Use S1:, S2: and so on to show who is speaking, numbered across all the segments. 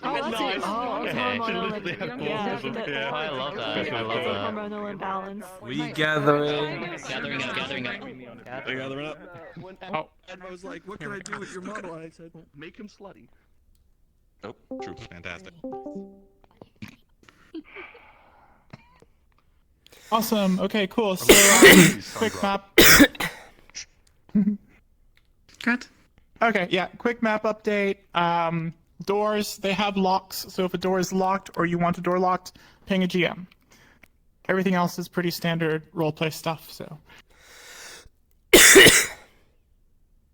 S1: Oh, that's it. Oh, it's
S2: Yeah,
S1: hormonal.
S2: literally have both
S1: Yeah,
S2: of them. Yeah.
S3: I love that.
S1: it's
S3: I love
S1: a
S3: that.
S1: hormonal imbalance.
S4: We gathering.
S3: Gathering up, gathering up.
S2: Gathering up.
S5: When
S2: Oh.
S5: Edna was like, "What can I do with your model?" I said, "Make him slutty."
S6: Oh, true. Fantastic.
S2: Awesome. Okay, cool. So, quick map.
S7: Good.
S2: Okay, yeah, quick map update. Doors, they have locks, so if a door is locked or you want a door locked, ping a GM. Everything else is pretty standard roleplay stuff, so.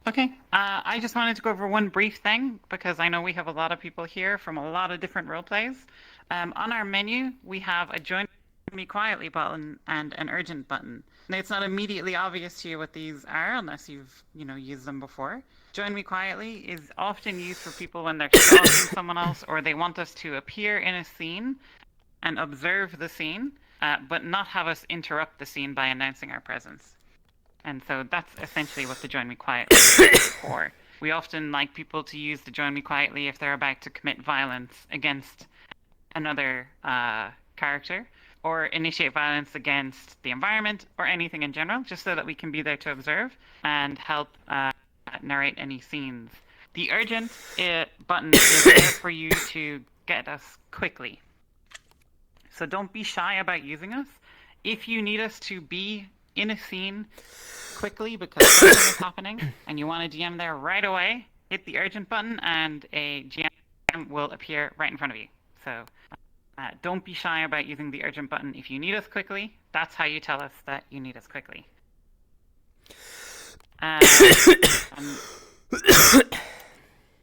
S7: Okay. I just wanted to go over one brief thing because I know we have a lot of people here from a lot of different role plays. On our menu, we have a Join Me Quietly button and an Urgent button. Now, it's not immediately obvious to you what these are unless you've, used them before. Join Me Quietly is often used for people when they're stalking someone else or they want us to appear in a scene and observe the scene, but not have us interrupt the scene by announcing our presence. And so that's essentially what the Join Me Quietly is for. We often like people to use the Join Me Quietly if they're about to commit violence against another character, or initiate violence against the environment, or anything in general, just so that we can be there to observe and help narrate any scenes. The Urgent button is there for you to get us quickly. So don't be shy about using us. If you need us to be in a scene quickly because something is happening and you want a GM there right away, hit the Urgent button and a GM will appear right in front of you. So don't be shy about using the Urgent button if you need us quickly. That's how you tell us that you need us quickly.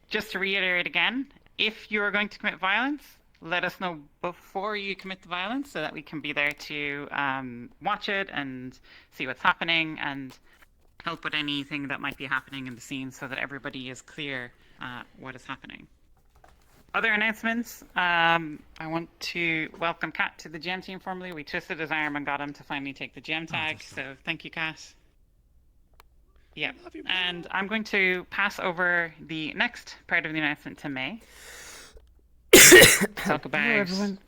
S7: Just to reiterate again, if you are going to commit violence, let us know before you commit the violence so that we can be there to watch it and see what's happening and help with anything that might be happening in the scene so that everybody is clear what is happening. Other announcements, I want to welcome Kat to the GM team formally. We twisted his arm and got him to finally take the GM tag, so thank you, Kat. Yeah, and I'm going to pass over the next part of the announcement to May. Talk about...
S8: Hello, everyone.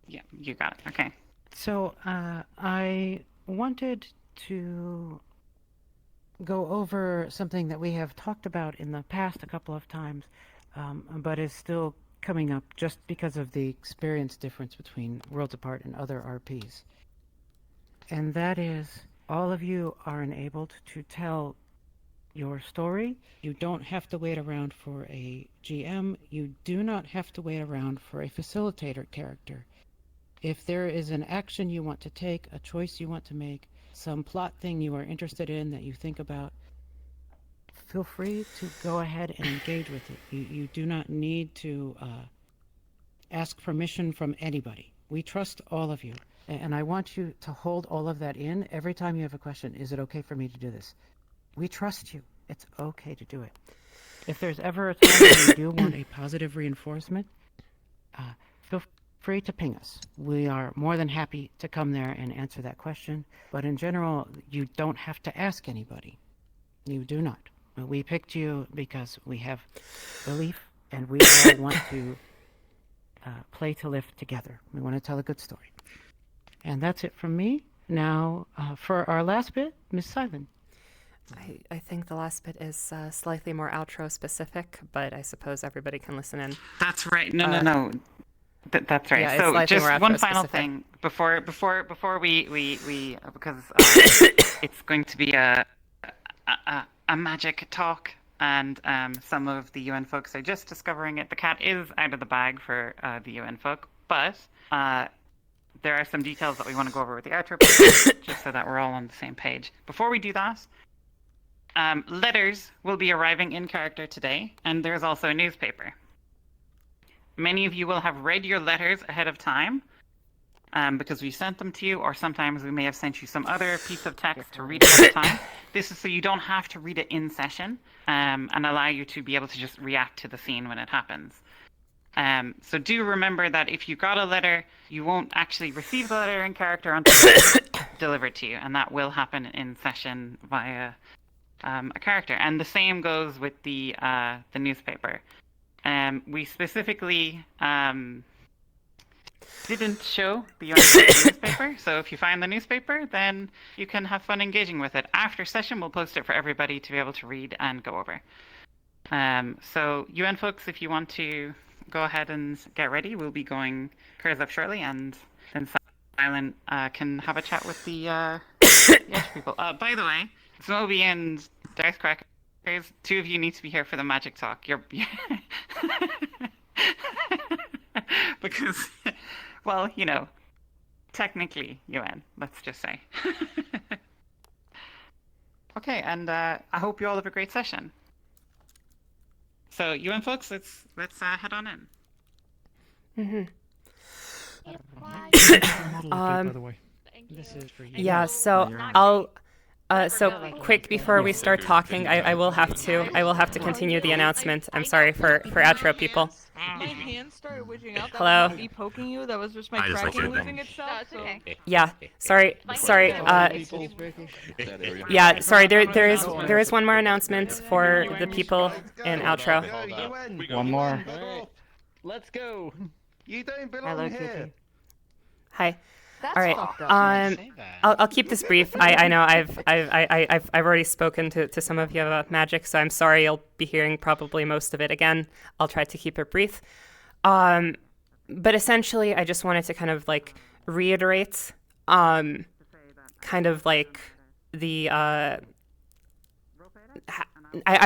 S7: Yeah, you got it. Okay.
S8: So, I wanted to go over something that we have talked about in the past a couple of times, but is still coming up just because of the experience difference between Worlds Apart and other RPs. And that is, all of you are enabled to tell your story. You don't have to wait around for a GM. You do not have to wait around for a facilitator character. If there is an action you want to take, a choice you want to make, some plot thing you are interested in that you think about, feel free to go ahead and engage with it. You do not need to ask permission from anybody. We trust all of you. And I want you to hold all of that in every time you have a question. Is it okay for me to do this? We trust you. It's okay to do it. If there's ever a time when you do want a positive reinforcement, feel free to ping us. We are more than happy to come there and answer that question. But in general, you don't have to ask anybody. You do not. We picked you because we have belief and we all want to play to live together. We want to tell a good story. And that's it from me. Now, for our last bit, Ms. Silent.
S9: I think the last bit is slightly more outro specific, but I suppose everybody can listen in.
S7: That's right. No. That's right.
S9: Yeah,
S7: so just one final thing before we because it's going to be a magic talk, and some of the UN folks are just discovering it. The cat is out of the bag for the UN folk, but there are some details that we want to go over with the outro, just so that we're all on the same page. Before we do that, letters will be arriving in character today, and there's also a newspaper. Many of you will have read your letters ahead of time, because we sent them to you, or sometimes we may have sent you some other piece of text to read ahead of time. This is so you don't have to read it in session, and allow you to be able to just react to the scene when it happens. So do remember that if you got a letter, you won't actually receive the letter in character until it's delivered to you, and that will happen in session via a character. And the same goes with the newspaper. We specifically didn't show the newspaper, so if you find the newspaper, then you can have fun engaging with it. After session, we'll post it for everybody to be able to read and go over. So UN folks, if you want to go ahead and get ready, we'll be going Curse up shortly, and then Silent can have a chat with the Edge people. By the way, Smoby and Dice Crackers, two of you need to be here for the magic talk. You're because, well, you know, technically UN, let's just say. Okay, and I hope you all have a great session. So, UN folks, let's head on in.
S3: By the way.
S1: This is for you.
S9: Yeah, so I'll so quick before we start talking, I will have to continue the announcement. I'm sorry for outro people.
S1: My hand started witching out. That
S9: Hello?
S1: was not me poking you. That was just my
S6: I just like
S1: Kraken
S6: your
S1: losing itself.
S4: No, it's okay.
S9: Yeah, sorry. Yeah, sorry. There is one more announcement for the people in outro.
S3: One more.
S5: Let's go. You don't belong
S8: Hello,
S5: here.
S8: Kitty.
S9: Hi.
S4: That's
S9: All right.
S4: fucked up.
S9: I'll keep this brief. I know I've already spoken to some of you about magic, so I'm sorry you'll be hearing probably most of it again. I'll try to keep it brief. But essentially, I just wanted to kind of like reiterate, kind of like the. I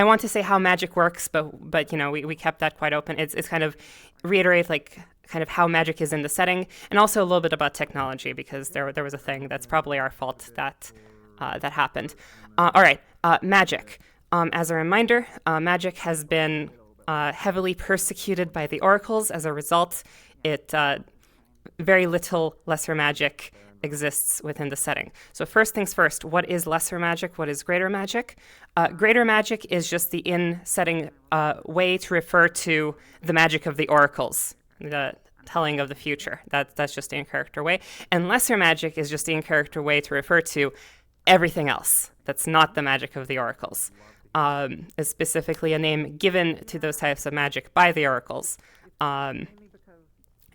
S9: want to say how magic works, but you know we kept that quite open. It's kind of reiterate like kind of how magic is in the setting, and also a little bit about technology, because there was a thing that's probably our fault that happened. All right, magic. As a reminder, magic has been heavily persecuted by the oracles. As a result, very little lesser magic exists within the setting. So first things first, what is lesser magic? What is greater magic? Greater magic is just the in-setting way to refer to the magic of the oracles, the telling of the future. That's just the in-character way. And lesser magic is just the in-character way to refer to everything else that's not the magic of the oracles. Is specifically a name given to those types of magic by the oracles.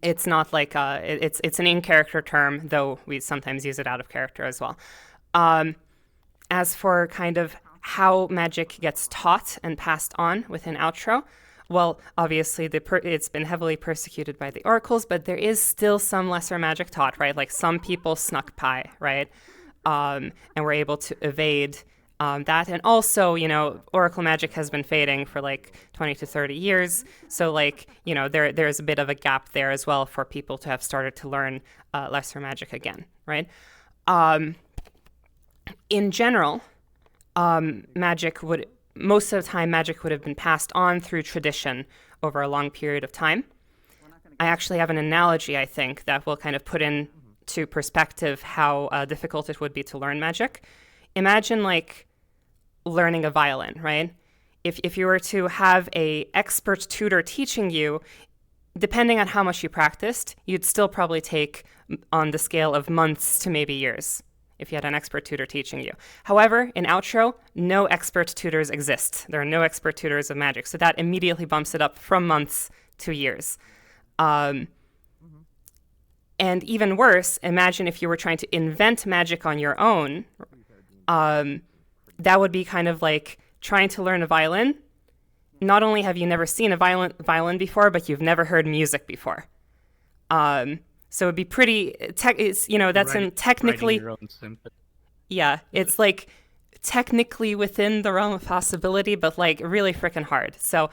S9: It's not like it's an in-character term, though we sometimes use it out of character as well. As for kind of how magic gets taught and passed on within Outro, well, obviously it's been heavily persecuted by the oracles, but there is still some lesser magic taught, right? Like some people snuck by, right? And were able to evade that. And also, you know, oracle magic has been fading for like 20 to 30 years. So like, you know, there's a bit of a gap there as well for people to have started to learn lesser magic again, right? In general, most of the time magic would have been passed on through tradition over a long period of time. I actually have an analogy, I think, that will kind of put into perspective how difficult it would be to learn magic. Imagine like learning a violin, right? If you were to have a expert tutor teaching you, depending on how much you practiced, you'd still probably take on the scale of months to maybe years if you had an expert tutor teaching you. However, in Outro, no expert tutors exist. There are no expert tutors of magic, so that immediately bumps it up from months to years. And even worse, imagine if you were trying to invent magic on your own. That would be kind of like trying to learn a violin. Not only have you never seen a violin before, but you've never heard music before. So it'd be pretty, that's in technically, yeah, it's like technically within the realm of possibility, but like really freaking hard. So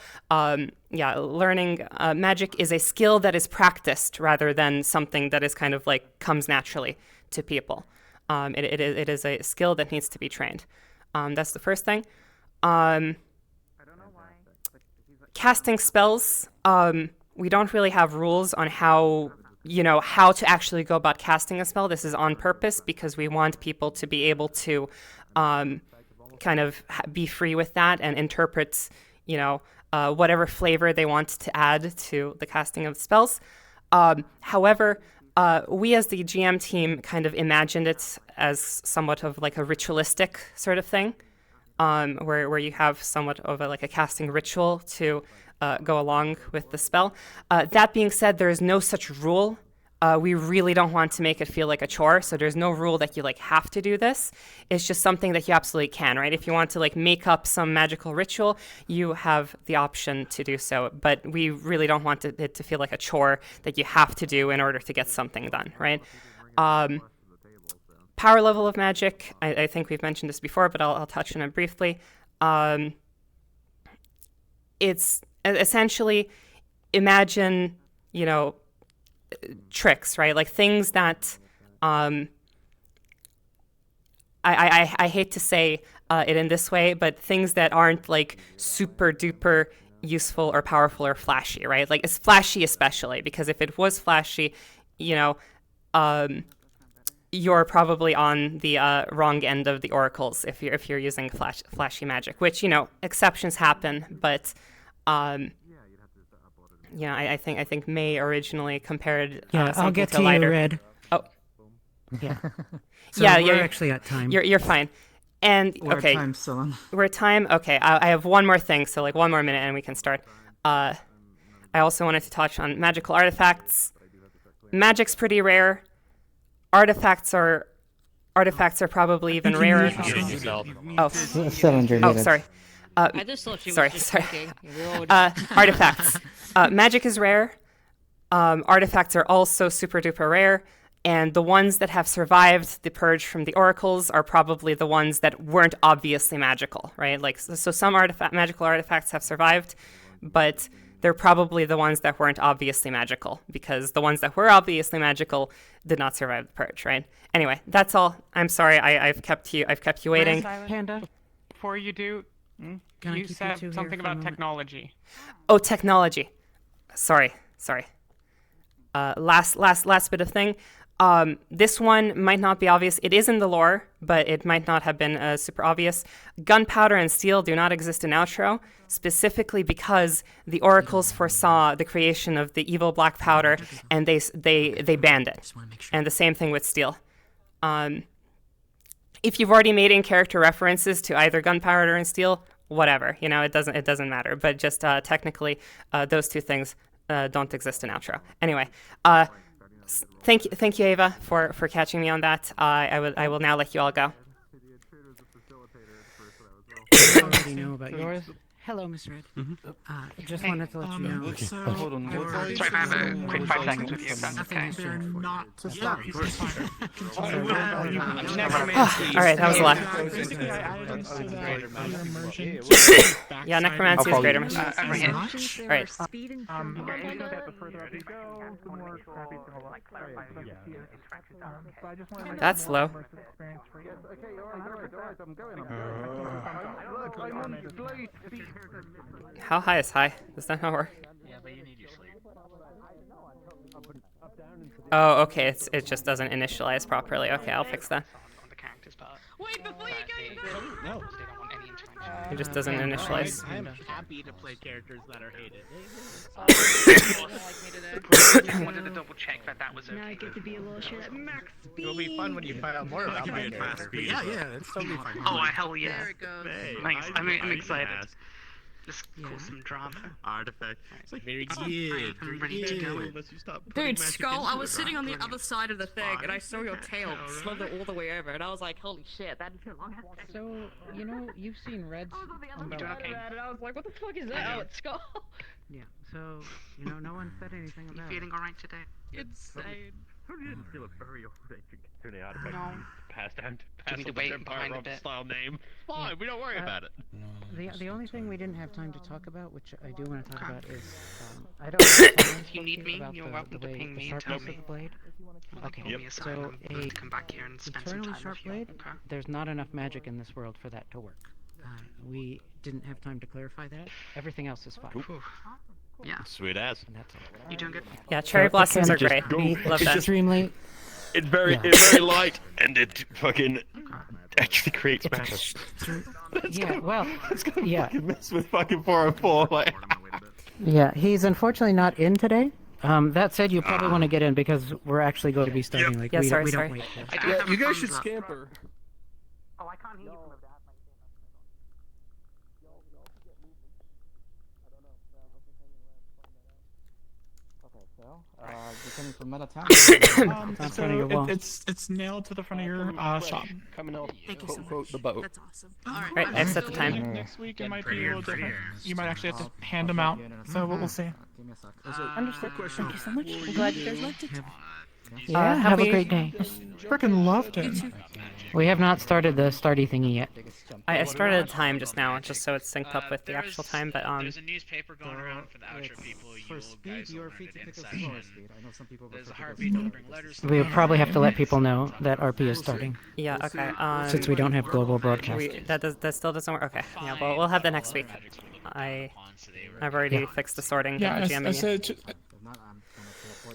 S9: learning magic is a skill that is practiced rather than something that is kind of like comes naturally to people. It is a skill that needs to be trained. That's the first thing. Casting spells, we don't really have rules on how to actually go about casting a spell. This is on purpose because we want people to be able to kind of be free with that and interpret, whatever flavor they want to add to the casting of the spells. However, we as the GM team kind of imagined it as somewhat of like a ritualistic sort of thing. where you have somewhat of like a casting ritual to go along with the spell. That being said, there is no such rule. We really don't want to make it feel like a chore, so there's no rule that you like have to do this. It's just something that you absolutely can, right? If you want to like make up some magical ritual, you have the option to do so, but we really don't want it to feel like a chore that you have to do in order to get something done, right? Power level of magic, I think we've mentioned this before, but I'll touch on it briefly. It's essentially, imagine, tricks, right? Like things that I hate to say it in this way, but things that aren't like super duper useful or powerful or flashy, right? Like it's flashy especially, because if it was flashy, you're probably on the wrong end of the oracles if you're using flashy magic, which exceptions happen, but I think May originally compared something
S8: I'll get
S9: to
S8: to
S9: lighter.
S8: you, Red.
S9: Oh,
S8: Yeah. So
S9: yeah,
S8: we're
S9: yeah.
S8: actually at time.
S9: You're fine. And okay, we're at time. Okay, I have one more thing, so like one more minute, and we can start. I also wanted to touch on magical artifacts. Magic's pretty rare. Artifacts are probably even rarer. Oh,
S4: 700.
S9: oh, sorry.
S1: I just thought she was
S9: sorry.
S1: joking.
S9: Artifacts. Magic is rare. Artifacts are also super duper rare. And the ones that have survived the purge from the oracles are probably the ones that weren't obviously magical, right? Like, so some magical artifacts have survived, but they're probably the ones that weren't obviously magical, because the ones that were obviously magical did not survive the purge, right? Anyway, that's all. I'm sorry, I've kept you waiting.
S8: Panda,
S7: Before you do,
S8: can I
S7: you
S8: keep
S7: said
S8: you two here
S7: something
S8: for a
S7: about
S8: moment?
S7: technology.
S9: Oh, technology. Sorry. Last bit of thing. This one might not be obvious. It is in the lore, but it might not have been super obvious. Gunpowder and steel do not exist in Outro, specifically because the oracles foresaw the creation of the evil black powder, and they banned it. And the same thing with steel. If you've already made in-character references to either gunpowder and steel, whatever, it doesn't matter. But just technically, those two things don't exist in Outro. Anyway. Thank you, Ava, for catching me on that. I will now let you all go.
S8: I already know about yours. Hello, Miss Red. Just wanted to let you know.
S5: Hold on.
S7: Sorry, can I have a quick 5 seconds with you, if that's okay?
S9: All right, that was a lot. Yeah, necromancy is greater. All right. That's low. How high is high? Does that not work?
S10: Yeah, but you need your sleep.
S9: Oh, okay. It just doesn't initialize properly. Okay, I'll fix that.
S7: On the characters part.
S1: Wait, before you go,
S7: They don't want any interaction.
S9: It just doesn't initialize.
S10: I'm happy to play characters that are hated.
S7: I wanted to double check that was okay.
S11: Now I get to be a little shit at max speed.
S10: It'll be fun when you find out more about my character.
S5: Yeah, it's totally fine.
S7: Oh, hell yeah.
S1: there it goes.
S5: Hey,
S7: Nice. I'm excited.
S5: asked.
S7: Let's cause some drama.
S5: Artifact. It's like
S10: Very
S5: good.
S7: I'm ready to go.
S5: Unless you stop putting
S1: Dude,
S5: magic
S1: Skull, I
S5: into
S1: was
S5: it,
S1: sitting
S5: right?
S1: on the other side of the thing, and I saw your tail
S5: Alright.
S1: slither all the way over, and I was like, holy shit, that is long.
S8: So, you've seen Red's
S7: You doing okay?
S1: And I was like, what the fuck is that? Oh, it's Skull.
S8: Yeah, so, no one said anything
S7: You
S8: about
S7: feeling alright today?
S1: Insane.
S5: Who didn't feel a burial that you get to the artifact?
S7: No.
S5: Pass down.
S7: Do you need to wait behind a bit?
S5: Style name. Fine, we don't worry about it.
S8: The only thing we didn't have time to talk about, which I do want to talk about, is I don't know
S7: If you need me,
S8: about
S7: you're
S8: the
S7: welcome to
S8: way
S7: ping
S8: the
S7: me and tell
S8: sharpness
S7: me.
S8: of the blade.
S7: Okay.
S8: Okay,
S7: Me aside,
S8: so
S7: I'm willing
S8: a
S7: to come back here and spend some
S8: eternally
S7: time
S8: sharp
S7: with you.
S8: blade,
S7: Okay.
S8: there's not enough magic in this world for that to work. We didn't have time to clarify that. Everything else is fine.
S7: Whew. Yeah.
S5: Sweet ass.
S8: And that's all.
S7: You doing good?
S9: Yeah, cherry
S8: So,
S9: blossoms are
S8: just
S9: great.
S5: go.
S9: Love that.
S8: Extremely.
S5: It's very,
S8: Yeah.
S5: it's very light, and it fucking actually creates magic.
S8: Yeah, well, yeah.
S5: Mess with fucking 404, like.
S8: Yeah, he's unfortunately not in today. That said, you probably want to get in because we're actually going to be starting. Like,
S9: Yeah, sorry,
S8: we
S9: sorry.
S8: don't wait.
S7: I do have
S5: you
S7: a
S5: guys
S7: thumbs
S5: should
S7: up.
S5: scamper.
S7: Oh, I can't hear you from
S8: Not front of your wall.
S2: It's nailed to the front of your shop.
S5: Coming out.
S1: Thank you
S5: quote,
S1: so
S5: quote,
S1: much.
S5: the boat.
S1: That's awesome. Alright.
S9: Right, I've set the time.
S2: Next week it
S10: Getting
S2: might be a
S10: prettier
S2: little
S10: and
S2: different.
S10: prettier.
S2: You might actually have to hand them out. So we'll see.
S8: Understood.
S5: question.
S8: Thank you so much.
S1: I'm glad you guys liked it.
S8: Yeah,
S9: have
S8: have a
S9: we-
S8: great day.
S2: Freaking loved it.
S8: We have not started the starty thingy yet.
S9: I started a time just now, just so it's synced up with the
S10: There
S9: actual
S10: is-
S9: time, but
S10: There's a newspaper going around for the outro people. You guys will learn it in session. There's a heartbeat delivering letters.
S8: We'll probably have to let people know that RP is starting,
S9: yeah, okay.
S8: since we don't have global broadcast.
S9: That still doesn't work. Okay, yeah, well, we'll have that next week. I've already fixed the sorting.
S2: Yeah,
S9: of the
S2: I
S9: GMing.
S2: said.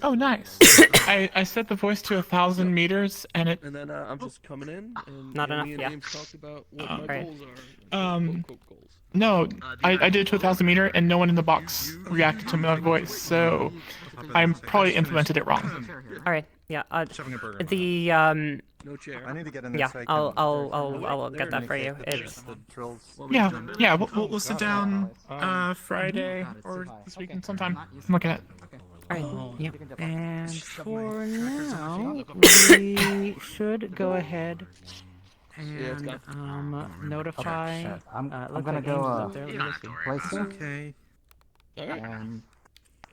S2: Oh, nice. I set the voice to 1,000 meters, and it.
S5: And then I'm just coming in, and
S9: Not
S5: me
S9: enough,
S5: and
S9: yeah.
S5: Ames talked about what my
S9: Right.
S5: goals are. Quote, quote, goals.
S2: No, I did it to 1,000 meter, and no one in the box reacted to my voice, so I probably implemented it wrong.
S9: All right, yeah.
S6: Shoving a burger.
S9: The
S5: No chair.
S6: I need to get in there.
S9: yeah,
S6: so I
S9: I'll get that for you.
S6: can
S9: It's
S6: the drills.
S2: Yeah, we'll sit down Friday or this weekend sometime. I'm looking at.
S9: all right.
S8: Yep. And for now, we should go ahead and notify.
S3: I'm
S8: looks
S3: gonna
S8: like
S3: go,
S8: Ames is up there.
S10: You don't have to worry.
S3: place it.
S5: Okay. Alright.
S3: And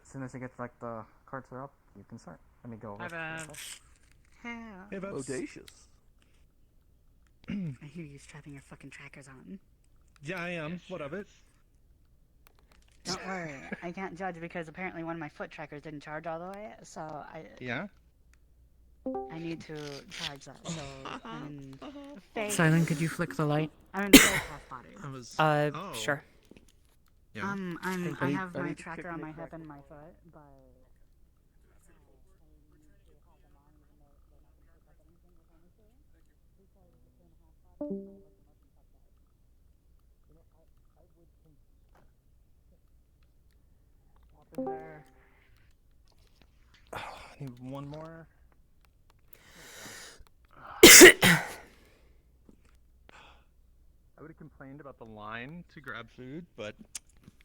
S3: as soon as it gets like the carts are up, you can start. Let me go.
S7: Hi, Bev.
S5: Hey, Audacious.
S11: I hear you strapping your fucking trackers on.
S5: Yeah, I am. What of it?
S11: Don't worry, I can't judge because apparently one of my foot trackers didn't charge all the way, so
S5: Yeah.
S11: I need to charge that. So I'm in
S8: Silent, could you flick the light?
S11: I'm in very half body.
S6: I was.
S9: Sure.
S6: Yeah.
S11: I have my tracker on my hip and my foot, but.
S6: I need one more. I would have complained about the line to grab food, but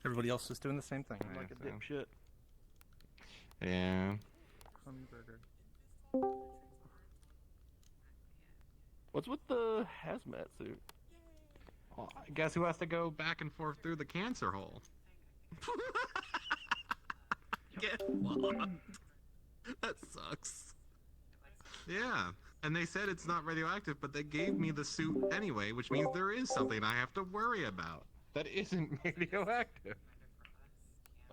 S6: everybody else was doing the same thing.
S5: Like a dipshit.
S6: Yeah.
S5: Crummy burger. What's with the hazmat suit?
S6: Well, guess who has to go back and forth through the cancer hole? Get what? That sucks. Yeah, and they said it's not radioactive, but they gave me the suit anyway, which means there is something I have to worry about that isn't radioactive.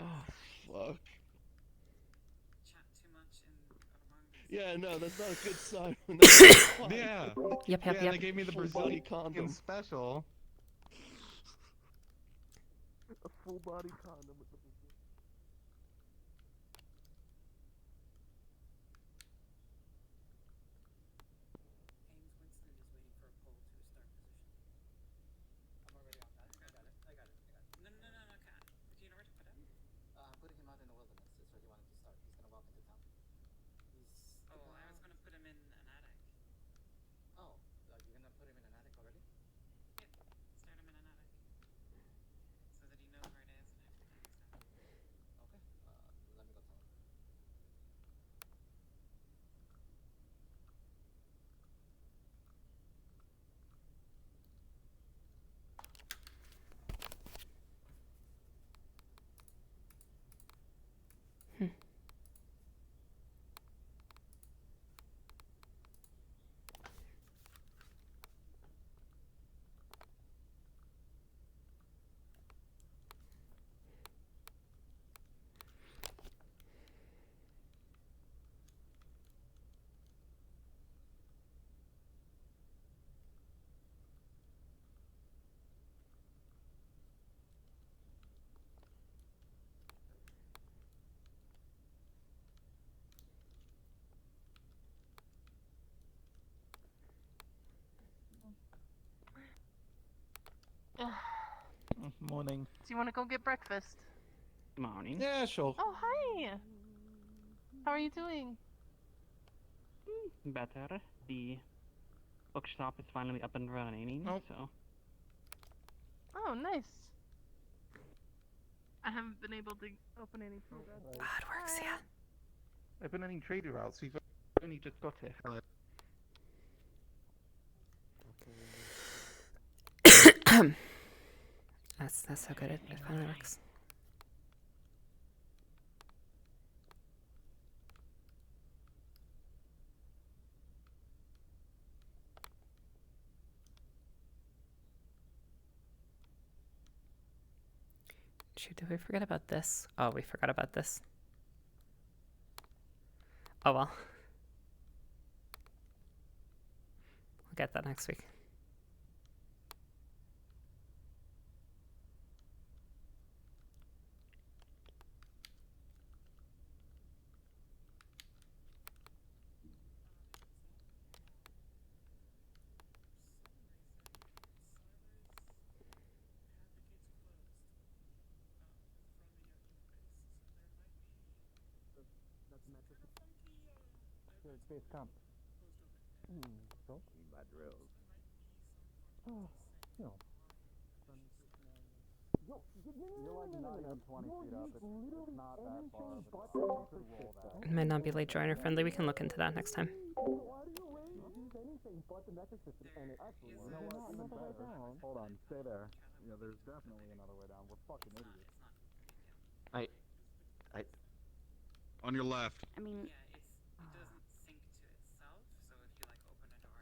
S5: Oh, fuck. Yeah, no, that's not a good sign. When that's
S6: Yeah.
S9: Yep,
S6: Yeah,
S9: yep.
S6: they gave me the
S5: Full
S6: Brazilian
S5: body condom.
S6: special.
S5: A full body condom with the
S3: Morning.
S1: Do you want to go get breakfast?
S3: Morning. Yeah, sure.
S1: Oh, hi! How are you doing?
S3: Better. The bookshop is finally up and running, so...
S1: Oh, nice. I haven't been able to open any progress.
S9: Ah, it works, yeah.
S5: I've been running trader routes. We've only just got it.
S9: That's how good it finally works. Shoot, did we forget about this? Oh, we forgot about this. Oh well. We'll get that next week.
S5: Space camp. So? Bad drills. Oh, you know. You're like not even 20 feet up. It's not that far, but you could roll that.
S9: It might not be late joiner friendly. We can look into that next time.
S5: Why do you use anything but the metric system? And it actually, you know what? Even better. Hold on, stay there. Yeah, there's definitely another way down. We're fucking idiots.
S6: On your left.
S11: I mean,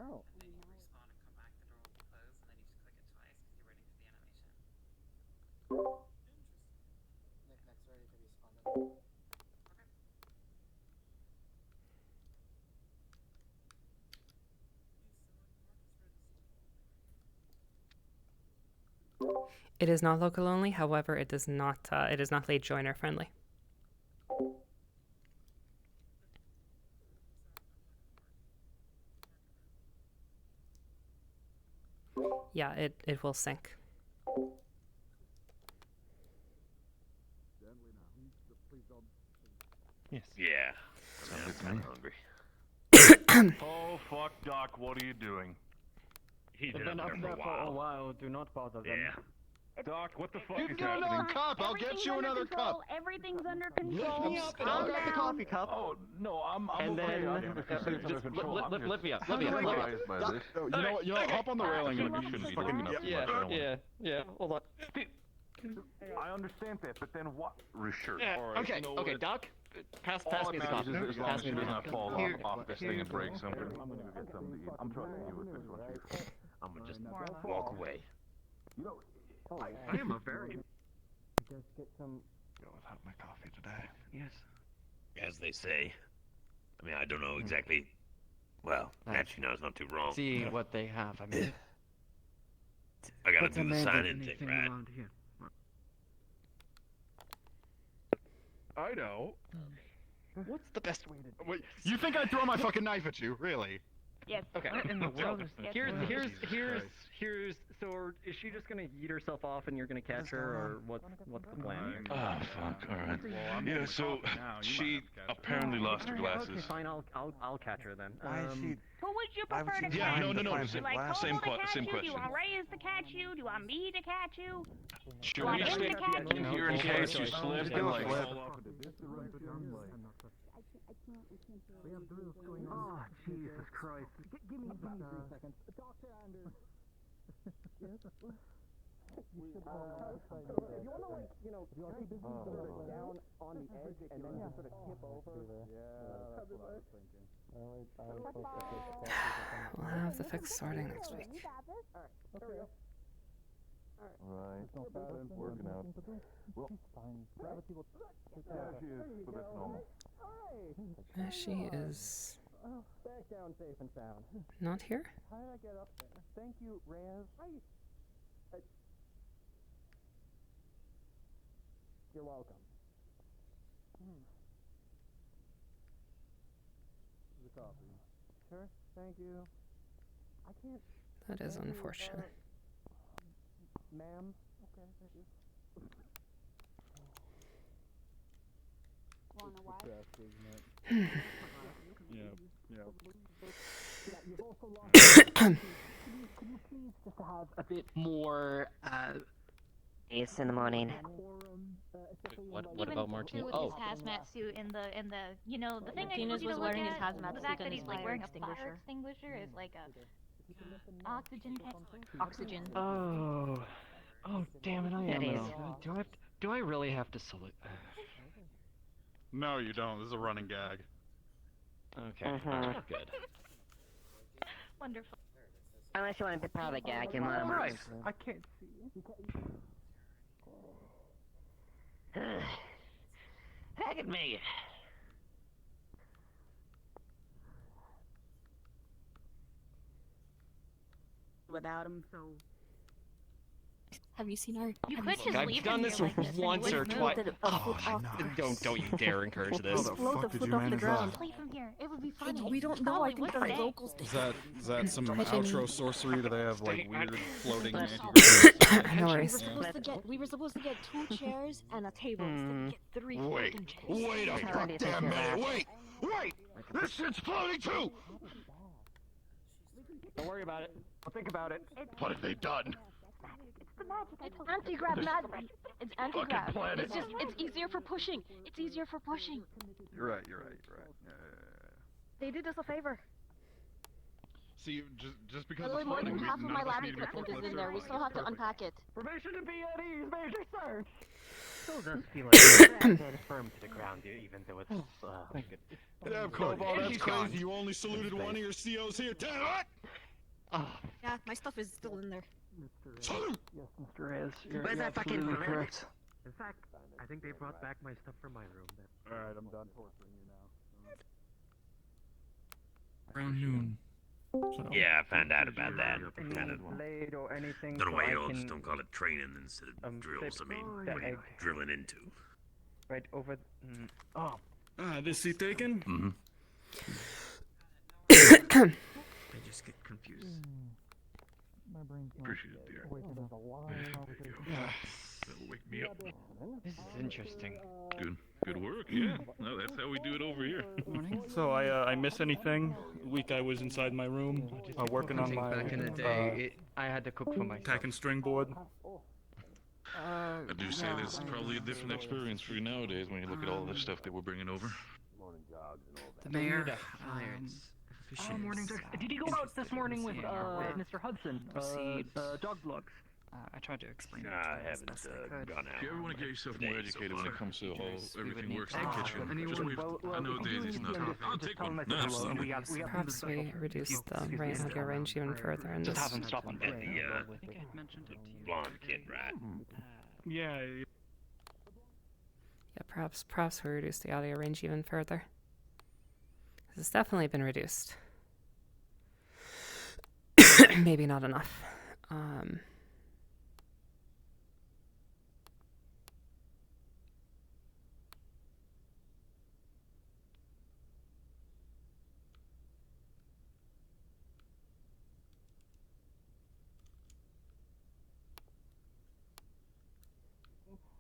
S5: Oh.
S7: And then you respawn and come back, the door will close, and then you just click it twice because you're waiting for the animation.
S10: Next ready to respawn.
S9: It is not local only, however, it is not late joiner friendly. Yeah, it will sync.
S5: Yes.
S4: Yeah.
S5: Sounds
S4: I'm hungry.
S12: Oh fuck, Doc, what are you doing?
S4: He's
S3: They've
S4: been up there for a while. Do not bother them.
S12: Yeah. Doc, what the fuck
S4: You
S12: is
S4: can get
S12: happening?
S4: another cup. I'll get you another cup.
S11: Everything's under control.
S4: I'll grab the coffee cup.
S12: Oh no, I'm
S4: And
S12: okay.
S4: then-
S12: I mean, if you say it's under control, I'm just
S4: lift me up.
S12: surprised by this.
S5: You know what? Hop on the railing and
S12: You shouldn't be doing enough.
S4: Yeah. Hold on.
S12: I understand that, but then what? Sure.
S4: Yeah.
S12: All right.
S4: Okay.
S12: You know
S4: Okay,
S12: what?
S4: Doc. Pass
S12: All
S4: me
S12: that
S4: the
S12: matters
S4: coffee.
S12: is as long
S4: Pass
S12: as
S4: me
S12: she
S4: the
S12: does not
S4: coffee.
S12: fall
S4: Here.
S12: off this thing and break something. I'm gonna go get something to eat. I'm trusting you with this one, Chief.
S4: I'm gonna just walk away.
S12: You know,
S5: I am a very.
S10: Just get some.
S5: Go without my coffee today.
S3: Yes.
S4: As they say. I mean, I don't know exactly. Well, actually, no, it's not too wrong.
S3: See what they have. I mean,
S4: I gotta
S3: what's
S4: do the
S3: amazing
S4: sign-in thing,
S3: anything
S4: right?
S3: around here?
S5: I know.
S4: What's the best way to?
S5: Wait, you think I'd throw my fucking knife at you? Really?
S11: Yes.
S4: Okay.
S3: What in the world is
S11: Yes.
S10: Here's. So is she just gonna yeet herself off and you're gonna catch her, or what's the plan?
S12: Oh fuck! All right. Yeah. So she apparently lost her
S10: Okay,
S12: glasses.
S10: fine. I'll catch her then.
S11: Who would you
S5: Why would
S11: prefer
S5: you
S11: to
S5: Yeah,
S11: catch?
S5: no,
S11: Would you
S12: same-
S11: like
S12: same
S11: Kobo to catch
S12: same
S11: you? Do you
S12: question.
S11: want Reyes to catch you? Do you want me to catch you?
S12: Should
S11: Well,
S12: we
S11: I
S12: stay
S11: don't catch you.
S12: here in case you slip and like?
S10: Oh Jesus Christ! Give me 3 seconds.
S5: Dr. Anders.
S10: If you wanna kind of busy sort of down on the edge and then just sort of tip over.
S5: Yeah, that's what I was thinking.
S9: We'll have the fixed sorting next week.
S12: Right. Working out. Well,
S5: Gravity will take care
S12: yeah,
S5: of
S12: she is, but that's normal.
S9: She is
S10: Back down safe and sound.
S9: not here.
S10: How did I get up there? Thank you, Reyes. You're welcome.
S5: The coffee.
S10: Sure. Thank you. I can't.
S9: That is
S10: thank you,
S9: unfortunate.
S10: Ma'am. Okay. Thank you.
S11: Want a wife?
S5: Best, isn't it? Yeah.
S10: You've also lost.
S3: Could you please just have a bit more
S13: Ace in the morning.
S14: What about Martinez?
S15: With his hazmat suit and the you know the thing
S16: Martinez
S15: I
S16: was
S15: want
S16: wearing
S15: you
S16: his
S15: to look
S16: hazmat
S15: at, the
S16: suit
S15: fact
S16: and
S15: that
S16: his
S15: he's like
S16: fire
S15: wearing a
S16: extinguisher.
S15: fire extinguisher is like a oxygen tank.
S16: Oxygen.
S14: Oh, damn it! I
S13: It
S14: am.
S13: is.
S14: Do I really have to salute?
S12: No, you don't. This is a running gag.
S14: Okay,
S13: Mhm.
S14: good.
S15: Wonderful.
S13: Unless you want to be part of the gag, you want
S14: Right.
S5: I can't see.
S13: Look at me.
S16: Without him, so.
S15: Have you seen our? You
S14: Look,
S15: could just
S14: I've
S15: leave
S14: done
S15: him
S14: this
S15: here like this and
S14: once
S15: he
S14: or
S15: wouldn't
S14: twice.
S15: move.
S14: Don't you dare encourage this.
S5: How the fuck did you manage that?
S15: Leave him here. It would be funny.
S16: We don't
S15: He
S16: know. I
S15: probably
S16: think
S15: would
S16: the
S15: stay.
S16: locals did.
S5: Is that some outro sorcery? Do they have like weird floating
S9: No worries.
S16: We were supposed to get 2 chairs and a table. Instead, get 3
S12: Wait,
S16: fucking chairs.
S12: wait a goddamn minute! Wait! This shit's floating too!
S14: Don't worry about it. I'll think about it.
S12: What have they done?
S16: It's anti-grav magic. It's anti-grav.
S12: planet.
S16: It's just, it's easier for pushing. It's easier for pushing.
S5: You're right. Yeah.
S16: They did us a favor.
S5: See, just because
S16: Literally
S5: it's
S16: more
S5: floating,
S16: than half of
S5: none
S16: my
S5: of us
S16: lab
S5: need to be
S16: equipment is
S5: forklift
S16: in there. We
S5: certified.
S16: still have to
S5: Perfect.
S16: unpack it.
S14: Formation to be at ease, Major Sir.
S3: Still does feel like it's firm to the ground, even though it's
S14: Thank you.
S12: Yeah, Cobalt, that's crazy. You only saluted one of your COs here. Damn it!
S16: Yeah, my stuff is still in there.
S12: Salute!
S14: Yes, Mr. Reyes.
S13: Where's that fucking
S14: absolutely
S13: planet?
S14: correct.
S3: In fact, I think they brought back my stuff from my room.
S5: Alright, I'm done torturing you now.
S2: Around noon. So.
S4: Yeah, I found out about that.
S3: Any
S4: Kind of.
S3: blade or anything.
S4: Don't know
S3: so
S4: why
S3: I
S4: y'all
S3: can,
S4: just don't call it training instead of drills. I mean,
S3: that
S4: what are you
S3: egg.
S4: drilling into?
S3: Right over. Oh,
S12: This seat taken?
S4: Mm-hmm.
S3: I just get confused.
S12: Appreciate it, dear. That'll wake me up.
S3: This is interesting.
S12: Good work, yeah. No, that's how we do it over here.
S5: So I miss anything? Week I was inside my room, working
S3: I
S5: on
S3: think
S5: my
S3: back in the day, I had to cook for myself.
S5: tack and string board.
S12: I do say this is probably a different experience for you nowadays when you look at all this stuff that we're bringing over.
S7: The mayor.
S3: Oh, morning, Doc. Did you go out this morning with Mr. Hudson? The dog lugs.
S7: I tried to explain it
S4: I
S7: to them as
S4: haven't
S7: best I could.
S4: gone out.
S12: If you ever want to get yourself more
S4: Today so
S12: educated when it
S4: far.
S12: comes to how
S7: Yes, we would
S12: everything
S7: need
S12: works
S7: to
S12: in the
S7: talk.
S12: kitchen,
S3: And
S12: just wait. I know Days is not. I'll take one. No, absolutely.
S9: Perhaps we reduce the right audio range even further and
S14: Just
S9: just
S14: have him stop on
S4: And
S14: break.
S4: the
S7: I think I had mentioned it to you.
S4: blonde kid, right?
S5: Yeah.
S9: yeah, perhaps we reduce the audio range even further. 'Cause it's definitely been reduced. Maybe not enough.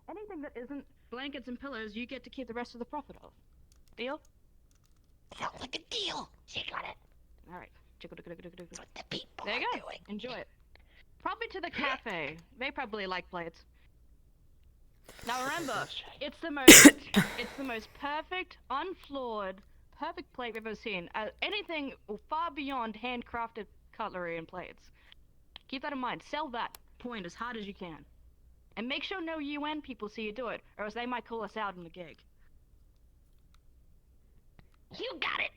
S16: Anything that isn't blankets and pillows, you get to keep the rest of the profit of. Deal?
S13: Sounds like a deal. She got it.
S16: All right.
S13: That's what the people
S16: There you
S13: are
S16: go.
S13: doing.
S16: Enjoy it. Probably to the cafe. They probably like plates. Now remember, it's the most perfect, unflawed, perfect plate we've ever seen. Anything far beyond handcrafted cutlery and plates. Keep that in mind. Sell that point as hard as you can. And make sure no UN people see you do it, or else they might call us out in the gig.
S13: You got it.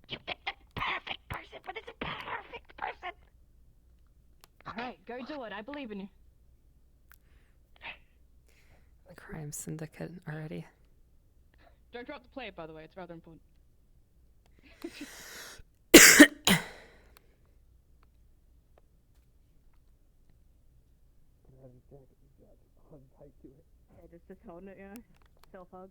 S13: You picked the perfect person for this perfect person.
S16: Alright, go do it. I believe in you.
S9: The crime syndicate already.
S16: Don't drop the plate, by the way. It's rather important. Yeah, just holding it, yeah. Self-hug.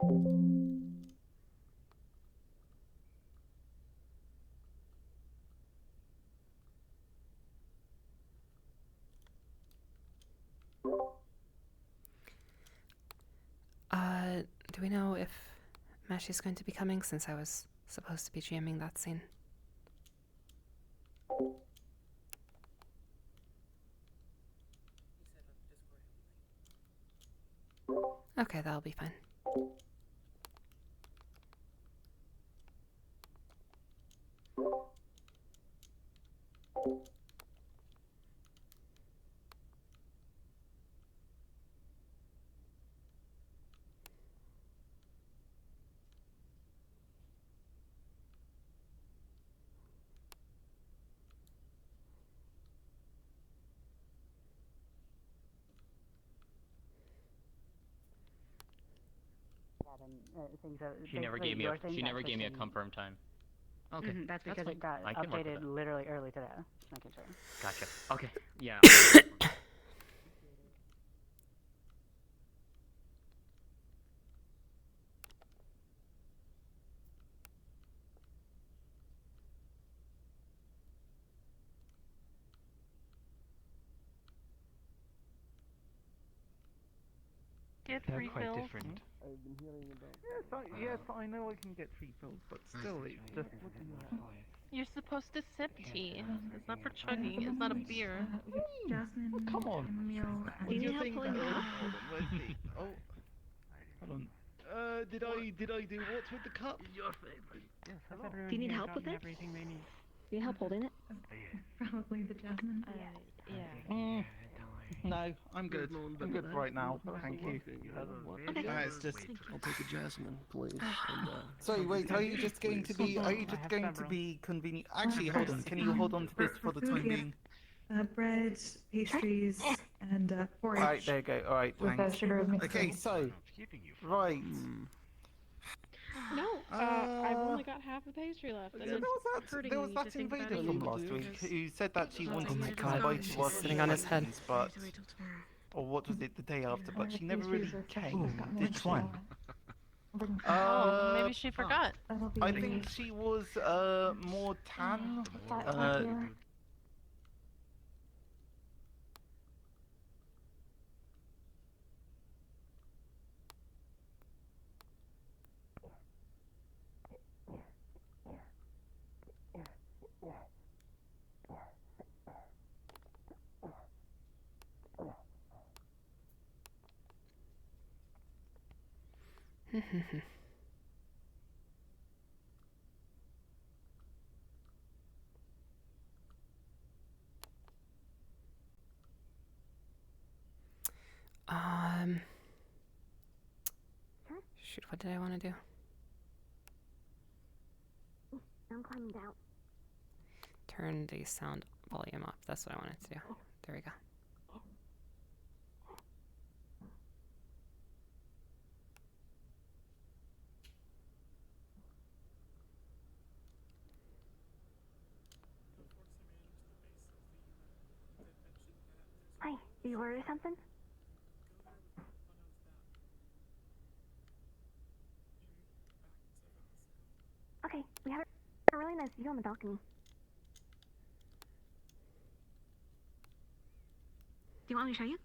S9: Do we know if Mashi's going to be coming, since I was supposed to be GMing that scene? Okay, that'll be fine.
S3: She never gave me a confirmed time. Okay.
S11: That's because
S3: fine.
S11: it got
S3: I can work with
S11: updated
S3: that.
S11: literally early today. Just making sure.
S3: Gotcha. Okay. Yeah.
S1: Get
S14: They're
S1: refills.
S14: quite different.
S5: I've been hearing about.
S14: Yes, I know I can get refills, but still, it's just.
S1: You're supposed to sip tea. It's not for chugging. It's not a beer.
S14: Jasmine, come on.
S16: Do you need help pulling it up?
S14: Oh, hold on. Did I do what's with the cup? Your favorite. Yes, hello.
S16: Do you need help with it?
S14: Everything they need.
S16: Do you need help holding it?
S15: Probably the Jasmine.
S16: Yeah.
S14: No, I'm good. I'm good right now. Thank you.
S5: It's just. I'll take a Jasmine, please. And, sorry, wait. Are you just going to be? Are you just going to be convenient? Actually, hold on. Can you hold on to this for the time being?
S15: Bread, pastries, and porridge.
S5: Alright, there you go. Alright,
S15: With
S5: thanks.
S15: sugar mixed
S5: Okay,
S15: in.
S5: so. Right.
S17: No, I've only got half the pastry left. And
S5: There was that invader from last week who said that she wanted to
S9: God,
S5: invite
S9: she's
S5: to us
S9: sitting on his head.
S5: but or what was it, the day after? But she never really came. Which one?
S1: Oh, maybe she forgot.
S5: I think she was more tan.
S9: Shoot, what did I want to do?
S13: I'm climbing down.
S9: Turn the sound volume up. That's what I wanted to do. There we go.
S13: Hi, did you order something? Okay, we have a really nice view on the balcony. Do you want me to show you?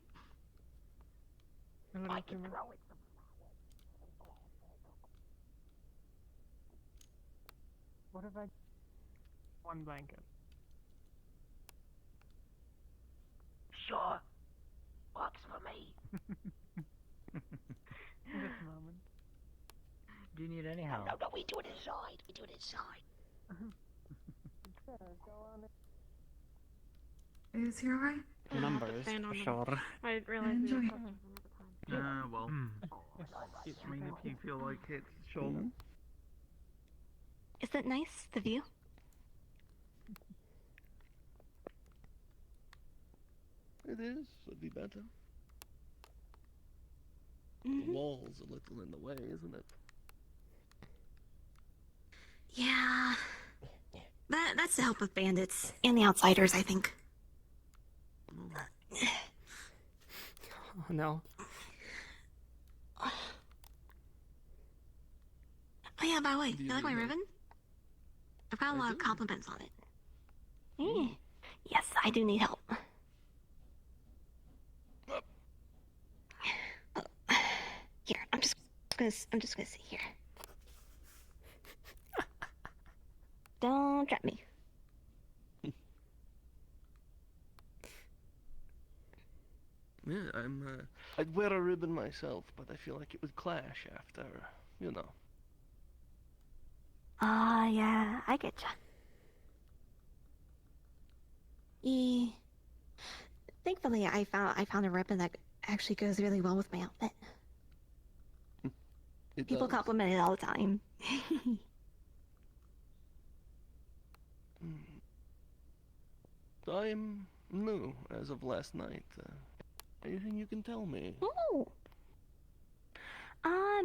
S13: I can throw it.
S2: What if I... One blanket.
S13: Sure. Works for me.
S2: This moment.
S3: Do you need any help?
S13: No, we do it inside. We do it inside.
S15: Is he alright?
S14: Numbers, for sure.
S17: I realized we were
S15: Enjoy.
S17: talking.
S14: Well, I mean, if you feel like it, sure.
S13: Is that nice, the view?
S5: It is. It'd be better.
S13: Mm-hmm.
S5: The wall's a little in the way, isn't it?
S13: Yeah. That's to help with bandits. And the outsiders, I think.
S9: Oh no.
S13: By the way, you like my ribbon? I've got a lot of compliments on it. Yes, I do need help. Here, I'm just gonna sit here. Don't trap me.
S14: Yeah, I'd wear a ribbon myself, but I feel like it would clash after, you know.
S13: Yeah, I get ya. Thankfully, I found a ribbon that actually goes really well with my outfit. People compliment it all the time.
S14: I'm new as of last night. Anything you can tell me?
S13: Ooh.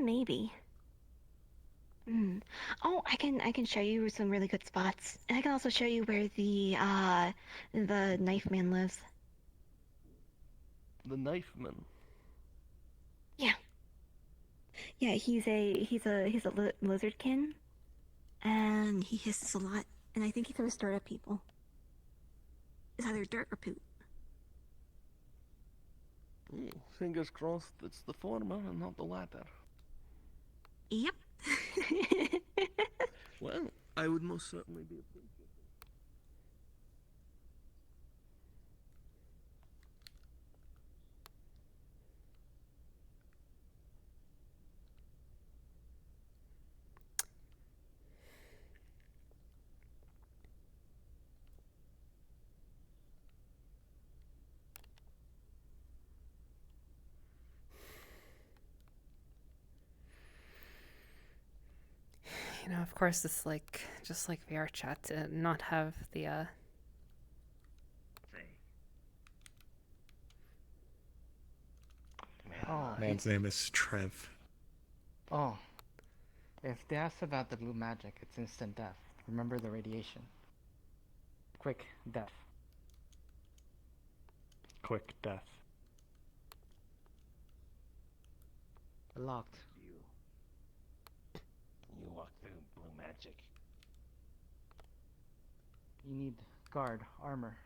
S13: Maybe. Oh, I can show you some really good spots, and I can also show you where the knife man lives.
S14: The knife man.
S13: Yeah. Yeah, he's a lizardkin, and he hisses a lot, and I think he throws dirt at people. It's either dirt or poop.
S14: Fingers crossed it's the former and not the latter.
S13: Yep.
S14: Well, I would most certainly be appreciative.
S9: You know, of course, it's like just like VR chat to not have the
S5: Oh,
S18: Man's name is Trev.
S5: Oh. If they ask about the blue magic, it's instant death. Remember the radiation. Quick death.
S18: Quick death.
S5: Locked.
S10: You walk through blue magic.
S5: You need guard, armor.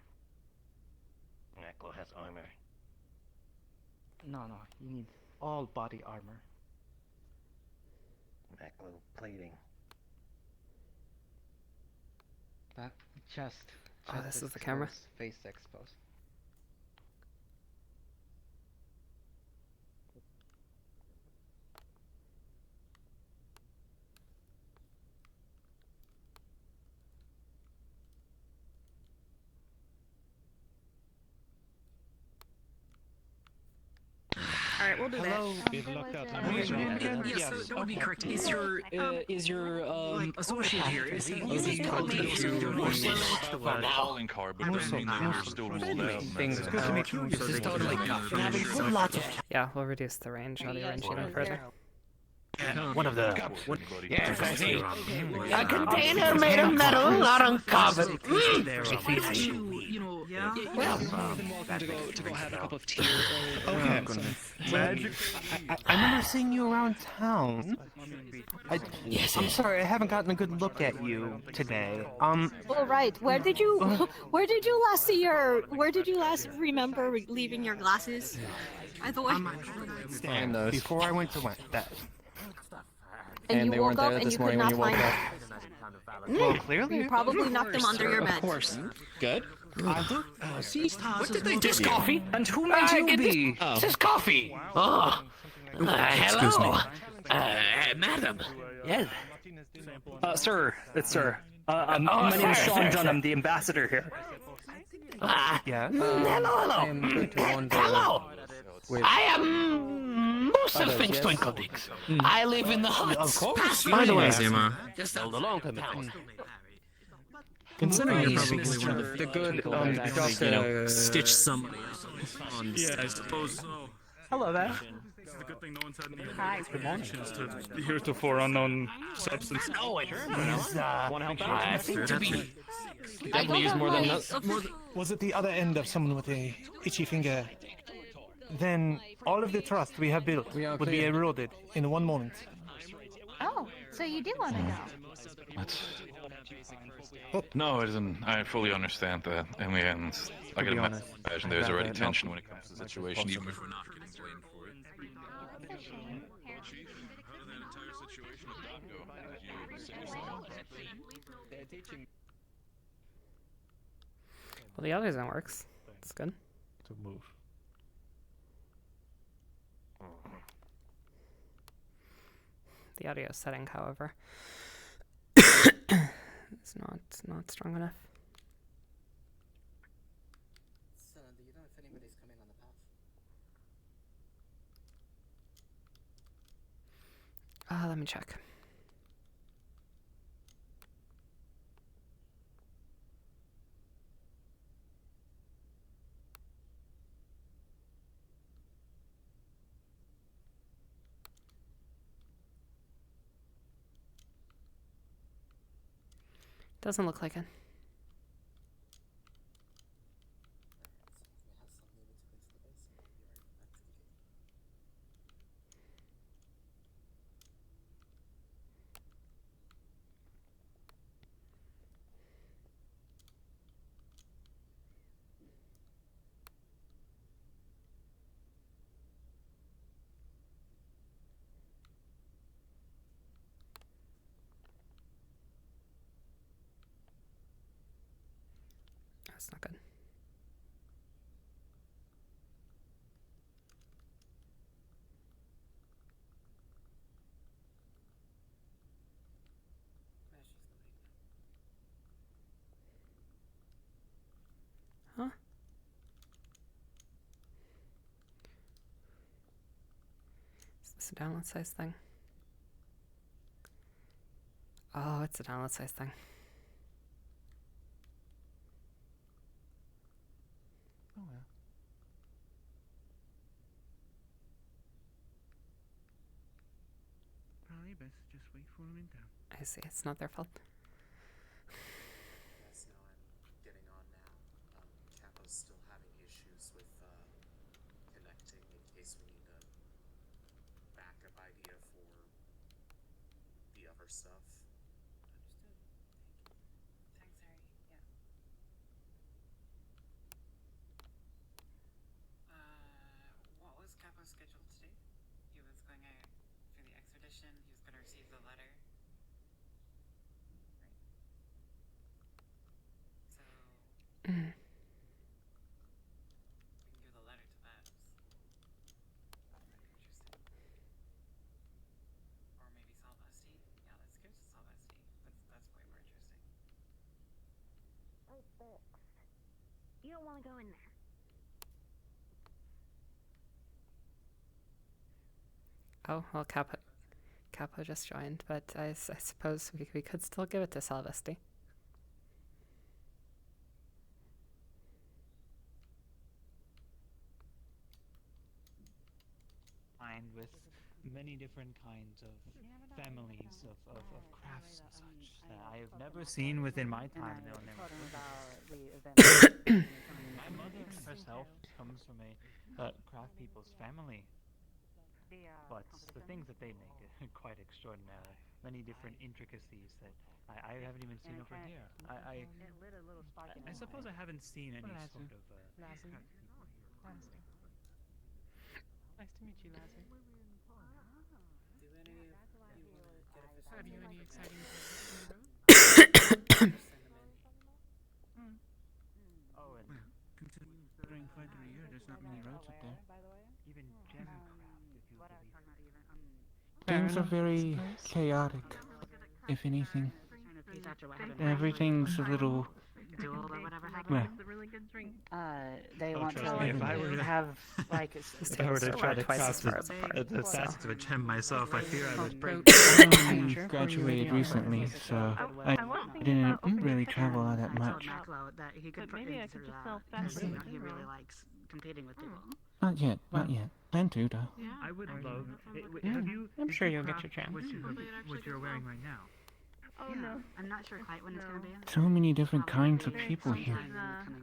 S10: Neclo has armor.
S5: No, you need all body armor.
S10: Neclo plating.
S5: That chest.
S9: Oh, this is the camera?
S5: Face exposed.
S13: Alright, we'll do that.
S18: We've locked out.
S3: Yes, that would be correct. Is your associate here? Is he called
S12: calling card, but doesn't mean that you're still ruled out.
S5: Things good to meet you. This is totally
S9: yeah, we'll reduce the range, audio range even further.
S10: One of the...
S18: Yes, I see.
S10: A container made of metal, not uncovered.
S3: Well, more than welcome to go have a cup of tea.
S18: Okay.
S10: Magic.
S18: I remember seeing you around town. I'm sorry, I haven't gotten a good look at you today.
S19: Oh right, where did you last see your? Where did you last remember leaving your glasses? By the way.
S18: And before I went to bed.
S19: And you
S18: they
S19: woke
S18: weren't
S19: up
S18: there
S19: and
S18: this
S19: you
S18: morning
S19: could
S18: when
S19: not
S18: you woke
S19: find
S18: up.
S19: them.
S18: Well, clearly.
S19: You probably knocked them under your bed.
S18: Of course. Good.
S10: What
S3: did they do? This coffee? And who might you be?
S10: This is coffee. Oh. Hello. Madam. Yes.
S3: Sir, it's sir. My name is Sean Dunham, the ambassador here.
S18: Yeah.
S10: Hello. I am most of things Twinkledix. I live in the huts.
S18: Of course.
S10: Past
S18: By the way,
S10: Zima. Just a long time ago.
S3: Considering you're probably one of the good,
S18: Dr.
S3: stitch somebody.
S6: Yeah, I suppose so.
S18: Hello there.
S6: It's a good thing no one's had any
S19: Hi.
S6: connections to heretofore unknown substance.
S10: Oh, I
S18: Want to help out?
S10: I think to be.
S19: Definitely use more than
S18: Was it the other end of someone with a itchy finger? Then all of the trust we have built would be eroded in one moment.
S19: Oh.
S15: So you do want to go?
S12: That's... No, it isn't. I fully understand that. In the end, I can imagine there's already tension when it comes to the situation, even if we're not getting blamed for it.
S9: Well, the other zone works. That's good.
S18: To move.
S9: The audio setting, however, is not strong enough.
S10: So, do you know if anybody's coming on the path?
S9: Let me check. Doesn't look like it. That's not good. Huh? Is this a download size thing? Oh, it's a download size thing.
S5: Oh yeah.
S3: Probably best just wait for them in town.
S9: I see. It's not their fault.
S10: Yes, no, I'm getting on now. Capo's still having issues with connecting in case we need a backup idea for the other stuff.
S20: Understood. Thanks, Harry. Yeah. What was Capo's schedule today? He was going out for the expedition. He was going to receive the letter. So we can give the letter to Babs. Interesting. Or maybe Salvasti. Yeah, let's give it to Salvasti. That's way more interesting.
S13: Like this. You don't want to go in there.
S9: Oh, well, Capo just joined, but I suppose we could still give it to Salvesti.
S3: Mind with many different kinds of families of crafts and such that I have never seen within my time. No, never. My mother herself comes from a craft people's family. But the things that they make are quite extraordinary. Many different intricacies that I haven't even seen over here. I suppose I haven't seen any sort of craft people here.
S1: Nice to meet you, Lazar. Have you any exciting plans on the road?
S3: Oh, and considering quite a year, there's not many roads up there. Even Gemcraft, if you believe.
S5: Things are very chaotic, if anything. Everything's a little. Well,
S11: They want to
S3: If I were to
S11: have like.
S3: if I were to try to craft the facets of a gem myself, I fear I would break.
S5: I graduated recently, so I didn't really travel all that much.
S11: That he could
S1: But maybe I could just sell
S11: fashion.
S1: fashion.
S11: He really likes competing with people.
S5: Not yet, not yet. Plan to, though.
S3: I would love.
S5: Yeah,
S3: Have you?
S8: I'm
S3: is
S8: sure
S3: the
S8: you'll get
S3: craft
S8: your chance.
S3: What you're wearing right now?
S1: Oh no.
S11: I'm not sure quite when it's gonna be.
S5: So many different kinds of people here.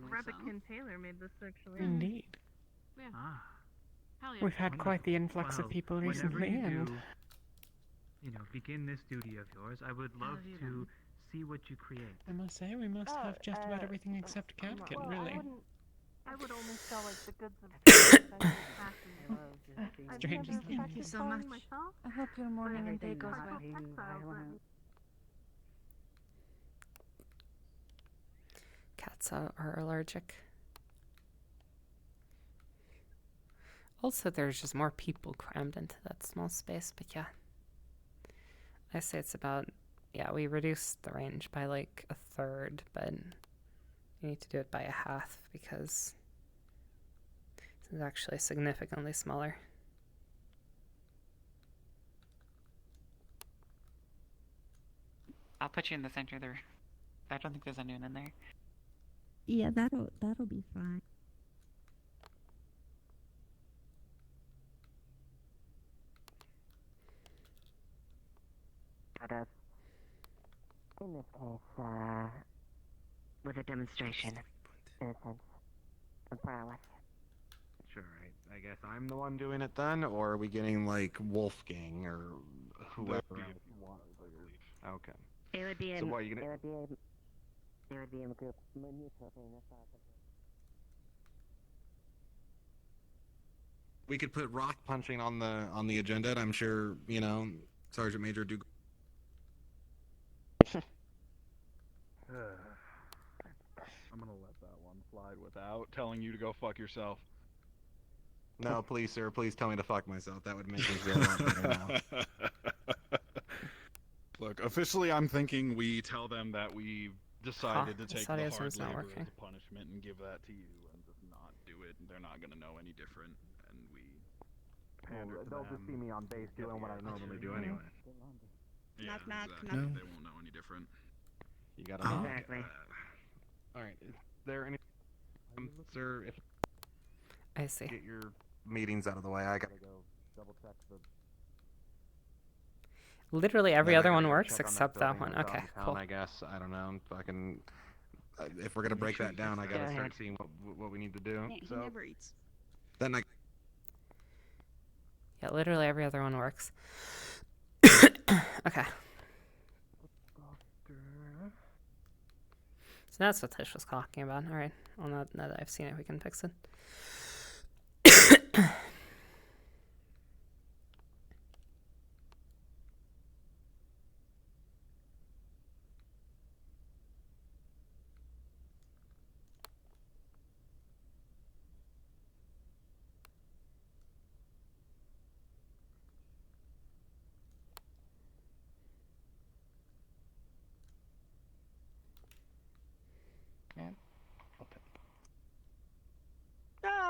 S1: Rabbitkin Taylor made this actually.
S8: Indeed.
S16: Yeah.
S3: Ah.
S16: Hell yeah.
S8: We've had quite the influx of
S3: Well,
S8: people
S3: whenever
S8: recently,
S3: you
S8: and
S3: do begin this duty of yours, I would love to see what you create.
S2: I must say, we must have just about everything except Catkin, really.
S1: I would only sell like the goods of
S2: Strange.
S11: Thank you so much.
S19: I hope your morning and day goes well.
S9: Cats are allergic. Also, there's just more people crammed into that small space, but yeah. I say it's about, we reduced the range by like a third, but you need to do it by a half because this is actually significantly smaller.
S7: I'll put you in the center there. I don't think there's anyone in there.
S13: Yeah, that'll be fine.
S21: In this case, with a demonstration, in a sense, of violence.
S6: Sure, I guess I'm the one doing it then, or are we getting like Wolfgang or whoever else wants? Okay.
S21: It would be
S6: So what are you gonna?
S21: It would be in the group.
S6: We could put rock punching on the agenda, and I'm sure Sergeant Major Duke.
S14: I'm gonna let that one slide without telling you to go fuck yourself.
S6: No, please, sir. Please tell me to fuck myself. That would make things feel a lot better now.
S14: Look, officially, I'm thinking we tell them that we decided to take the
S9: audio
S14: hard
S9: is not
S14: labor
S9: working.
S14: as a punishment and give that to you, and just not do it. They're not gonna know any different, and we.
S6: They'll just see me on base doing what I normally do anyway.
S14: Yeah,
S11: Knock, knock,
S14: exactly.
S11: knock.
S14: They won't know any different.
S6: You gotta.
S21: Exactly.
S6: All right. Is there any, sir? If
S9: I see.
S6: Get your meetings out of the way. I gotta go double check the.
S9: Literally every
S6: Then I
S9: other
S6: gotta
S9: one
S6: go
S9: works
S6: check on that
S9: except that
S6: building
S9: one.
S6: that's
S9: Okay,
S6: downtown,
S9: cool.
S6: I guess I don't know. Fucking. If we're gonna break that down, I gotta
S21: Go
S6: start
S21: ahead.
S6: seeing what we need to do.
S11: Yeah, he
S6: So
S11: never eats.
S6: then I.
S9: Yeah, literally every other one works. Okay. So that's what Tish was talking about. All right. Well, now that I've seen it, we can fix it.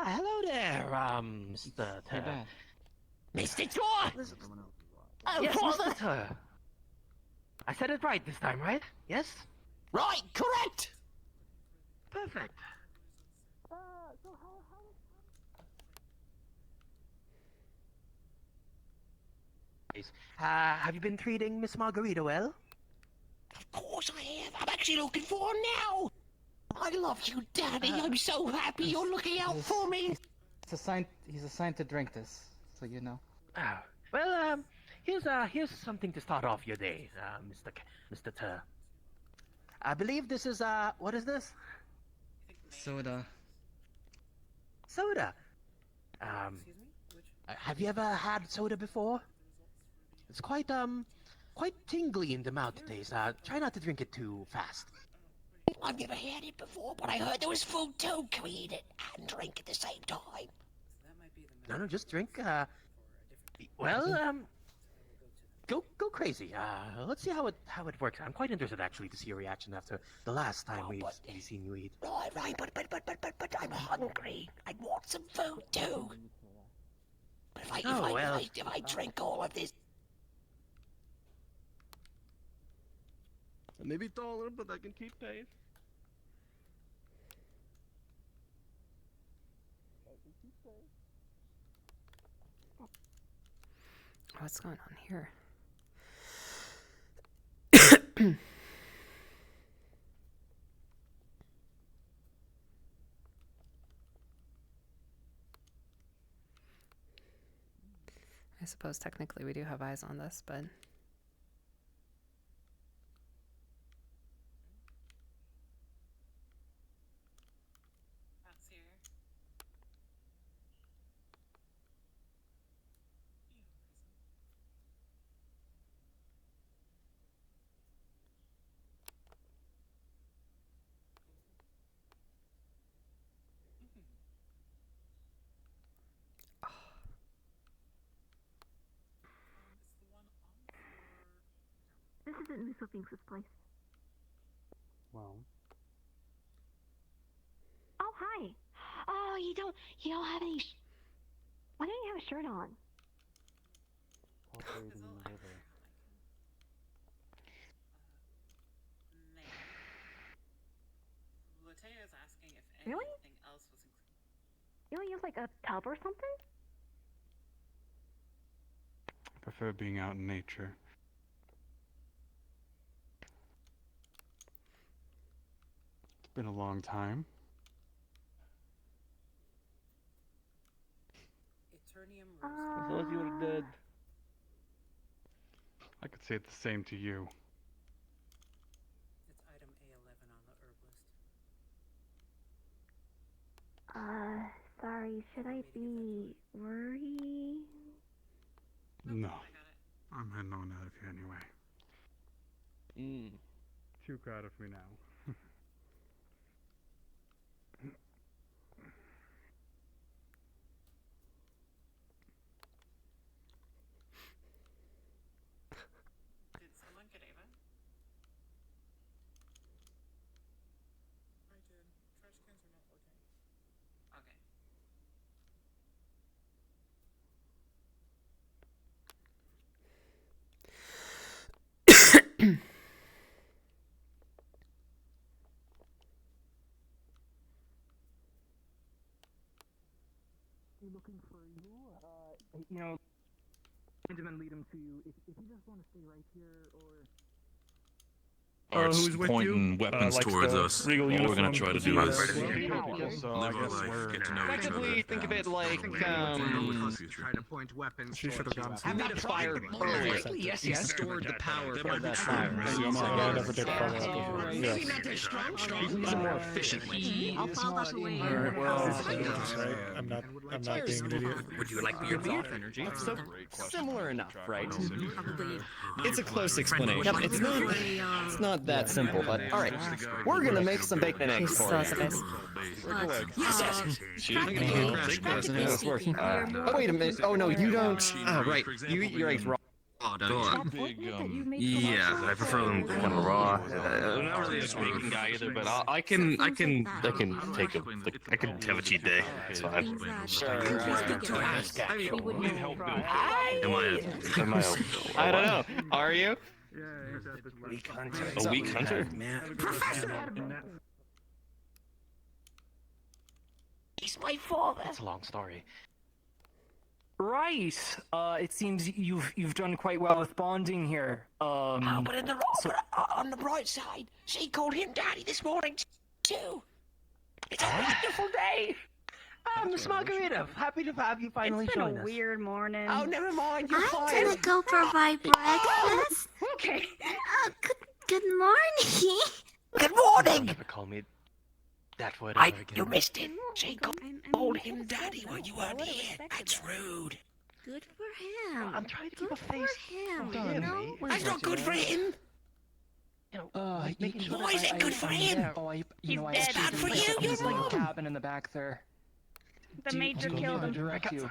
S18: Hello there, Mr.
S7: Hey, Dad.
S18: Mr. Tor! Oh,
S21: Yes,
S18: father!
S21: Mr. Tur. I said it right this time, right? Yes?
S18: Right, correct!
S21: Perfect. Have you been treating Miss Margarita well?
S18: Of course I have. I'm actually looking for her now. I love you, Daddy. I'm so happy you're looking out for me.
S5: He's assigned to drink this, so you know.
S21: Ah, well, here's something to start off your day, Mr. Tur. I believe this is, what is this?
S5: Soda.
S21: Soda. Have you ever had soda before? It's quite tingly in the mouth these days. Try not to drink it too fast.
S18: I've never had it before, but I heard there was food too. Can we eat it and drink at the same time?
S21: No, just drink, go crazy. Let's see how it works. I'm quite interested actually to see your reaction after the last time we've seen you eat.
S18: Right, but I'm hungry. I want some food too. But if I drink all of this,
S14: Maybe taller, but I can keep pace.
S9: What's going on here? I suppose technically we do have eyes on this, but
S13: currently sweeping this place.
S4: Well.
S13: Oh, hi. Oh, you don't have any. Why don't you have a shirt on?
S20: Latea is asking if
S13: Really?
S20: anything else was included.
S13: You don't use like a tub or something?
S4: I prefer being out in nature. It's been a long time.
S20: Eternium
S14: I thought you were dead.
S4: I could say the same to you.
S20: It's item A11 on the herb list.
S13: Sorry, should I be worried?
S4: No. I'm heading on out of here anyway. Too crowded for me now.
S20: Did someone get Ava? I did. Trash cans are not working. Okay.
S22: Looking for you. You know, Benjamin lead him to you. If you just want to stay right here, or
S12: Art's
S22: who's with
S12: pointing
S22: you?
S12: weapons
S22: Likes
S12: towards
S22: the
S12: us.
S22: regal
S12: All we're gonna
S22: uniform.
S12: try to do
S22: Yeah.
S12: is
S22: So I
S12: live our
S22: guess
S12: life,
S22: we're-
S12: get to know each other.
S5: Effectively, think of it like,
S6: Try to point weapons.
S2: She should have gone.
S5: we made a fire earlier.
S22: Yes,
S5: We
S22: yes.
S5: stored the power
S6: That
S5: for
S6: might be
S5: that
S6: true.
S5: fire.
S6: Maybe
S2: I never did follow up.
S22: Maybe
S2: Yes.
S22: not as strong.
S5: Use it more efficiently.
S13: I'll file that away.
S2: I'm not being an idiot.
S5: Would you like your beer? Energy. So similar enough, right? It's a close explanation. It's not that simple, but all right. We're gonna make some bacon and eggs for you. It's working. Oh wait a minute. Oh no, you don't. Oh right. You eat your eggs raw.
S12: Yeah,
S21: I prefer them kind of raw.
S12: I'm not really a bacon guy either, but I can take I can have a cheat day. It's fine. Am I?
S5: I don't know. Are you?
S21: Weak hunter.
S12: A weak hunter?
S18: He's my father.
S21: That's a long story. Right. It seems you've done quite well with bonding here.
S18: But on the bright side, she called him daddy this morning too. It's a wonderful day.
S21: Miss Margarita, happy to have you finally
S11: It's been
S21: join
S11: a
S21: us.
S11: weird morning.
S18: Oh, never mind. You're
S13: I'm
S18: fine.
S13: gonna go provide breakfast.
S11: Okay.
S13: Good morning.
S18: Good morning.
S21: Never call me that word
S18: You
S21: again.
S18: missed it. She called him daddy when you weren't here. That's rude.
S13: Good for him.
S21: I'm trying to keep
S13: Good
S21: a face.
S13: for him.
S21: Hold on,
S13: You know?
S18: That's not good for him.
S21: Why
S18: is it good for him?
S11: He's
S18: It's
S11: dead.
S18: bad for you. You're
S21: There's like a
S18: wrong.
S21: cabin in the back there.
S11: The major killed him.
S21: Direct you.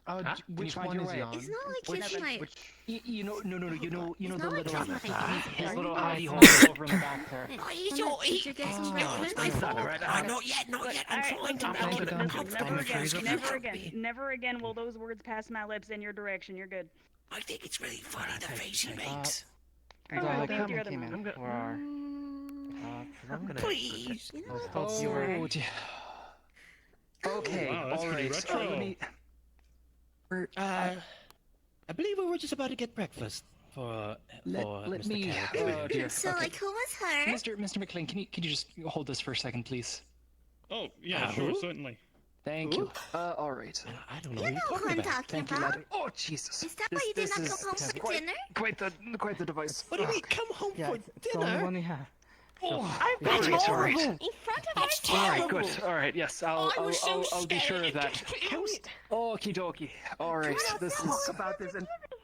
S11: Well,
S21: Which one is he on?
S13: it's not like he's my.
S21: You know, no, you know
S13: It's
S21: the
S13: not like
S21: little,
S13: he's my
S21: his little
S13: dad.
S21: hidey hole over in the back there.
S18: He's
S13: Wanna-
S18: all
S13: did you get some breakfast?
S18: my fault. Not yet. I'm
S11: Alright,
S18: trying to
S11: listen,
S18: make it
S11: listen,
S18: comfortable.
S11: never again will those words pass my lips in your direction. You're good.
S18: I think it's really funny the face he makes.
S11: Alright, go with your other one.
S18: Please.
S13: You know,
S21: Oh, dear. Okay,
S4: Wow, that's pretty
S21: alright.
S4: retro.
S21: I believe we were just about to get breakfast for
S22: Let
S21: Mr.
S22: me.
S21: Carrick.
S22: Oh dear.
S13: so like, who was her?
S22: Mr. McLean, can you just hold this for a second, please?
S4: Oh, yeah, sure, certainly.
S22: Thank you. All right.
S21: I don't know
S13: You know who I'm talking
S22: Thank you,
S13: about.
S21: Lad. Oh, Jesus.
S13: Is that why you did not come home for dinner?
S22: Quite the device.
S18: What do you mean, come home for
S22: It's the only
S18: dinner?
S22: one we have.
S21: Oh,
S18: That's
S21: all right.
S18: horrible.
S11: In front of
S18: That's
S11: my
S21: All right,
S18: terrible.
S21: good. All right, yes, I'll
S18: I was so
S21: be sure of
S18: scared.
S21: that. Okie dokie. All right, this is about this.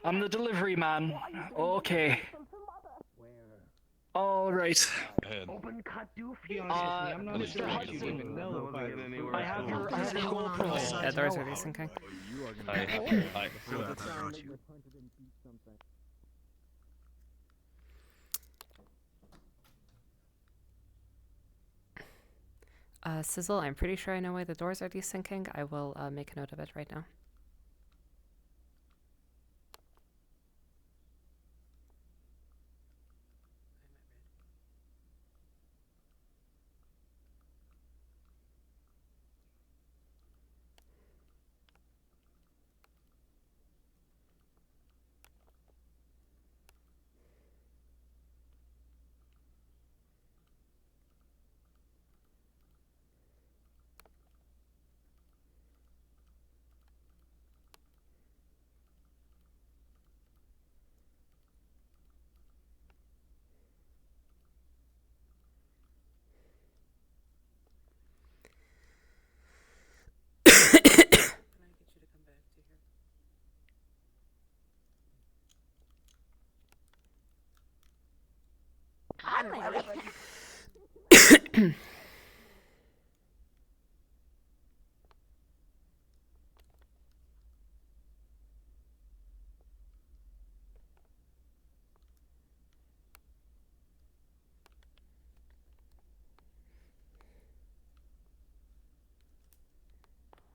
S21: I'm the delivery man. Okay. All right. Open cut doofy. I'm not sure how you even know, but I have your GoPro.
S9: Yeah, doors are decent, okay. Sizzle, I'm pretty sure I know why the doors are desyncing. I will make a note of it right now.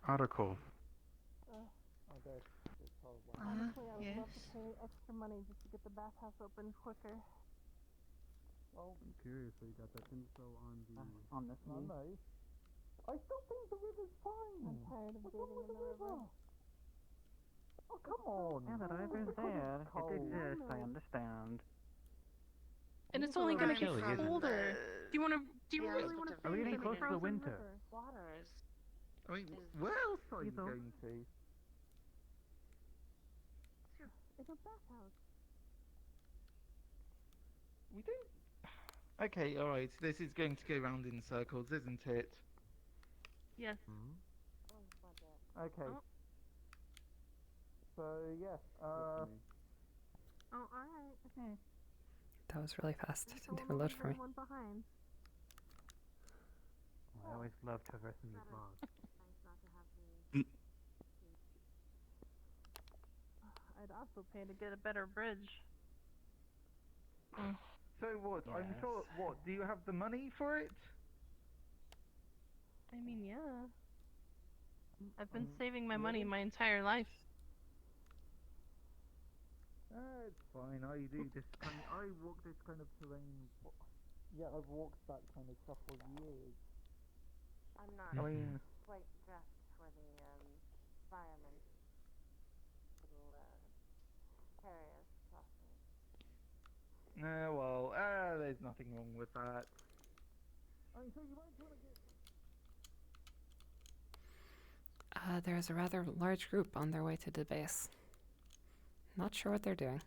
S4: Article.
S1: Honestly, I would
S14: yes.
S1: love to pay extra money just to get the bathhouse open quicker.
S4: I'm curious, so you got that info on the...
S14: On this one? I still think the river's fine.
S1: I'm tired of bathing in the river.
S14: Oh, come on. Yeah, the river's there. It exists, I understand.
S1: And it's only gonna
S14: Chilly,
S1: get
S14: isn't it?
S1: colder. Do you really want to
S14: Are we getting close to the winter?
S1: Waters.
S14: I mean, where else are you going to?
S1: It's a bathhouse.
S14: We don't... Okay, alright, this is going to go round in circles, isn't it?
S1: Yes.
S14: Okay.
S1: Oh.
S14: So, yeah,
S1: Oh, alright. Okay.
S9: That was really fast. It didn't even load for me.
S1: One behind.
S14: I always love traversing these logs.
S1: I'd also pay to get a better bridge.
S14: So what? I'm
S3: Yes.
S14: sure. What? Do you have the money for it?
S1: I mean, yeah. I've been saving my money my entire life.
S14: It's fine. I do this kind. I walk this kind of terrain. Yeah, I've walked that kind of stuff for years.
S1: I'm not
S14: I mean,
S1: quite dressed for the fireman. Little carriers crossing.
S14: well, there's nothing wrong with that. I mean, so you might want to get.
S9: There's a rather large group on their way to the base. Not sure what they're doing.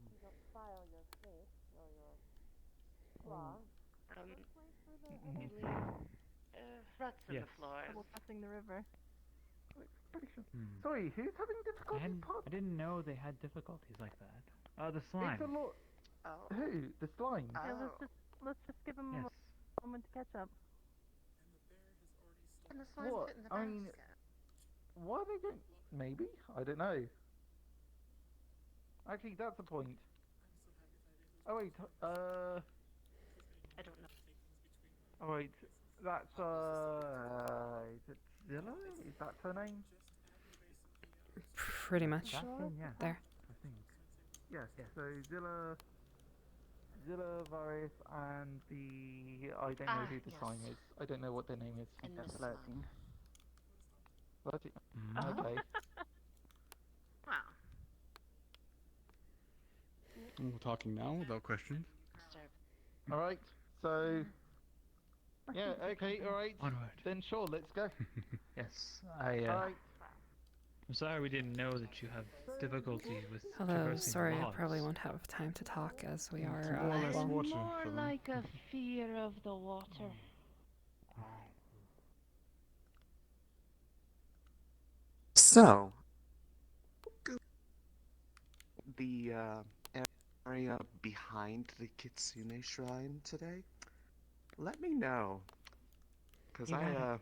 S1: You don't file your face or your claw. You leave ruts in the floor. Trouble passing the river.
S14: Sorry, who's having difficulty?
S3: I didn't know they had difficulties like that. Oh, the slime.
S14: It's a lot. Who? The slime?
S1: Yeah, let's just give him
S3: Yes.
S1: a moment to catch up.
S20: And the slime's
S14: What?
S20: fit in the
S14: I mean,
S20: basket.
S14: why are they going? Maybe? I don't know. Actually, that's the point. Oh wait,
S1: I don't know.
S14: oh wait, that's is it Zilla? Is that her name?
S9: Pretty much.
S14: Yeah.
S9: There.
S14: I think. Yes. So Zilla, Varys, and the I don't know who the slime is. I don't know what their name is.
S20: And the
S14: Flirting. Flirting.
S3: Mm.
S14: Okay.
S1: Wow.
S4: We're talking now without questions.
S14: All right. So. Yeah. Okay. All right.
S3: Onward.
S14: Then sure. Let's go.
S3: Yes,
S14: All right.
S3: I'm sorry we didn't know that you have difficulty with
S9: Hello,
S3: traversing
S9: sorry, I
S3: logs.
S9: probably won't have time to talk as we are.
S4: more or less
S9: well,
S4: water
S1: More
S4: for them.
S1: like a fear of the water.
S10: So,
S15: the area behind the Kitsune Shrine today, let me know. Cause
S8: You got it.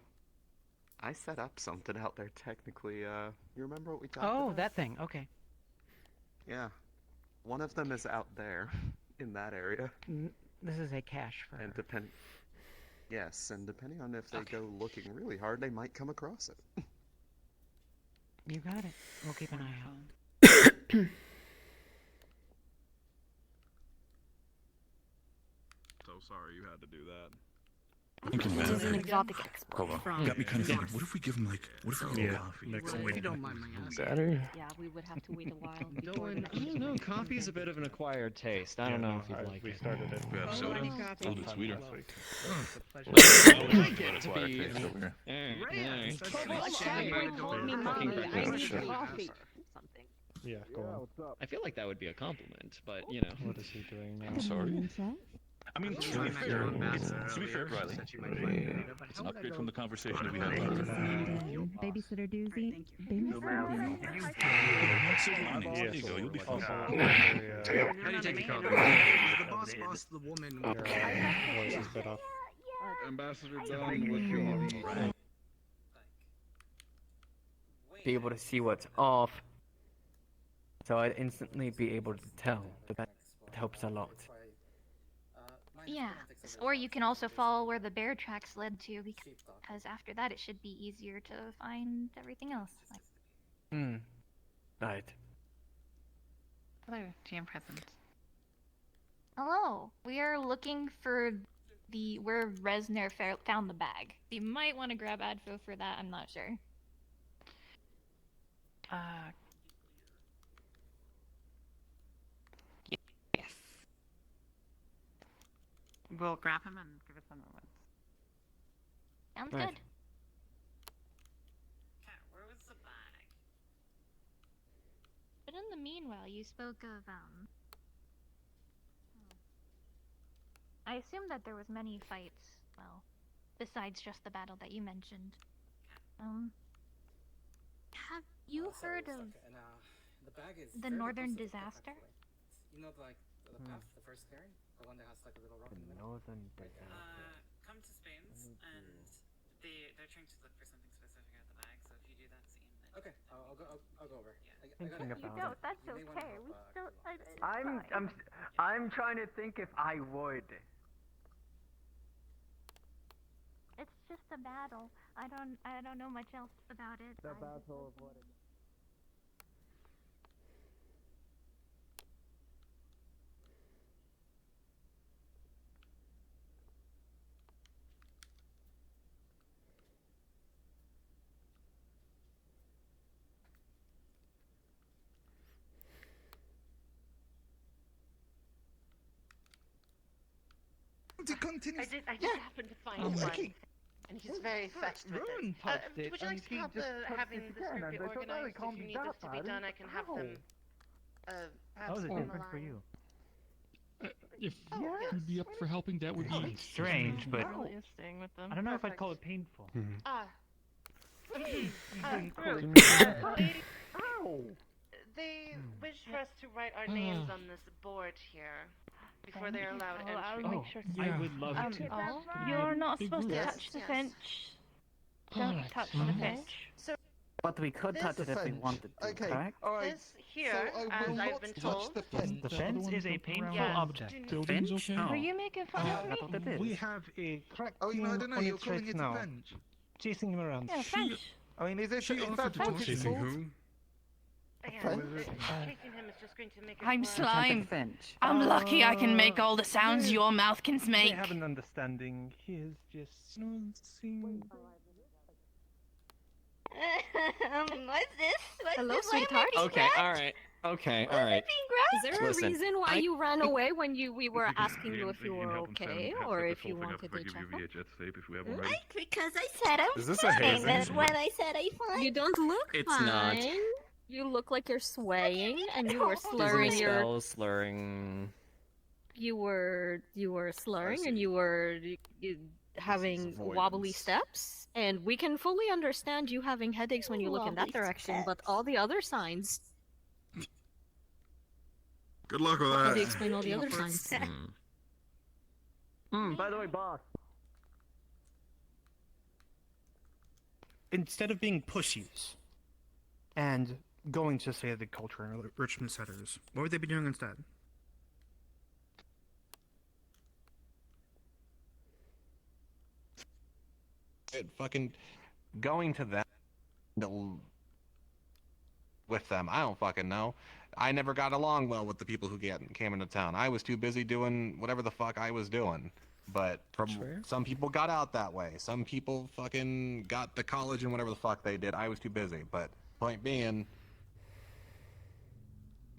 S15: I set up something out there technically. You remember what we talked about?
S8: Oh, that thing. Okay.
S15: Yeah. One of them is out there in that area.
S8: This is a cache for.
S15: And Yes, and depending on if they go looking really hard, they might come across it.
S8: You got it. We'll keep an eye out.
S4: So sorry you had to do that.
S12: Thinking, man.
S19: This is an exotic export
S12: Hold on.
S19: from.
S12: Got me kind of thinking, what if we give him like, what if we give him coffee?
S17: If you don't mind my asking.
S12: Saturday?
S19: Yeah, we would have to wait a while.
S5: Dolan, I don't know. Coffee's a bit of an acquired taste. I don't know if you'd like it.
S12: We started it. We have soda. A little bit sweeter.
S5: I get it to be.
S3: Yeah, go on.
S5: I feel like that would be a compliment, but you know.
S3: What is he doing now?
S12: I'm sorry. I mean, to be fair, Riley, it's an upgrade from the conversation that we had last time.
S23: Babysitter doozy.
S12: There you go, you'll be fine.
S21: How do you take a call?
S14: The boss boss the woman.
S3: Voice is bit off.
S4: Ambassador Don with you.
S24: Be able to see what's off, so I'd instantly be able to tell. That helps a lot.
S25: Yeah, or you can also follow where the bear tracks led to, because after that it should be easier to find everything else.
S24: Right.
S7: Hello, GM present.
S25: Hello, we are looking for where Resner found the bag. You might want to grab Adfo for that, I'm not sure.
S7: Yes. We'll grab him and give us a moment.
S25: Sounds
S24: Right.
S25: good.
S20: Cat, where was the bag?
S25: But in the meanwhile, you spoke of, I assume that there was many fights, well, besides just the battle that you mentioned. Have you heard of
S20: the bag is
S25: the Northern Disaster?
S20: You know, like the path, the first clearing, the one that has like a little rock in the middle.
S24: Northern Disaster.
S20: Come to Spain's, and they're trying to look for something specific at the bag. So if you do that scene, then okay, I'll go over. Yeah.
S24: Thinking about
S25: No,
S24: it.
S25: that's okay. We still.
S24: I'm trying to think if I would.
S25: It's just a battle. I don't know much else about it.
S14: The battle of what?
S1: I just happened to find one. And he's very fast with
S14: Ruin
S1: it.
S14: touched it,
S1: Would you
S14: and
S1: like to
S14: he
S1: help
S14: just touched
S1: having
S14: it
S1: this
S14: again,
S1: group
S14: and
S1: be
S14: I thought, well, it
S1: organized?
S14: can't
S1: If you
S14: be
S1: need this
S14: that
S1: to be
S14: bad.
S1: done, I can have them perhaps
S3: How is it
S1: on the
S3: different for
S1: line.
S3: you?
S26: If you'd be up for helping, that would be
S3: Strange, but
S16: Really is staying with them.
S3: I don't know if I'd call it painful.
S1: Ah. They wish for us to write our names on this board here before they're allowed entry.
S3: I would love to.
S16: You're not
S3: Big
S16: supposed to
S3: group.
S16: touch the finch. Don't touch the finch.
S1: So
S24: But we could
S1: This
S24: touch it if we
S1: fence.
S24: wanted to,
S1: Okay.
S24: correct?
S1: this here, as I've been told,
S3: The fence is a painful
S1: Yeah.
S3: object.
S24: Finch?
S3: Oh.
S16: Were you making fun of me?
S14: We have a cracked
S4: Oh, you know, I don't know.
S14: on
S4: You're
S14: its
S4: calling
S14: wrist
S4: it a
S14: now.
S4: bench.
S14: Chasing him around.
S16: Yeah, finch.
S14: I mean, is it?
S4: She
S14: is
S4: offered
S14: that
S4: to
S14: what
S4: talk
S14: it's
S4: chasing
S14: called?
S4: who?
S1: chasing him is just going to make it
S16: I'm
S1: worse.
S16: slime.
S24: Finch.
S16: I'm lucky I can make all the sounds your mouth can
S14: They
S16: make.
S14: have an understanding. He is just snoozing.
S25: What's this? What's
S19: Hello,
S25: this? Why am I
S19: sweetheart.
S25: being
S5: Okay,
S25: grabbed?
S5: alright. Okay,
S25: Why am I
S5: alright.
S25: being grabbed?
S19: Is there
S5: Listen,
S19: a reason why
S5: I-
S19: you ran away when we were asking you
S12: can-
S19: if you
S12: can
S19: were
S12: help him send
S19: okay
S12: perhaps
S19: or
S12: set
S19: if
S12: this
S19: you
S12: whole thing up
S19: wanted
S12: if I
S19: to
S12: give
S19: check
S12: you
S19: up?
S12: VHS tape if we have one ready.
S25: Like, because I said I'm
S15: Is this a
S25: fine,
S15: hazing?
S25: and when I said I'm fine.
S19: You don't look
S5: It's
S19: fine.
S5: not.
S19: You look like you're swaying and you were
S5: Isn't
S19: slurring
S5: a
S19: your
S5: spell slurring?
S19: you were slurring and you were having wobbly
S15: avoidance.
S19: steps, and we can fully understand you having headaches when you look in that
S25: Wobbly
S19: direction, but all the other signs
S4: Good luck with
S19: How
S4: that.
S19: do you explain all the other signs?
S14: By the way, boss.
S2: Instead of being pussies and going to, say, the culture and enrichment centers, what would they be doing instead?
S6: Fucking going to them with them. I don't fucking know. I never got along well with the people who came into town. I was too busy doing whatever the fuck I was doing. But some people got out that way. Some people fucking got to college and whatever the fuck they did. I was too busy. But point being,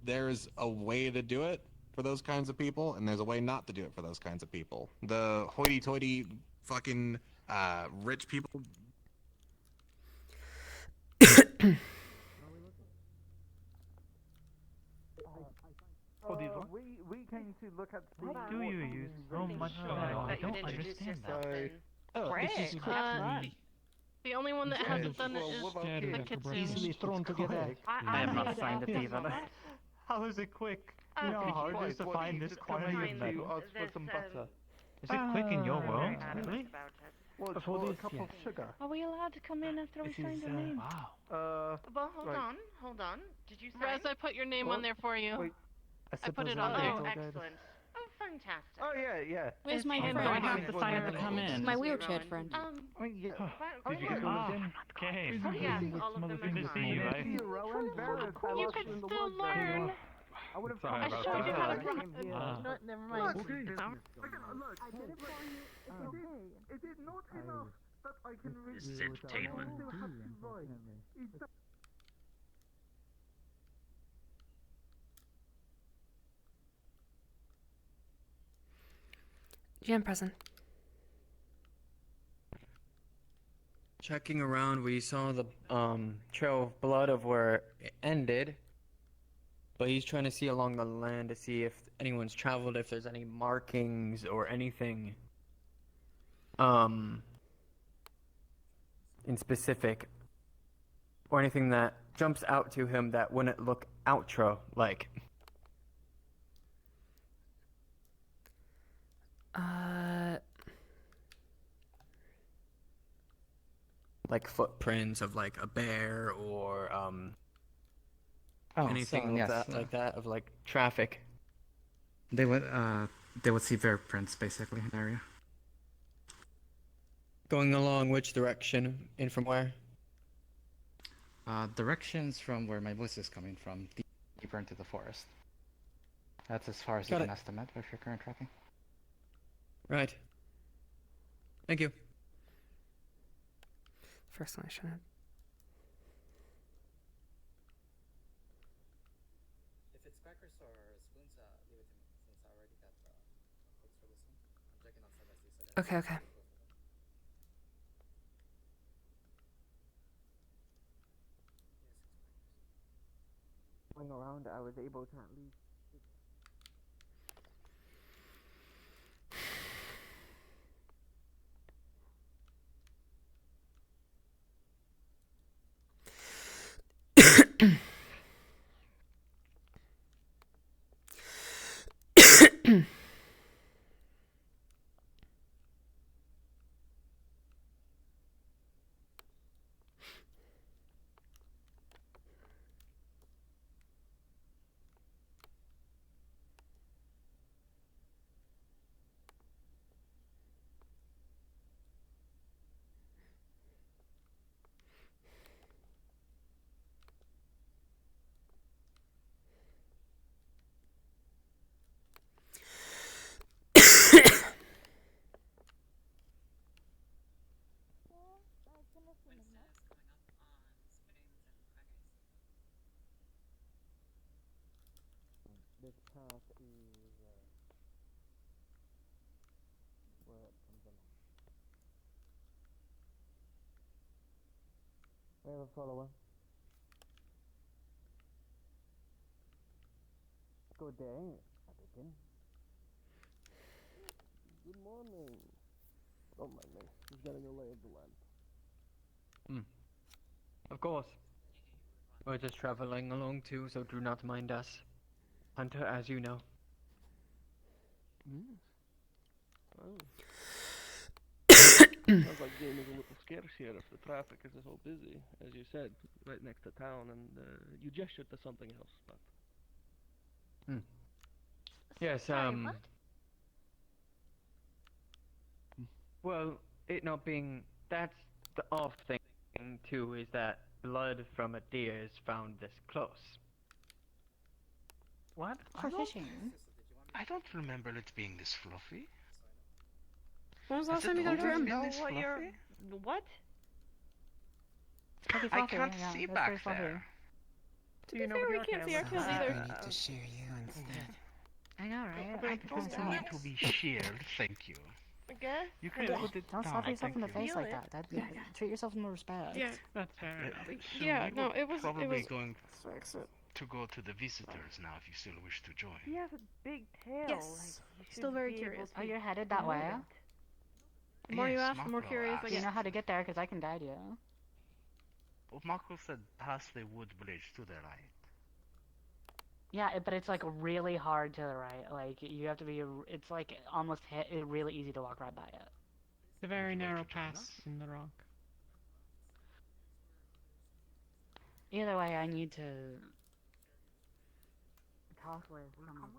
S6: there's a way to do it for those kinds of people, and there's a way not to do it for those kinds of people. The hoity-toity fucking rich people.
S14: We came to look at.
S3: What do you use so much for that? I don't understand that.
S16: Great. The only one that hasn't done it is the kitsune.
S14: Easily thrown together.
S3: I have not signed it either. How is it quick? You know how hard it is to find this quantity of metal?
S14: Ask for some butter.
S3: Is it quick in your world? Really?
S14: Well, for a cup of sugar.
S16: Are we allowed to come in after we signed our name?
S3: Wow.
S1: Well, hold on. Did you sign?
S16: Rez, I put your name on there for you.
S14: Wait.
S16: I put it on there.
S1: Oh, excellent. Oh, fantastic.
S14: Oh, yeah.
S19: Where's my friend?
S7: I have to sign to come in.
S19: My wheelchair friend.
S3: Did you okay.
S1: Yeah, all of them
S3: Good to see you, right?
S16: You can still learn.
S14: I would have
S3: Sorry about
S16: showed you how to
S3: that.
S14: Never mind. Look, I did it for you. Is it not enough that I can read?
S3: This is entertainment.
S9: GM present.
S24: Checking around, we saw the trail of blood of where it ended. But he's trying to see along the land to see if anyone's traveled, if there's any markings or anything in specific, or anything that jumps out to him that wouldn't look outro like. Like footprints of like a bear or anything like that of like traffic.
S2: They would see bear prints basically in the area.
S24: Going along which direction and from where?
S13: Directions from where my voice is coming from, deeper into the forest. That's as far as you can estimate with your current tracking.
S24: Right. Thank you.
S9: First one I should have.
S10: If it's crackers or spoons, leave it to me since I already got the hooks for this one. I'm checking on Sebastian.
S9: Okay.
S14: Going around, I was able to at least. This path is where it comes along. We have a follower. Good day, Abigail. Good morning. Don't mind me. He's getting a lay of the land.
S24: Of course. We're just traveling along too, so do not mind us. Hunter, as you know.
S8: Oh. Sounds like game is a little scarce here if the traffic is so busy, as you said, right next to town, and you gestured to something else, but...
S24: Yes,
S25: what?
S24: Well, it not being... That's the off thing, too, is that blood from a deer is found this close.
S21: What?
S11: For fishing.
S17: I don't remember it being this fluffy.
S11: When was the last
S17: Has
S11: time you
S17: it
S11: got a
S17: always
S11: drum?
S17: been
S1: know
S17: this
S1: what you're...
S17: fluffy?
S1: What?
S11: Pretty
S17: I
S11: fluffy,
S17: can't
S11: yeah,
S17: see
S11: it's
S17: back
S11: very fluffy.
S17: there.
S1: Do you know
S11: fair,
S1: what
S11: we
S1: you're
S11: can't see our kills
S1: camera?
S11: either.
S10: I need to shear you instead.
S11: I know, right?
S17: I don't need to be sheared, thank you.
S1: I guess.
S17: You can put it
S11: Don't
S17: down.
S11: slap yourself in the
S17: thank
S11: face
S17: you.
S11: like that. Treat yourself with more respect.
S21: Yeah, that's fair enough.
S17: So
S11: Yeah,
S17: we
S11: no,
S17: were
S11: it was
S17: probably going
S11: Fix it.
S17: to go to the visitors now if you still wish to join.
S1: He has a big tail.
S11: Yes.
S1: Like, you
S11: Still
S1: should
S11: very
S1: be able
S11: curious.
S1: to
S11: Oh, you're headed that
S1: know
S11: way?
S1: that.
S11: The more you
S17: Yes,
S11: ask, the more
S17: Mako
S11: curious I
S17: asked.
S11: get. You know how to get there, because I can guide you.
S17: Well, Marco said past the wood bridge to the right.
S11: Yeah, but it's like really hard to the right. Like you have to be. It's like almost really easy to walk right by it.
S21: It's a very narrow pass in the rock.
S11: Either way, I need to talk with someone.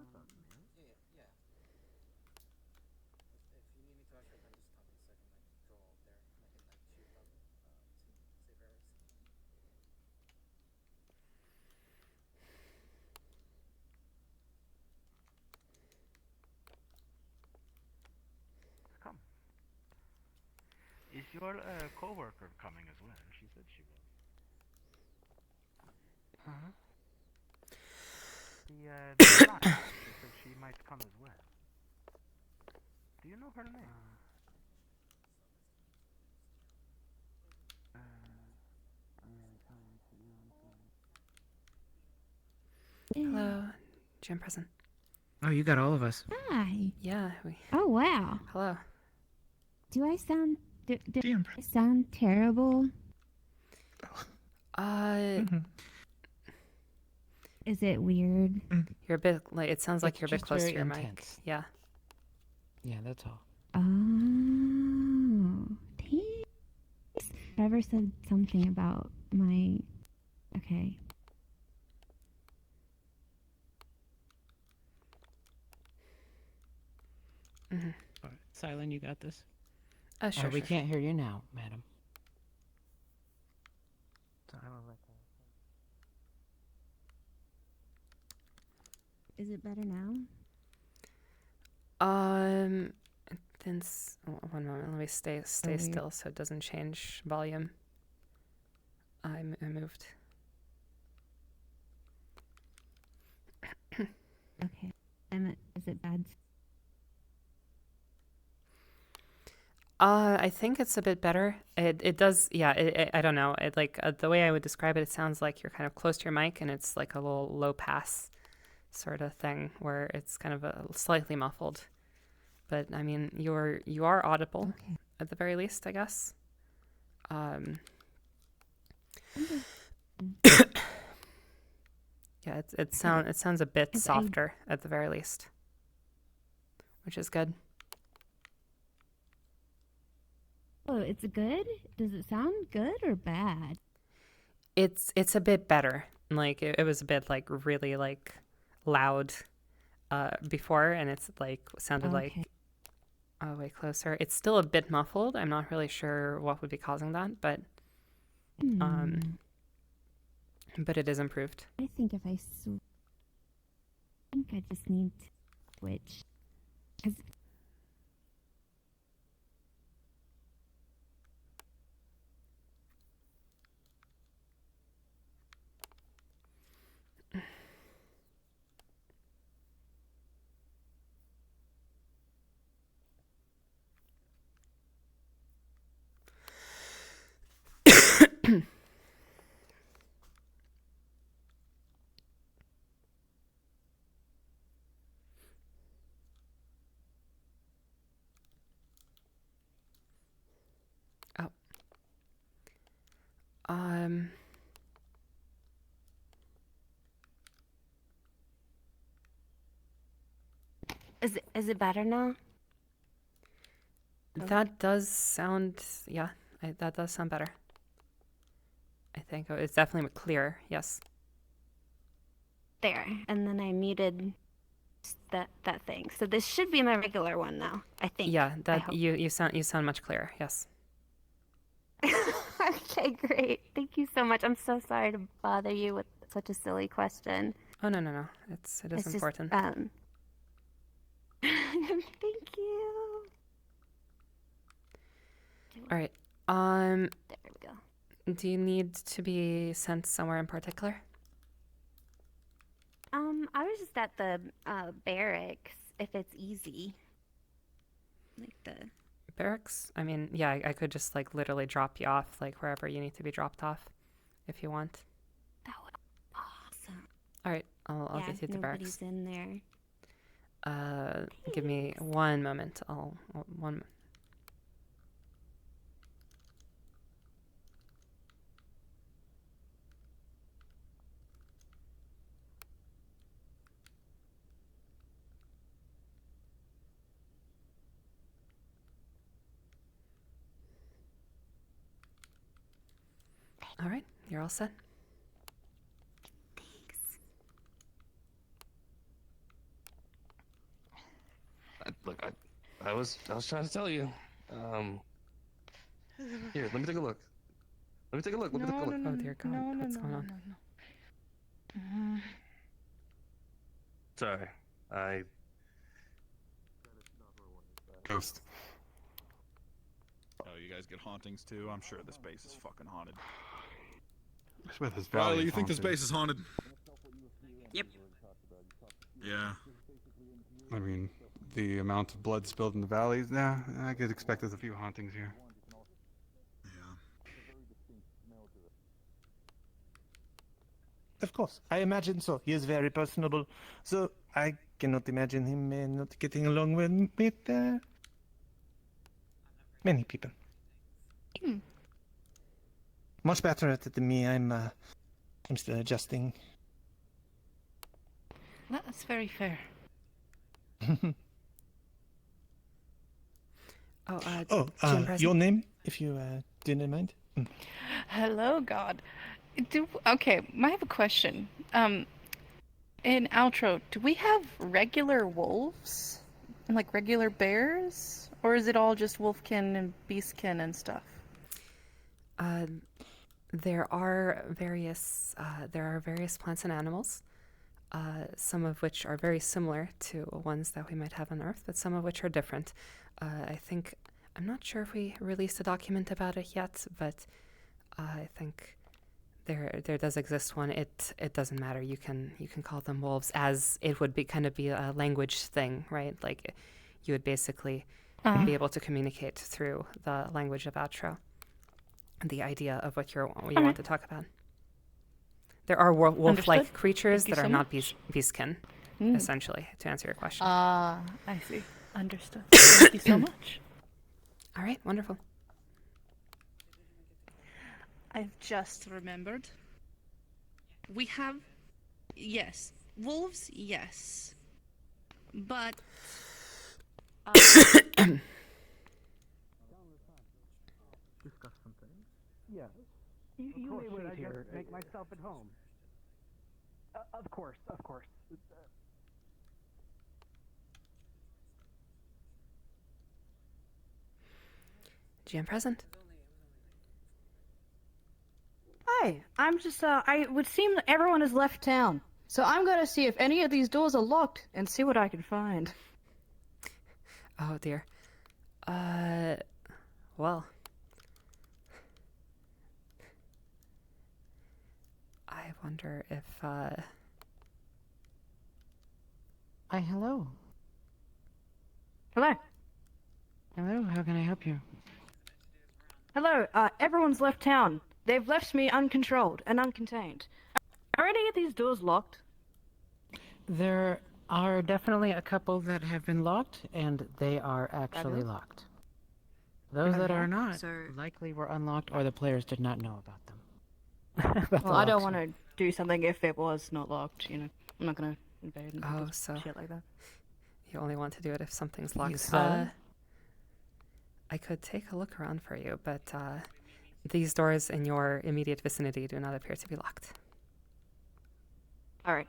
S10: Yeah. If you need me to actually then just tell me so I can like go out there and I can like shoot them to save errors.
S17: Come. Is your co-worker coming as well? She said she was.
S11: Huh?
S17: The client, she said she might come as well. Do you know her name?
S9: Hello, Jim present.
S2: Oh, you got all of us.
S18: Hi.
S9: Yeah, we.
S18: Oh wow.
S9: Hello.
S18: Do I sound do I sound terrible? Is it weird?
S9: You're a bit like it sounds like
S13: It's
S9: you're a bit
S13: just
S9: close to
S13: very
S9: your
S13: intense.
S9: mic. Yeah.
S13: Yeah, that's all.
S18: Oh, thanks. Trevor said something about my. Okay.
S21: Alright, Silent, you got this.
S9: Sure.
S13: We can't hear you now, madam.
S18: Is it better now?
S9: Then one moment. Let me stay
S18: weird.
S9: still so it doesn't change volume. I moved.
S18: Okay. Is it bad?
S9: I think it's a bit better. It does, yeah. I don't know. It like the way I would describe it, it sounds like you're kind of close to your mic, and it's like a little low pass sort of thing where it's kind of slightly muffled. But I mean, you are audible at the very least, I guess. Yeah, it sounds a bit softer at the very least, which is good.
S18: Oh, it's good? Does it sound good or bad?
S9: It's a bit better. Like it was a bit like really like loud before, and it's like sounded like way closer. It's still a bit muffled. I'm not really sure what would be causing that, but it is improved.
S18: I think if I think I just need to switch. 'Cause Is it better now?
S9: That does sound, yeah, that does sound better. I think it's definitely clearer, yes.
S18: There, and then I muted that thing. So this should be my regular one now, I think.
S9: Yeah, you sound much clearer, yes.
S18: Okay, great. Thank you so much. I'm so sorry to bother you with such a silly question.
S9: Oh no. It is important.
S18: Thank you.
S9: All right.
S18: There we go.
S9: Do you need to be sent somewhere in particular?
S18: I was just at the barracks, if it's easy. Like the
S9: Barracks? I mean, yeah, I could just like literally drop you off like wherever you need to be dropped off, if you want.
S18: That would be awesome.
S9: All right, I'll
S18: Yeah,
S9: get you to the barracks.
S18: nobody's in there.
S9: Give me one moment. One. All right, you're all set.
S5: Look, I was trying to tell you. Here, let me take a look. Let me take a look.
S9: Oh dear God, what's going on?
S5: Sorry,
S4: Ghost.
S12: Oh, you guys get hauntings too? I'm sure this base is fucking haunted.
S4: I swear this valley
S12: Riley,
S4: is
S12: you think this
S4: haunted.
S12: base is haunted?
S7: Yep.
S12: Yeah.
S4: I mean, the amount of blood spilled in the valleys, yeah, I could expect there's a few hauntings here.
S2: Of course, I imagine so. He is very personable, so I cannot imagine him not getting along with many people. Much better at it than me. I'm still adjusting.
S19: That's very fair.
S9: Jim Preston?
S2: Your name, if you didn't mind.
S19: Hello, God. Okay, I have a question. In Outro, do we have regular wolves? And like regular bears? Or is it all just wolfkin and beastkin and stuff?
S9: There are various plants and animals, some of which are very similar to ones that we might have on Earth, but some of which are different. I'm not sure if we released a document about it yet, but I think there does exist one. It doesn't matter. You can call them wolves, as it would be a language thing, right? Like you would basically be able to communicate through the language of Outro. The idea of what you want to talk about. There are wolf-like creatures that are not beastkin, essentially, to answer your question.
S19: I see. Understood. Thank you so much.
S9: All right, wonderful.
S20: I've just remembered. We have, yes, wolves, yes, but
S14: Discuss something. Yes.
S21: You
S14: Of course,
S21: may
S14: should I
S21: wait here.
S14: just make myself at home? Of course.
S9: GM present.
S11: Hi, I'm just, I would seem that everyone has left town. So I'm gonna see if any of these doors are locked and see what I can find.
S9: Oh dear. Well. I wonder if,
S11: Hi, hello. Hello.
S22: Hello, how can I help you?
S11: Hello, everyone's left town. They've left me uncontrolled and uncontained. Are any of these doors locked?
S22: There are definitely a couple that have been locked, and they are actually
S11: Fabulous.
S22: locked. Those that are
S11: Okay,
S22: not
S11: so-
S22: likely were unlocked, or the players did not know about them.
S11: Well, I don't want to do something if it was not locked, you know. I'm not gonna invade and
S9: Oh,
S11: do
S9: so-
S11: shit like that.
S9: You only want to do it if something's locked.
S22: said?
S9: I could take a look around for you, but these doors in your immediate vicinity do not appear to be locked.
S11: All right.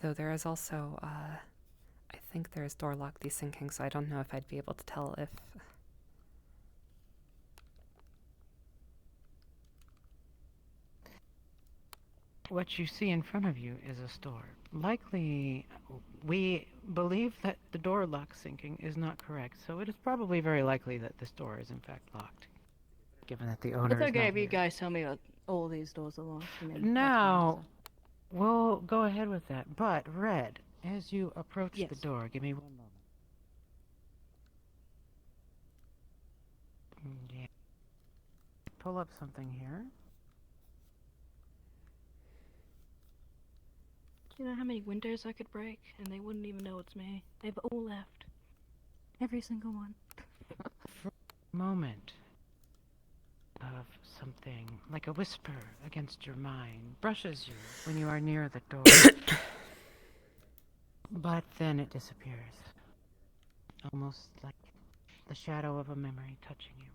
S9: Though there is also, I think there is door lock desyncing, so I don't know if I'd be able to tell if...
S22: What you see in front of you is a store. Likely, we believe that the door lock syncing is not correct, so it is probably very likely that this door is in fact locked. Given that the owner
S3: It's
S22: is
S3: okay
S22: not
S3: if you
S22: here.
S3: guys tell me that all these doors are locked. I mean,
S22: Now, we'll go ahead with that. But, Red, as you approach the
S3: Yes.
S22: door, give me 1 moment. Yeah. Pull up something here.
S3: Do you know how many windows I could break and they wouldn't even know it's me? They've all left. Every single one.
S22: Moment of something like a whisper against your mind brushes you when you are near the door. But then it disappears. Almost like the shadow of a memory touching you.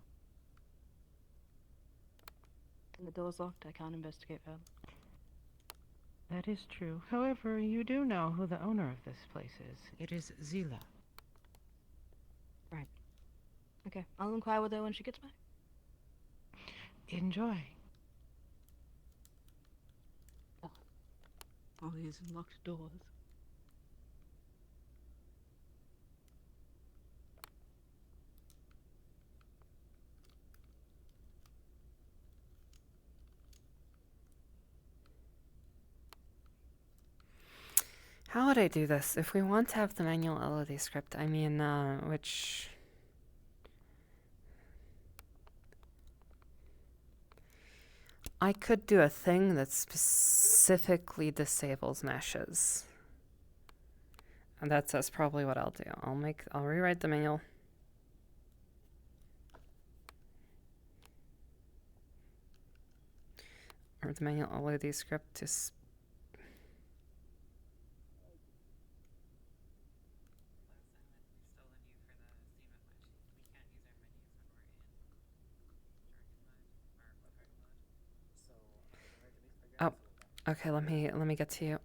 S3: And the door's locked. I can't investigate further.
S22: That is true. However, you do know who the owner of this place is. It is Zila.
S3: Right. Okay, I'll inquire with her when she gets back.
S22: Enjoy.
S3: All these locked doors.
S9: How would I do this? If we want to have the manual LOD script, I mean, which... I could do a thing that specifically disables meshes. And that's probably what I'll do. I'll rewrite the manual. Or the manual LOD script to Oh, okay, let me get to you.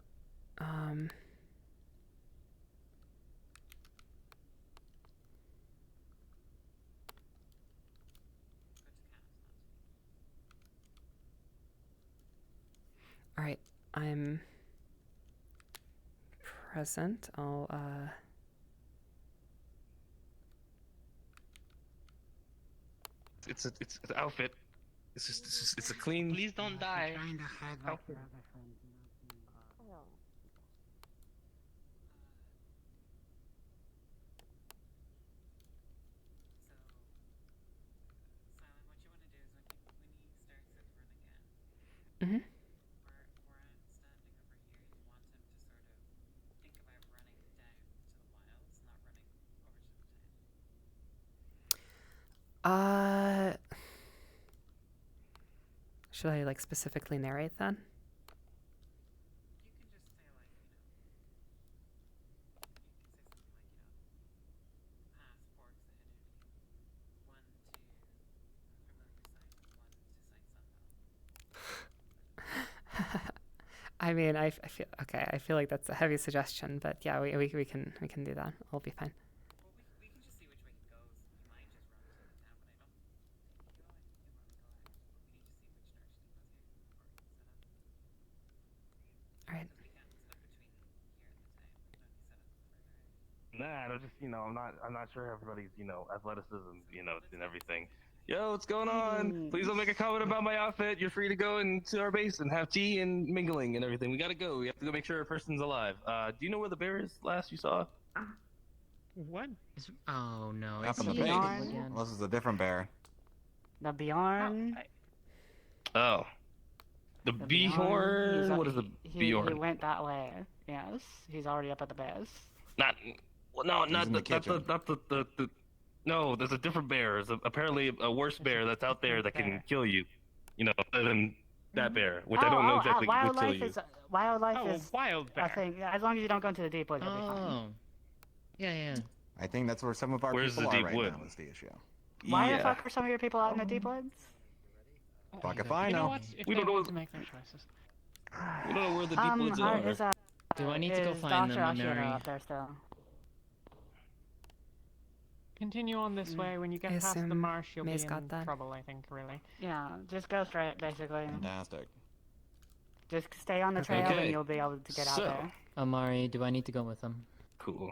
S9: All right, I'm present. I'll
S5: It's an outfit. It's a clean.
S13: Please don't die.
S5: outfit.
S9: Mm-hmm. Should I like specifically narrate then? I mean, I feel okay. I feel like that's a heavy suggestion, but yeah, we can do that. I'll be fine. All right.
S5: Nah, I'm just I'm not sure everybody's athleticism and everything. Yo, what's going on? Please don't make a comment about my outfit. You're free to go into our base and have tea and mingling and everything. We gotta go. We have to go make sure a person's alive. Do you know where the bear is last you saw?
S13: What?
S24: Oh no,
S13: Up
S24: it's
S13: in the
S24: the
S13: base.
S24: again.
S13: Well, this is a different bear.
S11: The Bjorn.
S5: Oh. The Bjorn? What is the Bjorn?
S11: He went that way. Yes, he's already up at the base.
S5: Not. Well, no,
S13: He's
S5: not
S13: in the
S5: the.
S13: kitchen.
S5: No, there's a different bear. There's apparently a worse bear that's out there that can kill you. You know, other than that bear, which I don't know exactly would kill
S11: wildlife
S5: you.
S11: is wildlife
S6: Oh,
S11: is
S6: wild
S11: a thing. As long as you don't go into the deep woods, you'll be fine.
S6: Yeah.
S8: I think that's where some of our
S5: Where's
S8: people
S5: the
S8: are
S5: deep
S8: right
S5: wood?
S8: now is the issue.
S11: Why the fuck are some of your people out in the deep woods?
S8: Fuck if I
S6: You know
S8: know.
S6: what? If
S5: We
S6: they
S5: don't know
S6: want
S5: what-
S6: to make their choices.
S5: We don't know where the deep woods are.
S11: Do
S6: I need to go
S11: is
S6: find
S11: Dr.
S6: them,
S11: Ashiro
S6: Mary?
S11: up there still?
S6: Continue on this way. When you get
S9: I
S6: past the
S9: assume
S6: marsh, you'll
S9: May's
S6: be
S9: got
S6: in
S9: that.
S6: trouble. I think, really.
S11: Yeah, just go straight, basically.
S8: Fantastic.
S11: Just stay on the trail
S5: Okay.
S11: and you'll be able to get out
S5: So-
S11: there.
S13: Amari, do I need to go with them?
S5: Cool.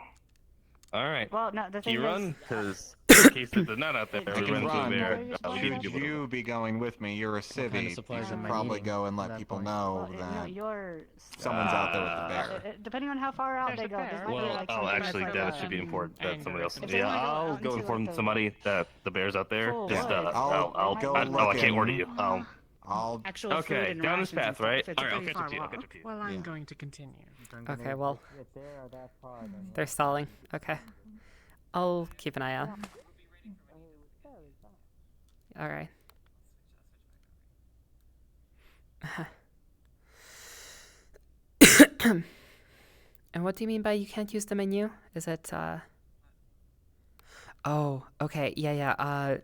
S5: All right.
S11: Well, no, the
S5: Can
S11: thing
S5: you
S11: is...
S5: run? Because in case that they're not out there,
S8: I
S5: we
S8: can
S5: run into a
S8: run,
S5: bear.
S8: but
S5: I'll give
S8: should
S5: you
S8: you be going with me? You're a
S13: kind of
S8: civvy. You
S13: supplies
S8: should
S13: am I
S8: probably
S13: needing
S8: go and
S13: at
S8: let
S13: that
S8: people
S13: point?
S8: know
S11: No,
S8: that
S11: you're...
S8: someone's out there with the bear.
S11: Depending on how far out
S6: There's
S11: they
S6: a
S11: go,
S6: bear.
S11: this might be
S5: Well,
S11: like
S5: oh,
S11: something that's
S5: actually,
S11: like
S5: that
S11: a-
S5: should be important. That's somebody else.
S11: If they
S5: Yeah,
S11: wanna go
S5: I'll
S11: out
S5: go
S11: into,
S5: inform
S11: like, the
S5: somebody that the bear's out there.
S11: full
S5: Just,
S11: woods,
S8: I'll go
S11: they might
S5: I can't
S8: looking.
S5: order you.
S8: I'll
S11: Actual food
S5: Okay,
S11: and
S5: down this
S11: rations and
S5: path,
S11: stuff,
S5: right?
S11: if it's
S5: All right, I'll
S11: pretty
S5: catch up
S11: far
S5: to you. I'll
S11: walk.
S5: catch up to you.
S6: Well, I'm
S8: Yeah.
S6: going to continue.
S9: Okay, well,
S14: If there or that far, then
S9: they're stalling. Okay. I'll keep an eye out. Alright. And what do you mean by you can't use the menu? Is it, Oh, okay, yeah.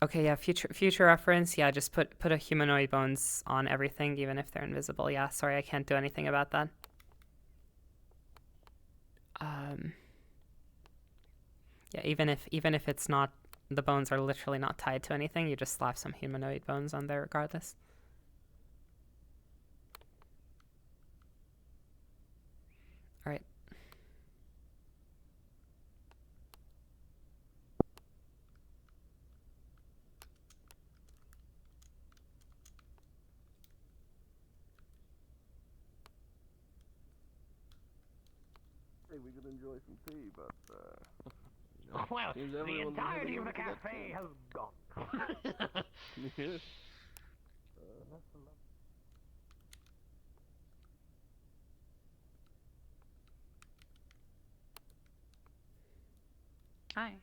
S9: Okay, yeah, future reference, yeah, just put a humanoid bones on everything, even if they're invisible. Yeah, sorry, I can't do anything about that. Yeah, even if it's not, the bones are literally not tied to anything, you just slap some humanoid bones on there regardless. Alright.
S5: Hey, we could enjoy some tea, but
S21: Well,
S5: seems
S21: the
S5: everyone's
S21: entirety of the
S5: looking for that
S21: cafe
S5: tea.
S21: has gone.
S5: Yeah.
S7: Hi.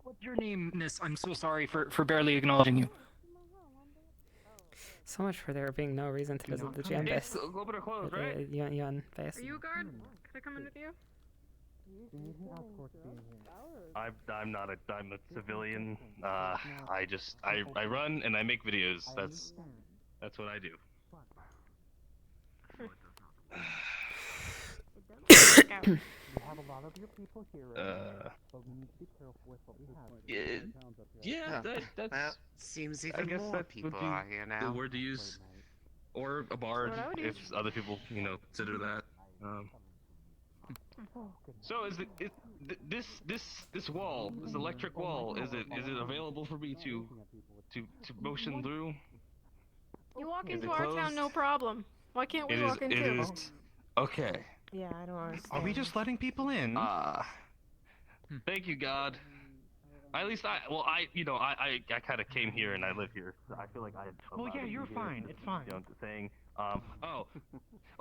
S6: What's your name, Miss? I'm so sorry for barely acknowledging you.
S9: So much for there being no reason to visit the
S6: come
S9: GM
S6: in.
S9: base.
S5: It's a little bit of clothes, right?
S9: Yuan base.
S25: Are you a guard? Could I come in with you?
S5: I'm not a civilian. I run and I make videos. That's what I do.
S14: We have a lot of your people here, but we need to be careful with what we have.
S5: Yeah, that's
S10: seems
S5: I
S10: even
S5: guess
S10: more
S5: that
S10: people
S5: would be
S10: are here
S5: the
S10: now.
S5: word to use, or a bard
S25: What I would
S5: if
S25: use.
S5: other people, consider that. So is this wall, this electric wall, is it available for me to motion through?
S25: You walk
S5: Is
S25: into
S5: it
S25: our
S5: closed?
S25: town, no problem. Why can't we
S5: It
S25: walk in too?
S5: is. Okay.
S1: Yeah, I don't understand.
S12: Are we just letting people in?
S5: Thank you, God. At least I kind of came here and I live here. So I feel like I.
S6: Well, yeah, you're fine. It's fine.
S5: Saying,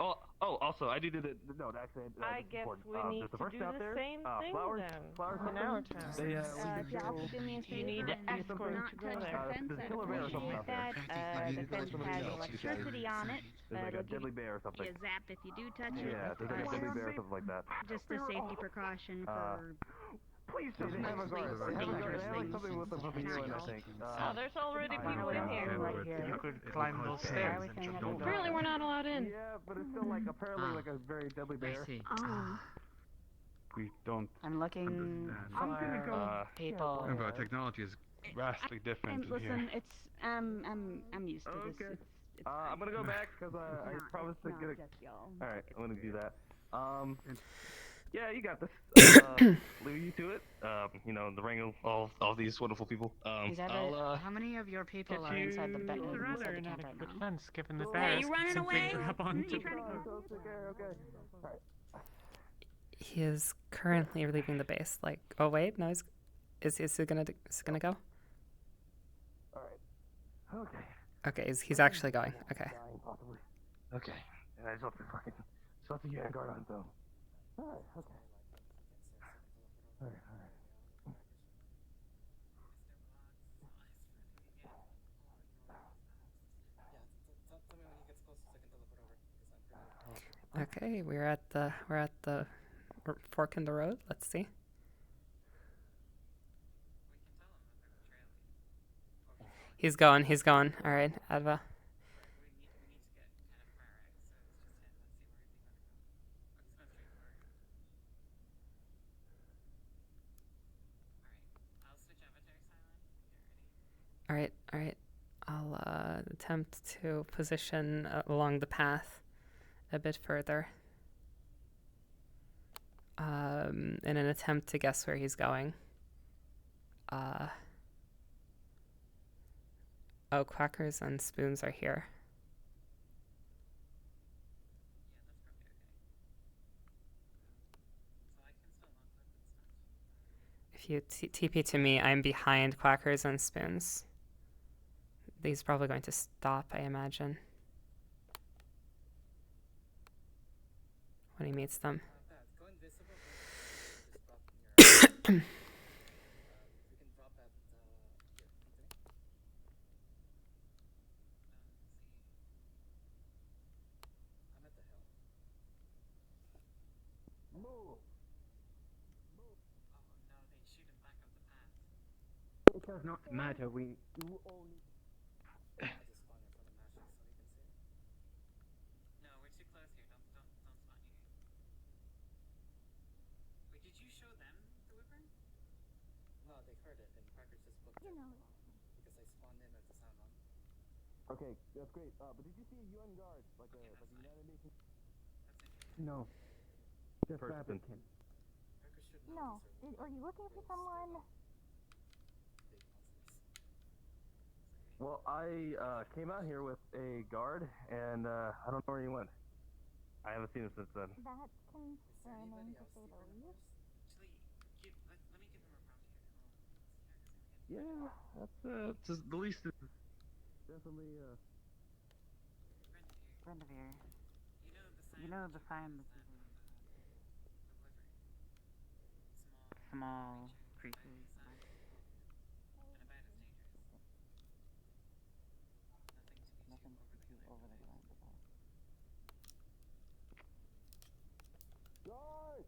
S5: also, I needed to note, actually.
S1: I guess we need
S5: there's a
S1: to
S5: person
S1: do
S5: out
S1: the
S5: there.
S1: same thing
S5: Flowers,
S1: then
S5: flowers
S1: in our town.
S5: They,
S1: You need to escort to go there.
S5: there's a killer bear or something out there.
S18: The fence has electricity on it.
S5: There's like a
S18: It'll give
S5: deadly bear or something.
S18: you a zap if you do touch it.
S5: Yeah, there's like a deadly bear or something like that.
S18: Just a safety precaution for
S5: Please don't have a guard. They have like something with them from you, I think.
S1: Oh, there's already people in here.
S6: Right here. You could climb those stairs and just go down.
S25: Apparently we're not allowed in.
S5: Yeah, but it's still like apparently like a very deadly bear.
S25: Oh.
S4: We don't.
S11: I'm looking
S6: I'm gonna
S11: for
S6: go.
S11: people.
S4: Remember, technology is vastly different in here.
S18: listen, it's I'm used to this.
S5: Okay.
S18: It's
S5: I'm gonna go back because I promised to get it.
S18: just y'all.
S5: All right, I'm gonna do that. Yeah, you got this. Leave you to it. The ring of all these wonderful people.
S11: Is that how many of your people
S5: get
S11: are inside the
S5: you-
S11: bed?
S6: It's a
S11: inside
S6: rather
S11: the camp
S6: inadequate
S11: right now?
S6: fence, given the
S18: Hey,
S6: bears
S18: you running
S6: simply
S18: away?
S6: grab onto
S18: You trying to
S5: Okay.
S9: He is currently leaving the base. Like, oh wait, no, he's. Is it gonna go?
S5: Alright. Okay.
S9: Okay, he's actually going. Okay.
S5: Dying, possibly. Okay. And I just have to get a guard on so. Alright, okay. Alright.
S9: Okay, we're at the fork in the road. Let's see. He's going. All right, Adva. All right. I'll attempt to position along the path a bit further in an attempt to guess where he's going. Oh, Quackers and Spoons are here. If you TP to me, I'm behind Quackers and Spoons. He's probably going to stop, I imagine, when he meets them.
S24: It does not matter. We.
S5: Okay, that's great. But did you see a UN guard, like a United Nations?
S24: No. Just
S5: First
S24: Rabbikin.
S1: No. Are you looking for someone?
S5: Well, I came out here with a guard, and I don't know where he went. I haven't seen him since then.
S1: That's concerning, to say the least.
S5: Yeah, that's just the least. Definitely.
S2: Brendavere, you know the sign that says small creatures. Nothing to be too overly alarmed about.
S5: Guard!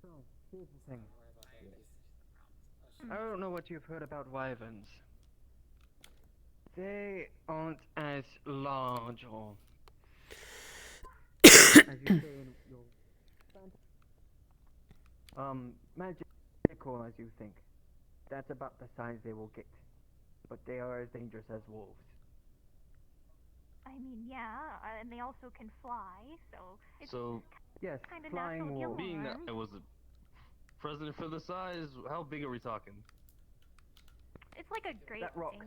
S24: So, here's the thing. I don't know what you've heard about wyverns. They aren't as large or as you say in your magical as you think. That's about the size they will get. But they are as dangerous as wolves.
S1: I mean, yeah, and they also can fly, so it's
S24: yes,
S1: kind of
S24: flying
S1: natural
S24: wolves.
S5: Being that I was a president for the size, how big are we talking?
S1: It's like a great
S24: That rock.
S1: thing.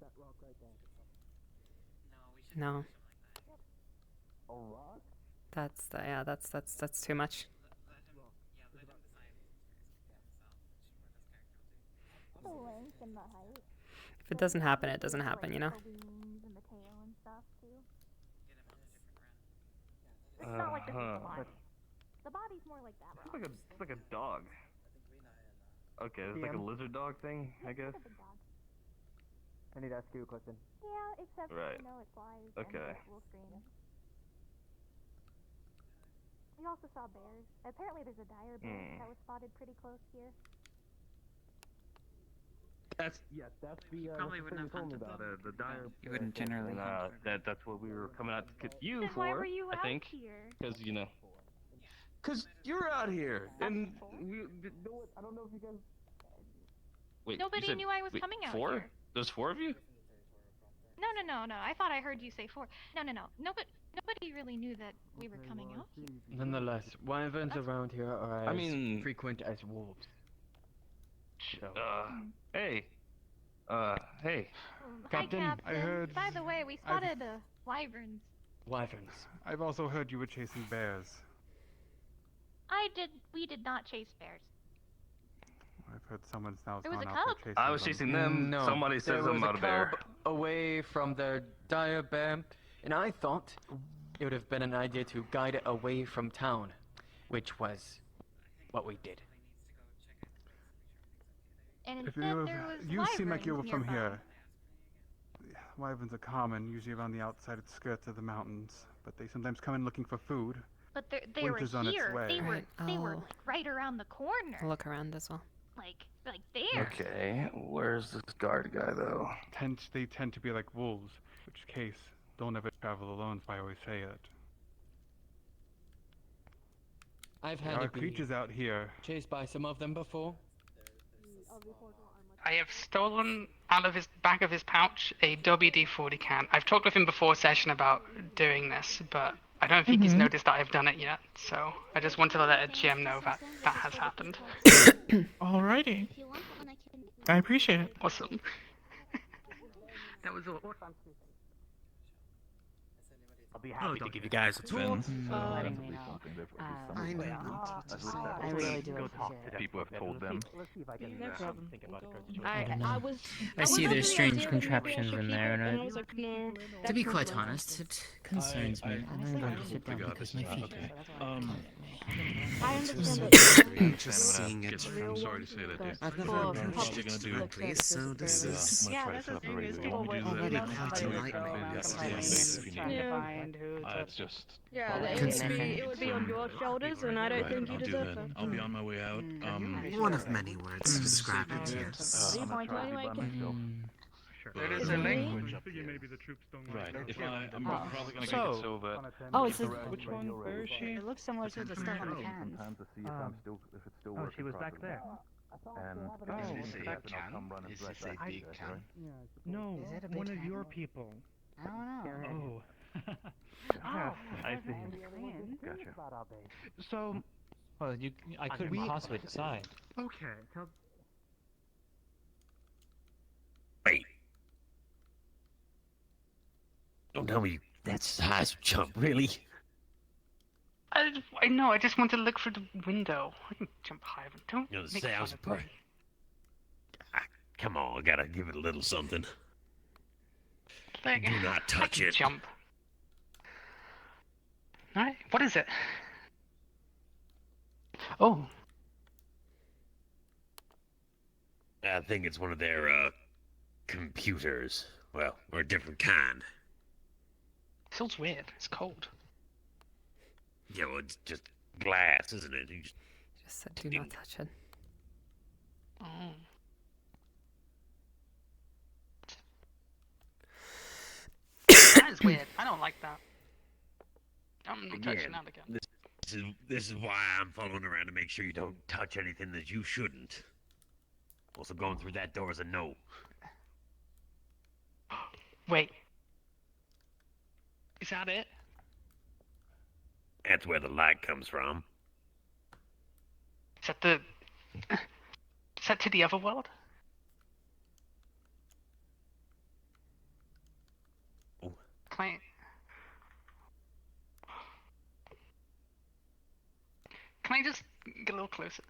S24: That rock right there.
S9: No,
S5: A rock?
S9: that's too much.
S1: The length and the height.
S9: If it doesn't happen, it doesn't happen, you know.
S1: The wings and the tail and stuff too. It's not like this is the body. The body's more like that rock.
S5: It's like a dog. Okay, it's like a lizard dog thing, I guess.
S24: I need to ask you a question.
S1: Yeah, except
S5: Right.
S1: you know it flies.
S5: Okay.
S1: And we'll scream. We also saw bears. Apparently, there's a dire bear that was spotted pretty close here.
S5: That's the
S2: probably
S5: that's
S2: wouldn't
S5: the
S2: have
S5: thing you told me
S2: hunted
S5: about
S2: them.
S5: the dire.
S2: You wouldn't generally
S5: And,
S2: hunt
S5: that's what we were coming out to get you
S1: Then
S5: for.
S1: why were you
S5: I
S1: out
S5: think,
S1: here?
S5: because because you're out here, and I don't know if you guys. Wait,
S25: Nobody
S5: you said,
S25: knew I was
S5: wait,
S25: coming out
S5: four?
S25: here.
S5: There's 4 of you?
S25: No. I thought I heard you say 4. No. Nobody really knew that we were coming out here.
S24: Nonetheless, wyverns around here are as frequent as wolves.
S5: Hey. Hey.
S24: Captain,
S25: Hi,
S24: I heard.
S25: By the way, we spotted wyverns
S24: wyverns.
S4: I've also heard you were chasing bears.
S25: We did not chase bears.
S4: I've heard someone's now
S25: There was
S4: gone
S25: a
S4: out
S25: cub.
S4: there chasing
S5: I was
S4: them.
S5: chasing them.
S24: No,
S5: Somebody said
S24: there
S5: something
S24: was
S5: about
S24: a
S5: a bear.
S24: cub away from the dire bear, and I thought it would have been an idea to guide it away from town, which was what we did.
S25: And
S4: If
S25: instead there was
S4: you seem like you were
S25: wyverns
S4: from
S25: nearby.
S4: here. Wyverns are common, usually around the outside skirts of the mountains, but they sometimes come in looking for food.
S25: But they were
S4: Winter's on its
S25: here.
S4: way.
S25: They were
S9: I'll
S25: like right around the corner.
S9: look around as well.
S25: Like there.
S5: Okay, where's this guard guy though?
S4: They tend to be like wolves, which case, don't ever travel alone if I always say it.
S24: I've
S4: There
S24: had
S4: are
S24: to be
S4: creatures out here.
S24: chased by some of them before.
S6: I have stolen out of his back of his pouch a WD-40 can. I've talked with him before session about doing this, but I don't think he's noticed that I've done it yet. So I just wanted to let a GM know that that has happened.
S15: Alrighty. I appreciate it.
S6: Awesome. That was all.
S21: I'll be happy to give you guys a tour.
S11: letting me know.
S18: I know.
S11: I really do
S21: Go talk to them.
S5: People have told them.
S21: Let's see if I can
S20: No problem.
S21: think about it.
S20: I was.
S2: I see there's strange
S20: under the idea that maybe I
S2: contraptions
S20: should
S2: in
S20: keep
S2: there,
S20: it,
S2: and
S20: I was like, no.
S2: to
S20: that's
S2: be
S20: not
S2: quite
S20: right.
S2: honest, it concerns me, and I'm going to sit down because my feet hurt.
S20: I understand
S2: Just seeing it.
S21: I'm sorry to say that, dude.
S2: I've never
S20: Well,
S2: approached
S20: public
S2: it directly, so this is
S20: Yeah, that's the thing. Is people would
S2: already
S20: love
S2: quite
S20: somebody to
S2: enlightening.
S20: go around
S2: Yes,
S20: complaining
S2: yes.
S20: and trying to find who to-
S5: It's just.
S20: Yeah, it would be on your shoulders, and I don't think you deserve that.
S12: I'll be on my way out.
S2: One of many words to describe it, yes.
S6: There is a language.
S4: Maybe the troops don't
S12: Right. If I'm probably gonna
S15: So-
S12: get it so that.
S11: Oh, it's the.
S15: Which one? Where is she?
S11: It looks similar to the stuff on the cans.
S21: Oh, she was back there.
S15: Is this a
S6: that
S15: can?
S6: can?
S15: Is this a big can?
S14: No,
S11: Is it a big
S14: one of
S11: can?
S14: your people.
S11: I don't know.
S14: Oh.
S21: I see. Gotcha.
S14: So,
S13: Well, I couldn't possibly decide.
S14: okay.
S16: Wait. Don't tell me that's high as a jump, really?
S6: I know. I just want to look for the window. I can jump higher, but don't
S16: You know,
S6: make
S16: say I
S6: fun
S16: was
S6: of
S16: pro-
S6: me.
S16: Come on, I gotta give it a little something.
S6: Like,
S16: Do not
S6: I
S16: touch
S6: can
S16: it.
S6: Jump. Alright, what is it? Oh,
S16: I think it's one of their, computers. Well, or a different kind.
S6: feels weird. It's cold.
S16: Yeah, well, it's just glass, isn't it? You just
S9: Just said do not touch it.
S6: Oh. That is weird. I don't like that. I'm not touching
S16: Again,
S6: that again.
S16: this is why I'm following around to make sure you don't touch anything that you shouldn't. Also, going through that door is a no.
S6: Wait. Is that it?
S16: That's where the light comes from.
S6: Is that the... Is that to the other world?
S16: Oh.
S6: Can I just get a little closer?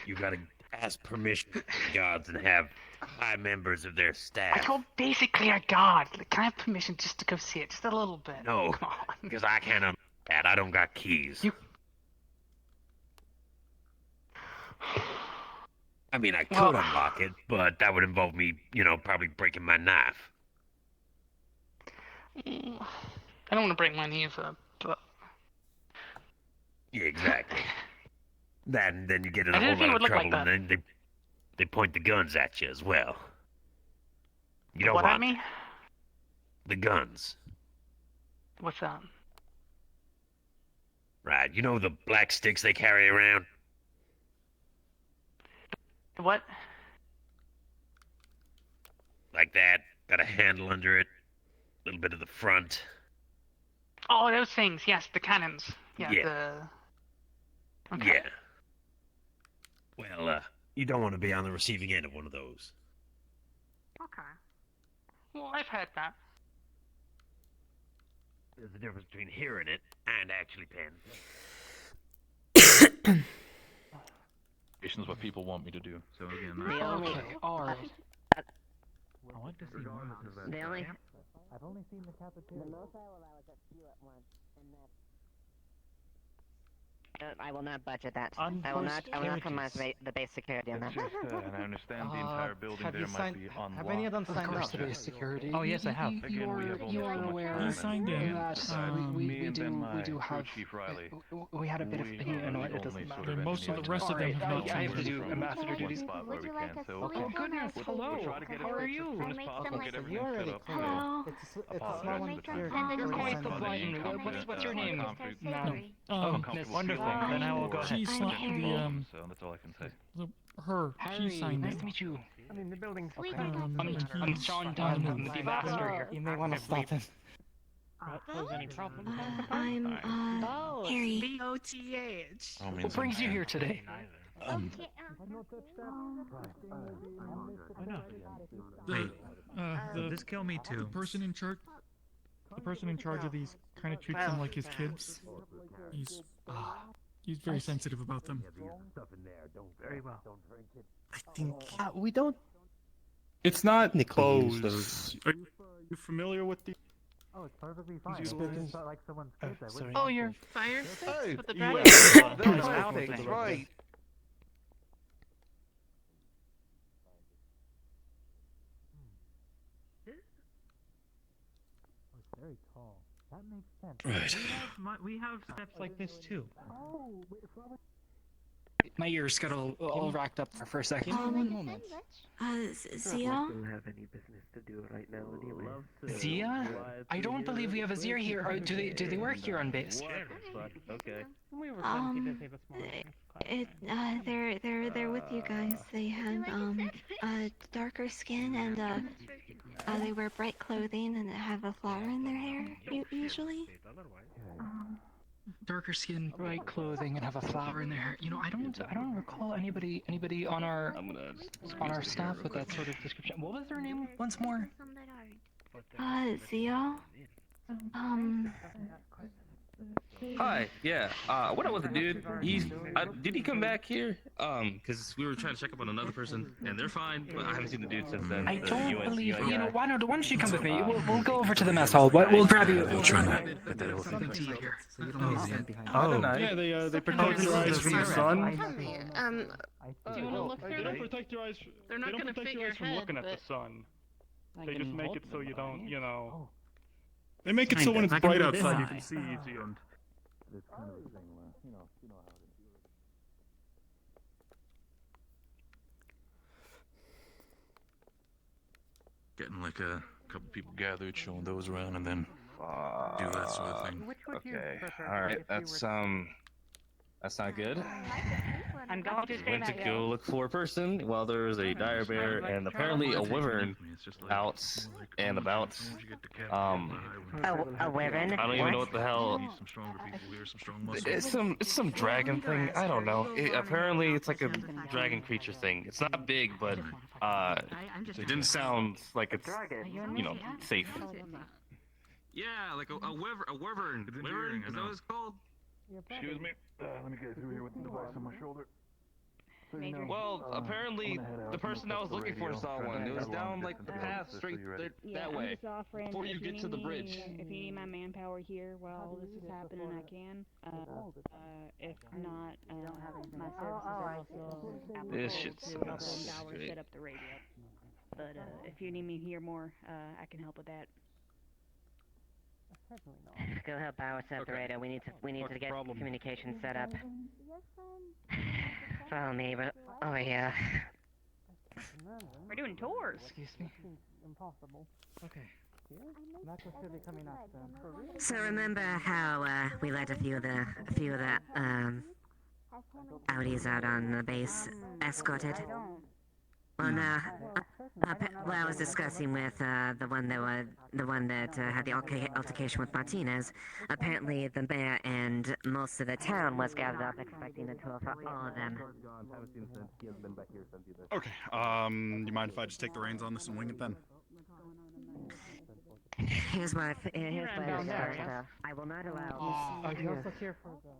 S16: You gotta ask permission from the gods and have high members of their
S6: I
S16: staff.
S6: told basically a god. Like, can I have permission just to go see it? Just a little bit.
S16: No,
S6: Come on.
S16: because I can't unlock that. I don't got keys. I mean, I could
S6: Well-
S16: unlock it, but that would involve me, probably breaking my knife.
S6: I don't want to break my knees up, but...
S16: Yeah, exactly. That, and then you get in
S6: I
S16: a
S6: didn't
S16: whole
S6: think it
S16: lot of
S6: would look
S16: trouble,
S6: like
S16: and then they point the guns at you as well. You don't
S6: what
S16: want
S6: at me?
S16: the guns,
S6: What's that?
S16: right? You know the black sticks they carry around?
S6: What?
S16: Like that, got a handle under it, a little bit of the front.
S6: Oh, those things. Yes, the cannons. Yeah,
S16: Yeah.
S6: the... Okay.
S16: Yeah. Well, you don't want to be on the receiving end of one of those.
S6: Okay. Well, I've heard that.
S16: There's a difference between hearing it and actually paying.
S12: Is what people want me to do. So again,
S11: The only-
S13: alright.
S12: What does he want?
S11: The only.
S14: I've only seen the cafeteria.
S3: I will not budget that. I will not compromise the base security on that.
S12: It's just, and I understand the entire building
S13: have
S12: there
S13: you
S12: might
S13: signed-
S12: be on
S13: have any of them signed up to base security?
S24: Oh yes, I have.
S12: Again, we have only
S13: You
S12: so
S13: are
S12: much
S13: aware
S12: time.
S13: You signed in. That
S12: me
S13: we
S12: and then my
S13: we do
S12: crew
S13: have
S12: Chief Riley.
S13: we had a bit of
S12: we
S13: you know
S12: are
S13: it
S12: the
S13: doesn't
S12: only
S13: matter.
S12: sort of
S2: Most of the
S12: engineers
S2: rest of them have not
S13: I have to
S2: signed
S13: do
S2: in.
S13: ambassador
S12: one
S13: duties.
S12: spot where we can. So
S13: Oh goodness, hello.
S12: we'll try to get
S13: How
S12: it
S13: are
S12: fixed
S13: you?
S12: as soon as possible. Get everything set up.
S25: Hello.
S12: Apologize for the time.
S25: And then just
S12: Quite
S25: call
S12: the
S25: button.
S24: What's your name?
S2: Miss
S24: Wonderful. Then I will go ahead.
S2: She signed the
S12: So that's all I can say.
S2: her.
S24: Harry,
S2: She signed
S24: nice
S2: it.
S24: to meet you.
S21: I'm in the building.
S24: I'm Sean Dunn. I'm the ambassador here.
S13: You may want to stop him.
S24: Pose any problem?
S20: I'm Harry.
S15: B-O-T-H.
S24: What brings you here today?
S2: This kill me too. The person in charge. The person in charge of these kind of treats them like his kids. He's very sensitive about them.
S21: Very well.
S2: I think
S14: We don't.
S2: it's not
S14: closed.
S2: Are you familiar with the?
S14: Oh, it's perfectly fine.
S2: He's
S14: It's
S2: speaking.
S14: not like someone's kid that
S2: sorry.
S14: would.
S24: Oh, you're
S15: Fire sticks with the dragon.
S21: Those outings, right?
S14: Oh, it's very tall. That makes sense.
S2: Right.
S14: We have
S2: steps like this too.
S14: Oh, wait, it's not like-
S13: My ears got all racked up for a second.
S20: Zia?
S21: don't have any business to do right now anyway.
S13: Zia? I don't believe we have a Zia here. Or do they work here on base?
S21: Okay.
S20: They're with you guys. They have darker skin and they wear bright clothing and have a flower in their hair usually.
S13: Darker skin, bright clothing, and have a flower in their hair. You know, I don't recall anybody on our staff with that sort of description. What was their name once more?
S20: Zia?
S5: Hi, yeah. What up with the dude? Did he come back here? Because we were trying to check up on another person, and they're fine, but I haven't seen the dude since then.
S13: I
S5: the
S13: don't
S5: US
S13: believe.
S5: guy.
S13: You know, why don't you come with me? We'll go over to the mess hall. We'll grab you.
S2: We'll try not.
S13: Something to eat here.
S2: Oh, yeah, they protect your eyes from the sun.
S15: Do you want to look
S2: They
S15: through
S2: don't
S15: them?
S2: protect your eyes.
S15: They're not
S2: They don't
S15: gonna
S2: protect
S15: fit
S2: your
S15: your
S2: eyes from
S15: head,
S2: looking at the
S15: but-
S2: sun.
S13: I
S2: They
S13: can
S2: just make
S13: hold
S2: it so
S13: them
S2: you don't,
S13: by.
S2: you know. They make it so when it's
S13: I can
S2: bright
S13: do this
S2: outside you
S13: eye.
S2: can see easier.
S14: It's kind of a thing where, you know how to do it.
S12: Getting like a couple people gathered, showing those around, and then do that sort of thing.
S5: Okay. All right. That's not good.
S11: I'm going to say
S5: Went to
S11: that.
S5: go look for a person while there was a dire bear and apparently a wyvern out and about.
S3: A wyvern?
S5: I don't even know what the hell.
S12: Some stronger people here, some strong muscles.
S5: It's some dragon thing. I don't know. Apparently it's like a dragon creature thing. It's not big, but it didn't sound like it's safe. Yeah, like a wyvern. Wyvern? Is that what it's called?
S12: Excuse me. Let me get through here with the device on my shoulder.
S5: Well, apparently the person I was looking for saw one. It was down like the path straight that way.
S17: I'm just offering
S5: Before you
S17: if
S5: get to the
S17: need
S5: bridge.
S17: me- If you need my manpower here while this is happening, I can. If not, my services are also applicable
S5: This shit's
S17: to
S5: a
S17: help
S5: mess.
S17: Tower set up the radio. But if you need me here more, I can help with that.
S3: Go help Bauer set up the radio. We need to get communication set up. Follow me, but over here.
S17: We're doing tours.
S13: Excuse me.
S14: Impossible.
S13: Okay.
S14: Macro City coming up then.
S3: So remember how we let a few of the Audis out on the base escorted? Well, no. Well, I was discussing with the one that had the altercation with Martinez. Apparently, the mayor and most of the town was gathered up, expecting the tour for all of them.
S4: Okay. You mind if I just take the reins on this and wing it then?
S3: Here's what here's
S11: ran
S3: what
S11: down there,
S3: I
S11: yes.
S3: I will not allow.
S11: You also care for the.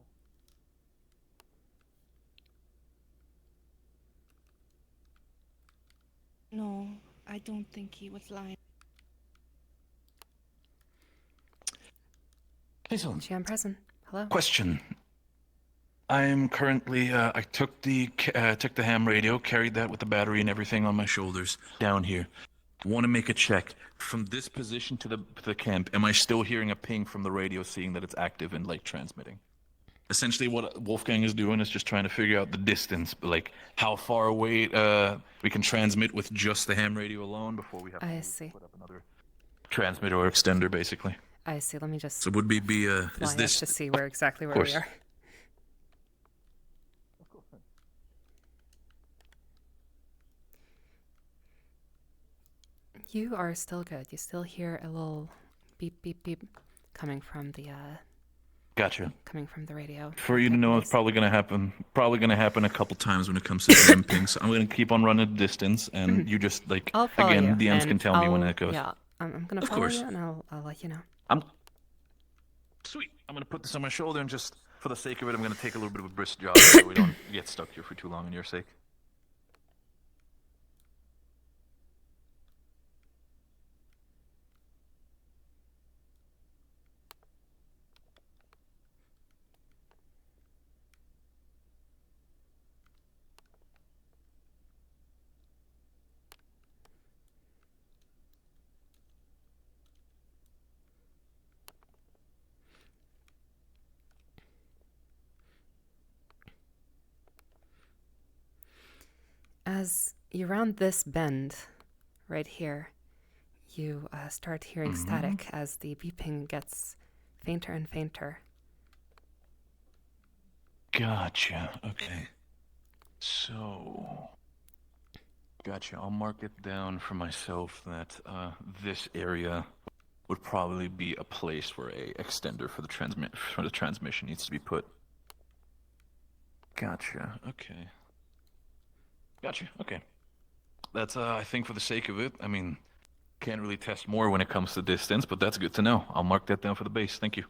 S15: No, I don't think he was lying.
S12: Hazel.
S9: GM present. Hello.
S12: Question. I'm currently. I took the ham radio, carried that with the battery and everything on my shoulders down here. Want to make a check from this position to the camp. Am I still hearing a ping from the radio, seeing that it's active and like transmitting? Essentially, what Wolfgang is doing is just trying to figure out the distance, like how far away we can transmit with just the ham radio alone before we have to put up another transmitter or extender, basically.
S9: I see. Let me just.
S12: So would be
S9: fly
S12: is
S9: up
S12: this
S9: to see where exactly where we are? You are still good. You still hear a little beep beep beep coming from the
S12: Gotcha.
S9: coming from the radio.
S12: For you to know, it's probably gonna happen. Probably gonna happen a couple times when it comes to DM pings. So I'm gonna keep on running the distance, and you just like
S9: I'll follow
S12: again,
S9: you,
S12: DMs
S9: and
S12: can tell me when
S9: I'll-
S12: that goes.
S9: Yeah, I'm gonna
S12: Of
S9: follow
S12: course.
S9: you, and I'll let you know.
S12: Sweet. I'm gonna put this on my shoulder, and just for the sake of it, I'm gonna take a little bit of a brisk jog so we don't get stuck here for too long, in your sake.
S9: As you round this bend, right here, you start hearing static as the beeping gets fainter and fainter.
S12: Gotcha. Okay. So. Gotcha. I'll mark it down for myself that this area would probably be a place where a extender for the transmission needs to be put. Gotcha. Okay. Gotcha. Okay. That's I think for the sake of it, I mean, can't really test more when it comes to distance, but that's good to know. I'll mark that down for the base. Thank you.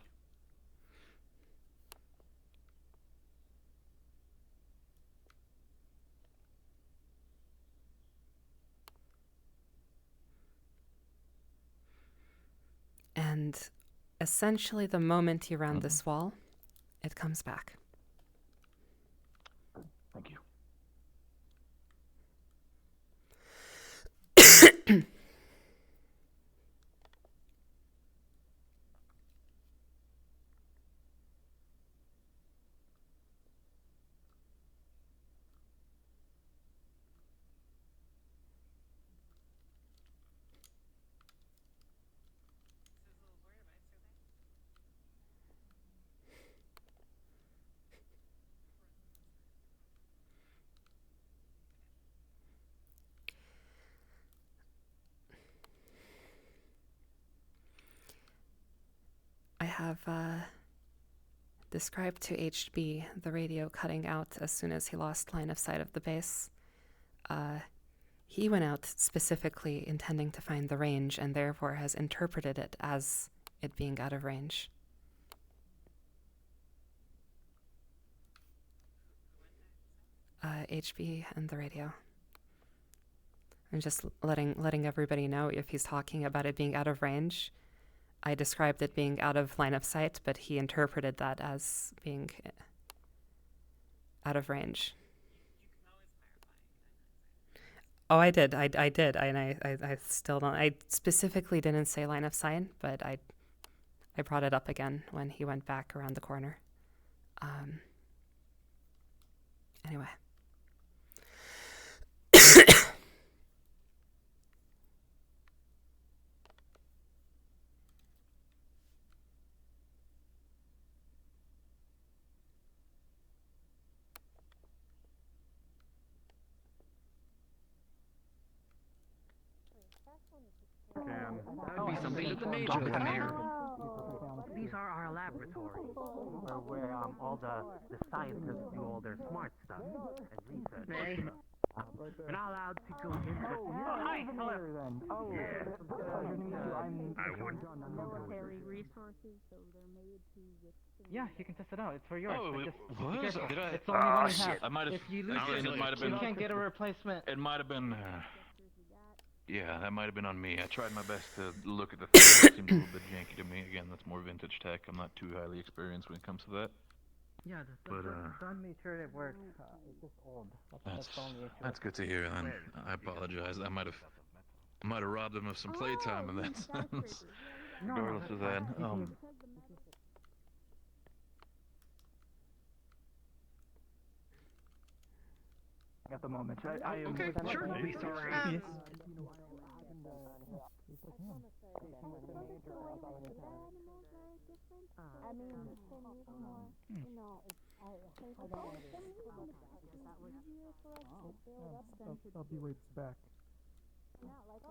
S9: And essentially, the moment you round this wall, it comes back.
S12: Thank you.
S9: I have described to HB the radio cutting out as soon as he lost line of sight of the base. He went out specifically intending to find the range and therefore has interpreted it as it being out of range. HB and the radio. I'm just letting everybody know if he's talking about it being out of range. I described it being out of line of sight, but he interpreted that as being out of range. Oh, I did. I did. And I still don't. I specifically didn't say line of sight, but I brought it up again when he went back around the corner. Anyway.
S21: That'll be something that the major will do. These are our laboratories, where all the scientists do all their smart stuff and research. We're not allowed to go into the... Hi, hello. Then.
S17: Military resources, so they're made to withstand.
S2: Yeah, you can test it out. It's for yours.
S12: Oh,
S2: but
S12: it
S2: just be
S12: was?
S2: careful.
S12: Did I?
S2: It's the only one we
S12: shit.
S2: have.
S12: I might have.
S2: If you lose
S12: Again, it might have been.
S2: you can't get a replacement.
S12: It might have been. Yeah, that might have been on me. I tried my best to look at the thing. It seemed a little bit janky to me. Again, that's more vintage tech. I'm not too highly experienced when it comes to that.
S14: Yeah, don't make sure it works. It's just old. That's the only issue.
S12: That's good to hear. Then I apologize. I might have robbed him of some playtime in that sense. Regardless of that,
S2: At the moment, I am
S21: Okay, sure.
S2: really sorry.
S21: Yes.
S1: I mean, you know, I think it's easier for us to build up than to
S2: I'll be right back.
S1: not like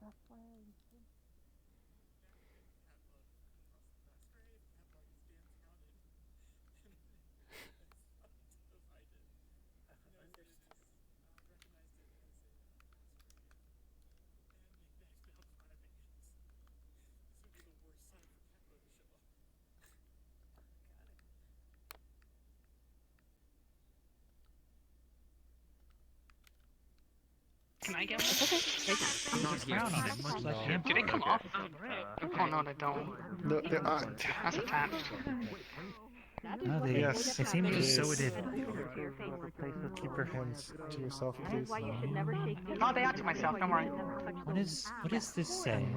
S1: that's why
S6: Can I get one?
S2: Not here.
S6: Do they come off? Oh no, they don't.
S7: They aren't.
S6: That's attached.
S7: No, they,
S14: Yes.
S7: they seem to sew it in.
S14: Keep your hands to yourself, please.
S6: Oh, they are to myself. Don't worry.
S7: What does this say?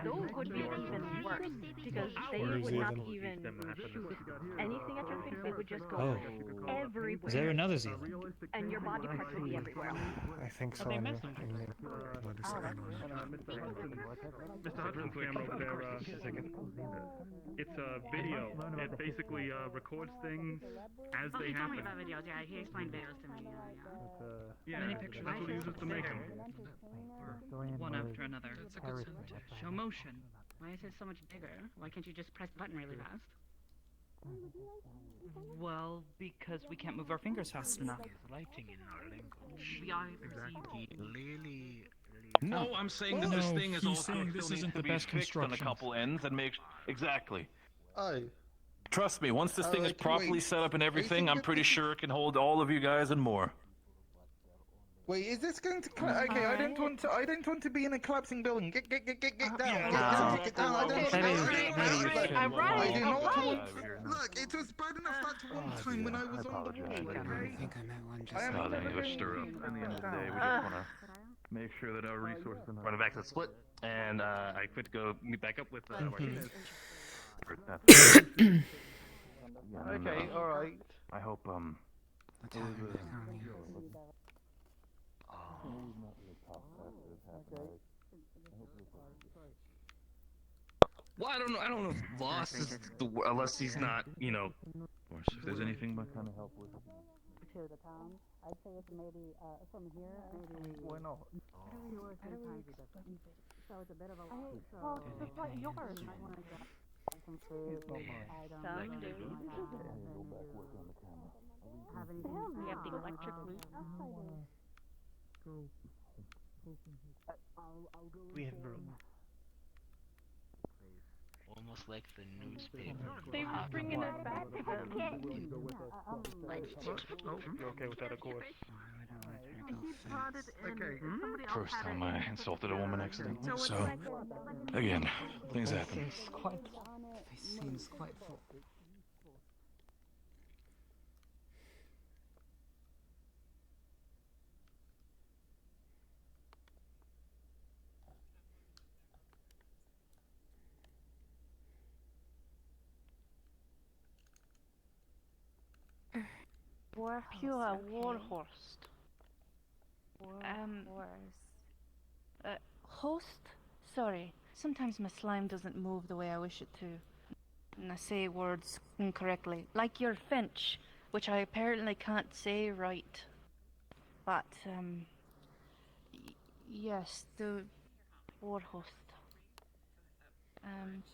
S17: Those would be even worse because they would not even shoot anything at your face. They would just go everywhere.
S7: Is there another Zealand?
S17: And your body parts would be everywhere else.
S14: I think so.
S2: Mr. Hudson's camera over there, it's a video. It basically records things as
S11: Oh,
S2: they
S11: he told me
S2: happen.
S11: about videos. Yeah, he explained videos to me.
S2: Yeah,
S11: Many
S2: that's
S11: pictures.
S2: what he uses to make them.
S13: One after another. That's a good sign. Show motion.
S11: Why is it so much bigger? Why can't you just press the button really fast?
S13: Well, because we can't move our fingers fast enough.
S16: Writing in our language.
S11: Yeah,
S16: Clearly.
S12: No, I'm saying that this
S2: No,
S12: thing is
S2: he's
S12: also
S2: saying
S12: still
S2: this
S12: needs
S2: isn't
S12: to
S2: the
S12: be
S2: best
S12: fixed on a
S2: construction.
S12: couple ends and make exactly.
S7: Aye.
S12: Trust me, once this thing is
S7: Alright,
S12: properly
S7: wait.
S12: set up and
S7: Are you
S12: everything,
S7: thinking
S12: I'm
S7: that
S12: pretty
S7: this is-
S12: sure it can hold all of you guys and more.
S7: Wait, is this going to? Okay, I don't want to. I don't want to be in a collapsing building. Get down. Get down. Get down. I don't want to. I do not want. Look, it was bad enough that one time when I was on the wall.
S3: I think I met one just.
S12: No, then you stir up. At the end of the day, we just want to make sure that our resources are
S5: Running back to the split, and I quit to go meet back up with Martinez.
S7: Okay, all right.
S12: I hope
S5: Well, I don't know if lost is the unless he's not, you know.
S12: Of course, if there's anything I kind of help with.
S1: to the town. I'd say it's maybe from here, maybe.
S14: Why not?
S1: So it's a bit of a long. Well, just like yours. You might want to get some food.
S17: Someday.
S1: Have anything?
S17: We have the electric loop.
S14: We have room.
S16: Almost like the newspaper.
S17: They were bringing us back to them.
S2: You're okay with that, of course.
S14: Okay.
S12: First time I insulted a woman accidentally, so again, things happen.
S14: Seems quite full.
S17: Pure Warhorse. Host? Sorry. Sometimes my slime doesn't move the way I wish it to. And I say words incorrectly. Like your Finch, which I apparently can't say right. But,
S15: Yes, the war host.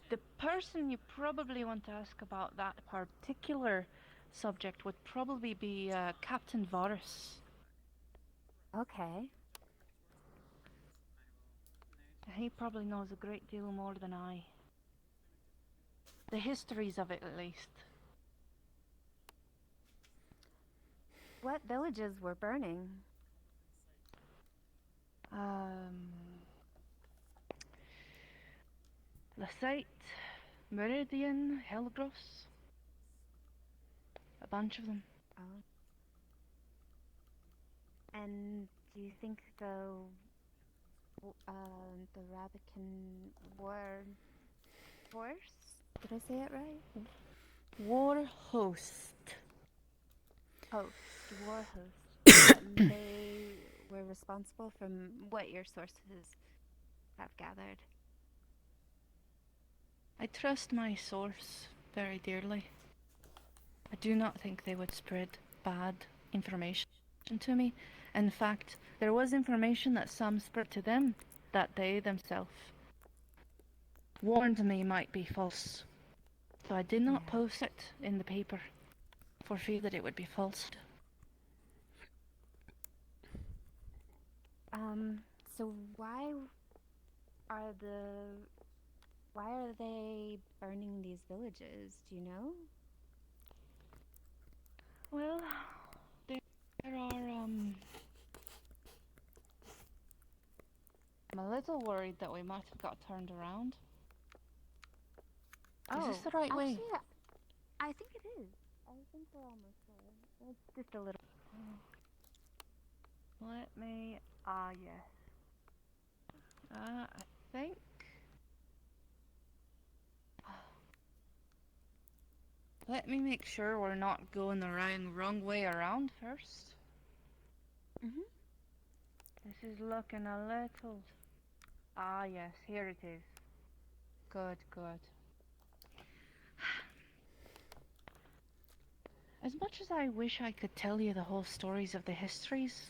S15: The person you probably want to ask about that particular subject would probably be Captain Varus.
S18: Okay.
S15: He probably knows a great deal more than I. The histories of it, at least.
S18: What villages were burning?
S15: Lasite, Meridian, Helgros. A bunch of them.
S18: Oh. And do you think the Rabican war force? Did I say it right?
S15: War host.
S18: War host. They were responsible from what your sources have gathered.
S15: I trust my source very dearly. I do not think they would spread bad information to me. In fact, there was information that some spread to them that they themselves warned me might be false. So I did not post it in the paper for fear that it would be false.
S18: So why are they burning these villages? Do you know?
S15: Well, there are, I'm a little worried that we might have got turned around. Is this the right way?
S18: Actually, I think it is. I think we're almost there. It's just a little...
S15: Let me... yes. I think... Let me make sure we're not going the wrong way around first. This is looking a little... yes, here it is. Good. As much as I wish I could tell you the whole stories of the histories,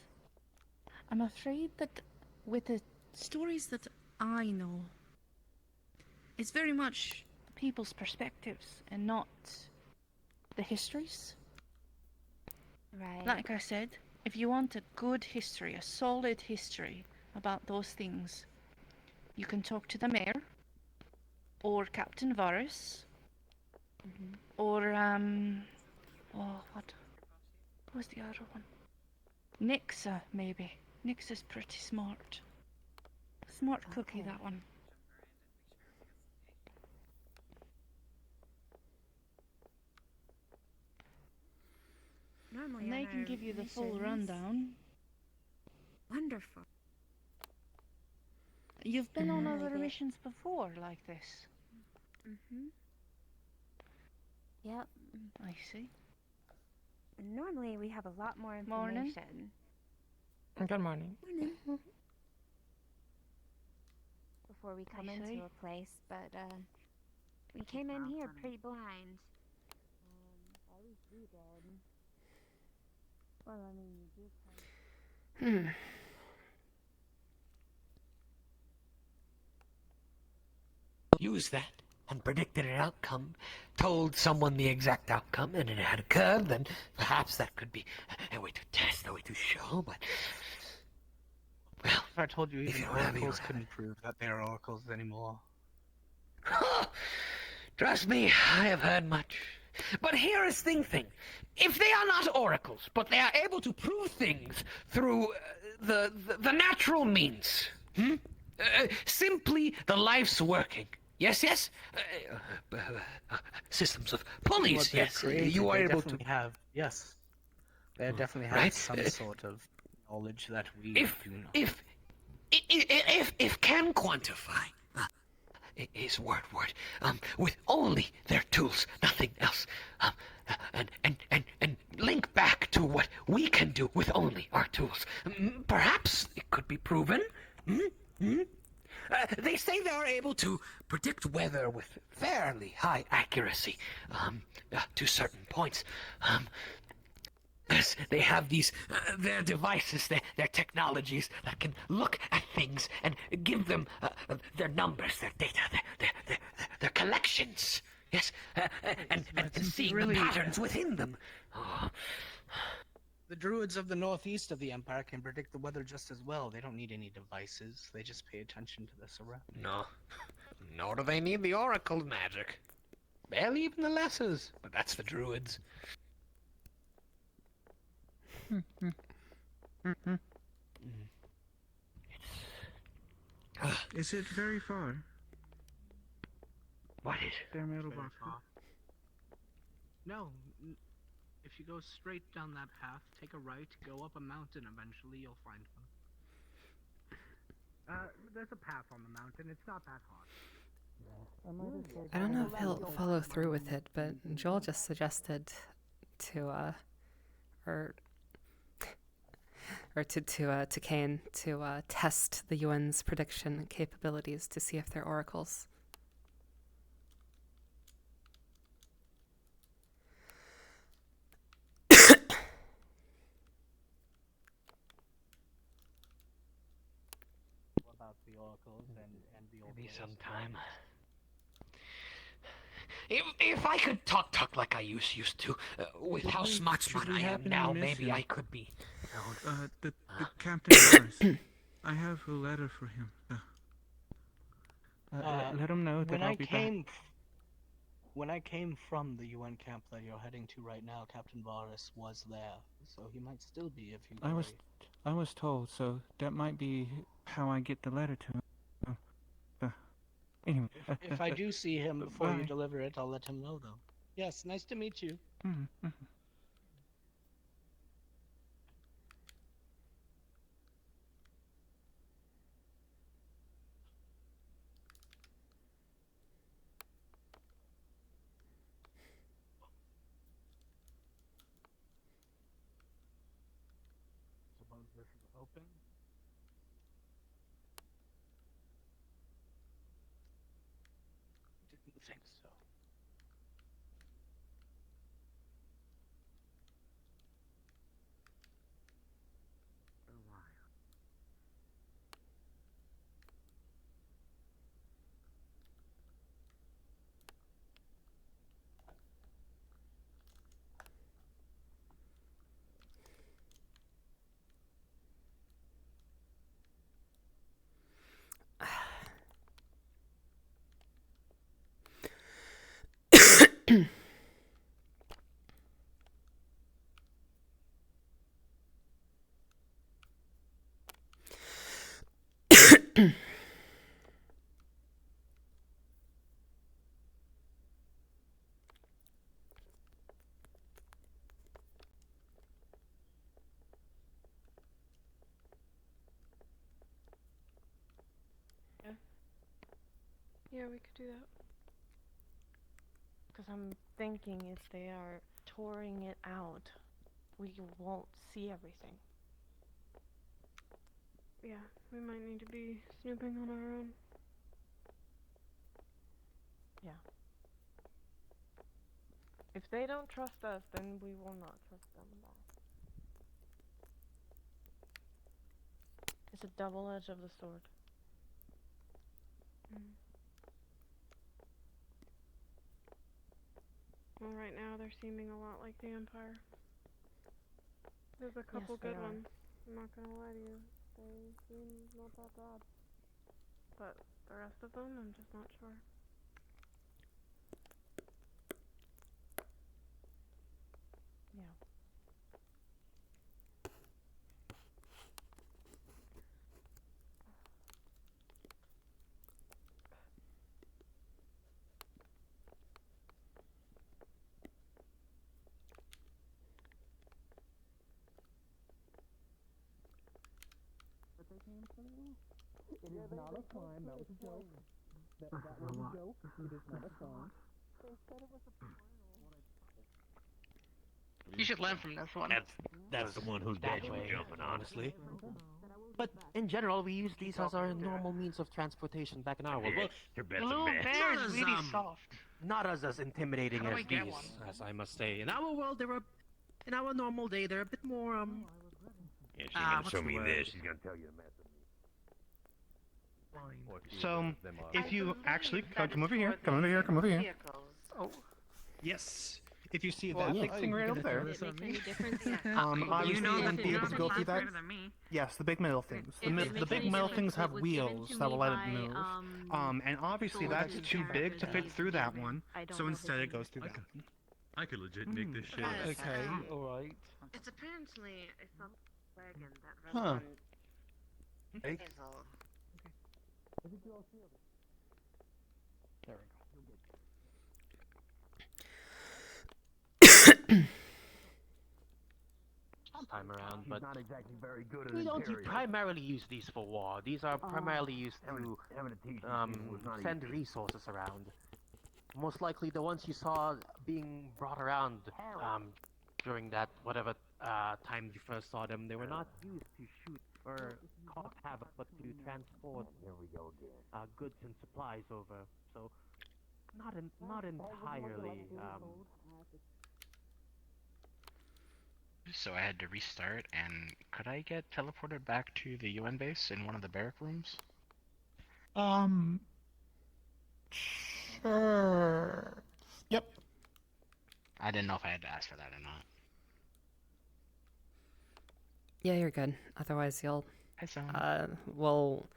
S15: I'm afraid that with the stories that I know, it's very much people's perspectives and not the histories.
S18: Right.
S15: Like I said, if you want a good history, a solid history about those things, you can talk to the mayor, or Captain Varus, or, what was the other one? Nixa, maybe. Nixa's pretty smart. Smart cookie, that one.
S18: Normally
S15: And they can give you the full rundown.
S18: Wonderful.
S15: You've been on other
S18: Maybe.
S15: missions before like this.
S18: Yep.
S15: I see.
S18: Normally we have a lot more
S15: Morning.
S18: information.
S13: Good morning.
S18: Before we come
S15: I
S18: into
S15: see.
S18: a place, but we came in here pretty blind. At least we did. Well, I mean, you did.
S16: Used that and predicted an outcome, told someone the exact outcome, and it had occurred, then perhaps that could be a way to test, a way to show, but... Well,
S7: I told you
S16: if
S7: even
S16: you don't have your-
S7: oracles couldn't prove that they are oracles anymore.
S16: Trust me, I have heard much. But here is thing. If they are not oracles, but they are able to prove things through the natural means, simply the life's working. Yes? Systems of pulleys,
S7: What they've
S16: yes.
S7: created,
S16: You are
S7: they
S16: able to...
S7: definitely have, yes. They definitely have
S16: Right?
S7: some sort of knowledge that we do not.
S16: If can quantify is word, with only their tools, nothing else, and link back to what we can do with only our tools, perhaps it could be proven. They say they are able to predict weather with fairly high accuracy, to certain points. Yes, they have these, their devices, their technologies that can look at things and give them their numbers, their data, their collections. Yes, and seeing the patterns within them. Oh.
S8: The druids of the northeast of the empire can predict the weather just as well. They don't need any devices. They just pay attention to the surroundings.
S16: No, nor do they need the oracle magic. Barely even the lessers, but that's the druids.
S14: Is it very far?
S16: What is
S8: No. If you go straight down that path, take a right, go up a mountain, eventually you'll find one. There's a path on the mountain. It's not that hard.
S9: I don't know if he'll follow through with it, but Joel just suggested to Kane to test the UN's prediction capabilities to see if they're oracles.
S8: About the oracles and the
S16: Maybe sometime. If I could talk like I used to, with how smart I am now, maybe I could be.
S14: The Captain Morris. I have a letter for him. Let him know that I'll be back.
S8: When I came from the UN camp that you're heading to right now, Captain Varus was there, so he might still be if you.
S14: I was told, so that might be how I get the letter to him. Anyway.
S8: If I do see him before you
S14: bye.
S8: deliver it, I'll let him know, though. Yes, nice to meet you. Suppose this is open. Didn't think so.
S1: Yeah, we could do that. Because I'm thinking if they are touring it out, we won't see everything. Yeah, we might need to be snooping on our own. Yeah. If they don't trust us, then we will not trust them back. It's a double edge of the sword. Well, right now they're seeming a lot like the Empire. There's a couple
S11: Yes, they
S1: good
S11: are.
S1: ones. I'm not gonna lie to you. They seem not that bad. But the rest of them, I'm just not sure. Yeah.
S14: It is not a crime. That was a joke. That was a joke. It is not a crime.
S1: They said it was a
S6: You should learn from this one.
S16: That's the one who's dead from jumping, honestly. But in general, we use these as our normal means of transportation back in our world. Well,
S6: Your Blue Bear is really soft.
S16: Not as intimidating
S6: How do
S16: as
S6: I get
S16: these,
S6: one?
S16: as I must say. In our world, there are
S21: in our normal day, they're a bit more
S10: Yeah, she's gonna
S21: what's
S10: show
S21: the
S10: me
S21: word?
S10: this. She's gonna tell you the mess of
S7: So, if you actually come over here, come over here, come over here.
S21: Oh,
S7: yes. If you see
S21: Well,
S7: that
S21: yeah,
S7: big thing right over there,
S17: Does it make any difference?
S7: obviously
S17: You know
S7: you wouldn't be able to go through that.
S17: better than me.
S7: Yes, the big metal things.
S17: If it
S7: The
S17: makes
S7: big
S17: any
S7: metal
S17: difference,
S7: things have
S17: it was given
S7: wheels
S17: to
S7: that will
S17: me
S7: let it
S17: by,
S7: move. And obviously
S17: soldiers
S7: that's
S17: and
S7: too big to fit
S17: characters
S7: through that
S17: and
S7: one,
S17: I don't
S7: so
S17: know
S7: instead
S17: his
S7: it goes through that.
S2: I could legit make this shit.
S7: Okay, alright.
S3: It's apparently a wagon that
S7: Huh.
S3: runs on
S7: Hey.
S3: diesel.
S7: There
S21: time around, but
S10: not exactly very good at
S21: we don't
S10: interior.
S21: primarily use these for war. These are primarily used to send resources around. Most likely the ones you saw being brought around during that whatever time you first saw them, they were not used to shoot or cause havoc, but to transport goods and supplies over. So not entirely.
S19: So I had to restart, and could I get teleported back to the UN base in one of the barrack rooms?
S7: Sure. Yep.
S19: I didn't know if I had to ask for that or not.
S9: Yeah, you're good. Otherwise, you'll.
S19: Hi, Sam.
S9: Well,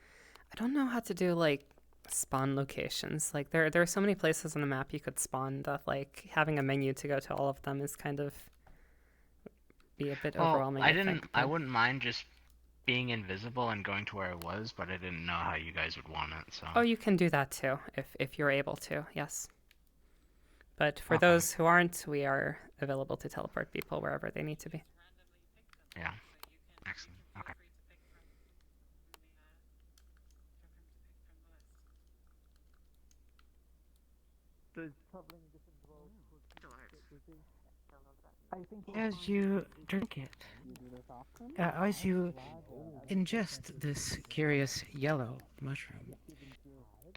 S9: I don't know how to do like spawn locations. Like there are so many places on the map you could spawn that like having a menu to go to all of them is kind of be a bit overwhelming.
S19: I wouldn't mind just being invisible and going to where I was, but I didn't know how you guys would want it. So.
S9: Oh, you can do that too if you're able to. Yes. But for
S19: Okay.
S9: those who aren't, we are available to teleport people wherever they need to be.
S19: Yeah. Excellent. Okay.
S8: As you drink it, as you ingest this curious yellow mushroom,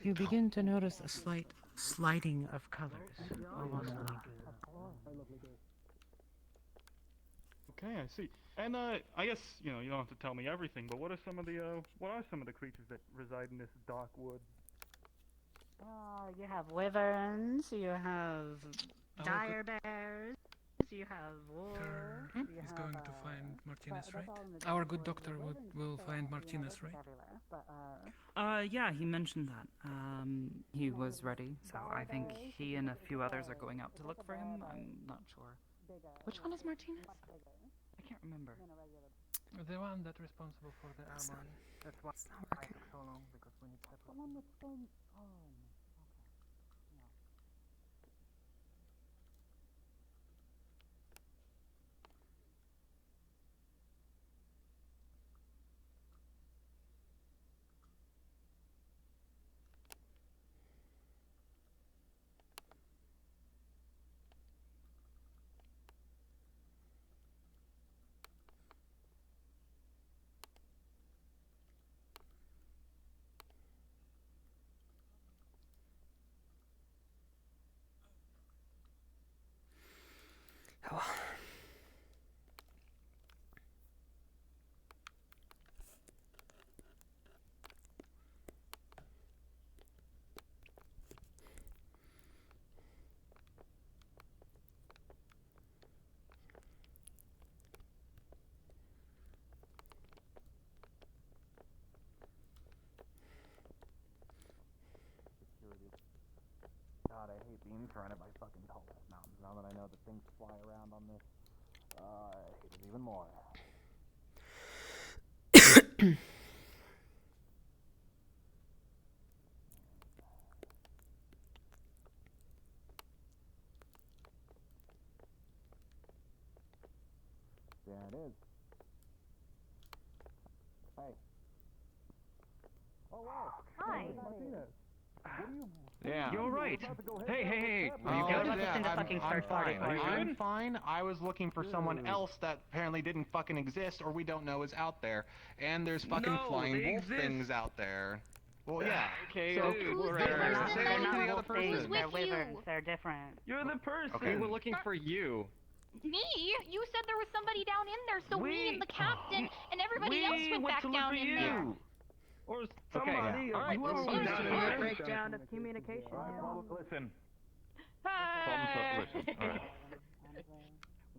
S8: you begin to notice a slight sliding of colors, almost like
S2: Okay, I see. And I guess you know you don't have to tell me everything, but what are some of the creatures that reside in this dark wood?
S11: You have wyverns, you have dire bears, you have wolves. You
S22: He's
S11: have,
S22: going to find Martinez, right?
S11: all in the
S22: Our
S11: dark
S22: good
S11: wood.
S22: doctor
S11: The wyverns
S22: will
S11: still,
S22: find
S11: you know,
S22: Martinez,
S11: they're
S22: right?
S11: everywhere, but,
S23: Yeah, he mentioned that. He was ready, so I think he and a few others are going out to look for him. I'm not sure.
S11: which one is Martinez?
S23: I can't remember.
S22: The one that's responsible for the armor.
S9: That's why it's not working.
S22: So long because we need pepper.
S9: Oh.
S10: God, I hate being surrounded by fucking tall ass mountains. Now that I know that things fly around on this, I hate it even more. There it is. Hey. Oh wow.
S17: Hi.
S10: Martinez.
S25: Yeah.
S10: You're right.
S25: Hey.
S10: Oh,
S25: You're
S10: I'm fine.
S25: Are you
S10: I'm
S25: good?
S10: fine. I was looking for someone else that apparently didn't fucking exist or we don't know is out there. And there's fucking
S25: No,
S10: flying
S25: they
S10: wolf
S25: exist.
S10: things out there. Well, yeah.
S25: Okay,
S10: So,
S25: okay,
S10: whatever.
S11: They're not,
S10: Say
S11: they're
S10: hello to
S11: not
S10: the other
S11: wolf things,
S10: person.
S11: they're wyverns, they're different.
S25: You're the person.
S10: Okay.
S25: We're looking for you.
S4: Me? You said there was somebody down in there, so me and the captain and everybody else went back down in there.
S2: Or
S5: somebody.
S2: All right,
S5: whoever was down in there.
S1: Breakdown of communication.
S5: Listen.
S4: Hi.
S5: Listen. All right.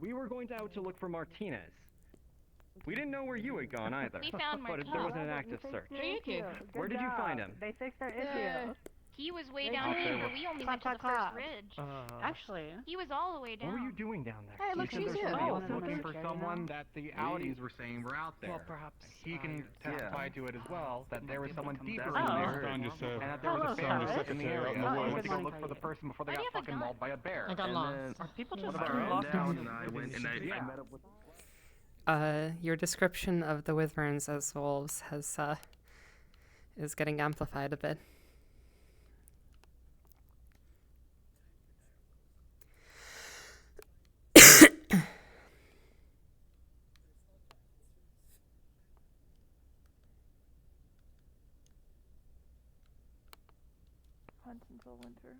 S5: We were going out to look for Martinez. We didn't know where you had gone either.
S4: We found
S5: But
S4: Martinez.
S5: there wasn't an active search.
S4: Thank you.
S5: Where did you find him?
S1: They fixed their issue.
S4: He was way down here, but we only went to the first ridge.
S11: Actually,
S4: He was all the way down.
S5: What were you doing down there?
S1: Hey, look,
S5: You said
S1: she's
S5: there's
S1: here.
S5: somebody else looking for someone
S10: that the Audis were saying were out there.
S5: Well, perhaps he can testify to it as well, that there was someone deeper in
S11: down.
S5: there, and that there was a bear in the area.
S10: out in the
S5: I went
S10: woods.
S5: to go look for the person before they got fucking mauled by a bear.
S11: I got lost. Are people just lost?
S9: Your description of the Wyverns as wolves has is getting amplified a bit.
S1: Hunt until winter.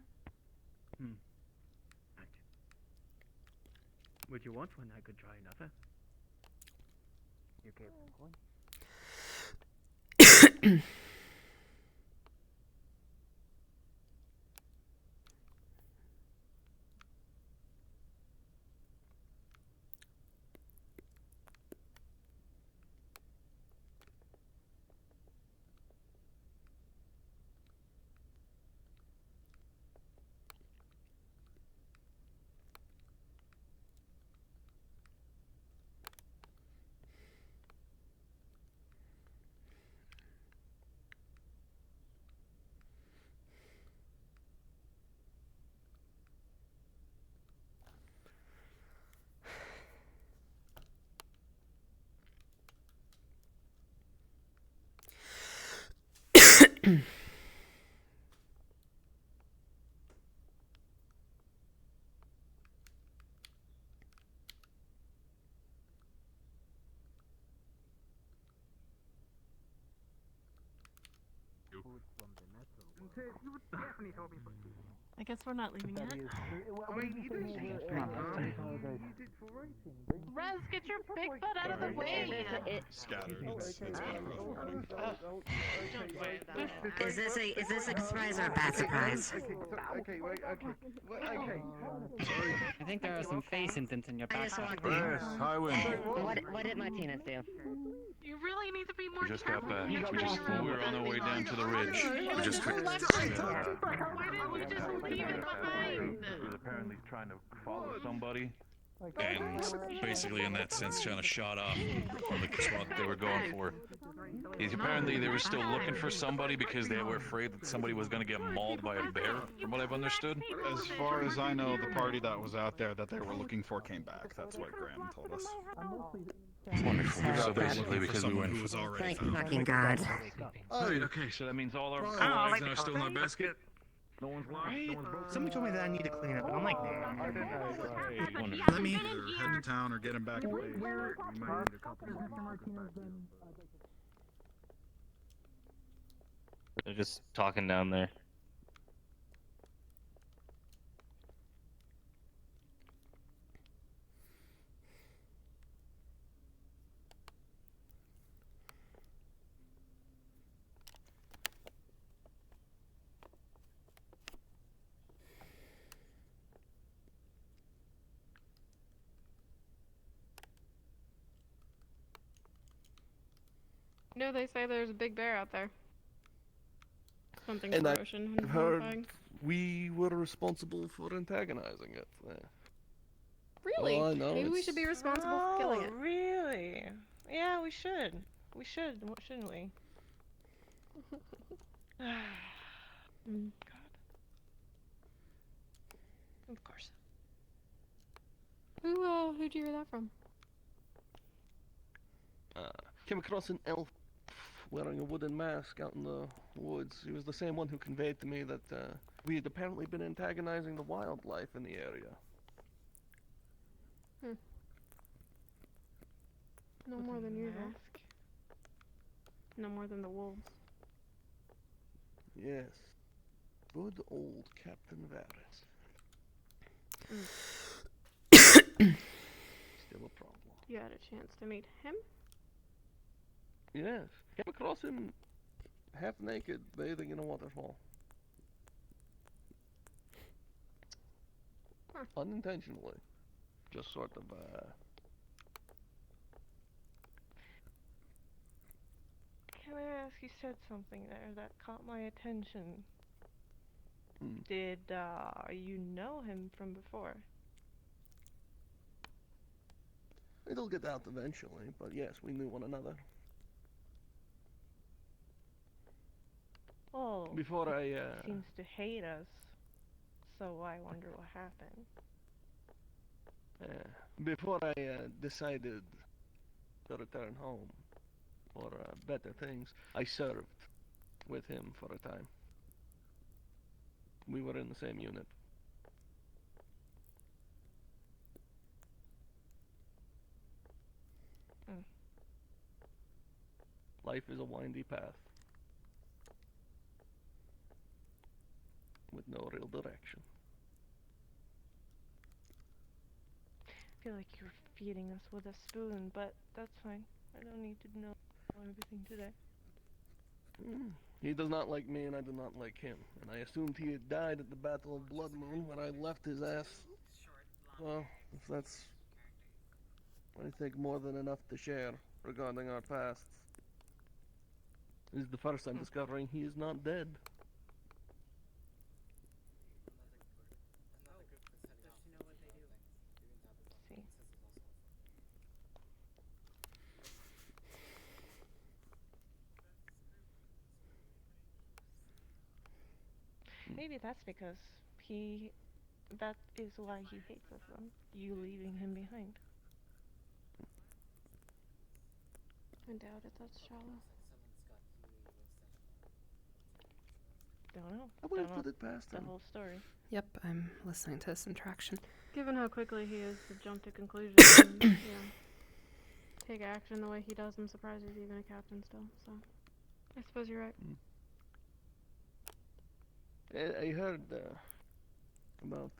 S5: Would you want one? I could try another.
S10: You okay with the coin?
S1: I guess we're not leaving yet. Rez, get your big butt out of the way!
S3: Is this a surprise or a bad surprise?
S10: Okay, wait, okay.
S23: I think there are some face indents in your
S3: I
S23: back.
S3: just walked in. What did Martinez do?
S1: You really need to be more
S12: We just got back.
S1: careful.
S12: We were on our way down to the ridge. We just
S1: Why didn't we just leave it behind?
S12: He was apparently trying to follow somebody, and basically in that sense trying to shot off from the spot they were going for. Apparently they were still looking for somebody because they were afraid that somebody was going to get mauled by a bear, from what I've understood.
S20: As far as I know, the party that was out there that they were looking for came back. That's what Graham told us.
S12: Wonderful. So basically because we went
S20: was already
S3: Thank
S20: found.
S3: fucking God.
S12: Right, okay, so that means all our eggs are still in our basket? No one's lost, no one's broken?
S13: Somebody told me that I need to clean up, and I'm like,
S20: Let me either head to town or get him back in base. We might need a couple more people to get back.
S24: They're just talking down there.
S1: No, they say there's a big bear out there. Something
S26: And
S1: ferocious and
S26: I've heard
S1: horrifying.
S26: we were responsible for antagonizing it.
S1: Really?
S26: All I know
S1: Maybe we
S26: is-
S1: should be responsible for killing it.
S27: Really? Yeah, we should. We should, shouldn't we?
S1: Mm.
S27: Of course.
S1: Who'd you hear that from?
S26: Came across an elf wearing a wooden mask out in the woods. He was the same one who conveyed to me that we had apparently been antagonizing the wildlife in the area.
S1: No more than usual. No more than the wolves.
S26: Yes. Good old Captain Varys.
S1: You had a chance to meet him?
S26: Yes. Came across him half naked, bathing in a waterfall.
S1: Huh.
S26: Unintentionally. Just sort of,
S27: Can I ask, you said something there that caught my attention.
S26: Hmm.
S27: Did, you know him from before?
S26: It'll get out eventually, but yes, we knew one another.
S27: Oh,
S26: Before I,
S27: he seems to hate us, so I wonder what happened.
S26: before I decided to return home for better things, I served with him for a time. We were in the same unit.
S27: Mm.
S26: Life is a windy path with no real direction.
S27: I feel like you're feeding us with a spoon, but that's fine. I don't need to know everything today.
S26: He does not like me, and I do not like him. And I assumed he had died at the Battle of Blood Moon when I left his ass. Well, if that's, I think, more than enough to share regarding our pasts. This is the first I'm discovering he is not dead.
S27: See. Maybe that's because that is why he hates us then. You leaving him behind.
S1: I doubt it, that's shallow.
S27: Don't know.
S26: I wouldn't
S27: Don't know
S26: put it past
S27: the
S26: him.
S27: whole story.
S9: Yep, I'm listening to this interaction.
S1: Given how quickly he is to jump to conclusions and, yeah, take action the way he does, I'm surprised he's even a captain still, so I suppose you're right.
S26: I heard about,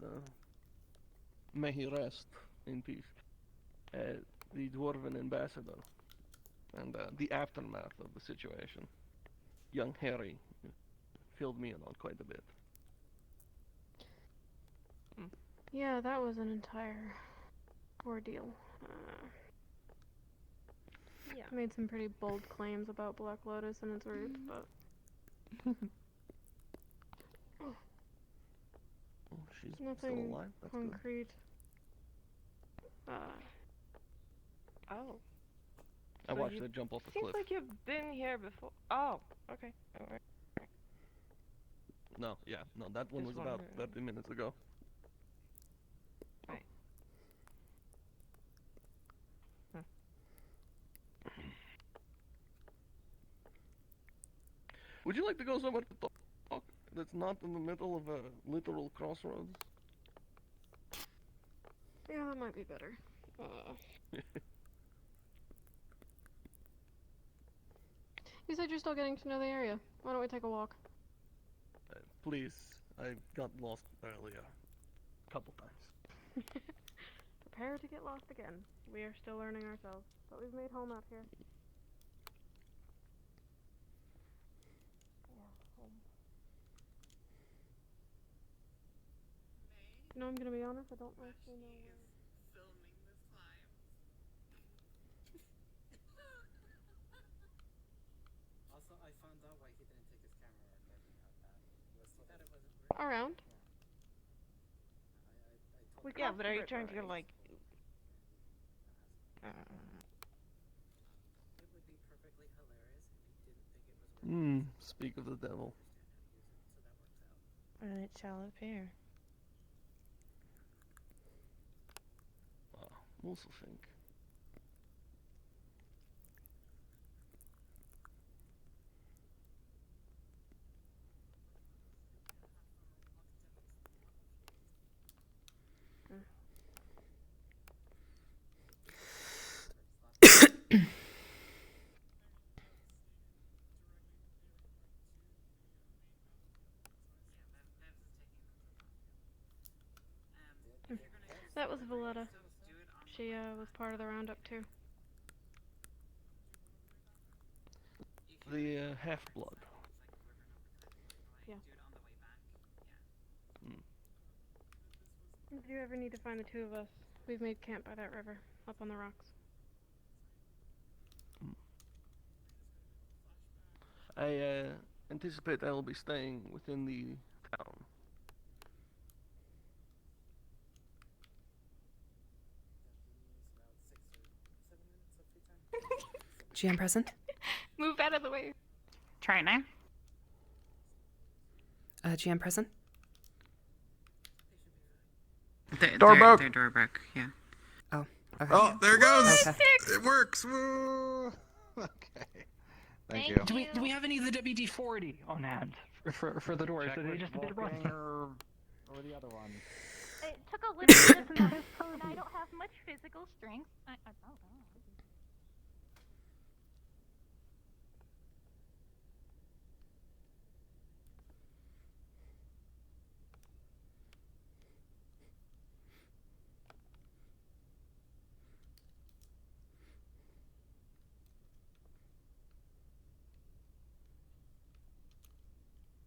S26: may he rest in peace, the Dwarven ambassador, and the aftermath of the situation. Young Harry filled me in on quite a bit.
S1: Yeah, that was an entire ordeal.
S27: Yeah.
S1: Made some pretty bold claims about Black Lotus and its roots, but
S26: Oh, she's
S1: nothing
S26: still alive? That's good.
S1: concrete.
S27: Oh.
S26: I
S27: So
S26: watched
S27: you-
S26: her jump off a
S27: Seems
S26: cliff.
S27: like you've been here before. Oh, okay. Alright.
S26: No, yeah, no, that one
S27: Just
S26: was about
S27: wondering.
S26: 30 minutes ago.
S27: Right.
S26: Would you like to go somewhere to talk that's not in the middle of a literal crossroads?
S1: Yeah, that might be better. You said you're still getting to know the area. Why don't we take a walk?
S26: Please, I got lost earlier. A couple times.
S1: Prepare to get lost again. We are still learning ourselves, but we've made home out here. You know, I'm gonna be honest, I don't actually know where.
S6: Also, I found out why he didn't take his camera recording out that. He thought it wasn't real.
S1: Around.
S27: Yeah, but are you trying to like?
S6: It would be perfectly hilarious if he didn't think it was real.
S26: Speak of the devil.
S27: And it shall appear.
S26: Also think.
S1: That was Valletta. she was part of the roundup too.
S26: The half-blood.
S1: Yeah. If you ever need to find the two of us, we've made camp by that river, up on the rocks.
S26: I anticipate I will be staying within the town.
S9: GM present.
S1: Move out of the way.
S11: Try it now.
S9: GM present.
S10: Door broke.
S23: Their door broke, yeah.
S9: Oh, okay.
S20: Oh, there it goes.
S9: Okay.
S20: It works. Woo. Okay. Thank you.
S13: Do we have any of the WD-40 on hand for the doors? Are they just a bit rusty?
S10: Or the other one.
S4: It took a little bit of notice, and I don't have much physical strength. I don't know.
S6: Let me describe it, and then you read it.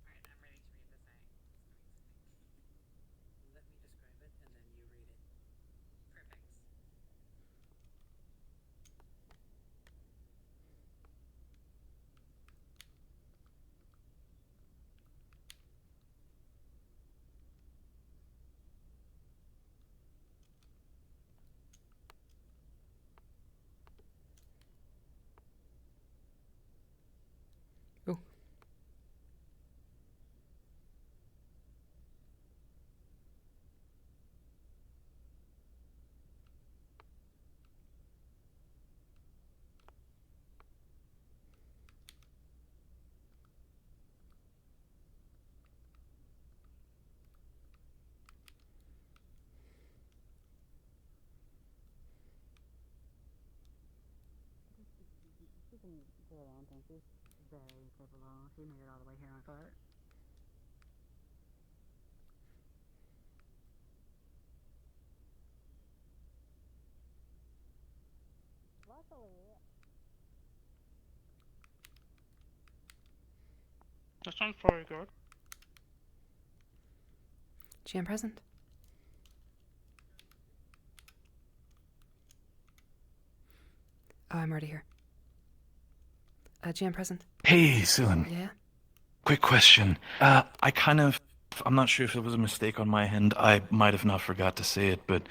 S6: Perfect.
S9: Ooh.
S11: She can do her own thing. She's very capable. She made it all the way here on foot.
S1: Luckily,
S2: That sounds very good.
S9: GM present. Oh, I'm already here. GM present.
S12: Hey, Silen.
S9: Yeah?
S12: Quick question. I'm not sure if it was a mistake on my end. I might have not forgot to say it, but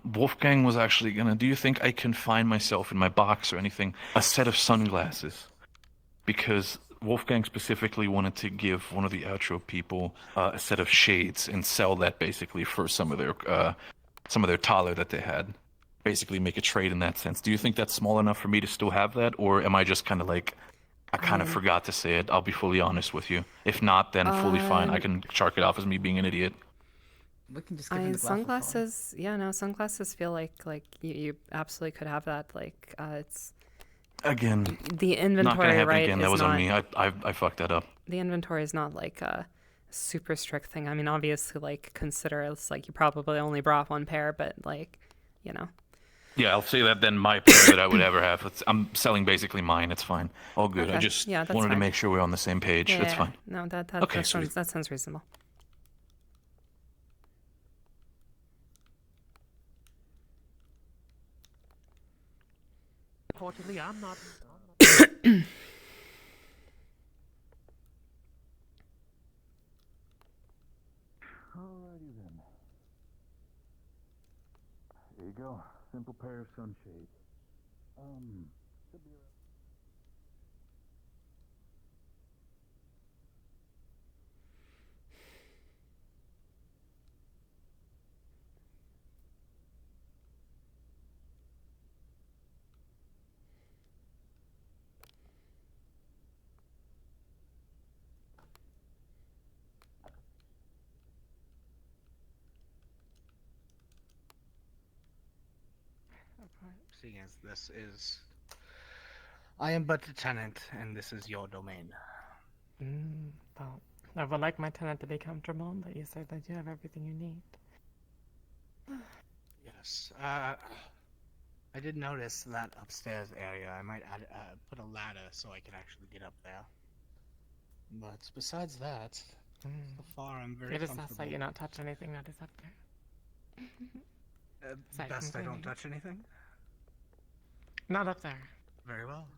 S12: Wolfgang was actually gonna. Do you think I can find myself in my box or anything a set of sunglasses? Because Wolfgang specifically wanted to give one of the outro people a set of shades and sell that basically for some of their taller that they had. Basically make a trade in that sense. Do you think that's small enough for me to still have that, or am I just kind of like, I kind of forgot to say it? I'll be fully honest with you. If not, then fully fine. I can chalk it off as me being an idiot.
S23: We can just
S9: I
S23: give you
S9: mean,
S23: the glasses.
S9: sunglasses. Yeah, no, sunglasses feel like you absolutely could have that. Like it's
S12: Again,
S9: the
S12: not gonna
S9: inventory,
S12: happen
S9: right?
S12: again. That
S9: is
S12: was
S9: not,
S12: on me. I fucked that up.
S9: The inventory is not like a super strict thing. I mean, obviously, like consider it's like you probably only brought one pair, but like, you know.
S12: Yeah, I'll say that then my pair that I would ever have. I'm selling basically mine. It's fine. All good. I
S9: Okay.
S12: just
S9: Yeah, that's
S12: wanted to
S9: fine.
S12: make sure we're on the same page.
S9: Yeah,
S12: That's
S9: yeah,
S12: fine.
S9: No, that
S12: Okay,
S9: that sounds reasonable.
S2: Unfortunately, I'm not.
S10: Alrighty then. There you go. Simple pair of sunshades. Should be around.
S6: Seeing as this is... I am but a tenant, and this is your domain.
S8: Well, I would like my tenant to be comfortable, but you said that you have everything you need.
S6: Yes, Yes. I did notice that upstairs area. I might add, put a ladder so I can actually get up there. But besides that, so far I'm very
S7: It is
S6: comfortable.
S7: best that you not touch anything that is up there. Aside from
S6: Best I don't
S7: cleaning.
S6: touch anything?
S7: Not up there.
S6: Very well.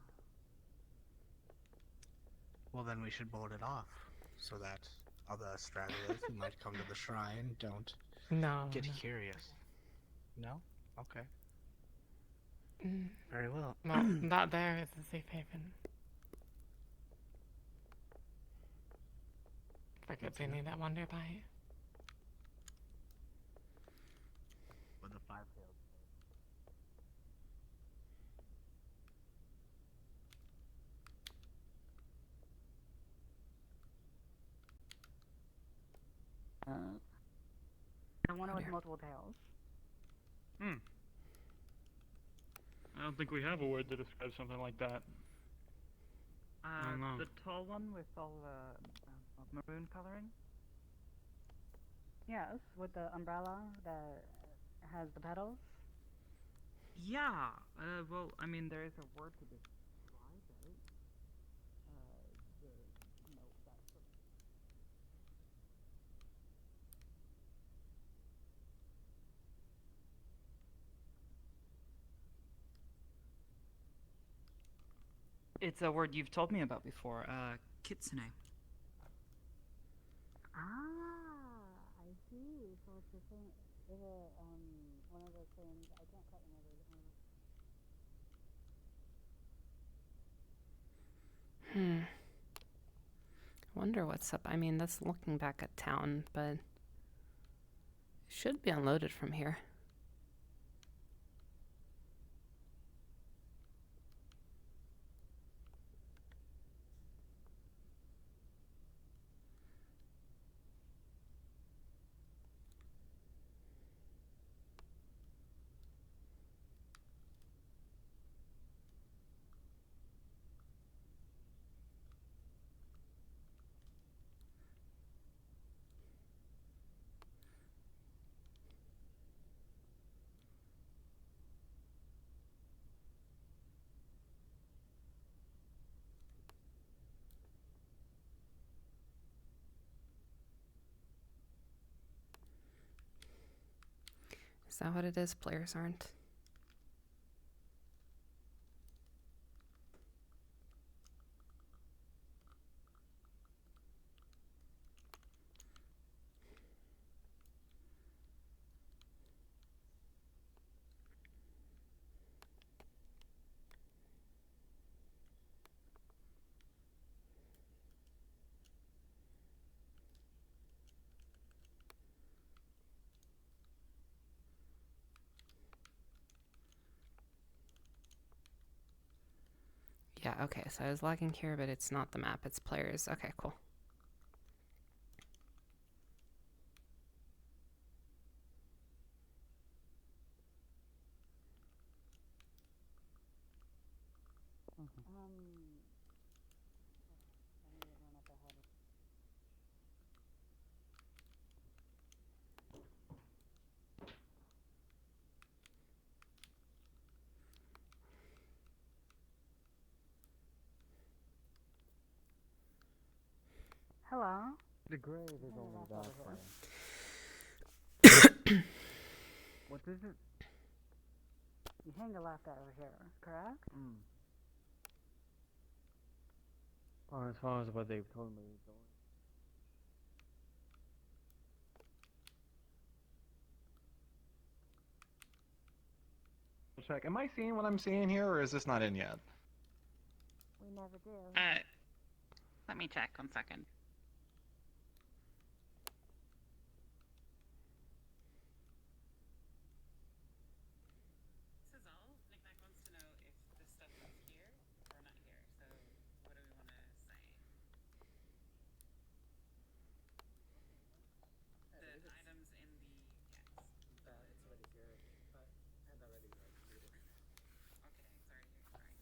S6: Well, then we should board it off, so that other stragglers who might come to the shrine don't get curious. No? Okay. Very well.
S7: Well, that there is a safe haven. Forgets any that wander by.
S10: With the five-tailed.
S11: I wonder with multiple tails.
S2: I don't think we have a word to describe something like that. I don't know.
S23: The tall one with all the maroon coloring?
S11: Yes, with the umbrella that has the petals.
S23: Yeah, well, I mean, there is a word to describe it. It's a word you've told me about before, kitsune.
S11: I see. So it's the same. It's one of those things. I can't quite remember.
S9: Wonder what's up. I mean, that's looking back at town, but it should be unloaded from here. Is that what it is? Players aren't. Yeah, okay, so I was lagging here, but it's not the map, it's players. Okay, cool.
S11: Hello.
S10: The grave is only that far.
S23: What is it?
S11: You hang a left over here, correct?
S10: As far as what they've told me,
S14: check. Am I seeing what I'm seeing here, or is this not in yet?
S1: We never do.
S23: Let me check 1 second. This is all. Knickknack wants to know if this stuff is here or not here. So, what do we want to say? The items in the yes.
S10: it's already here, but and already read it.
S23: Okay, sorry, sorry.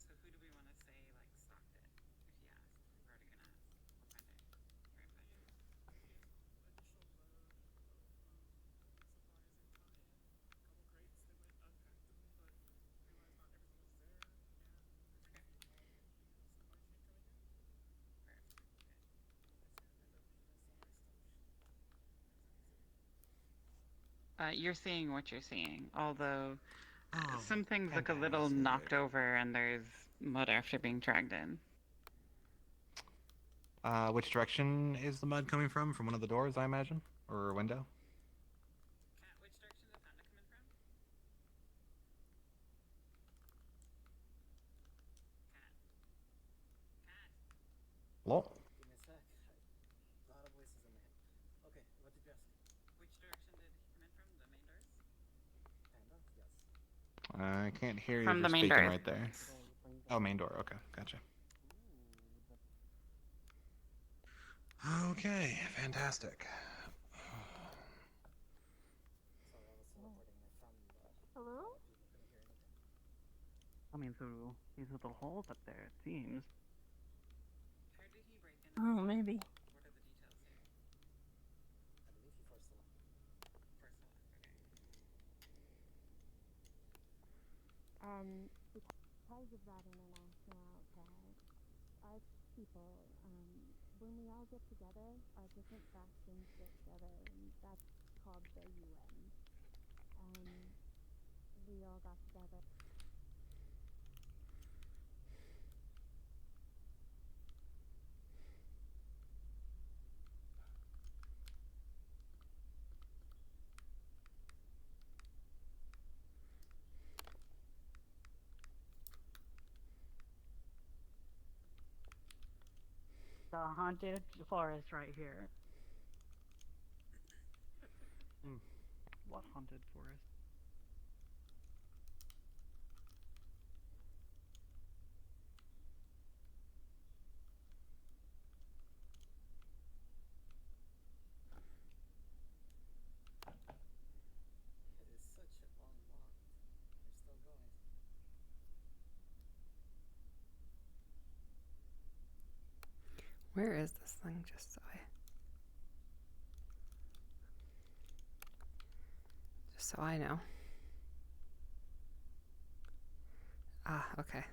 S23: So who do we want to say like stocked it? If you ask.
S7: You're seeing what you're seeing, although some things look a little knocked over and there's mud after being dragged in.
S14: Which direction is the mud coming from? From one of the doors, I imagine? Or a window?
S7: Which direction is the fountain coming from?
S14: Hello?
S15: Give me a sec. A lot of voices in my head. Okay, what did you ask?
S7: Which direction did he come in from? The main doors?
S15: Kinda, yes.
S14: I can't hear you
S7: From
S14: if
S7: the
S14: you're
S7: main
S14: speaking
S7: door.
S14: right there. Oh, main door. Okay, gotcha. Okay, fantastic.
S27: Hello?
S2: Coming through these little holes up there, it seems.
S7: Where did he break in?
S27: Oh, maybe.
S7: What are the details here?
S15: I believe he forced the lock.
S7: First lock, okay.
S1: Because of that international outcry, our people, when we all get together, our different factions get together, and that's called the UN. We all got together.
S11: The haunted forest right here.
S2: What haunted forest?
S15: It is such a long walk. We're still going.
S9: Where is this thing? Just so I know. Ah, okay.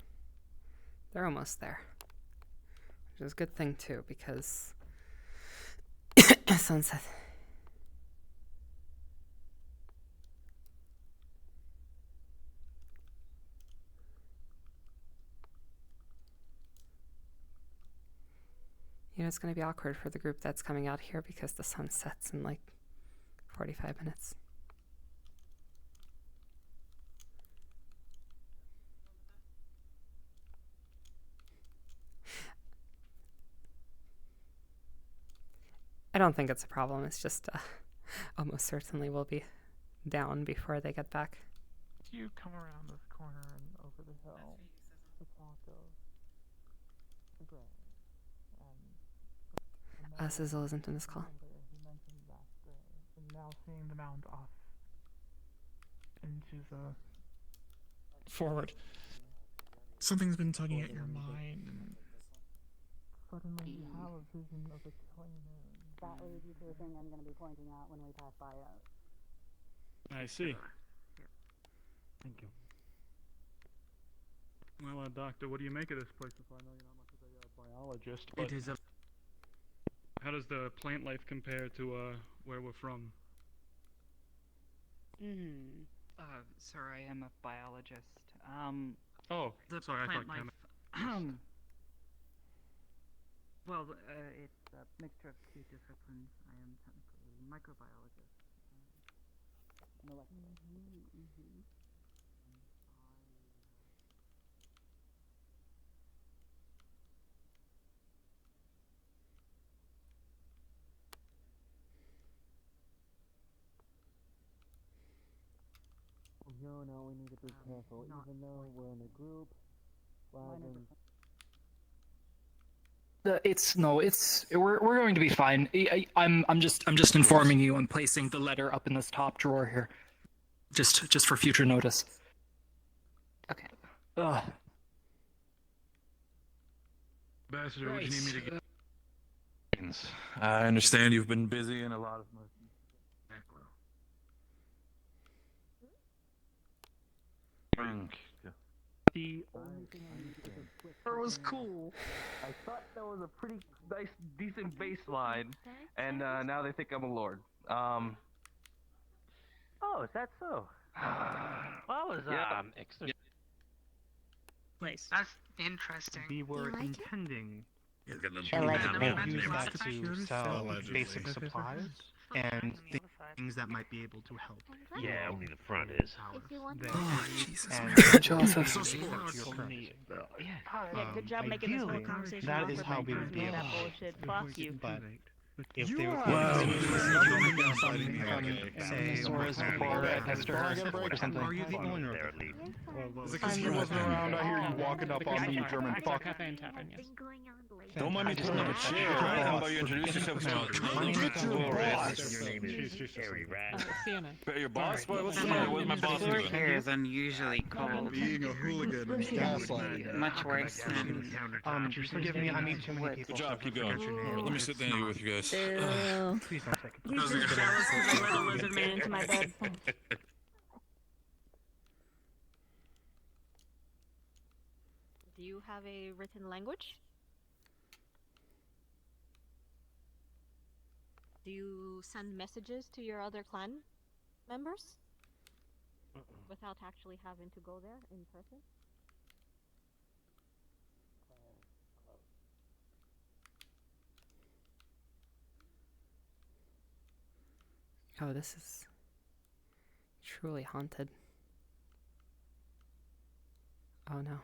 S9: They're almost there. Which is a good thing too, because sunset. You know, it's going to be awkward for the group that's coming out here because the sun sets in like 45 minutes. I don't think it's a problem. It's just almost certainly will be down before they get back.
S2: You come around this corner and over the hill, the Taco, the Gray, and
S9: Sizzle isn't in this call.
S2: He mentioned that Gray, and now seeing the mound off into the
S6: Forward. Something's been tugging at your mind. And
S2: suddenly you have a vision of a killing moon.
S11: That leads you to the thing I'm going to be pointing out when we pass by it.
S2: I see. Thank you. Well, Doctor, what do you make of this place? If I know you're not much of a biologist, but
S6: it is a.
S2: how does the plant life compare to where we're from?
S23: Sir, I am a biologist.
S2: Oh,
S23: the
S2: sorry, I
S23: plant
S2: thought
S23: life. Well, it's a mixture of two disciplines. I am technically a microbiologist. Molecular.
S10: From here on out, we need to be careful, even though we're in a group.
S13: We're going to be fine. I'm just informing you. I'm placing the letter up in this top drawer here, just for future notice.
S9: Okay.
S12: Ambassador, what do you need me to get? I understand you've been busy and a lot of.
S2: The only thing I need to do
S26: It was cool. I thought that was a pretty nice, decent baseline, and now they think I'm a lord.
S16: Oh, is that so? Well, I was
S8: Place.
S13: That's interesting.
S8: We were
S13: like it?
S8: intending
S12: He's getting them
S3: Allegedly.
S8: use that to sell
S12: Allegedly.
S8: basic supplies and things that might be able to help.
S16: Yeah, only the front is.
S13: If you want
S8: Oh,
S13: Jesus,
S8: and
S13: Joseph.
S8: so
S27: Yeah, good job making this whole
S8: ideally,
S27: conversation
S8: that
S27: awkward
S8: is how
S27: by
S8: we would be
S27: doing
S8: able
S27: that bullshit. Fuck you.
S8: But if
S12: You
S8: they were
S12: are-
S8: say, or as far as Hester or something.
S14: Are you the owner?
S16: They're leaving.
S2: Simon wasn't around. I hear you walking up on me, you German fuck.
S12: Don't mind me pulling up a chair. Somebody introduce yourself.
S14: Get your boss.
S16: Your name is Harry Rat.
S12: Your boss? What's the matter? What's my boss
S7: The floor
S12: doing?
S7: here is unusually cold.
S20: Being a hooligan and gaslighting.
S7: Much worse than
S8: Forgive me, I meet too many people.
S12: Good job. Keep going. All right, let me sit down here with you guys.
S8: Please don't take it.
S27: He's just jealous because I let a lizard man into my bed.
S1: Do you have a written language? Do you send messages to your other clan members? Without actually having to go there in person?
S9: Oh, this is truly haunted. Oh no.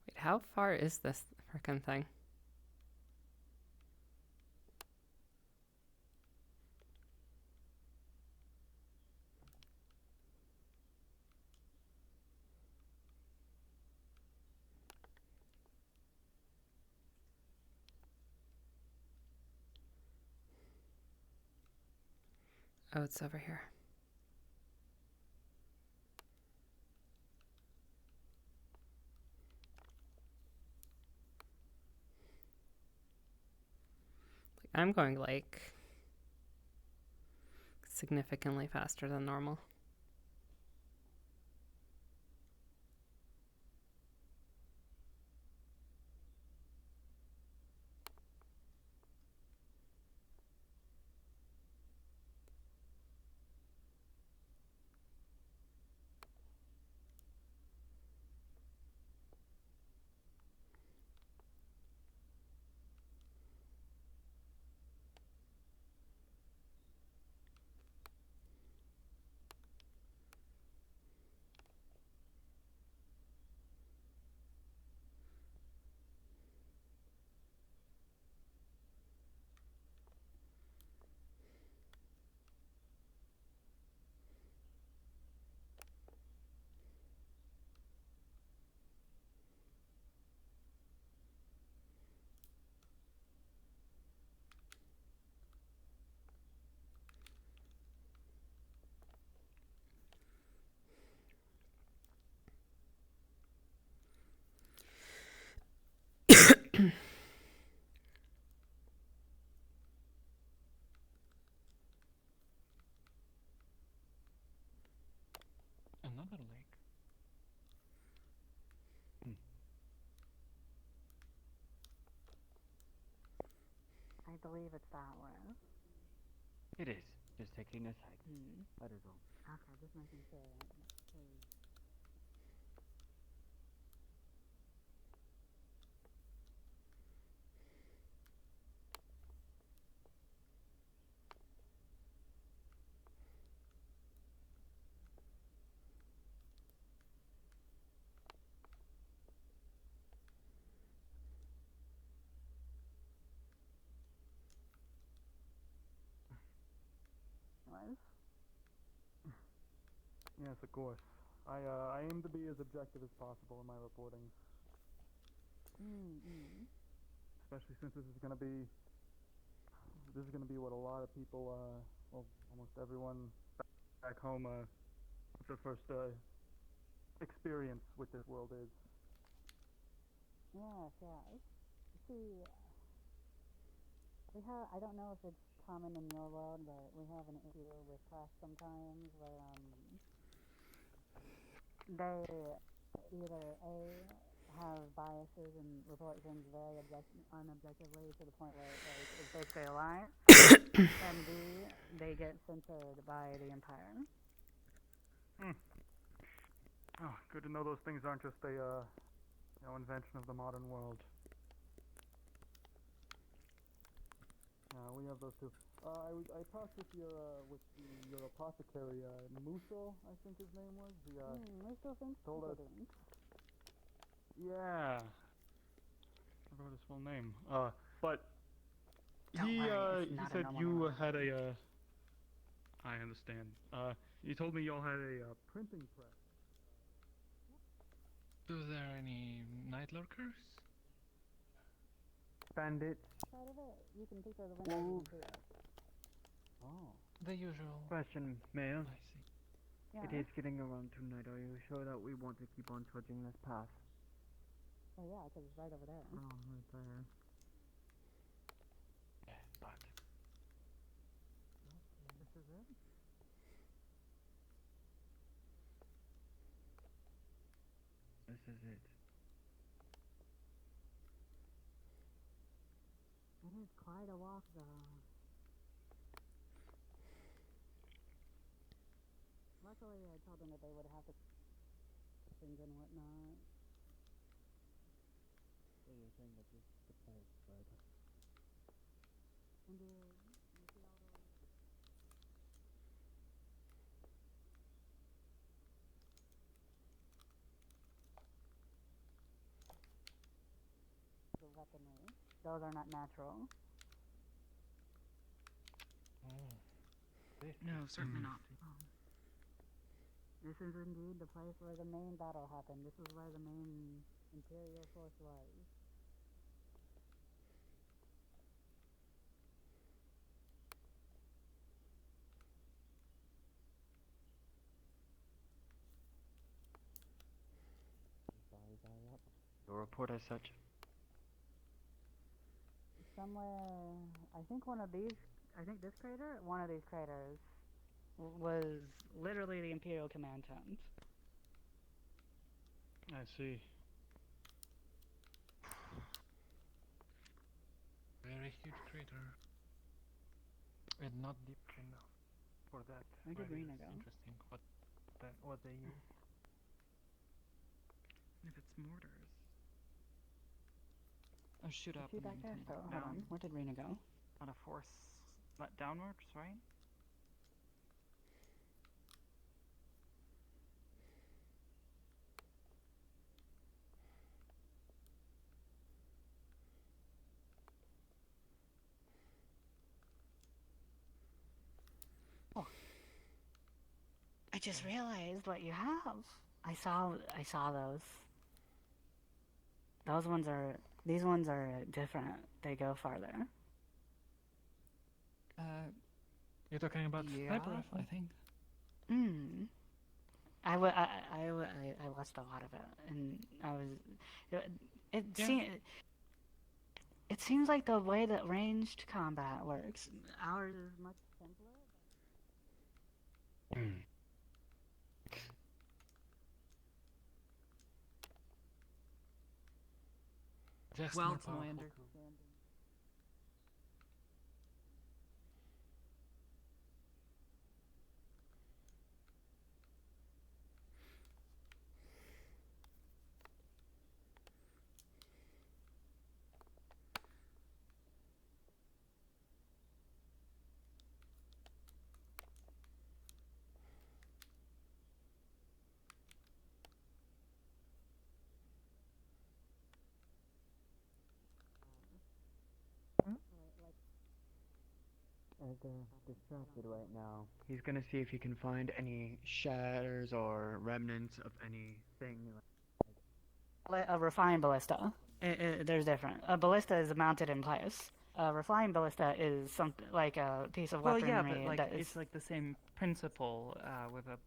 S9: Wait, how far is this frickin' thing? Oh, it's over here. I'm going like significantly faster than normal.
S8: Another lake.
S11: I believe it's that way.
S16: It is. Just taking a side. That is all.
S11: Okay, just making sure.
S2: Yes, of course. I aim to be as objective as possible in my reporting. Especially since this is gonna be what a lot of people, well, almost everyone back home, their first experience with this world is.
S11: Yes, yes. See, I don't know if it's
S5: common in your world, but we have an issue with class sometimes where they either A, have biases and report things very unobjectively to the point where it's basically a lie, and B, they get censored by the Empire.
S2: Oh, good to know those things aren't just a invention of the modern world. We have those too. I talked with your apothecary, Muso, I think his name was.
S5: Muso thinks
S2: told us. Yeah. I forgot his full name. But he said you had a. I understand. He told me y'all had a printing press.
S13: Are there any night lurkers?
S16: Bandits.
S5: Side of it, you can peek out the window and see it.
S2: Oh.
S13: The usual.
S16: Question, Mayor.
S13: I see.
S5: Yeah.
S16: It is getting around tonight. Are you sure that we want to keep on trudging this path?
S5: Oh yeah, because it's right over there.
S16: Oh, right there.
S13: Yeah, but
S2: This is it?
S16: This is it.
S5: It is quite a walk, though. Luckily, I told them that they would have to things and whatnot.
S16: So you're saying that this is the place, right?
S5: And you see all the weaponry. Those are not natural.
S23: No, certainly not.
S5: This is indeed the place where the main battle happened. This is where the main Imperial force was.
S16: Your report as such.
S5: Somewhere, I think this crater, one of these craters, was literally the Imperial command tent.
S2: I see.
S13: very huge crater. And not deep enough for that.
S5: Where did Rena go?
S13: Interesting. What they use.
S23: If it's mortars. Oh, shoot up.
S5: Is she back there? So, hold on. Where did Rena go?
S23: On a force downwards, right?
S5: Oh. I just realized what you have. I saw those. These ones are different. They go farther.
S13: You're talking about
S23: yeah,
S13: sniper rifle, I think.
S5: I watched a lot of it, and it seems like the way that ranged combat works. Ours is much simpler.
S13: Just
S23: well,
S13: more
S23: Commander.
S16: They're distracted right now. He's gonna see if he can find any shatters or remnants of anything.
S5: A refined ballista. There's different. A ballista is mounted in place. A refined ballista is something like a piece of weaponry.
S23: Well, yeah, but like
S5: that
S23: it's like the same principle with a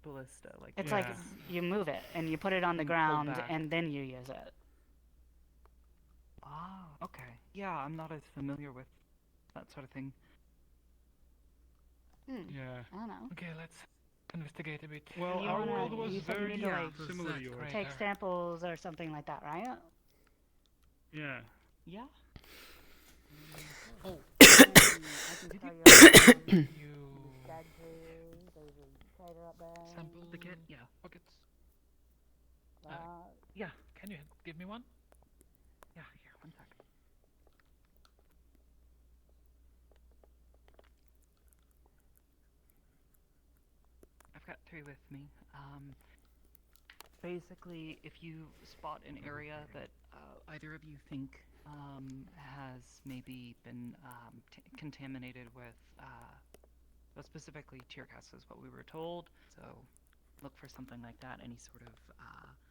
S23: ballista. Like
S5: it's like you move it and you put it on the ground and then you use it.
S23: Oh, okay. Yeah, I'm not as familiar with that sort of thing.
S13: Yeah.
S5: I don't know.
S13: Okay, let's investigate a bit.
S5: You wanna- you said you need to, like,
S13: similar to yours.
S5: take samples or something like that, right?
S2: Yeah.
S11: Yeah.
S5: Oh. I can tell you, dead trees, there's a crater up there.
S13: Sample the kit? Yeah, buckets.
S5: Uh,
S13: Yeah, can you give me one? Yeah, here, 1 sec.
S23: I've got 3 with me. Basically, if you spot an area that either of you think has maybe been contaminated with, well, specifically tear gas is what we were told, so look for something like that, any sort of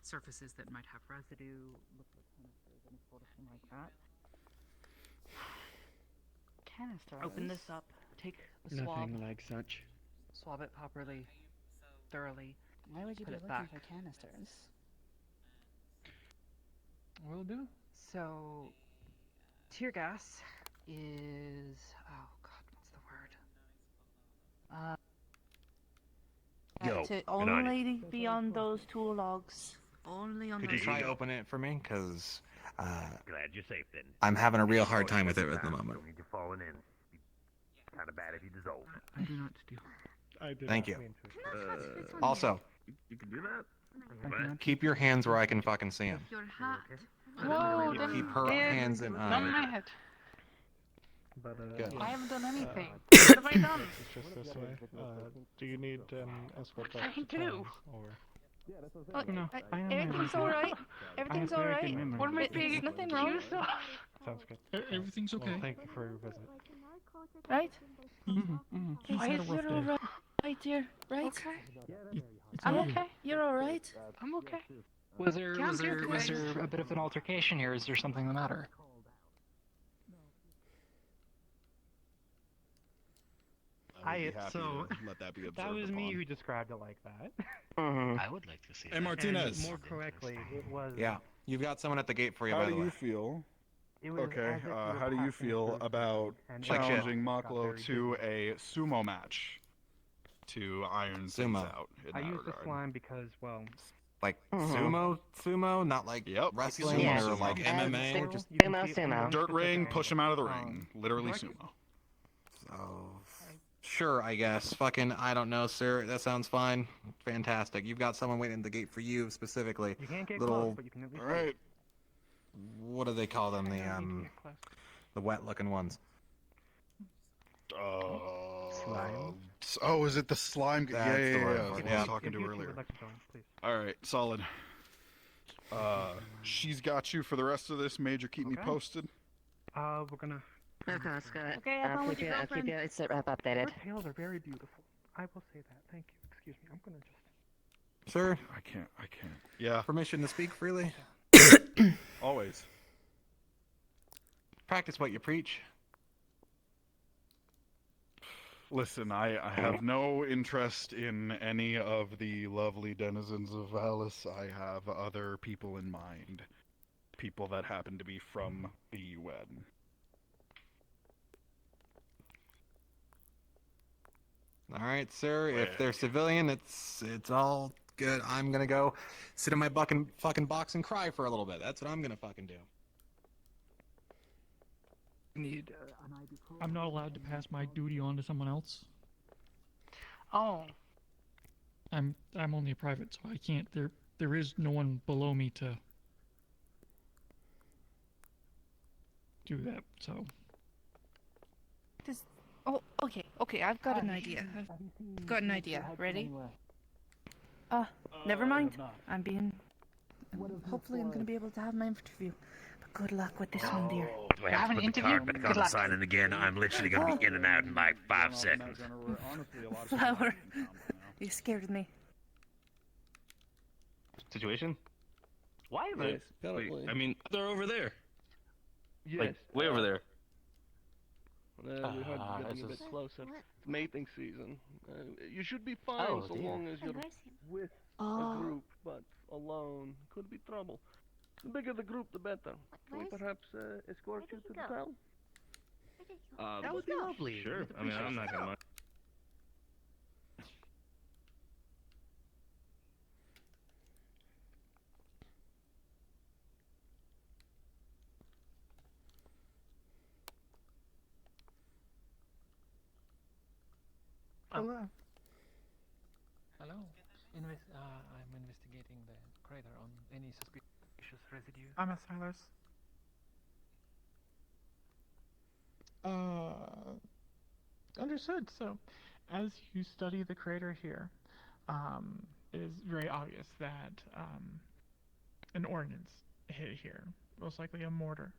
S23: surfaces that might have residue, look for canisters, any sort of thing like that.
S5: Canisters?
S23: Open this up, take a swab.
S16: Nothing like such.
S23: Swab it properly, thoroughly.
S5: Why would you
S23: put
S5: be
S23: it
S5: looking
S23: back.
S5: for canisters?
S23: Will do. So, tear gas is, oh god, what's the word?
S17: Yo,
S18: to
S17: good on you.
S18: only be on those 2 logs. Only on
S14: Could
S18: those
S14: you try
S18: two.
S14: opening it for me? Because
S17: Glad you're safe then.
S14: I'm having a real hard time with it at the moment.
S17: Don't need you falling in. Kind of bad if you dissolve.
S23: I do not do.
S2: I did
S14: Thank
S2: not
S14: you.
S2: mean to.
S14: Also,
S17: You can do that?
S14: keep your hands where I can fucking see them.
S18: Your hat.
S11: Whoa,
S14: Keep her hands in
S11: Not my head.
S2: But,
S14: Good.
S11: I haven't done anything.
S2: What
S11: What have I done?
S2: It's just this way. Do you need an escort back
S11: I
S2: to
S11: do.
S2: town, or?
S18: No,
S2: I am
S18: everything's
S2: very
S18: alright.
S2: good.
S18: Everything's
S2: I have very
S18: alright.
S2: good memory.
S11: What am I
S18: There's
S11: being
S18: nothing wrong.
S11: accused of?
S2: Sounds good.
S13: Everything's okay.
S2: Well, thank you for your visit.
S18: Right?
S13: He's had a rough
S18: You're
S13: day.
S18: alright. Right, dear. Right?
S11: Okay.
S18: I'm
S13: alright.
S18: okay. You're alright.
S11: I'm okay.
S13: Was there
S11: Can't do
S13: was
S11: things.
S13: there a bit of an altercation here? Is there something the matter?
S20: I would be happy to let that be
S2: that
S20: observed
S2: was me
S20: upon.
S2: who described it like that.
S6: I would like to see
S20: Hey,
S6: that.
S20: Martinez.
S2: And more correctly, it was.
S14: Yeah, you've got someone at the gate for you,
S20: How
S14: by
S20: do
S14: the way.
S20: you feel?
S2: It was
S20: Okay,
S2: as if we were
S20: how do you
S2: passing
S20: feel
S2: through
S20: about
S2: and
S14: Like shit.
S20: challenging
S2: got
S20: Maklo
S2: very
S20: to a sumo match to iron things
S14: Sumo.
S20: out? In
S2: I
S20: that
S2: used the
S20: regard?
S2: slime because, well,
S14: Like sumo, not like wrestling
S20: Sumo,
S14: or
S20: sumo.
S14: like MMA.
S2: Sumo,
S14: Just
S2: you can see it from one
S20: Dirt ring,
S2: specific
S20: push him out of the
S2: angle.
S20: ring. Literally sumo.
S14: so. Sure, I guess. Fucking, I don't know, sir. That sounds fine. Fantastic. You've got someone waiting at the gate for you specifically.
S2: You can't get
S14: Little,
S2: close, but you can at least.
S20: Alright.
S14: what do they call them? The wet-looking ones.
S2: Slime?
S20: Oh, is it the slime?
S14: That's
S20: yeah,
S14: the
S20: yeah,
S14: word
S20: yeah.
S14: for it,
S20: I
S14: yeah.
S20: was talking
S2: If
S20: to
S2: you
S20: earlier.
S2: would like to join, please.
S20: Alright, solid. She's got you for the rest of this. Major, keep me
S2: Okay.
S20: posted.
S2: We're gonna.
S3: Okay, Scott.
S18: Okay, have fun with your
S3: I'll keep
S18: girlfriend.
S3: you sit rep updated.
S2: Her tails are very beautiful. I will say that. Thank you. Excuse me. I'm gonna just.
S14: Sir,
S20: I can't. Yeah,
S14: permission to speak freely?
S20: always.
S14: Practice what you preach.
S20: Listen, I have no interest in any of the lovely denizens of Alice. I have other people in mind. People that happen to be from the UN.
S14: All right, sir. If they're civilian, it's all good. I'm gonna go sit in my fucking box and cry for a little bit. That's what I'm gonna fucking do.
S13: Need. I'm not allowed to pass my duty on to someone else.
S11: Oh,
S13: I'm only a private, so I can't. There is no one below me to do that. So.
S18: Oh, okay. I've got an idea. I've got an idea. Ready? Never mind. I'm being. Hopefully, I'm gonna be able to have my interview. But good luck with this one, dear.
S17: Do I have to put the card back on the signing again? I'm literally going to be in and out in like 5 seconds.
S18: Flower, you scared me.
S19: Situation?
S11: Wyvern.
S19: Wait, I mean, they're over there.
S11: Yes.
S19: Like, way over there.
S11: We're getting a bit closer. It's mating season. You should be fine
S19: Oh,
S11: so
S19: dear.
S11: long as you're with a group, but alone could be trouble. The bigger the group, the better. Can we perhaps escort you to the town?
S6: That would be lovely.
S19: Sure. I mean, I'm not gonna mind.
S13: Hello. Hello. I'm investigating the crater on any suspicious residue.
S4: I'm a Silas. Understood. So, as you study the crater here, it is very obvious that an ordnance hit here, most likely a mortar.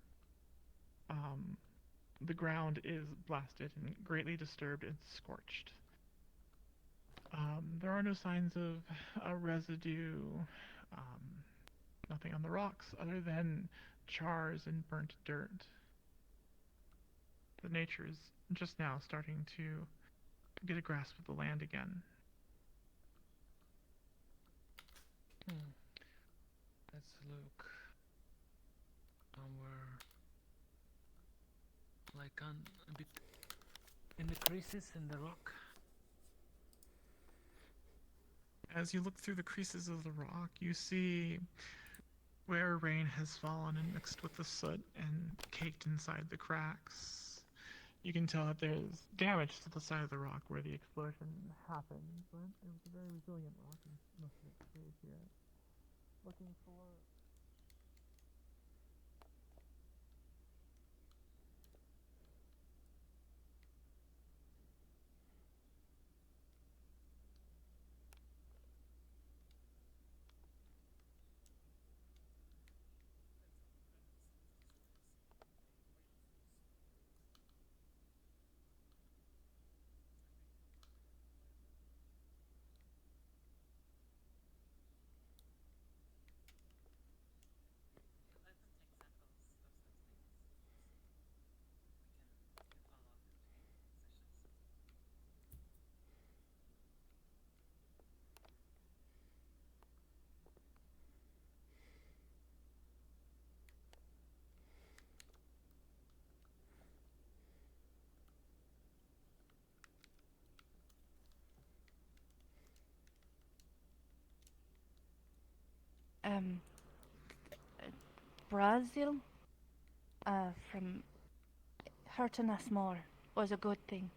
S4: The ground is blasted and greatly disturbed and scorched. There are no signs of a residue, nothing on the rocks other than chars and burnt dirt. The nature is just now starting to get a grasp of the land again.
S13: Let's look somewhere like on a bit in the creases in the rock.
S4: As you look through the creases of the rock, you see where rain has fallen and mixed with the soot and caked inside the cracks. You can tell that there's damage to the side of the rock where the explosion happened, but it was a very resilient rock and most of it stays here. Looking for...
S18: Brazil, from hurting us more was a good thing.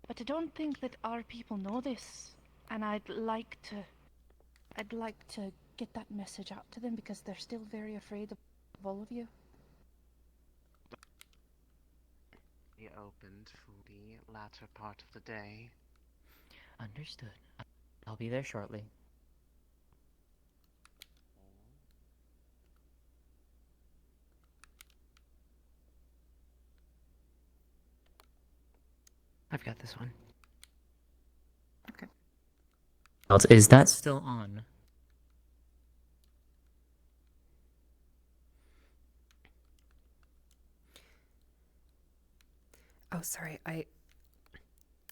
S18: But I don't think that our people know this, and I'd like to get that message out to them because they're still very afraid of all of you.
S9: Be opened for the latter part of the day.
S10: Understood. I'll be there shortly.
S8: I've got this one.
S4: Okay.
S10: Is that still on?
S9: Oh, sorry.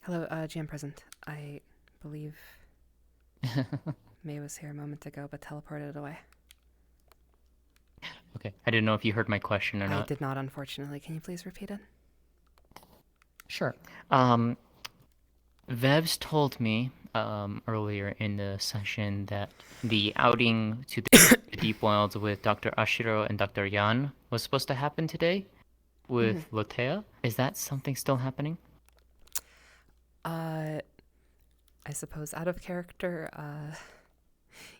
S9: Hello, GM present. I believe May was here a moment ago, but teleported away.
S10: Okay, I didn't know if you heard my question or not.
S9: I did not, unfortunately. Can you please repeat it?
S10: Sure. Vevs told me earlier in the session that the outing to the Deep Wilds with Dr. Ashiro and Dr. Yan was supposed to happen today with Lotea. Is that something still happening?
S9: I suppose out of character,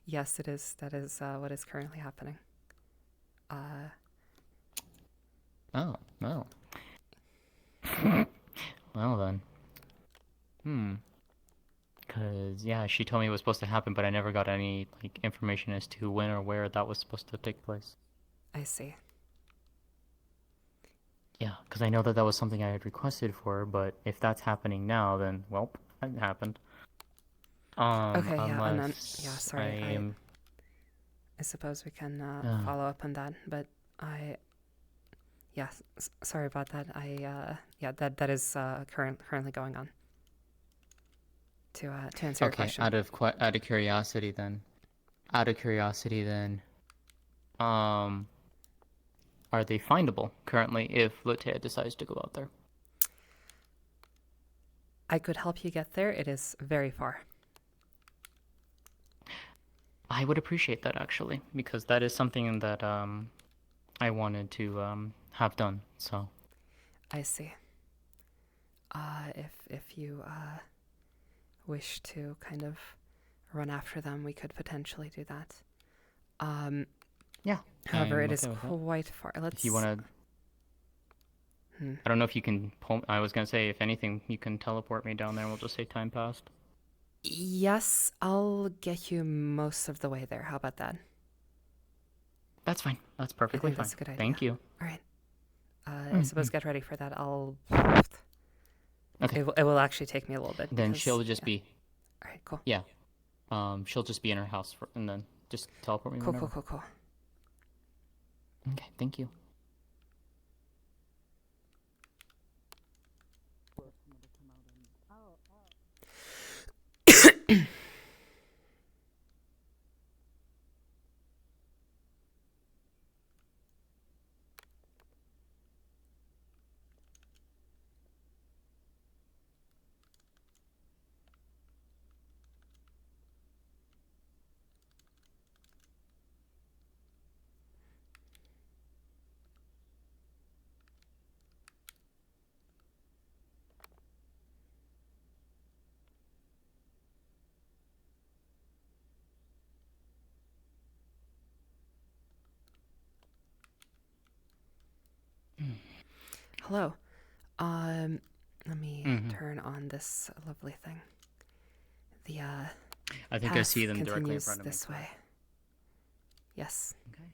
S9: yes, it is. That is what is currently happening.
S10: Oh. Well then. Cause yeah, she told me it was supposed to happen, but I never got any information as to when or where that was supposed to take place.
S9: I see.
S10: Yeah, because I know that that was something I had requested for, but if that's happening now, then well, it happened.
S9: Okay, yeah, and then sorry,
S10: I
S9: I suppose we can follow up on that, but sorry about that. That is currently going on. To answer your question.
S10: Out of curiosity then, are are they findable currently if Lutea decides to go out there?
S9: I could help you get there. It is very far.
S10: I would appreciate that actually, because that is something that I wanted to have done. So.
S9: I see. If you wish to kind of run after them, we could potentially do that.
S10: Yeah.
S9: However,
S10: I'm
S9: it is
S10: okay with that.
S9: quite far. Let's.
S10: If you want to. I don't know if you can pull. I was gonna say, if anything, you can teleport me down there. We'll just say time passed.
S9: Yes, I'll get you most of the way there. How about that?
S10: That's fine. That's perfectly fine.
S9: That's a good idea.
S10: Thank you.
S9: All right. I suppose get ready for that. I'll.
S10: Okay.
S9: It will actually take me a little bit.
S10: Then
S9: because-
S10: she'll just
S9: yeah.
S10: be.
S9: All right. Cool.
S10: Yeah. She'll just be in her house and then just teleport me.
S9: Cool.
S10: whenever.
S9: Cool.
S10: Okay. Thank you.
S9: Hello. Let me turn on this lovely thing. The
S10: I think I
S9: path
S10: see them directly in
S9: continues
S10: front of me.
S9: this way. Yes.
S10: Okay.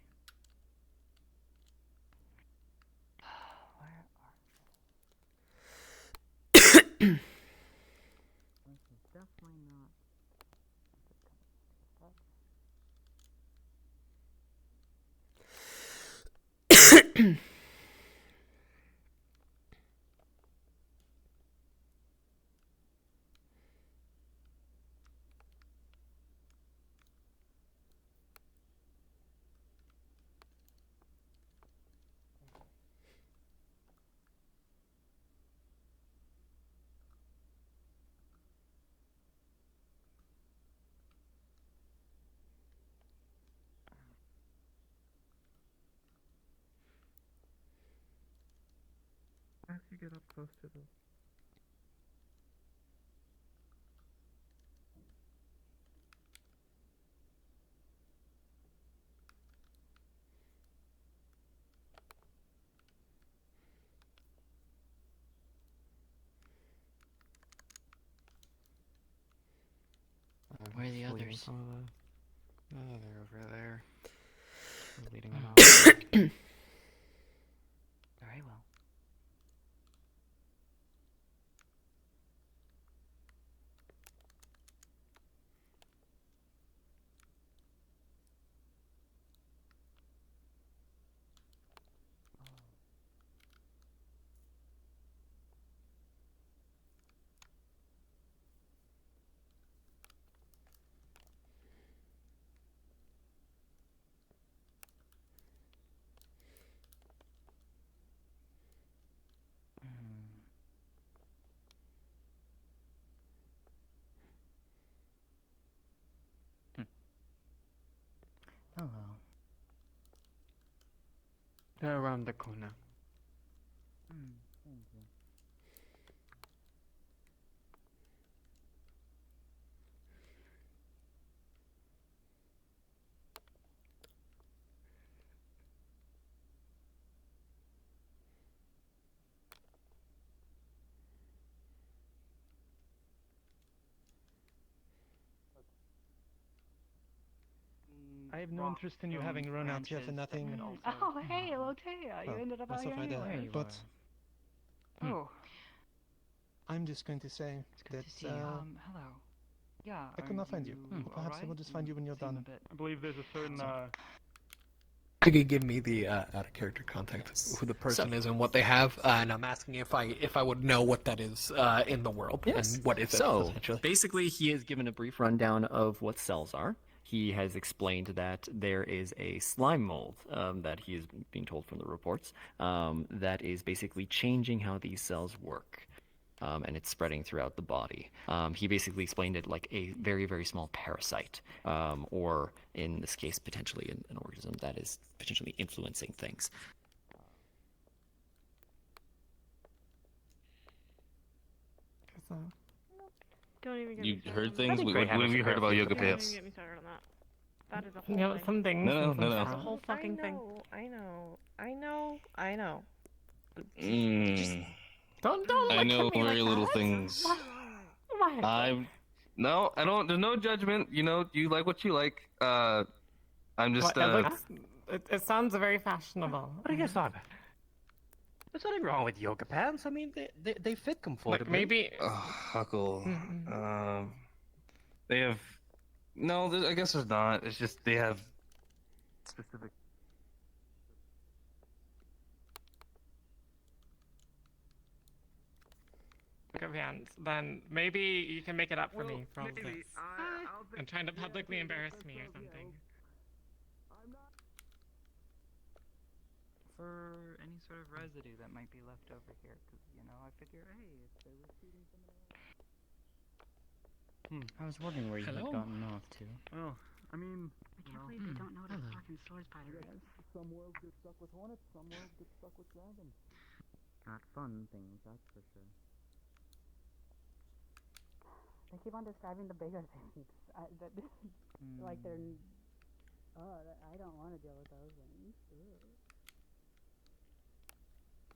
S2: As you get up close to the
S10: Where are the others?
S13: They're over there. We're leading them out.
S11: Very well.
S10: Hello.
S16: They're around the corner.
S2: Thank you.
S13: I have no interest in you having run out here for nothing. And
S11: Oh, hey, Lotea, you ended up out here anyway.
S13: But
S11: Oh,
S13: I'm just going to say that
S11: hello. Yeah.
S13: I could not find you. Perhaps I will just find you when you're done.
S2: I believe there's a certain
S14: Could you give me the out of character context, who the person is and what they have? And I'm asking if I would know what that is in the world.
S7: Yes.
S14: And what is it,
S7: So
S14: essentially?
S7: basically, he is given a brief rundown of what cells are. he has explained that there is a slime mold that he is being told from the reports that is basically changing how these cells work. And it's spreading throughout the body. He basically explained it like a very, very small parasite, or in this case, potentially an organism that is potentially influencing things.
S1: Don't even get
S19: You
S1: me started
S19: heard
S1: on
S19: things?
S1: that.
S19: What have you heard about yoga
S1: Don't even
S19: pants?
S1: get me started on that. That is a whole
S9: You know,
S1: thing.
S9: some things.
S19: No, no, no,
S1: That's a
S19: no.
S1: whole fucking thing. I know.
S9: Don't
S19: I
S9: look
S19: know
S9: at me
S19: very
S9: like
S19: little
S9: that.
S19: things.
S9: Why?
S19: No, I don't. There's no judgment. You know, you like what you like. I'm just.
S9: It sounds very fashionable.
S6: What are you talking about? There's nothing wrong with yoga pants. I mean, they fit comfortably.
S9: Like maybe.
S19: Huckle. They have. No, I guess there's not. It's just they have specific.
S9: Hands. Then maybe you can make it up for me for all of this. And trying to publicly embarrass me or something.
S13: For any sort of residue that might be left over here, because, you know, I figure, hey, if they were shooting somebody else.
S16: I was wondering where you had gotten off to.
S2: Well, I mean,
S5: I can't believe they don't know what a fucking sword spider is.
S2: some worlds get stuck with hornets, some worlds get stuck with dragons.
S16: Not fun things, that's for sure.
S5: They keep on describing the bigger things. Like they're. I don't want to deal with those things.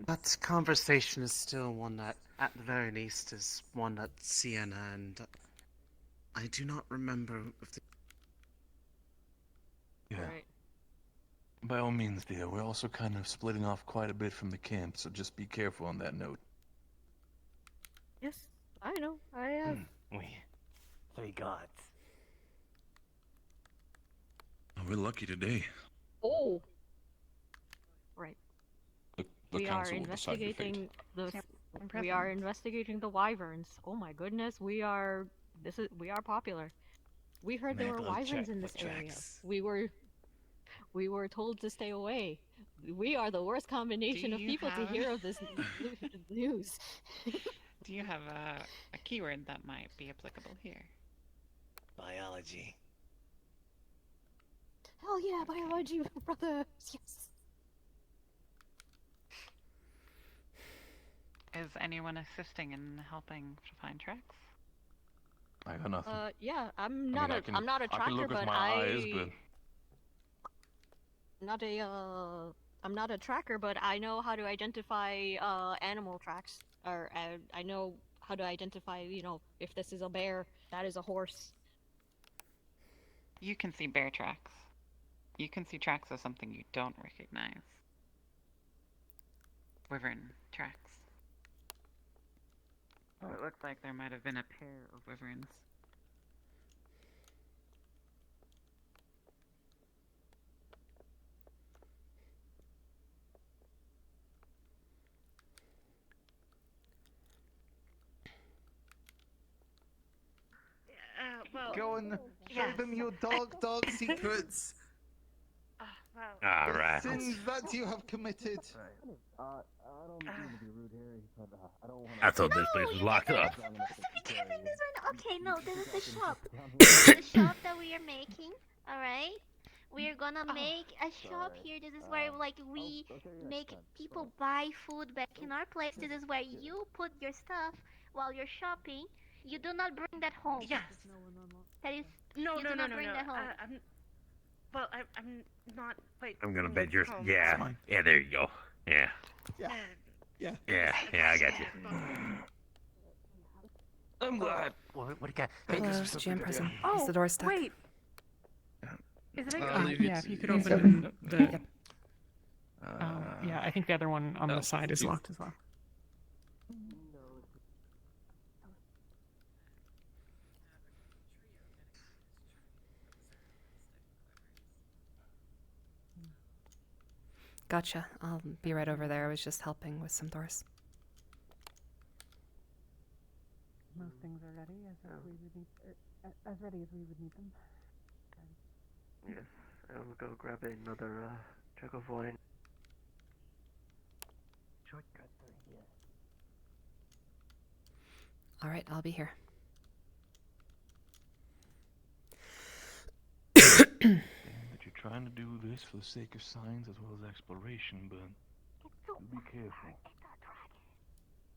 S6: That conversation is still one that, at the very least, is one that Sienna and I do not remember if the.
S12: Yeah.
S1: Right.
S12: By all means, dear. We're also kind of splitting off quite a bit from the camp, so just be careful on that note.
S1: Yes, I know. I have.
S6: We 3 gods.
S12: Oh, we're lucky today.
S1: Oh. Right.
S12: The
S1: We are
S12: council will decide your fate.
S1: investigating the. We are investigating the wyverns. Oh my goodness, we are popular. We heard there were wyverns in this area. We were told to stay away. We are the worst combination of people to hear of this news.
S15: Do you have a keyword that might be applicable here?
S6: Biology.
S1: Hell yeah, biology, brother. Yes.
S15: Is anyone assisting in helping to find tracks?
S12: I got nothing.
S1: Yeah, I'm
S12: I
S1: not
S12: can
S1: a tracker,
S12: look with
S1: but
S12: my eyes, but
S1: I'm not a tracker, but I know how to identify animal tracks, or I know how to identify, you know, if this is a bear, that is a horse.
S15: You can see bear tracks. You can see tracks of something you don't recognize. Wyvern tracks. So it looks like there might have been a pair of wyverns.
S14: Go and show them your dark secrets.
S17: All right.
S14: Sins that you have committed.
S2: I don't mean to be rude here, but I don't want
S17: I thought this place was locked up.
S21: Okay, no, this is the shop. This is the shop that we are making. All right, we are gonna make a shop here. This is where like we make people buy food back in our place. This is where you put your stuff while you're shopping. You do not bring that home.
S1: Yes.
S21: That is.
S1: No,
S21: you
S1: no,
S21: do
S1: no,
S21: not
S1: no,
S21: bring
S1: no.
S21: that home.
S1: I'm not. Wait.
S17: I'm gonna
S1: no,
S17: bet you're.
S1: home.
S17: Yeah. Yeah, there you go. Yeah.
S14: Yeah.
S17: Yeah, I got you.
S6: I'm glad. What do you got? Hey,
S9: Hello,
S6: this is
S9: GM person.
S1: Oh,
S9: Is the door stuck?
S1: wait. Is it?
S9: Yeah, if you could open the.
S8: Yeah, I think the other one on the side is locked as well.
S9: Gotcha. I'll be right over there. I was just helping with some doors.
S5: Most things are ready as we would need, as ready as we would need them.
S16: I'll go grab another jug of wine.
S3: Shortcuts are here.
S9: All right, I'll be here.
S12: That you're trying to do this for the sake of science as well as exploration, but be careful.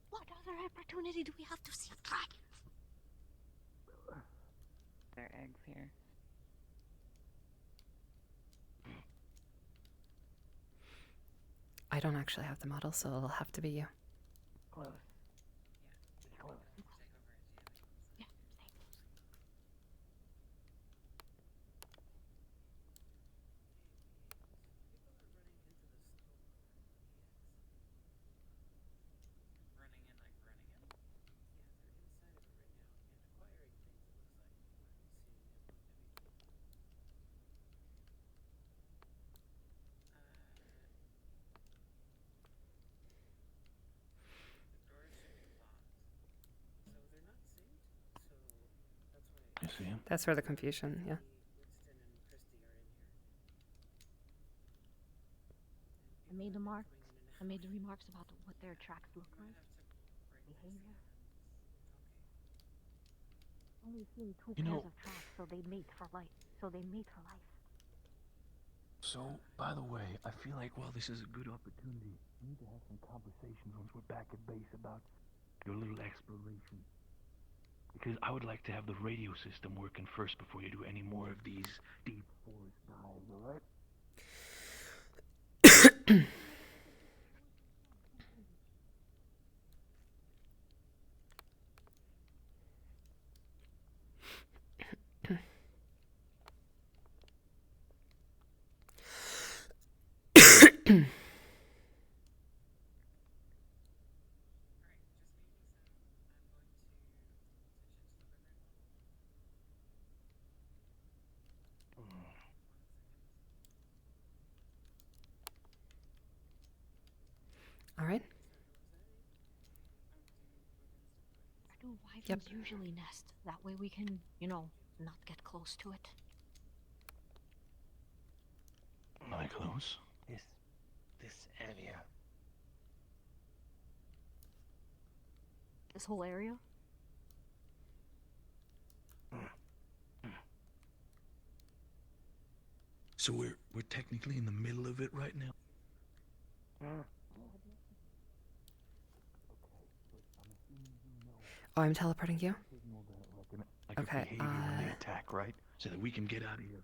S21: What other opportunity do we have to see dragons?
S15: There are eggs here.
S9: I don't actually have the model, so it'll have to be you.
S3: Close. Close.
S12: You see him?
S9: That's where the confusion, yeah.
S1: I made the remarks about what their tracks look like. Behavior. Only seen two
S12: You
S1: pairs
S12: know-
S1: of tracks, so they mate for life.
S12: So, by the way, I feel like while this is a good opportunity, we need to have some conversations once we're back at base about your little exploration. Because I would like to have the radio system working first before you do any more of these deep forest dives, alright?
S9: All right.
S1: Where do wyverns
S9: Yep.
S1: usually nest? That way we can, not get close to it.
S12: Am I close?
S3: This area.
S1: This whole area?
S12: So we're technically in the middle of it right now?
S9: Oh, I'm teleporting you?
S12: Like
S9: Okay,
S12: a behavior when they attack, right? So that we can get out of here.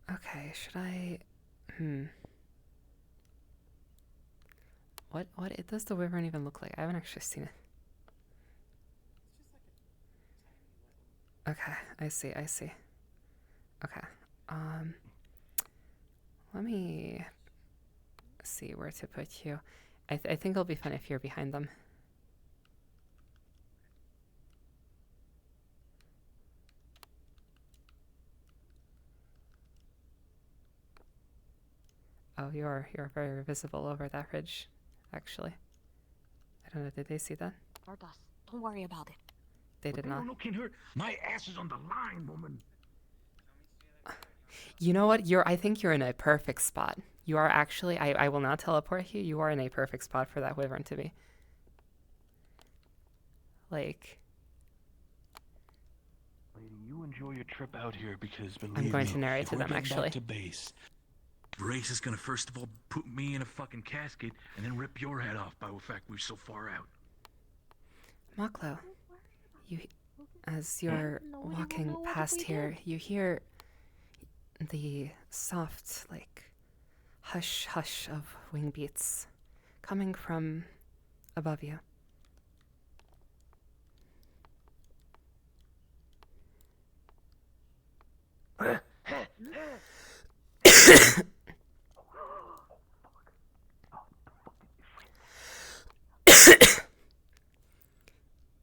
S9: Okay, should I... What does the wyvern even look like? I haven't actually seen it. Okay, I see. Okay, let me see where to put you. I think it'll be fun if you're behind them. Oh, you're very visible over that ridge, actually. I don't know, did they see that?
S1: Hurt us. Don't worry about it.
S9: They did not.
S12: No, can't hurt. My ass is on the line, woman.
S9: You know what? I think you're in a perfect spot. You are actually, I will not teleport you. You are in a perfect spot for that wyvern to be. Like,
S12: Lady, you enjoy your trip out here because believe
S9: I'm going
S12: me,
S9: to narrate
S12: if
S9: to
S12: we're
S9: them,
S12: getting
S9: actually.
S12: Back to base. Brace is gonna first of all put me in a fucking casket and then rip your head off by the fact we're so far out.
S9: Maklo, as you're walking past here, you hear the soft, like, hush hush of wing beats coming from above you.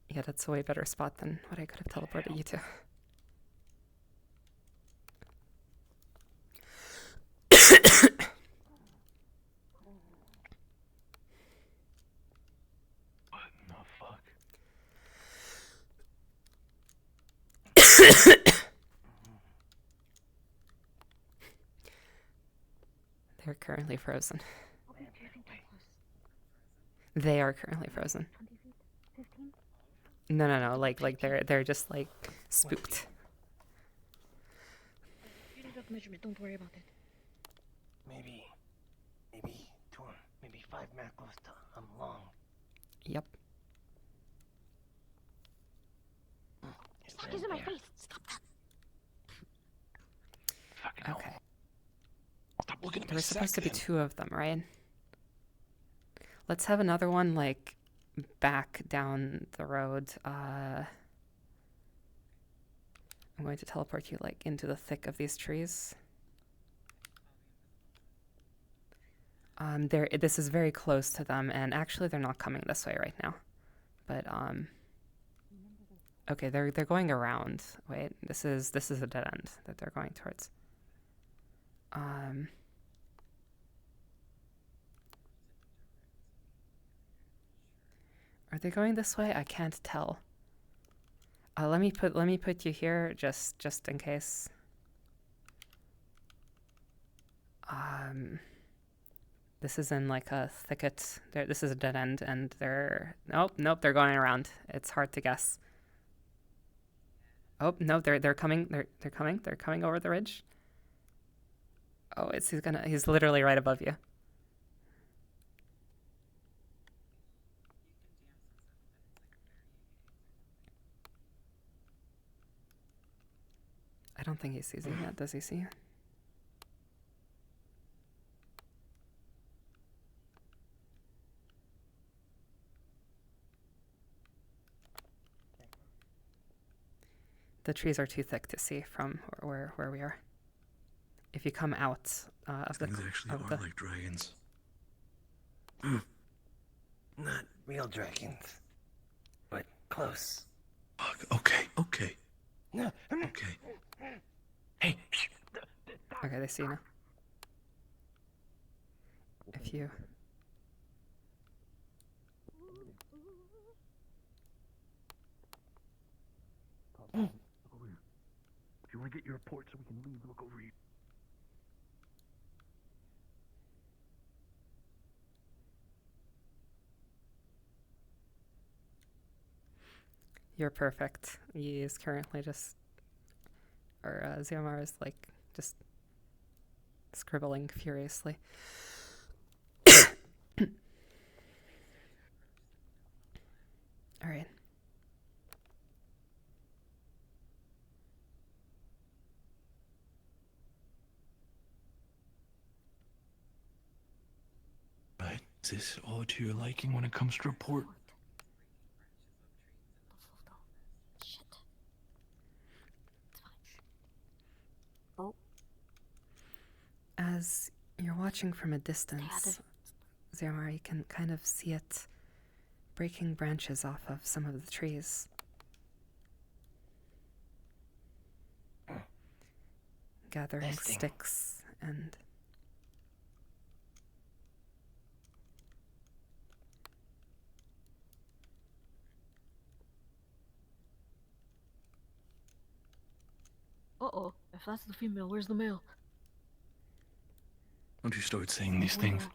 S9: Yeah, that's a way better spot than what I could have teleported you to.
S12: What in the fuck?
S9: They're currently frozen. They are currently frozen. No. Like they're just like spooked.
S1: Measurement. Don't worry about it.
S3: Maybe 5 macros long.
S9: Yep.
S21: Stop using my face. Stop that.
S9: Okay.
S12: Stop looking at
S9: There
S12: me.
S9: was supposed to be 2 of them, right? Let's have another one like back down the road. I'm going to teleport you like into the thick of these trees. This is very close to them, and actually they're not coming this way right now. But okay, they're going around. Wait, this is a dead end that they're going towards. Are they going this way? I can't tell. Let me put you here just in case. This is in like a thicket. This is a dead end, and they're nope. They're going around. It's hard to guess. Oh no, they're coming. They're coming. They're coming over the ridge. Oh, he's literally right above you. I don't think he sees you yet. Does he see you? The trees are too thick to see from where we are. If you come out of the...
S17: Things actually
S9: of
S17: are
S9: the...
S17: like dragons.
S3: Not real dragons, but close.
S17: Fuck. Okay.
S3: No.
S17: Okay. Hey.
S9: Okay, they see you now. If you...
S17: If you want to get your report so we can leave, look over you.
S9: You're perfect. He is currently just... Or Ziomar is like just scribbling furiously. Alright.
S17: Right. Is this all to your liking when it comes to report?
S9: As you're watching from a distance, Ziomar, you can kind of see it breaking branches off of some of the trees. Gathering
S3: Nesting.
S9: sticks and...
S1: Uh-oh. If that's the female, where's the male?
S17: Don't you start saying these things.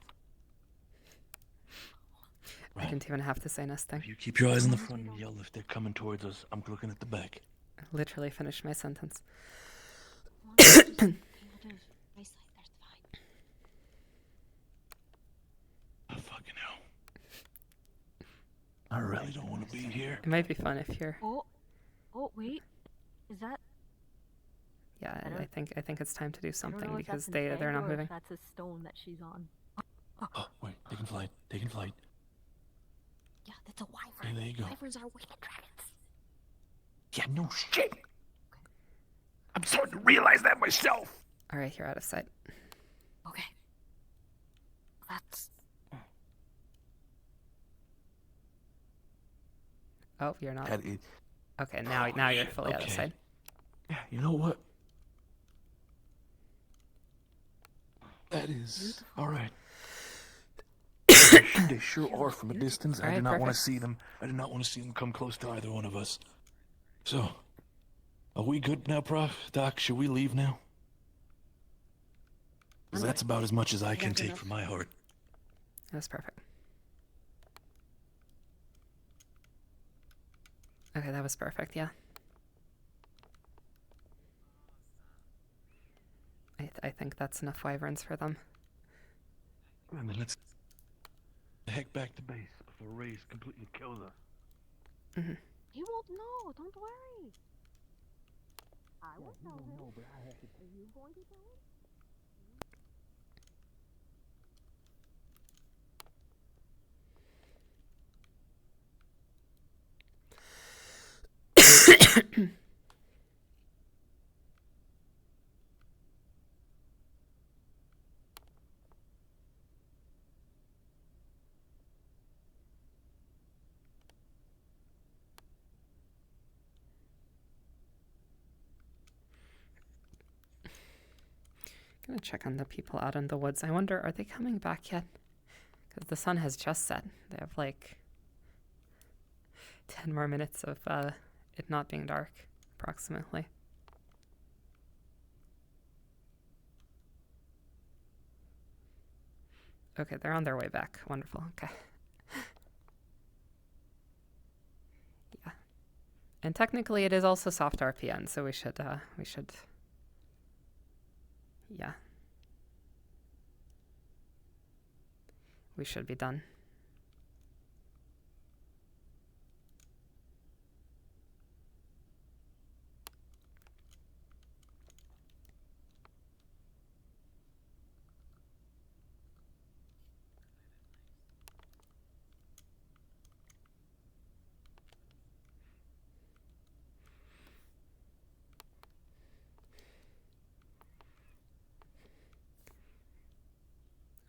S9: I didn't even have to say nesting.
S17: You keep your eyes on the front and yell if they're coming towards us. I'm looking at the back.
S9: I literally finished my sentence.
S17: Oh, fucking hell. I really don't want to be here.
S9: It might be fun if you're...
S1: Oh, wait. Is that...
S9: Yeah, I think it's time to do
S1: I don't
S9: something
S1: know if
S9: because
S1: that's
S9: they're
S1: insane
S9: not
S1: or
S9: moving.
S1: If that's a stone that she's on.
S17: Oh, wait. Taking flight. Taking flight.
S21: Yeah, that's a wyvern.
S17: There you go.
S21: Wyverns are wicked dragons.
S17: Yeah, no shit. I'm starting to realize that myself.
S9: All right, you're out of sight.
S21: Okay. That's...
S9: Oh, you're not.
S17: That is...
S9: Okay, now you're fully out of
S17: okay.
S9: sight.
S17: Yeah, you know what? That is alright. They sure are from a distance. I
S9: Alright,
S17: do not want to
S9: perfect.
S17: see them. I do not want to see them come close to either one of us. So,
S12: Are we good now, Prof? Doc, should we leave now? 'Cause that's about as much as I can take from my heart.
S9: That's perfect. Okay, that was perfect, yeah. I think that's enough wyverns for them.
S12: And then let's heck back to base before Ray's completely kills us.
S9: Mm-hmm.
S1: He won't know. Don't worry. I will tell him. Are you going to tell him?
S9: Gonna check on the people out in the woods. I wonder, are they coming back yet? Because the sun has just set. They have like 10 more minutes of it not being dark, approximately. Okay, they're on their way back. Wonderful. Okay. Yeah. And technically it is also soft RPN, so we should yeah. We should be done.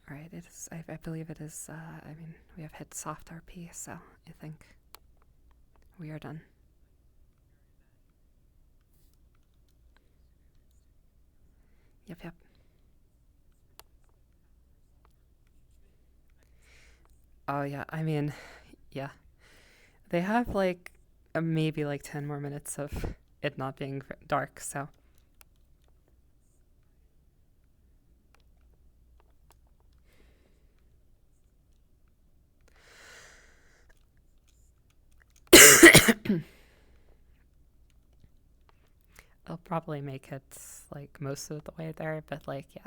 S9: All right, it is. I believe it is. I mean, we have hit soft RP, so I think we are done. Yep. Oh yeah. I mean, yeah. They have like maybe like 10 more minutes of it not being dark, so. I'll probably make it like most of the way there, but like, yeah.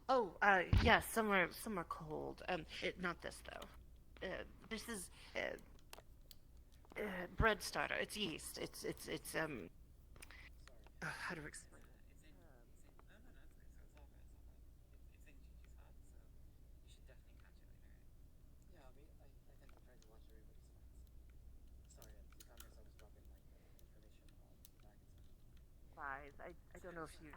S20: Oh, yeah, some are cold. Not this though. This is bread starter. It's yeast. It's how do I explain? I don't know if you.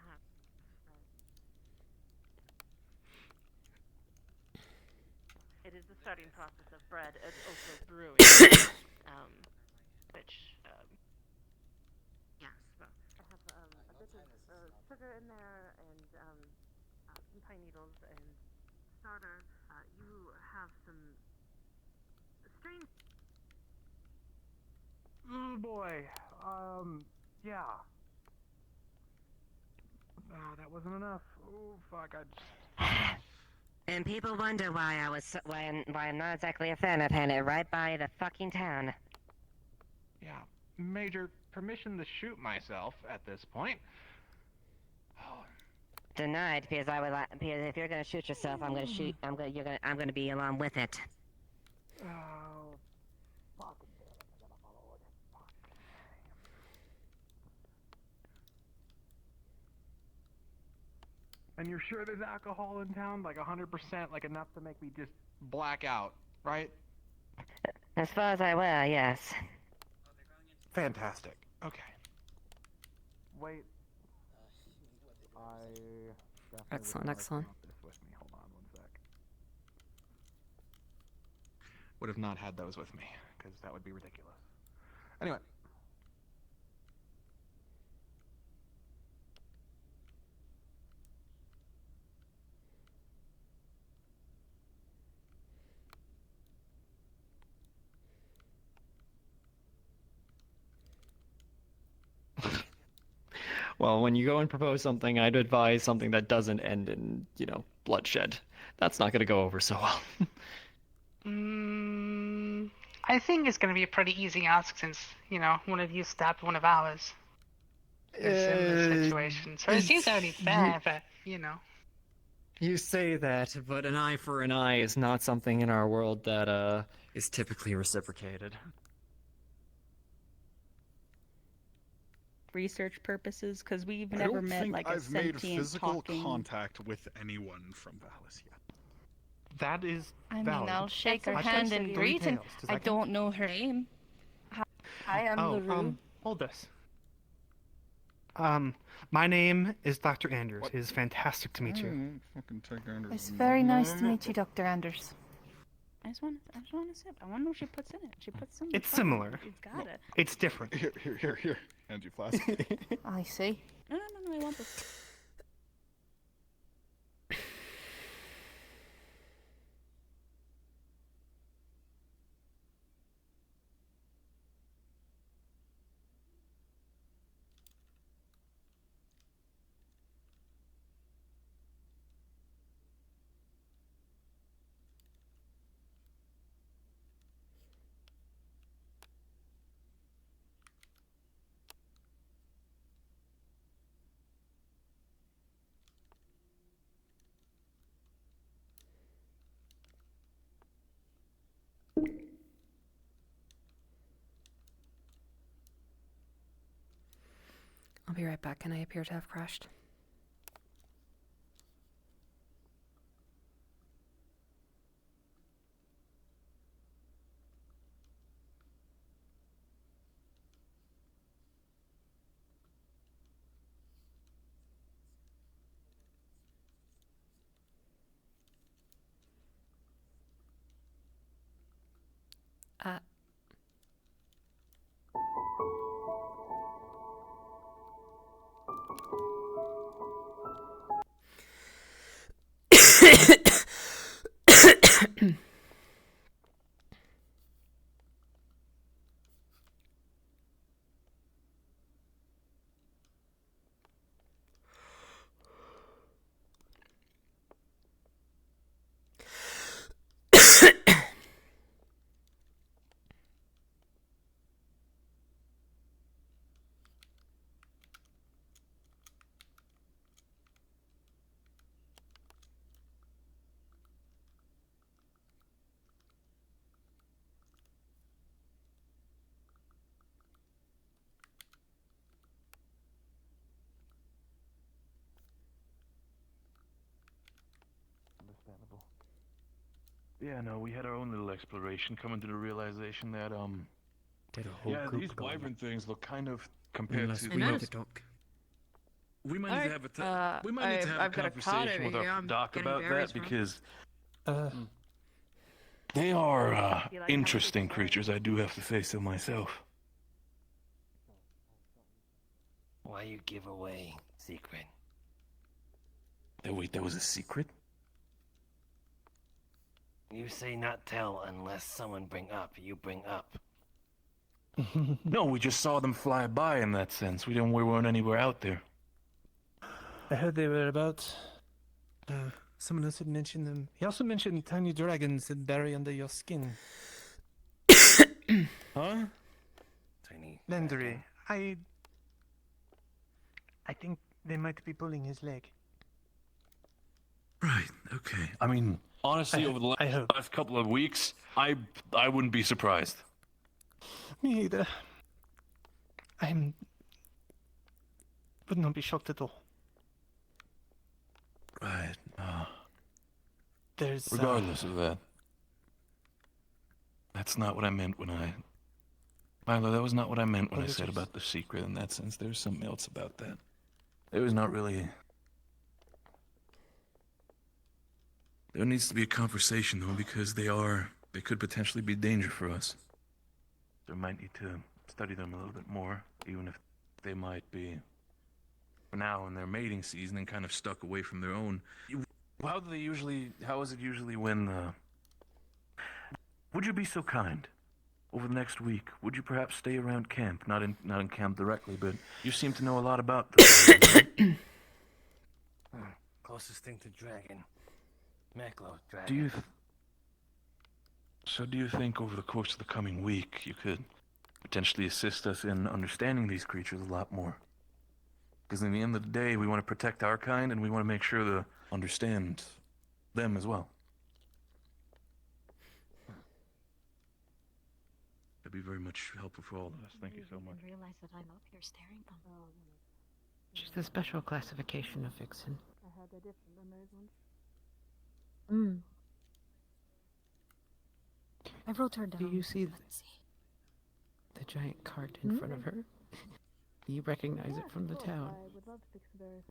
S20: It is the starting process of bread and also brewing, which yes, well, I have a bit of sugar in there and some pine needles and starter. You have some strange.
S2: Oh boy. Yeah. That wasn't enough. Oh fuck!
S22: And people wonder why why I'm not exactly a fan of handing it right by the fucking town.
S14: Yeah, Major, permission to shoot myself at this point.
S22: Denied, because because if you're gonna shoot yourself, I'm gonna be along with it.
S2: Oh, fuck. And you're sure there's alcohol in town? Like 100%, like enough to make me just
S14: black out, right?
S22: As far as I'm aware, yes.
S14: Fantastic. Okay.
S2: Wait.
S9: Excellent.
S2: This with me. Hold on one sec.
S14: Would have not had those with me, because that would be ridiculous. Anyway.
S7: Well, when you go and propose something, I'd advise something that doesn't end in, bloodshed. That's not going to go over so well.
S6: I think it's going to be a pretty easy ask since, one of you stabbed one of ours. Is in this situation. So it seems only fair, but,
S7: You say that, but an eye for an eye is not something in our world that is typically reciprocated.
S4: Research purposes, because we've
S18: I
S4: never
S18: don't
S4: met
S18: think
S4: like a
S18: I've made
S4: sentient
S18: physical
S4: talking.
S18: contact with anyone from Valis yet.
S14: That is
S4: I mean,
S14: valid.
S4: I'll shake her
S14: I've
S4: hand
S14: got
S4: and
S14: three
S4: greet, and
S14: tails. Does
S4: I
S14: that count?
S4: don't know her name. I am LaRue.
S14: Hold this. My name is Dr. Anders. It is fantastic to meet you.
S18: Fucking take Anders.
S4: It's very nice to meet you, Dr. Anders. I just want to sip. I wonder what she puts in it. She puts some.
S14: It's similar.
S4: It's got it.
S14: It's different.
S18: Here. Hand you flask.
S4: I see. No, I want this.
S9: I'll be right back. And I appear to have crashed.
S12: Understandable. Yeah, no, we had our own little exploration, coming to the realization that
S3: Did a whole
S12: yeah,
S3: group
S12: these
S3: go
S12: wyvern things look kind of compared
S3: Unless
S12: to
S3: we need to talk.
S12: We might need to have we might need to have
S4: I've
S12: a
S4: got a card
S12: conversation with
S4: over
S12: our
S4: here. I'm
S12: doc
S4: getting
S12: about
S4: berries
S12: that
S4: from.
S12: because they are interesting creatures. I do have to say so myself.
S3: Why you give away secret?
S12: Wait, that was a secret?
S3: You say not tell unless someone bring up. You bring up.
S12: No, we just saw them fly by in that sense. We weren't anywhere out there.
S14: I heard they were about. Someone else had mentioned them. He also mentioned tiny dragons that bury under your skin.
S12: Huh?
S3: Tiny.
S14: Landry, I think they might be pulling his leg.
S12: Right. Okay. I mean, honestly, over the last couple of weeks, I wouldn't be surprised.
S14: Me either. Would not be shocked at all.
S12: Right.
S14: There's.
S12: Regardless of that, that's not what I meant when I. Milo, that was not what I meant when I said about the secret. In that sense, there's something else about that. There was not really. There needs to be a conversation though, because they could potentially be danger for us. So we might need to study them a little bit more, even if they might be, for now, in their mating season and kind of stuck away from their own. How is it usually when, would you be so kind?
S10: over the next week, would you perhaps stay around camp? Not in camp directly, but you seem to know a lot about the
S3: Closest thing to dragon. Meklo dragon.
S10: Do you think over the course of the coming week you could potentially assist us in understanding these creatures a lot more? Because in the end of the day, we want to protect our kind, and we want to make sure to understand them as well. That'd be very much helpful for all of us. Thank you so much.
S1: I realize that I'm up here staring at them.
S8: She's a special classification of vixen.
S5: I had a different than those ones.
S1: I wrote her down.
S8: Do you see the giant cart in front of her? You recognize it from the town.
S5: I would love to fix the berries.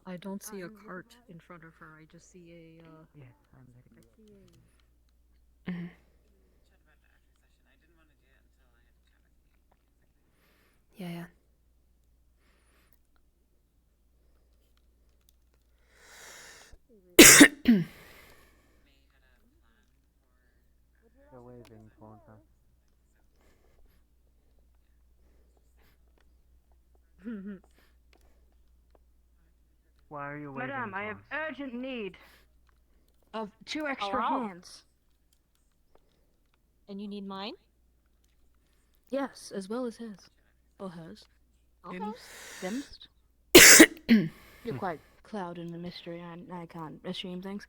S1: I don't see a cart in front of her. I just see a,
S16: Yes, I'm ready.
S5: I see a...
S9: Yeah.
S16: They're waving, Quanta. Why are you waving?
S5: Madame, I have urgent need of 2
S1: Oh,
S5: extra
S1: wow.
S5: hands.
S1: And you need mine?
S5: Yes, as well as his. Or hers.
S1: Okay.
S5: Them's. You're quite clouded in the mystery, and I can't assume things.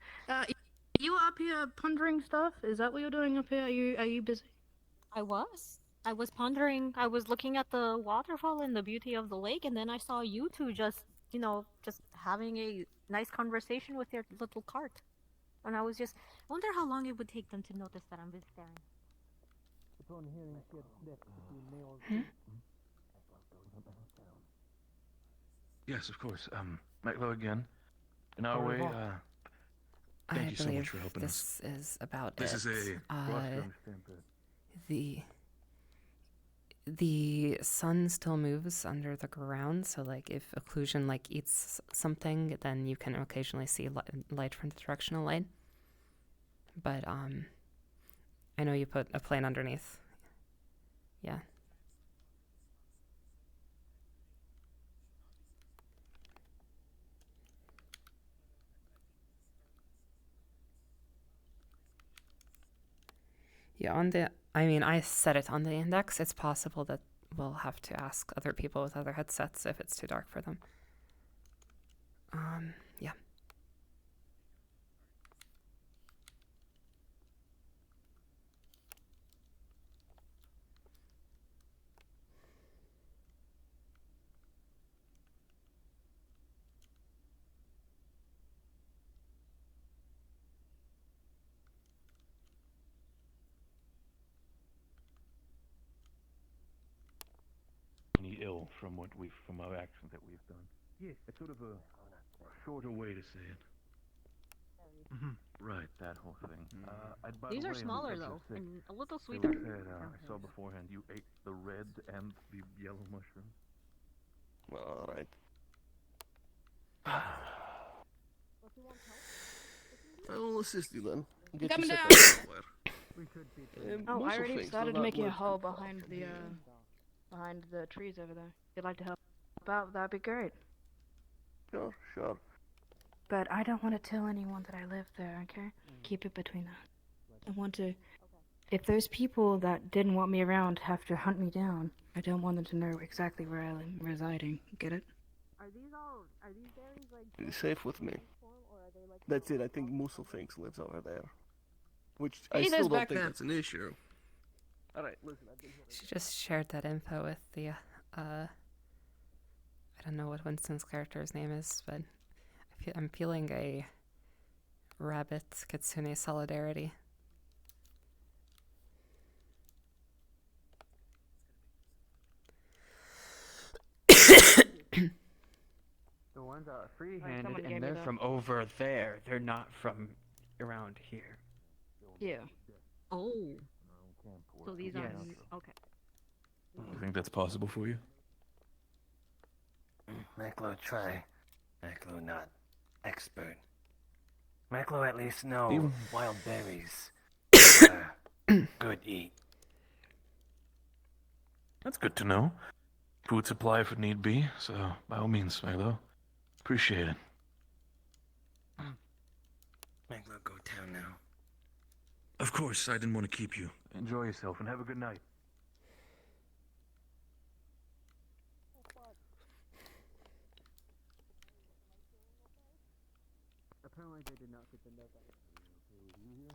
S5: You up here pondering stuff? Is that what you're doing up here? Are you busy?
S1: I was pondering. I was looking at the waterfall and the beauty of the lake, and then I saw you two just having a nice conversation with your little cart. And I was just wonder how long it would take them to notice that I'm just staring.
S10: Yes, of course. Meklo again. In our way, thank you so much for helping us.
S9: This is about
S10: This
S9: it.
S10: is a...
S9: The sun still moves under the ground, so like if occlusion eats something, then you can occasionally see light from the directional light. But I know you put a plane underneath. Yeah. Yeah, I set it on the index. It's possible that we'll have to ask other people with other headsets if it's too dark for them. Yeah.
S10: Ill from our actions that we've done. Yes. It's sort of a shorter way to say it. Right, that whole thing. By
S1: These
S10: the
S1: are
S10: way,
S1: smaller
S10: I'm
S1: though,
S10: sick.
S1: and a little
S10: They
S1: sweeter.
S10: said, I saw beforehand you ate the red and the yellow mushroom.
S3: Well, all right. I'll assist you then. Get
S5: Coming
S3: you
S5: down.
S3: set up somewhere.
S5: Oh, I
S3: Muscle
S5: already
S3: things,
S5: started
S3: not
S5: making a
S3: much.
S5: hole behind the trees over there. If you'd like to help out, that'd be great.
S3: Sure.
S5: But I don't want to tell anyone that I live there, okay? Keep it between us. I want to... If those people that didn't want me around have to hunt me down, I don't want them to know exactly where I'm residing. Get it?
S20: Are these berries like...
S3: You're safe with me. That's it. I think Musselfinks lives over there. Which I
S5: He
S3: still
S5: lives
S3: don't
S5: back
S3: think
S5: there.
S3: that's an issue. Alright, listen, I've been here.
S9: She just shared that info with the, I don't know what Winston's character's name is, but I'm feeling a rabbit kitsune solidarity.
S16: The ones that are free-handed,
S5: someone gave me
S16: and they're
S5: that.
S16: from over there. They're not from around here.
S5: Yeah.
S1: Oh. So these
S16: Yes.
S1: are okay.
S10: You think that's possible for you?
S3: Meklo try. Meklo not expert. Meklo at least know
S10: Even-
S3: wild berries. Good eat.
S10: That's good to know. Food supply if it need be, so by all means, Maglo. Appreciate it.
S17: Maglo, go down now.
S10: Of course, I didn't want to keep you. Enjoy yourself and have a good night.
S16: Apparently they did not get the note that here.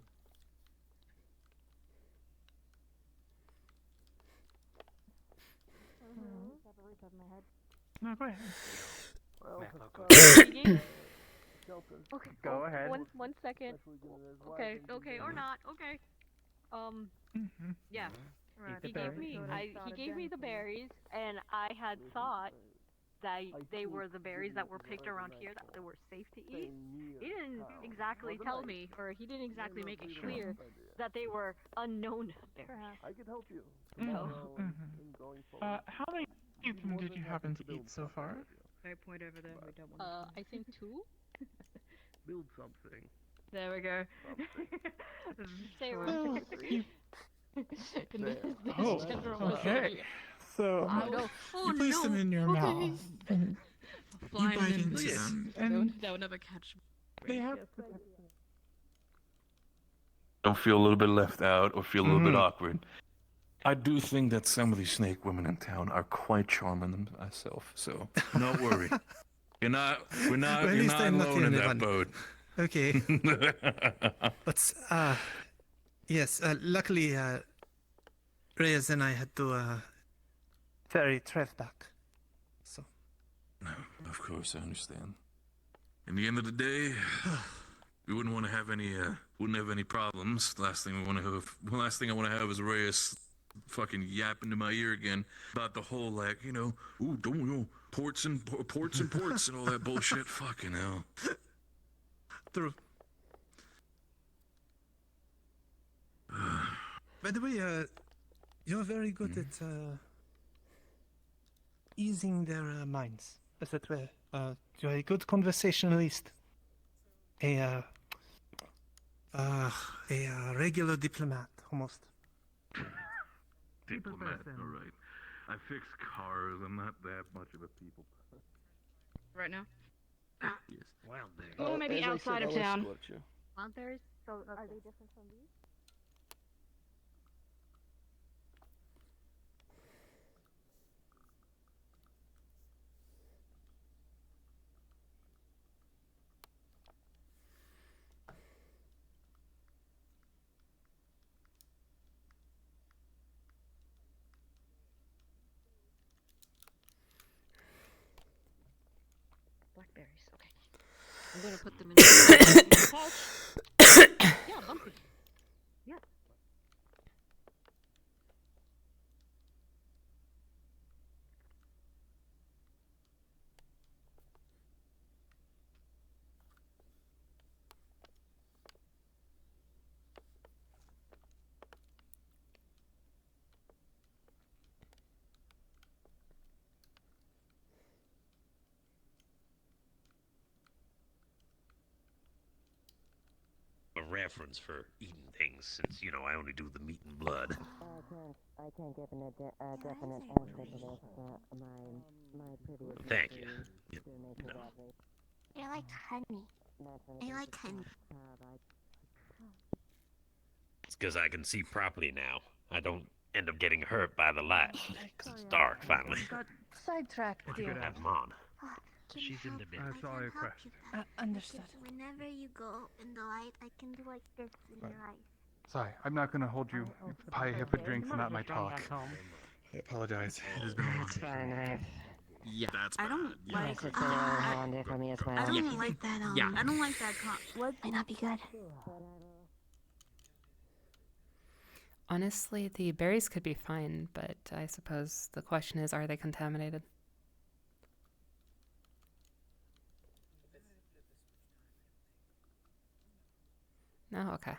S2: No, go ahead.
S1: Okay.
S2: Go ahead.
S1: One second. Okay, or not. Okay. Yeah.
S2: Eat the
S1: He gave me the berries, and I had thought that they were the berries that were picked around here that they were safe to eat. He didn't exactly tell me, or he didn't exactly make it clear that they were unknown berries.
S3: I could help you.
S1: No.
S2: How many of them did you happen to eat so far?
S1: I point over there. We don't want I think 2.
S3: Build something.
S1: There we go. Stay
S2: Well,
S1: around for 3.
S2: Oh, okay. So
S1: You
S2: place them in your mouth. And you bite into
S1: Please.
S2: them, and
S1: They'll never catch me.
S2: they have.
S10: Don't feel a little bit left out or feel a little bit
S2: Mhm.
S10: awkward. I do think that some of these snake women in town are quite charming myself, so don't worry. We're not
S17: Well, at
S10: you're
S17: least
S10: not
S17: I'm not
S10: alone
S17: the
S10: in
S17: only
S10: that
S17: one.
S10: boat.
S17: Okay. But, yes, luckily, Reyes and I had to, ferry Trev back. So.
S10: No, of course I understand. In the end of the day, we wouldn't want to have any problems. The last thing I want to have is Reyes fucking yapping to my ear again about the whole ports and ports and all that bullshit. Fucking hell.
S17: True. By the way, you're very good at easing their minds, as it were. You're a good conversationalist. A regular diplomat, almost.
S10: Diplomat, alright. I fix cars. I'm not that much of a people person.
S1: Right now?
S10: Yes.
S17: Wild berry.
S1: Oh, maybe
S3: as I
S1: outside
S3: said,
S1: of
S3: I'll
S1: town.
S3: escort you.
S1: Wild berries? So are they different from these? Blackberries. Okay. I'm gonna put them in the pouch. Yeah, bumpy. Yeah.
S11: A reference for eating things, since I only do the meat and blood.
S22: I can't give a definite answer to this. My previous
S11: Thank you.
S22: history to make it obvious.
S21: I like honey. I like honey.
S11: It's because I can see properly now. I don't end up getting hurt by the light. 'Cause it's dark finally.
S4: Got sidetracked, dear.
S11: Have them on.
S21: She's in the bed.
S2: I saw your quest.
S4: Understood.
S21: Whenever you go in the light, I can do like this in your eyes.
S2: Sorry, I'm not gonna hold you. You're probably here for drinks and not my talk. I apologize. It has been a long
S22: It's fine.
S11: Yeah, that's
S21: I don't like.
S22: It's a little handy for me as well.
S21: I don't like that.
S11: Yeah.
S21: I don't like that. What might not be good.
S9: Honestly, the berries could be fine, but I suppose the question is, are they contaminated? No? Okay.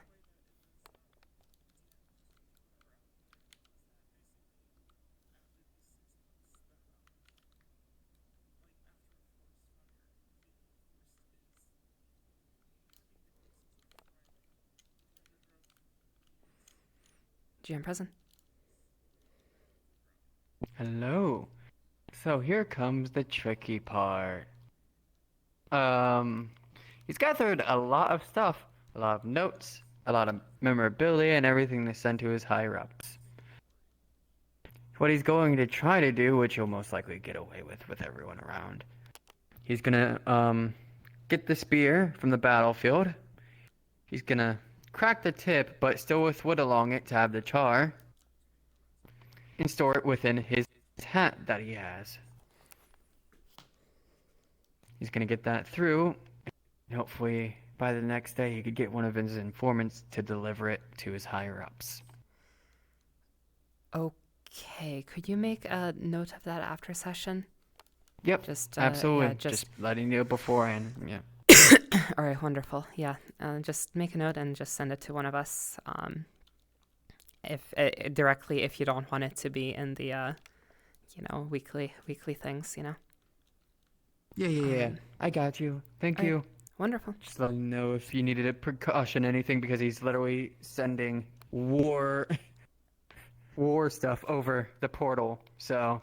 S9: GM present.
S16: Hello. So here comes the tricky part. He's gathered a lot of stuff, a lot of notes, a lot of memorabilia, and everything to send to his higher ups. What he's going to try to do, which he'll most likely get away with everyone around, he's gonna get the spear from the battlefield. He's gonna crack the tip, but still with wood along it to have the char, and store it within his hat that he has. He's gonna get that through, and hopefully by the next day he could get one of his informants to deliver it to his higher ups.
S9: Okay, could you make a note of that after session?
S16: Yep,
S9: just
S16: absolutely.
S9: Yeah,
S16: just letting you know beforehand. Yeah.
S9: All right, wonderful. Yeah, just make a note and just send it to one of us. If directly, if you don't want it to be in the, weekly things,
S16: Yeah. I got you. Thank you.
S9: Wonderful.
S16: Just let me know if you needed a precaution, anything, because he's literally sending war stuff over the portal. So.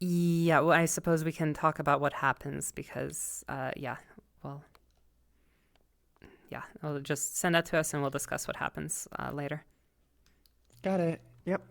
S9: Yeah, well, I suppose we can talk about what happens because, I'll just send that to us and we'll discuss what happens later.
S16: Got it. Yep.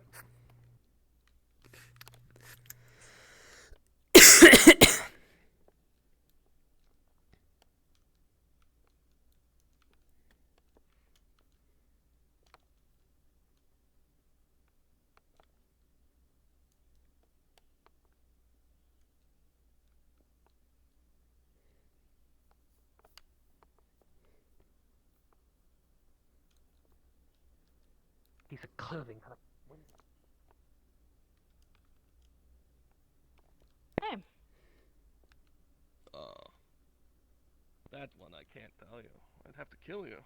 S3: Piece of clothing for the
S1: Hey.
S3: That one I can't tell you. I'd have to kill you.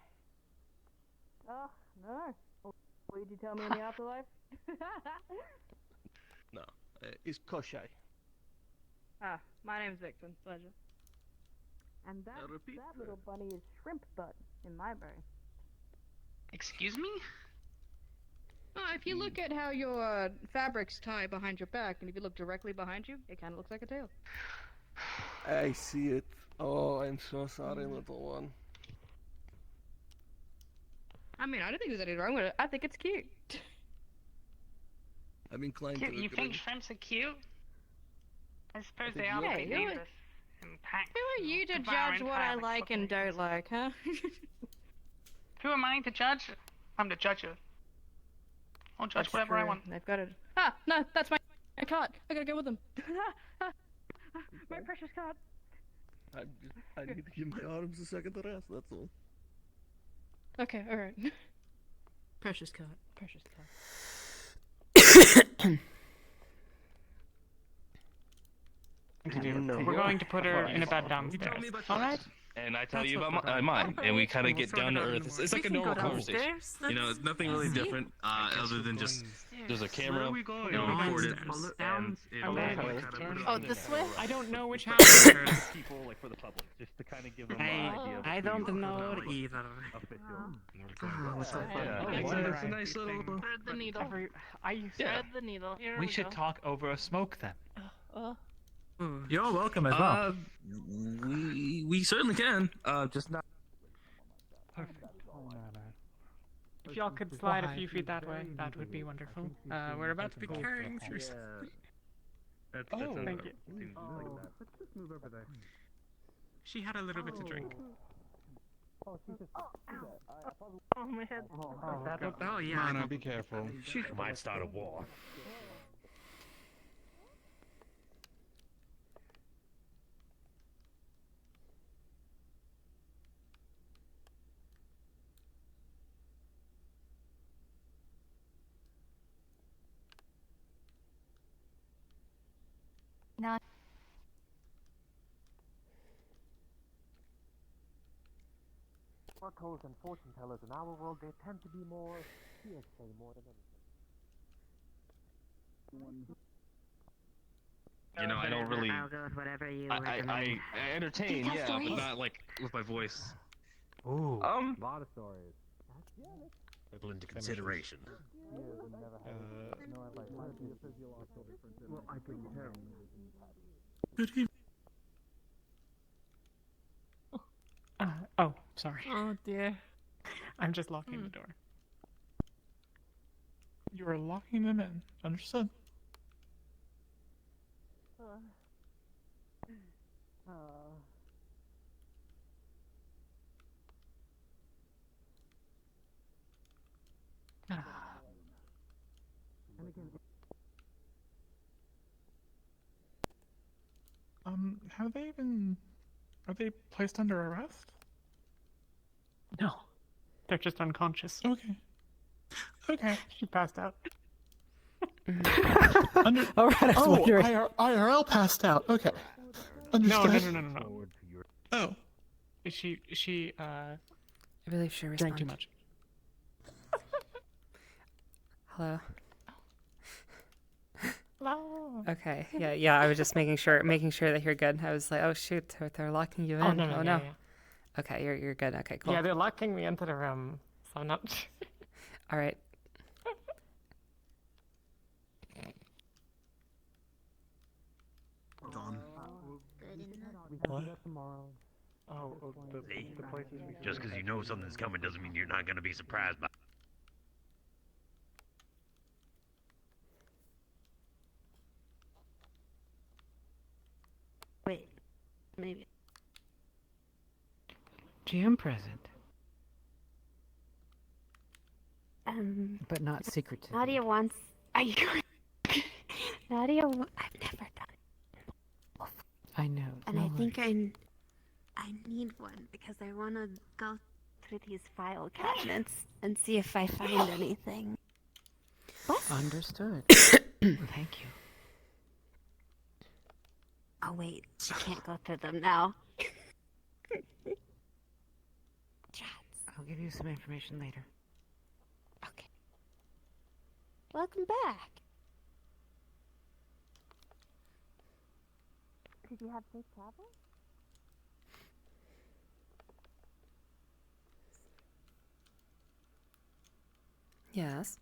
S5: Oh, no. What did you tell me in the afterlife?
S3: No, it's Koshai.
S5: Ah, my name's Victor. Pleasure. And that little bunny is Shrimp Butt in my brain.
S6: Excuse me?
S5: If you look at how your fabrics tie behind your back, and if you look directly behind you, it kind of looks like a tail.
S3: I see it. Oh, I'm so sorry, little one.
S5: I mean, I don't think there's anything wrong with it. I think it's cute.
S3: I'm inclined
S6: Cute.
S3: to
S6: You
S3: agree.
S6: think shrimps are cute? I suppose
S3: think
S6: they are
S3: you
S6: pretty
S3: are.
S6: dangerous. And packed.
S5: Who are you to
S6: devouring
S5: judge what I
S6: panic
S5: like and don't like, huh?
S6: Who am I to judge? I'm the judger. I'll judge
S5: That's
S6: whatever I
S5: true.
S6: want.
S5: They've got it. Ah, no, that's my card. I gotta go with them. My precious card.
S3: I need to give my arms a second to rest, that's all.
S5: Okay, alright. Precious card. Precious card.
S6: We're going to put her in a bed downstairs. Alright?
S12: And I tell you about mine, and we kind of get down to earth. It's like a normal conversation. You know, it's nothing really different, other than just there's a camera, you know, record it, and
S5: Oh, this way?
S6: I don't know which house.
S2: People, like, for the public, just to kind of give them an idea.
S8: I don't know either.
S12: it's a nice little.
S20: Thread the needle.
S6: I
S20: Thread the needle. Here
S8: We
S20: we
S8: should
S20: go.
S8: talk over a smoke then.
S17: You're welcome as well.
S12: We certainly can. Just not.
S6: If y'all could slide a few feet that way, that would be wonderful. We're about to be carrying through.
S2: Oh,
S6: thank you.
S2: Let's just move over there.
S6: She had a little bit to drink.
S2: Oh, she's just.
S20: Oh, my head.
S8: Oh yeah.
S12: Mana, be careful.
S11: She might start a war.
S21: Not.
S3: Oracles and fortune tellers in our world, they tend to be more hearsay more than anything.
S12: You know, I don't really.
S22: I'll go with whatever you
S12: I
S22: recommend.
S12: entertain,
S21: Do you have
S12: yeah, but
S21: stories?
S12: not like with my voice.
S17: Ooh.
S2: A lot of stories.
S11: little into consideration.
S2: Well, I can tell.
S13: Good evening.
S8: Oh, sorry.
S13: Oh dear.
S8: I'm just locking the door.
S13: You are locking them in. Understood. Have they been... Are they placed under arrest?
S8: No. They're just unconscious.
S13: Okay. Okay.
S8: She passed out.
S13: All
S8: right, I was wondering.
S13: IRL passed out. Okay.
S8: No.
S13: Understood. Oh.
S8: She
S9: I believe she
S8: drank too
S9: responded.
S8: much.
S9: Hello.
S8: Hello.
S9: Okay. Yeah. I was just making sure that you're good. I was like, oh shoot, they're locking you in.
S8: Oh, no. Yeah.
S9: Okay, you're good. Okay, cool.
S8: Yeah, they're locking me into the room, so I'm not.
S9: All right.
S12: Done.
S2: What? Tomorrow.
S11: See?
S2: The places we
S11: Just because you know something's coming doesn't mean you're not going to be surprised by.
S21: Wait, maybe.
S8: GM present.
S21: But
S8: not secret.
S21: Nadia wants. Are you? Nadia, I've never done it.
S8: I know.
S21: And I think I need one because I want to go through these file cabinets and see if I find anything. What?
S8: Understood. Thank you.
S21: Oh wait, I can't go through them now.
S8: I'll give you some information later.
S21: Okay. Welcome back. Did you have safe travel?
S9: Yes.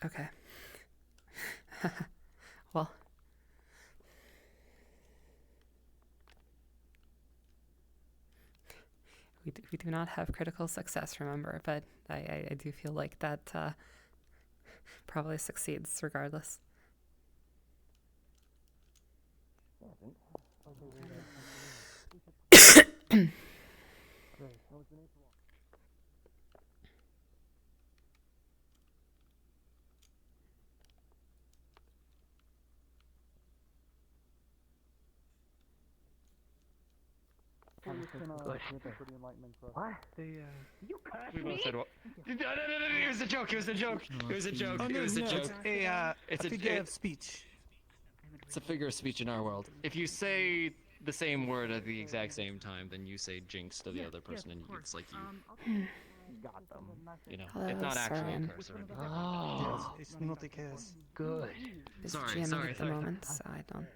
S9: Okay. Well. We do not have critical success, remember, but I do feel like that probably succeeds regardless.
S2: Good.
S8: What?
S2: You cursed
S16: We both
S2: me?
S16: said what? No, it was a joke. It was a joke. It was a joke.
S17: Oh, no,
S16: It was a
S17: no,
S16: joke.
S17: it's a figure of speech.
S16: It's a figure of speech in our world. If you say the same word at the exact same time, then you say jinx to the other person, and it's like you got them. You know,
S9: Hello,
S16: it's not actually a
S9: Saren.
S16: curse or anything.
S17: Yes, it's not a curse.
S16: Good.
S9: Is
S16: Sorry,
S9: GMing
S16: sorry,
S9: at the
S16: sorry.
S9: moment, so I don't.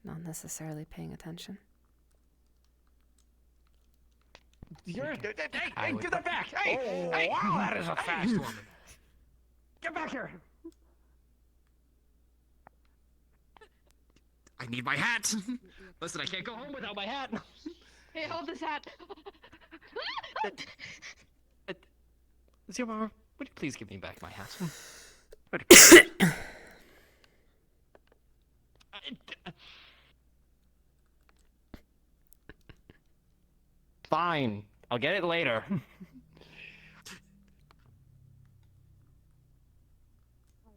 S9: Not necessarily paying attention.
S16: You're.
S8: Hey, give that back! Hey!
S16: Oh,
S8: Hey!
S16: wow, that is a fast one.
S8: Get back here!
S16: I need my hat. Listen, I can't go home without my hat.
S1: Hey, hold this hat.
S16: Zero, would you please give me back my hat? Fine, I'll get it later.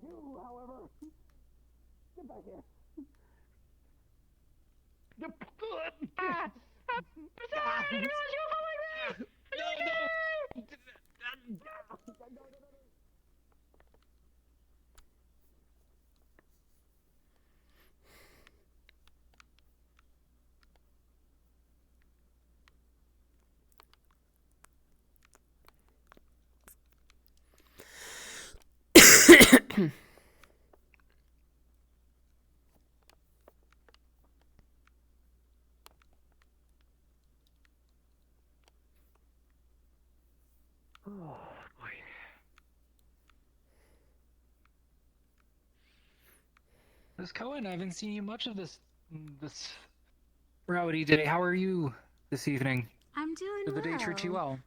S2: You, however, get back here.
S15: Miss Cohen, I haven't seen you much of this rowdy day. How are you this evening?
S21: I'm doing
S15: Did the day treat you well?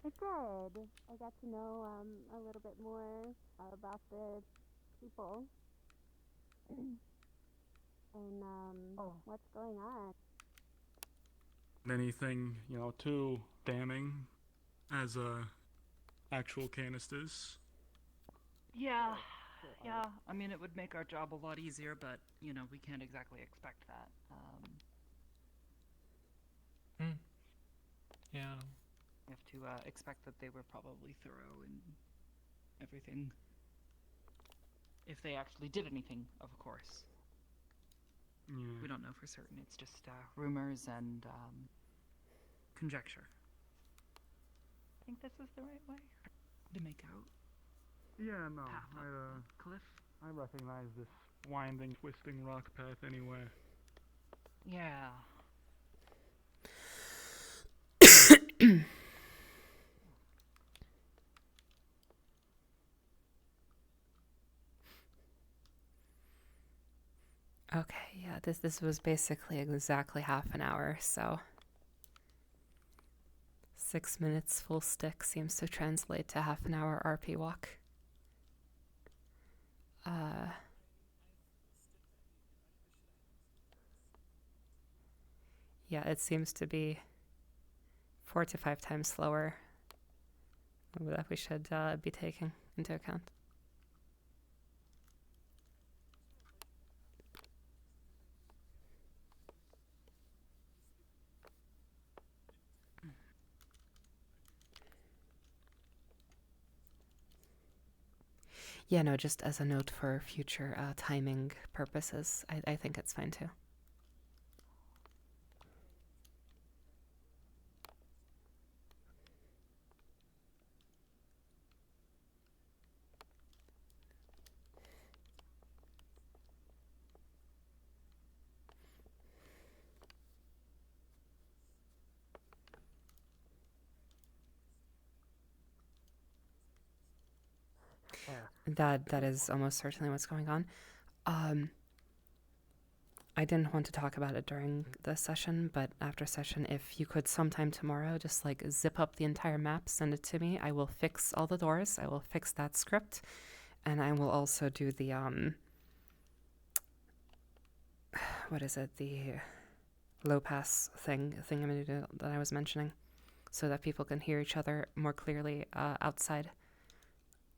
S21: It did. I got to know a little bit more about the people and what's going on.
S18: Anything, too damning as actual canisters.
S19: Yeah, I mean, it would make our job a lot easier, but, we can't exactly expect that.
S15: Yeah.
S19: We have to expect that they were probably thorough and everything. If they actually did anything, of course.
S18: Yeah.
S19: We don't know for certain. It's just rumors and conjecture. I think this is the right way to make out.
S2: Yeah, no,
S19: Path up the cliff.
S2: I recognize this winding, twisting rock path anywhere.
S19: Yeah.
S9: Okay, yeah, this was basically exactly half an hour, so 6 minutes full stick seems to translate to half an hour RP walk. Yeah, it seems to be 4 to 5 times slower that we should be taking into account. Yeah, no, just as a note for future timing purposes, I think it's fine too. That is almost certainly what's going on. I didn't want to talk about it during the session, but after session, if you could sometime tomorrow just like zip up the entire map, send it to me. I will fix all the doors. I will fix that script, and I will also do the what is it? The low pass thing I'm gonna do that I was mentioning, so that people can hear each other more clearly outside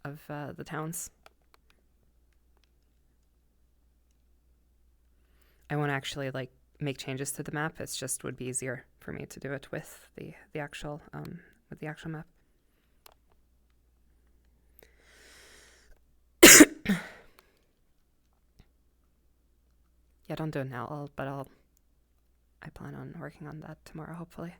S9: of the towns. I won't actually like make changes to the map. It's just would be easier for me to do it with the actual map. Yeah, don't do it now. I plan on working on that tomorrow, hopefully.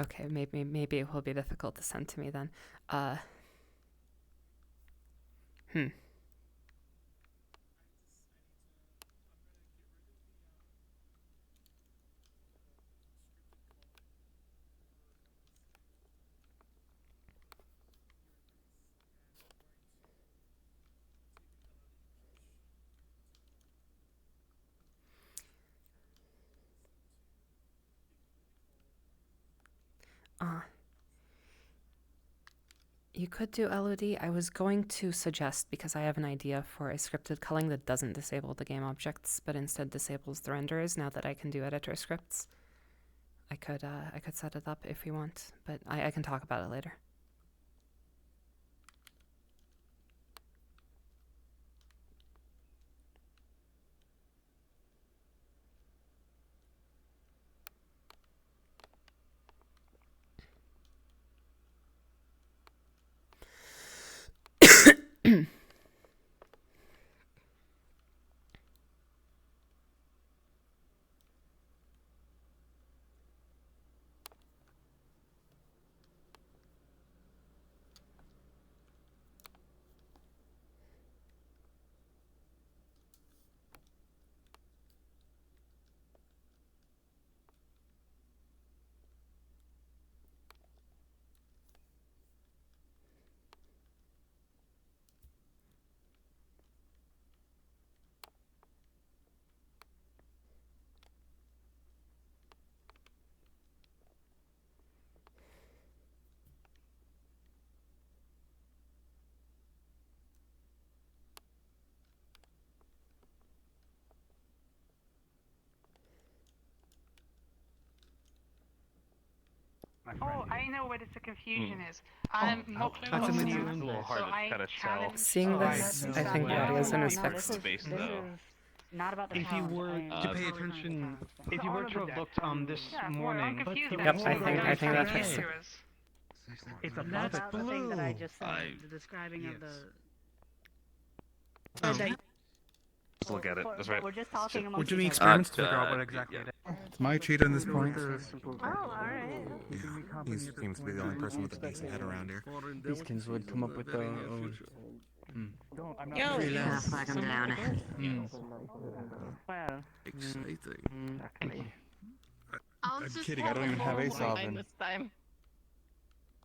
S9: Okay, maybe it will be difficult to send to me then. You could do LOD. I was going to suggest, because I have an idea for a scripted culling that doesn't disable the game objects, but instead disables the renders. Now that I can do editor scripts, I could set it up if you want, but I can talk about it later.
S5: Oh, I know what the confusion is.
S6: That's
S5: Moklu
S6: a
S5: was
S6: new
S5: new,
S6: room.
S5: so
S6: Hard to
S5: I
S6: kinda tell.
S5: challenged.
S9: Seeing this, I think the audio is in his
S5: This
S9: fixed.
S5: is not about the
S7: If you
S5: challenge.
S7: were
S5: I
S7: to
S5: am
S7: pay
S5: totally
S7: attention,
S5: trying to
S7: if you were to have looked this morning,
S9: Yep, I think that's just.
S7: it's
S5: Not
S7: that's
S5: about the thing that I just said.
S12: I-
S5: The describing of the.
S12: Let's look at it. That's right.
S5: We're just talking
S13: We're
S5: amongst
S13: doing
S5: each other.
S13: experiments to figure out what exactly it is. It's my cheat on this point.
S5: Oh, alright.
S14: He seems to be the only person with a decent head around here.
S16: Beaskins would come up with their own.
S22: Yo, yeah, flag him down.
S5: Well,
S14: Exciting.
S23: I'm
S14: kidding, I don't even have Aesop in.
S23: this time.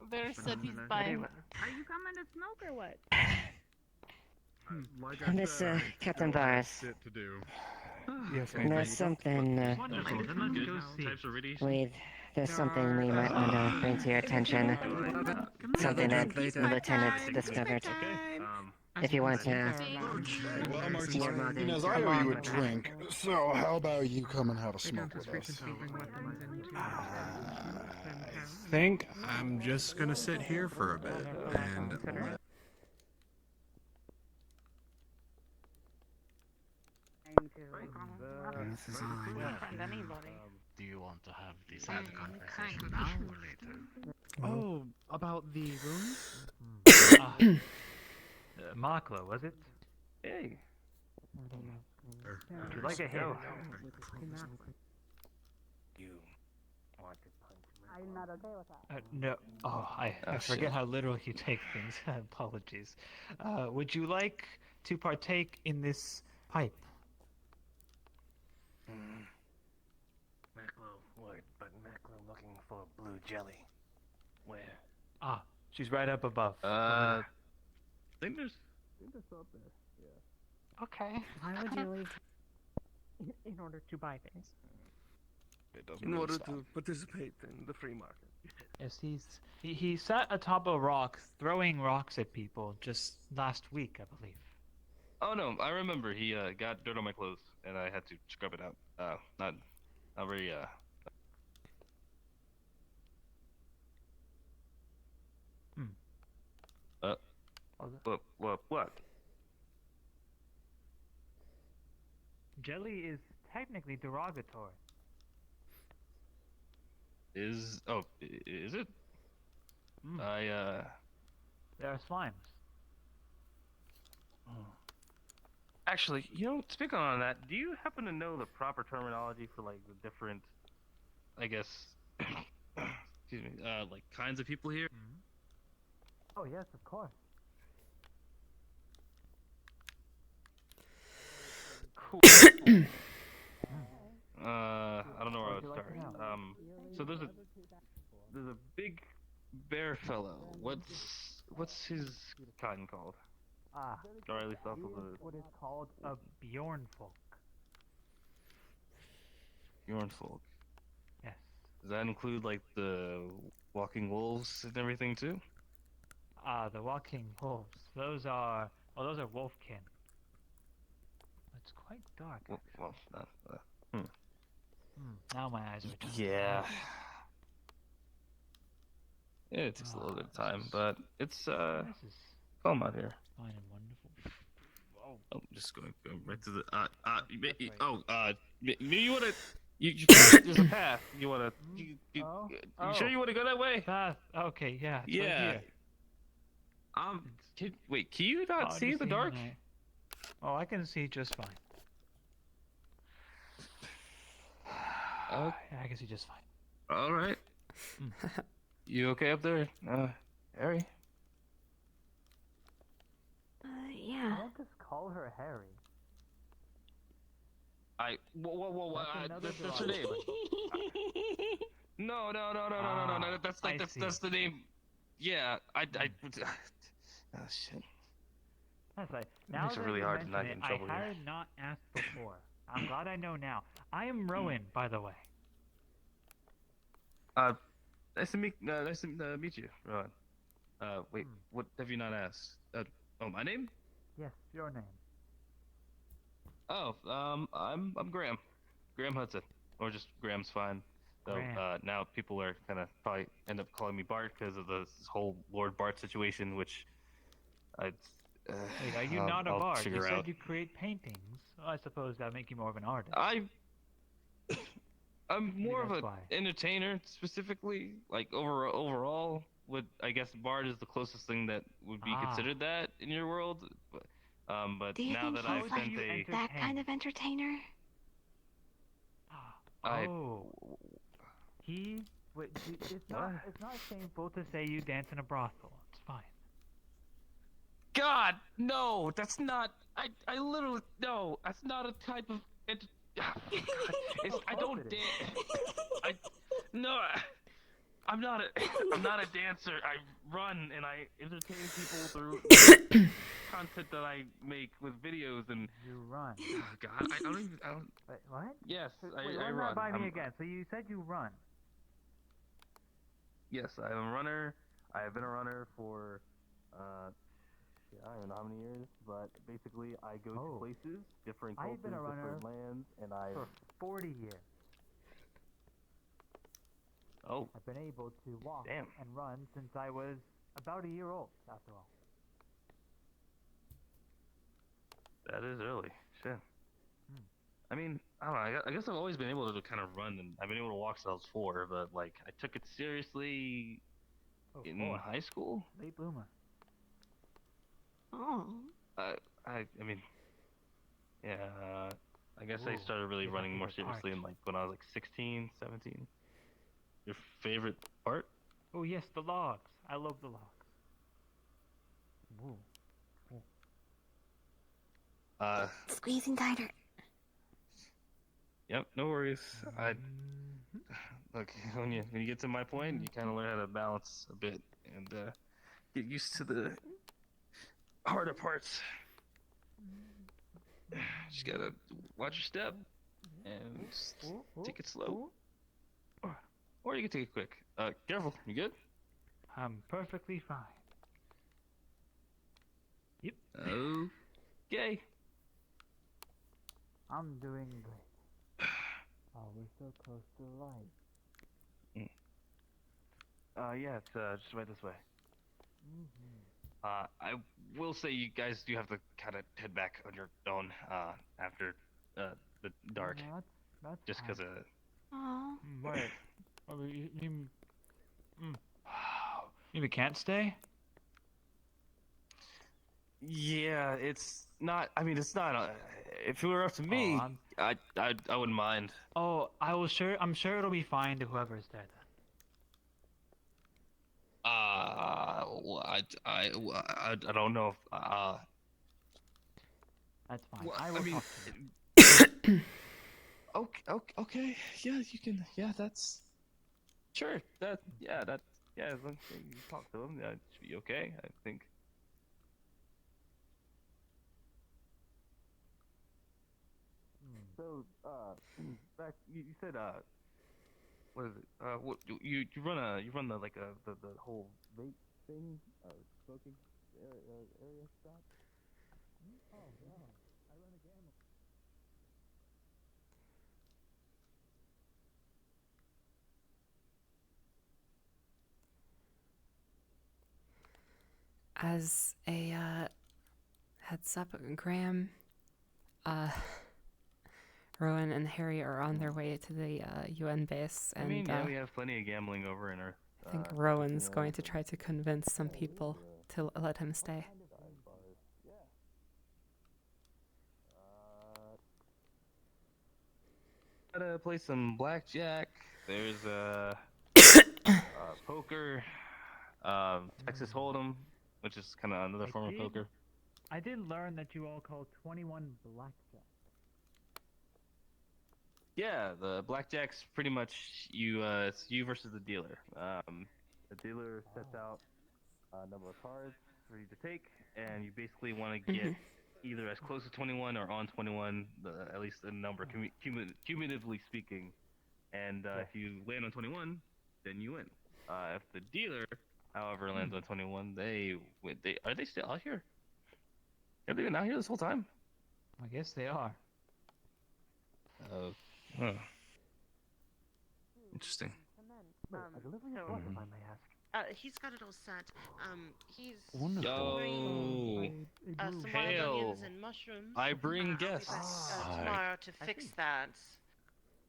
S23: Very satisfying.
S5: are you coming to smoke or what?
S22: Miss Captain Virus.
S14: Yes,
S22: There's something. There's something we might want to bring to your attention. Something that Lieutenant discovered. If you want to.
S14: Well, Marcy, I owe you a drink, so how about you come and have a smoke with us?
S7: I think I'm just gonna sit here for a bit and.
S5: This is friend anybody.
S6: Do you want to have the sad conversation now or later?
S7: Oh, about the rooms?
S24: Maklo, was it? Hey. Would you like a hit?
S6: You want to punch me?
S5: I'm not okay with that.
S24: No. Oh, I forget how literal you take things. Apologies. Would you like to partake in this pipe?
S6: Maklo would, but Maklo looking for blue jelly. Where?
S24: Ah, she's right up above.
S12: I think there's.
S2: up there. Yeah.
S5: Okay. Why would you leave in order to buy things?
S12: It doesn't
S3: In
S12: really
S3: order
S12: stop.
S3: to participate in the free market.
S24: Yes, he sat atop a rock throwing rocks at people just last week, I believe.
S12: Oh no, I remember he got dirt on my clothes and I had to scrub it out. Not very What?
S24: Jelly is technically derogatory.
S12: Is it?
S24: There are slimes.
S12: Actually, speaking on that, do you happen to know the proper terminology for like the different, I guess, excuse me, like kinds of people here?
S24: Oh yes, of course.
S12: Cool. I don't know where I would start. So there's a big bear fellow. What's his kind called?
S24: Ah,
S12: or at least off of the
S24: what is called a Bjornfolk.
S12: Bjornfolk.
S24: Yes.
S12: Does that include like the walking wolves and everything too?
S24: The walking wolves. Those are wolfkin. It's quite dark.
S12: Well,
S24: Now my eyes are just.
S12: Yeah. It takes a little bit of time, but it's calm out here.
S24: Fine and wonderful.
S12: I'm just going right to the you wanna there's a path. You wanna you sure you wanna go that way?
S24: Path. Okay, yeah. It's right
S12: Yeah.
S24: here.
S12: Wait, can you not see in the dark?
S24: Oh, I can see just fine.
S12: Oh,
S24: I can see just fine.
S12: all right. You okay up there, Harry?
S21: Yeah.
S24: Don't just call her Harry.
S12: Whoa, that's her name. No, that's the name. Yeah, oh shit.
S24: That's right.
S12: That makes it really hard to not get in trouble
S24: I
S12: here.
S24: had not asked before. I'm glad I know now. I am Rowan, by the way.
S12: Nice to meet you, Rowan. Wait, what have you not asked? My name?
S24: Yes, your name.
S12: Oh, I'm Graham. Graham Hudson, or just Graham's fine.
S4: So now people are kind of probably end up calling me Bart because of this whole Lord Bart situation, which
S24: Wait, are you not a
S4: I'll
S24: bard? You
S4: figure
S24: said
S4: out.
S24: you create paintings. Well, I suppose that make you more of an artist.
S4: I'm more of
S24: that's
S4: an
S24: why.
S4: entertainer, specifically. Like overall, I guess Bard is the closest thing that would be considered that in your world. But
S21: Do you
S4: now
S21: think
S4: that
S21: he's
S4: I've
S21: like
S4: spent a,
S21: that kind of entertainer?
S24: It's not shameful to say you dance in a brothel. It's fine.
S4: God, no, that's not. I literally no. That's not a type of. I don't dance. No. I'm not a dancer. I run and I entertain people through content that I make with videos and.
S24: You run.
S4: Oh, God, I don't.
S24: Wait, what?
S4: Yes,
S24: Wait,
S4: I
S24: run
S4: run.
S24: that by me again. So you said you run.
S4: Yes, I'm a runner. I have been a runner for, I don't even know how many years, but basically I go to places, different cultures,
S24: I've been a runner
S4: different lands, and I.
S24: For 40 years.
S4: Oh.
S24: I've been able to walk
S4: Damn.
S24: and run since I was about a year old, after all.
S4: That is early. Shit. I mean, I don't know. I guess I've always been able to kind of run, and I've been able to walk since I was 4. But like, I took it seriously in high school.
S24: Late bloomer.
S21: Oh.
S4: I mean, yeah. I guess I started really running more seriously in like when I was like 16, 17. Your favorite part?
S24: Oh yes, the logs. I love the logs. Whoa.
S21: Squeezing tighter.
S4: Yep, no worries. Look, when you get to my point, you kind of learn how to balance a bit and get used to the harder parts. Just gotta watch your step and just take it slow, or you can take it quick. Careful. You good?
S24: I'm perfectly fine. Yep.
S4: Okay.
S24: I'm doing great. Oh, we're so close to the light.
S4: Yeah, it's just right this way. I will say you guys do have to kind of head back on your own after the dark.
S24: That's
S4: just because of.
S21: Oh.
S24: Wait. You can't stay?
S4: Yeah, it's not. I mean, it's not. If it were up to me, I wouldn't mind.
S24: Oh, I'm sure it'll be fine to whoever's there then.
S4: I don't know if
S24: That's fine.
S4: Well,
S24: I will
S4: I mean,
S24: talk to you.
S4: okay. Yeah, you can. Yeah, that's. Sure. Yeah. As long as you talk to him, it should be okay. I think. So, back you said what is it? What you run the like the whole vape thing, smoking area stop. Oh yeah, I run a gamble.
S9: As a heads up, Graham, Rowan and Harry are on their way to the UN base, and
S4: I mean, yeah, we have plenty of gambling over in Earth.
S9: I think Rowan's going to try to convince some people to let him stay.
S4: Gotta play some blackjack. There's poker, Texas Hold'em, which is kind of another form of poker.
S24: I did learn that you all call 21 blackjack.
S4: Yeah, the blackjack's pretty much you. It's you versus the dealer. The dealer sets out a number of cards for you to take, and you basically want to get either as close to 21 or on 21, at least a number, cumulatively speaking. And if you land on 21, then you win. If the dealer, however, lands on 21, are they still out here? Have they been out here this whole time?
S24: I guess they are.
S4: Huh.
S12: Interesting.
S10: He's got it all set. He's
S12: Wonderful.
S10: bringing some wild
S12: Hail.
S10: onions and mushrooms.
S12: I bring
S10: I'll be back,
S12: guests.
S10: tomorrow to fix that.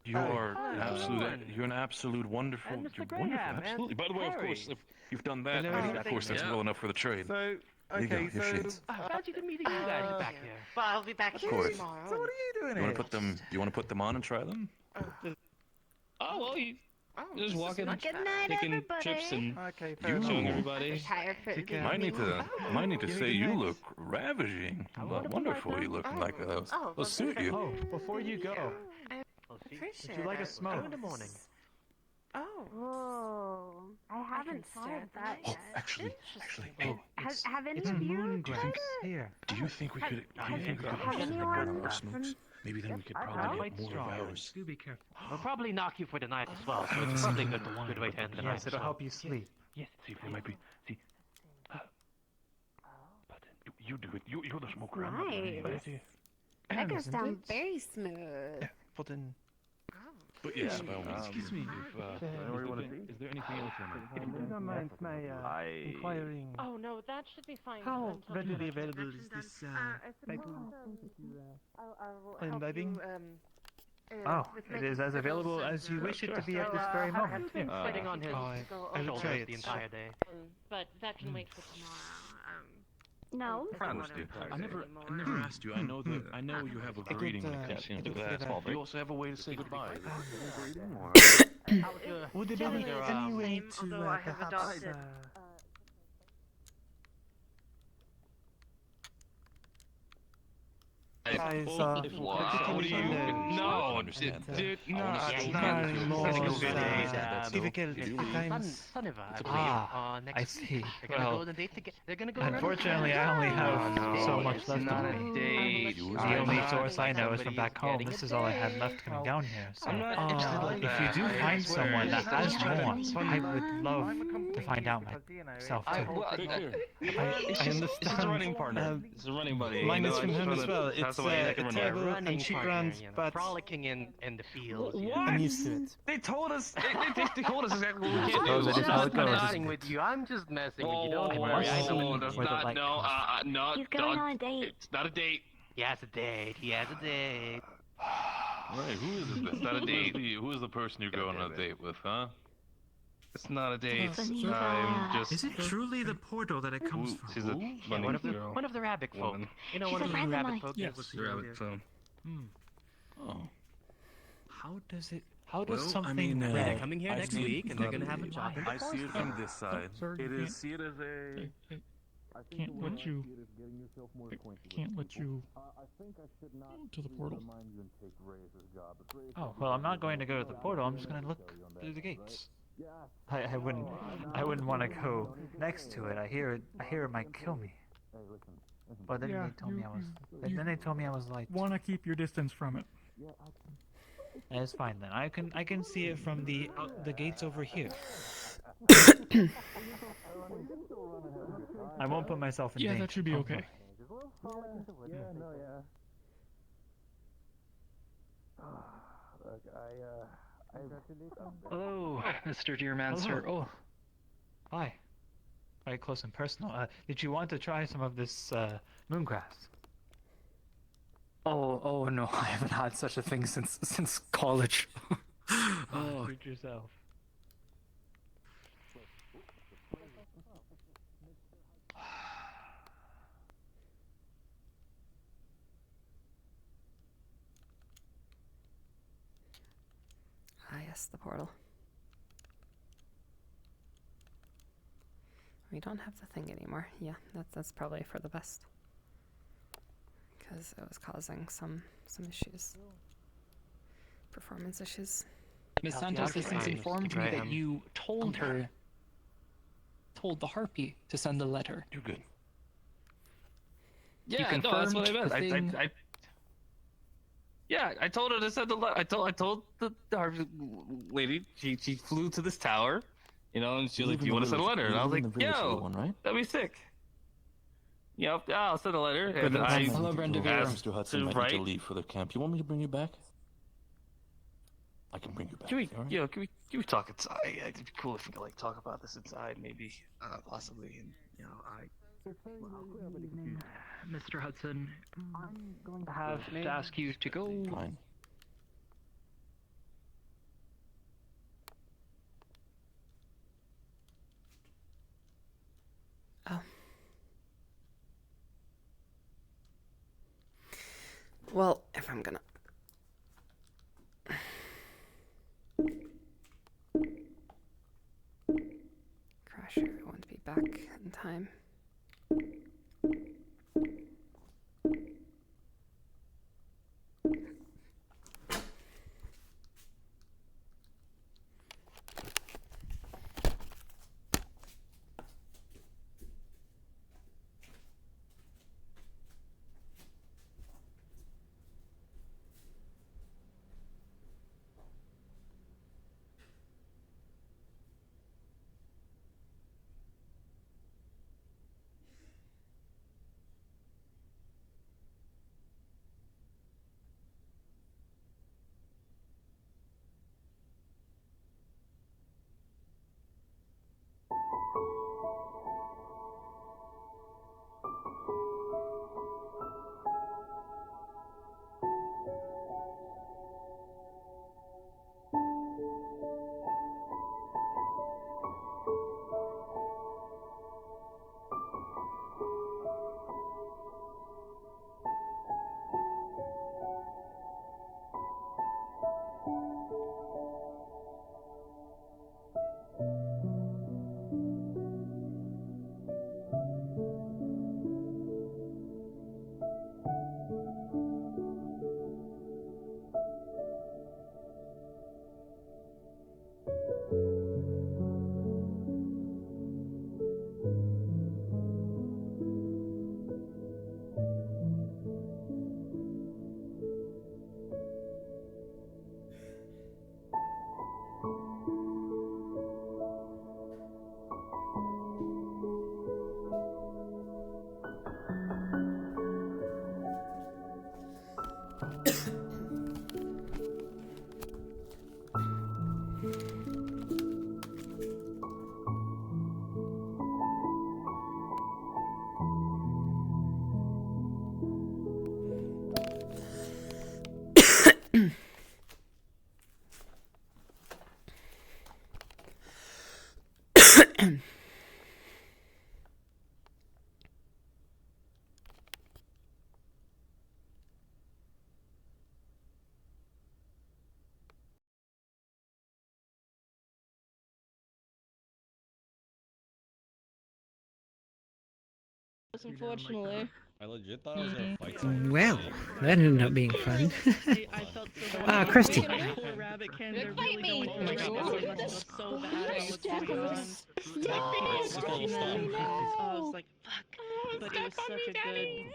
S12: You are an absolute. You're an absolute wonderful.
S10: And Mr.
S12: You're
S10: Graham,
S12: wonderful.
S10: and
S12: Absolutely. By the way, of
S10: Harry.
S12: course, if you've done that,
S10: Hello.
S12: I mean, of course, that's
S10: Yeah.
S12: well enough for the trade.
S10: So,
S12: There you go, your shades.
S10: Glad you could meet you guys back here. But I'll be back
S12: Of
S10: here
S12: course.
S10: tomorrow.
S12: So what
S10: are you doing
S12: You want to put them? You want to put them on and try them?
S4: Oh well, you just
S10: this is
S4: walking,
S10: much better.
S4: taking trips and
S12: You
S4: showing everybody.
S12: might need to say you look ravishing, wonderful. You look like will suit you.
S24: Oh, before you go, would you like a smoke?
S10: In the morning. Oh.
S21: Whoa. I haven't started that
S12: Oh,
S21: yet.
S12: actually,
S21: Have any
S24: It's
S21: of you
S24: moon
S21: tried
S24: grass
S21: it?
S24: here.
S12: do you think we could? Do you think we could
S21: Have
S12: get
S21: anyone
S12: more smokes? Maybe then we could probably get more of ours.
S24: Do be careful.
S11: We'll probably knock you for the night as well, so it's probably a good way to end the night.
S24: Yes, it'll help you sleep.
S11: Yes.
S12: See if they might be. See. But you do it. You're the smoker. I'm not doing
S21: Nice.
S12: it.
S21: That goes
S24: Isn't
S21: down
S24: it?
S21: very smooth.
S24: Well then.
S12: But yes, by all means.
S24: Excuse me.
S12: Is there anything else
S24: You don't mind my inquiring
S10: Oh no, that should be fine.
S24: how
S10: until
S24: readily
S10: you
S24: available
S10: get
S24: is
S10: the
S24: this
S10: introduction
S24: type
S10: done.
S24: of
S10: I'll help
S24: imbibing?
S10: you,
S24: Oh,
S10: with
S24: it
S10: making
S24: is as
S10: pickles
S24: available
S10: and,
S24: as you wish it to be
S10: so,
S24: at this very
S10: have
S24: moment.
S10: you been
S24: Yeah.
S10: sitting on his
S24: I will
S10: shoulders
S24: try it.
S11: the entire day.
S10: But that can wait for tomorrow.
S21: No.
S12: I understand. I never asked you. I know that. I know you have a greeting like that. You know, that. You also have a way to say goodbye.
S24: Would there be any way to
S10: although I have
S24: perhaps
S10: adopted,
S24: guys,
S4: What do you? No, dude, no, it's not.
S24: difficult times.
S11: Sunniva, I believe,
S24: Ah,
S11: next
S24: I see.
S11: week. They're gonna go
S24: Well,
S11: on a date together. They're gonna go on a
S24: unfortunately,
S11: date
S24: I only have
S4: No,
S24: so much
S4: it's
S24: left
S4: not
S24: of
S4: a
S24: me.
S4: date.
S24: The only
S4: I'm
S24: source
S4: not-
S24: I know is from back home.
S11: getting
S24: This
S11: a
S24: is all I had left coming down here. So,
S4: I'm not interested like
S24: if you do
S4: that.
S24: find
S4: I swear.
S24: someone that has
S4: Just try to-
S24: more, I would love to find out myself
S4: I,
S24: too.
S4: well,
S24: I
S4: it's just a
S24: understand.
S4: running partner. It's a running buddy.
S24: Mine
S4: You
S24: is
S4: know,
S24: from
S4: I just
S24: him as
S4: wanna
S24: well.
S4: pass
S24: It's
S4: away, I
S24: a
S4: can run
S24: terrible
S4: there.
S24: and cheap
S11: partner,
S24: brand,
S11: you know,
S24: but
S11: frolicking in the fields.
S4: What?
S24: I'm used to it.
S4: They told us. They told us exactly what we can't
S24: suppose
S4: do.
S24: it is how it goes.
S11: I'm messing with you. I'm just messing with you. Don't worry. I know
S4: Oh, that's not. No,
S21: He's going on a date.
S4: It's not a date.
S11: He has a date. He has a date.
S12: Right, who is this?
S4: It's not a date.
S12: Who is the person you're going on a date with, huh?
S4: It's not a date.
S21: Sunniva.
S4: I'm just.
S7: Is it truly the portal that it comes from?
S4: She's a
S11: Yeah,
S4: funny
S11: one of the
S4: girl.
S11: one of the rabbit folk.
S4: Woman.
S11: You know,
S21: She's
S11: one
S21: a
S11: of the
S21: friend of
S11: rabbit
S21: mine.
S11: folk.
S7: Yes.
S4: The rabbit. So.
S12: Oh.
S24: How does it? How
S12: Well,
S24: does
S12: I
S24: something
S12: mean,
S11: They're
S24: red?
S11: coming here
S12: I
S11: next
S12: see-
S11: week, and they're gonna have a job.
S12: I see it from this side.
S13: Sir,
S12: It
S13: you
S12: is. See it as a.
S13: can't let you. Can't let you to the portal.
S24: Oh well, I'm not going to go to the portal. I'm just going to look through the gates. I wouldn't want to go next to it. I hear it might kill me. But then
S13: Yeah,
S24: they told me I was.
S13: you
S24: Then they told me I was light.
S13: Want to keep your distance from it.
S24: That's fine then. I can see it from the gates over here. I won't put myself in
S13: Yeah,
S24: danger.
S13: that should be okay.
S15: Hello, Mr. Deermancer.
S24: Hello. Hi. Very close and personal. Did you want to try some of this moongrass?
S15: Oh no, I haven't had such a thing since college.
S24: Oh, treat yourself.
S9: Ah, yes, the portal. We don't have the thing anymore. Yeah, that's probably for the best. Because it was causing some issues. Performance issues.
S15: Miss Santos has since informed me that you told her, told the Harpy to send a letter.
S12: You're good.
S15: You
S4: Yeah, no, that's what I
S15: confirmed
S4: meant.
S15: the thing?
S4: Yeah, I told her to send the letter. I told the Harvey lady. She flew to this tower, you know, and she was like, "Do you want to send a letter?" And I was like, "Yo, that'd be sick." Yep, yeah, I'll send a letter. And I
S15: Hello, Brenda Vera.
S12: Mr. Hudson might need to leave for the camp. You want me to bring you back?
S14: I can bring you back.
S24: Can we,
S14: alright?
S24: can we talk inside? It'd be cool if we could like talk about this inside, maybe, possibly. And
S15: Mr. Hudson, I'm going to have to ask you to go.
S14: Fine.
S9: Oh. Well, if I'm gonna. Crasher, I want to be back in time.
S1: Unfortunately.
S8: I legit thought I was gonna fight someone.
S1: Well, that ended up being fun. Christy.
S23: Poor rabbit can. They're really going through my god. It looks so bad. I was going on.
S8: Stop.
S23: I was like, fuck. But it was such a good.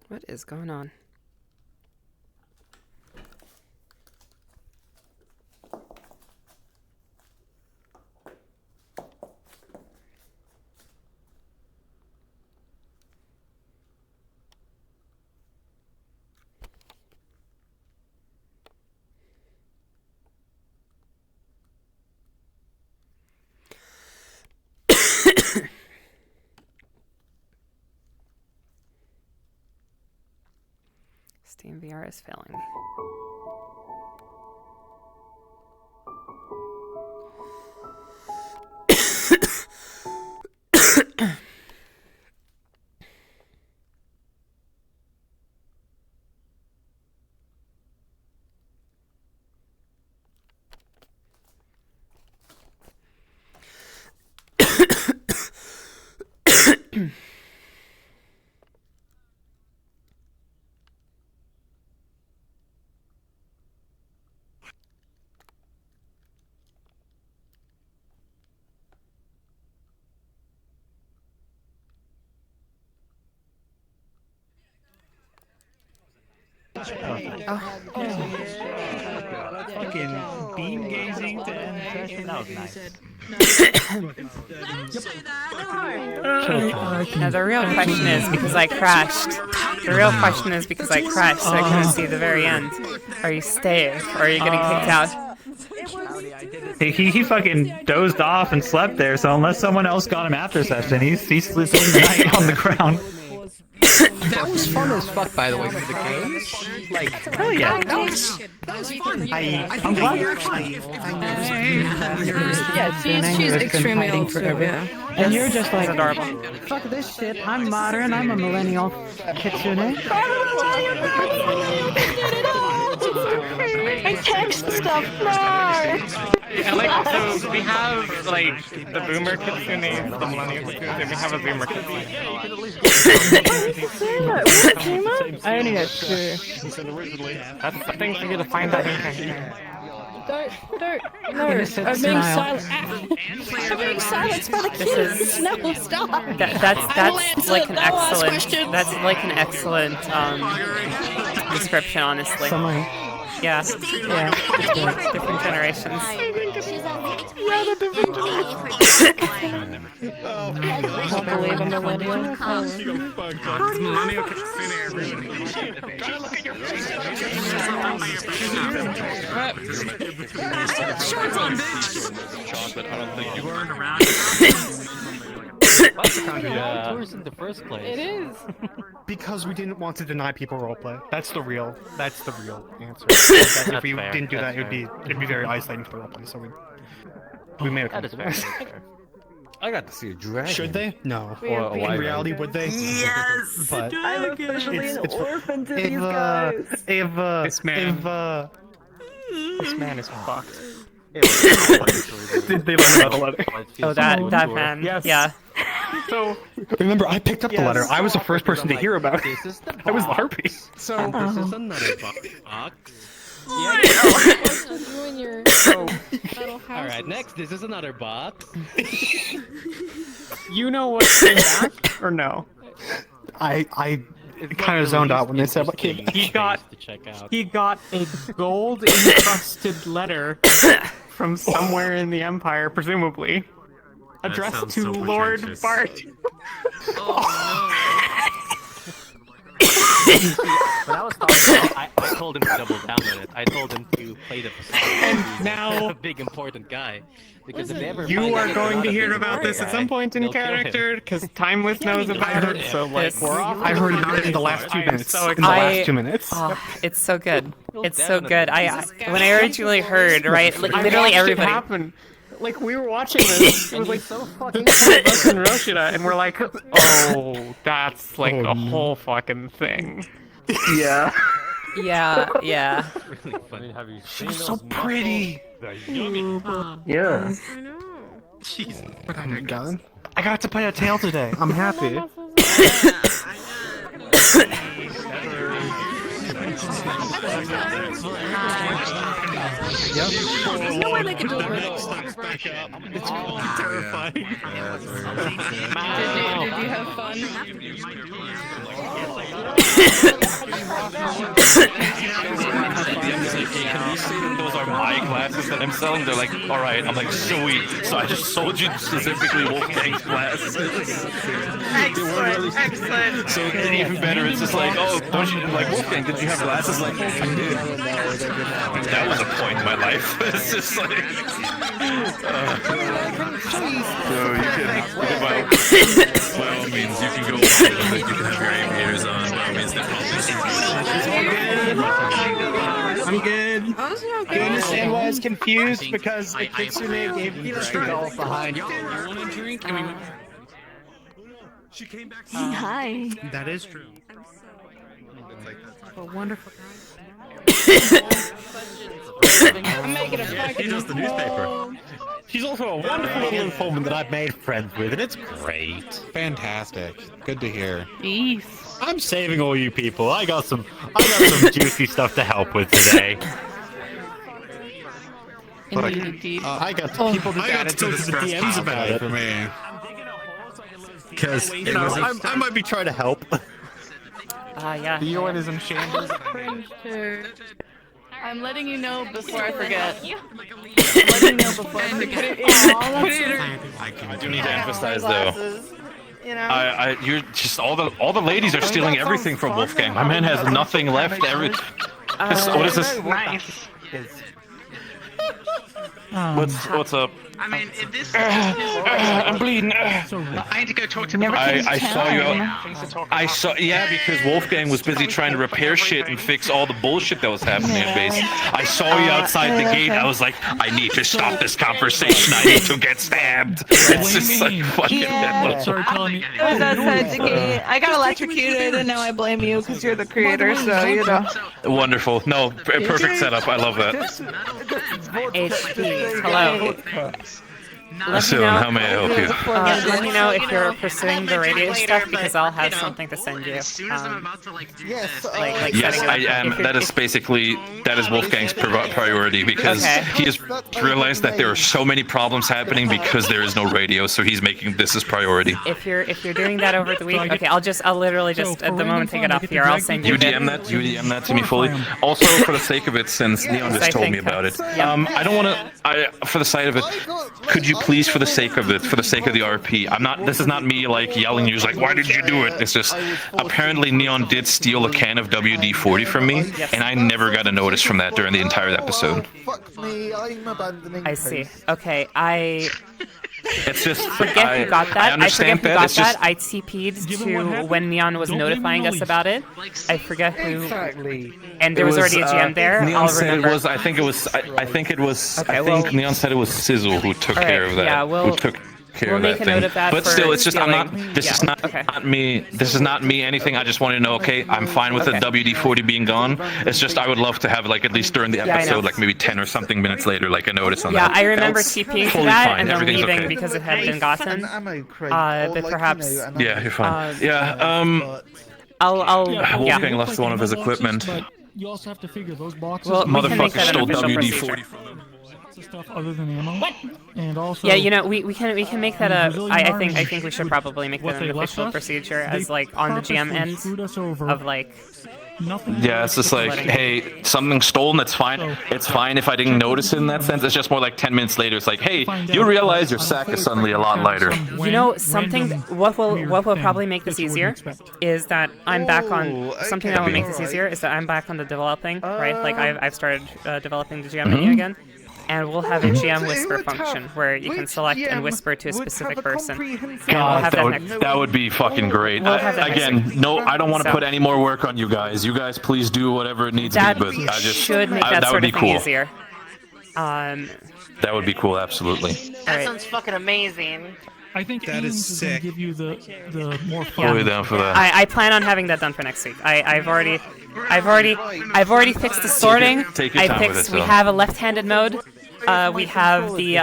S9: What is going on? Steam VR is failing me.
S24: Fucking beam gazing to end the session. That was nice.
S9: Now the real question is because I crashed. The real question is because I crashed, so I couldn't see the very end. Are you staying, or are you getting kicked out?
S24: He fucking dozed off and slept there, so unless someone else got him after session, he's sleeping the night on the ground.
S15: That was fun as fuck, by the way, for the games. Like,
S24: hell yeah.
S15: That was fun.
S24: I'm glad you're fine.
S1: Yeah, she's extremely old school, yeah.
S17: And you're just like,
S9: adorable.
S17: Fuck this shit, I'm modern, I'm a millennial kitsune.
S1: I text stuff, no!
S9: Yeah, like, so we have, like, the boomer kitsune, the millennial kitsune, and we have a zoomer kitsune.
S17: I only had two.
S9: That's the thing for you to find out in
S1: Don't, no,
S17: Innocent
S1: I'm being
S17: smile.
S1: silent. I'm being silenced by the kids. No, stop.
S9: That's like an excellent, that's like an excellent, description, honestly.
S17: Summary.
S9: Yeah. Yeah. Different generations.
S1: Yeah, the different generations. I can't believe I'm a millennial.
S7: Millennial kitsune, everybody. Gotta look at your face.
S1: Shorts on, bitch.
S12: Chocolate, I don't think you
S7: weren't around.
S11: Yeah. Tours in the first place.
S1: It is.
S18: Because we didn't want to deny people roleplay. That's the real answer. If we
S11: fair.
S18: didn't do
S11: That's
S18: that, it'd be very isolating for roleplay. So we made a
S11: That is fair. That's fair.
S8: I got to see a dragon.
S18: Should they? No.
S8: Or a
S18: In reality, would they?
S8: Yes!
S18: But
S1: I'm officially an orphan to these guys.
S18: This man is fucked.
S17: Did they learn about the letter?
S9: Oh, that man.
S18: Yes.
S9: Yeah.
S18: So remember, I picked up the letter. I was the first person to hear about it. I was the harpy.
S8: So this is another box.
S1: You and your metal house.
S11: Alright, next, this is another box.
S18: You know what came back or no? I kind of zoned out when they said what came back.
S17: He got a gold encrusted letter from somewhere in the Empire, presumably, addressed to Lord Bart.
S11: When I was talking, I told him to double down on it. I told him to play the facade.
S17: And
S11: He's
S17: now
S11: a big important guy. Because if they ever
S17: you
S11: find
S17: are
S11: out
S17: going to
S11: he's
S17: hear
S11: not a
S17: about
S11: big
S17: this at
S11: guy,
S17: some point in
S11: they'll kill him.
S17: character, because Timeless knows about it. So like, we're off.
S18: I heard about it in the last 2 minutes.
S17: So
S18: In the last 2 minutes.
S9: It's so good. It's so good. When I originally heard, right, like, literally everybody.
S17: Happened. Like we were watching this, it was like so fucking us and Roshida, and we're like, oh, that's like a whole fucking thing.
S18: Yeah.
S9: Yeah.
S11: Really funny. Have you
S18: She was so pretty.
S22: Yeah.
S1: I know.
S18: Jeez. I got to play a tail today. I'm happy.
S1: There's no way they can do it.
S7: It's terrifying.
S1: Did you have fun?
S12: Can you say that those are my glasses that I'm selling? They're like, alright. I'm like, sweet. So I just sold you specifically Wolfgang's glasses.
S9: Excellent.
S12: So even better, it's just like, oh, don't you like Wolfgang? Did you have glasses? Like, I did. That was a point in my life. It's just like, so you can by all means, you can go. You can have your aviators on. By all means,
S18: I'm good.
S1: Honestly, I'm
S18: I understand why I was confused because the Kitsune gave me the skull behind.
S7: She came back.
S1: Hi.
S7: That is true.
S1: A wonderful guy.
S7: I'm making a fucking. He does the newspaper.
S18: She's also a wonderful little informant that I've made friends with, and it's great.
S7: Fantastic. Good to hear.
S1: Jeez.
S18: I'm saving all you people. I got some juicy stuff to help with today.
S1: Indeed.
S18: I got people to talk to the DMs about it.
S7: For me.
S18: Because I might be trying to help.
S9: Yeah.
S17: The UN is in shambles.
S6: I'm letting you know before I forget. I'm letting you know before I forget.
S12: I
S11: do need to emphasize though.
S6: You know?
S11: You're just all the ladies are stealing everything from Wolfgang. My man has nothing left. What is this?
S6: Nice.
S11: What's up?
S15: I mean, if this.
S11: I'm bleeding.
S15: I need to go talk to the.
S11: I saw you out. Yeah, because Wolfgang was busy trying to repair shit and fix all the bullshit that was happening at base. I saw you outside the gate. I was like, I need to stop this conversation. I need to get stabbed. It's just like fucking.
S6: Sorry, it was outside the gate. I got electrocuted, and now I blame you because you're the creator. So you know.
S11: Wonderful. No, perfect setup. I love that.
S9: HP. Hello.
S11: So, how may I help you?
S9: Let me know if you're pursuing the radio stuff because I'll have something to send you.
S15: As soon as I'm about to
S11: Yes, I am. That is Wolfgang's priority because he has realized that there are so many problems happening because there is no radio, so he's making this his priority.
S9: If you're doing that over the week, okay, I'll literally just at the moment take it off here. I'll send you.
S11: You DM that to me fully. Also, for the sake of it, since Neon just told me about it, I don't want to. For the sake of it, could you please, for the sake of it, for the sake of the RP, this is not me like yelling you like, why did you do it? It's just, apparently Neon did steal a can of WD-40 from me, and I never got a notice from that during the entire episode.
S14: Fuck me, I'm abandoning
S9: I see.
S14: post.
S9: Okay,
S11: It's just,
S9: forget who got that.
S11: I understand
S9: forget who got
S11: it's just,
S9: that. I TP'd to when Neon was notifying us about it. I forget who.
S8: Exactly.
S9: And there was already a GM there.
S11: Neon said it was. I think Neon said it was Sizzle who took care of that.
S9: Yeah,
S11: who took care of that thing. But still, it's just I'm not. This is not me. This is not me. Anything. I just wanted to know. Okay, I'm fine with the WD-40 being gone. It's just I would love to have like at least during the episode, like maybe 10 or something minutes later, like a notice on that.
S9: Yeah, I remember TPing to that and then
S11: Everything's
S9: leaving
S11: okay.
S9: because it had been gotten. But perhaps.
S11: Yeah, you're fine.
S9: I'll.
S11: Wolfgang lost one of his equipment.
S13: But you also have to figure those boxes.
S9: Well, we can make
S11: Motherfucker
S9: that
S11: stole
S9: an official
S11: WD-40
S9: procedure.
S11: from him.
S13: Stuff other than ammo. And also.
S9: Yeah, you know, we can make that a. I think we should probably make that an official procedure as like on the GM end of like.
S11: Yeah, it's just like, hey, something's stolen. It's fine. It's fine if I didn't notice it in that sense. It's just more like 10 minutes later. It's like, hey, you realize your sack is suddenly a lot lighter.
S9: You know, something. What will probably make this easier is that I'm back on. Something that will make this easier is that I'm back on the developing. Right, like I've started developing the GM menu again. And we'll have a GM whisper function where you can select and whisper to a specific person.
S11: God, that would be fucking great. Again, no, I don't want to put any more work on you guys. You guys, please do whatever it needs to be. But I just
S9: should make that
S11: would
S9: sort
S11: be
S9: of thing
S11: cool.
S9: easier.
S11: That would be cool, absolutely.
S6: That sounds fucking amazing.
S13: I think
S7: that is sick.
S13: Give you the more fun.
S11: Totally down for that.
S9: I plan on having that done for next week. I've already fixed the sorting.
S11: Take your time with it,
S9: We
S11: though.
S9: have a left-handed mode. We have the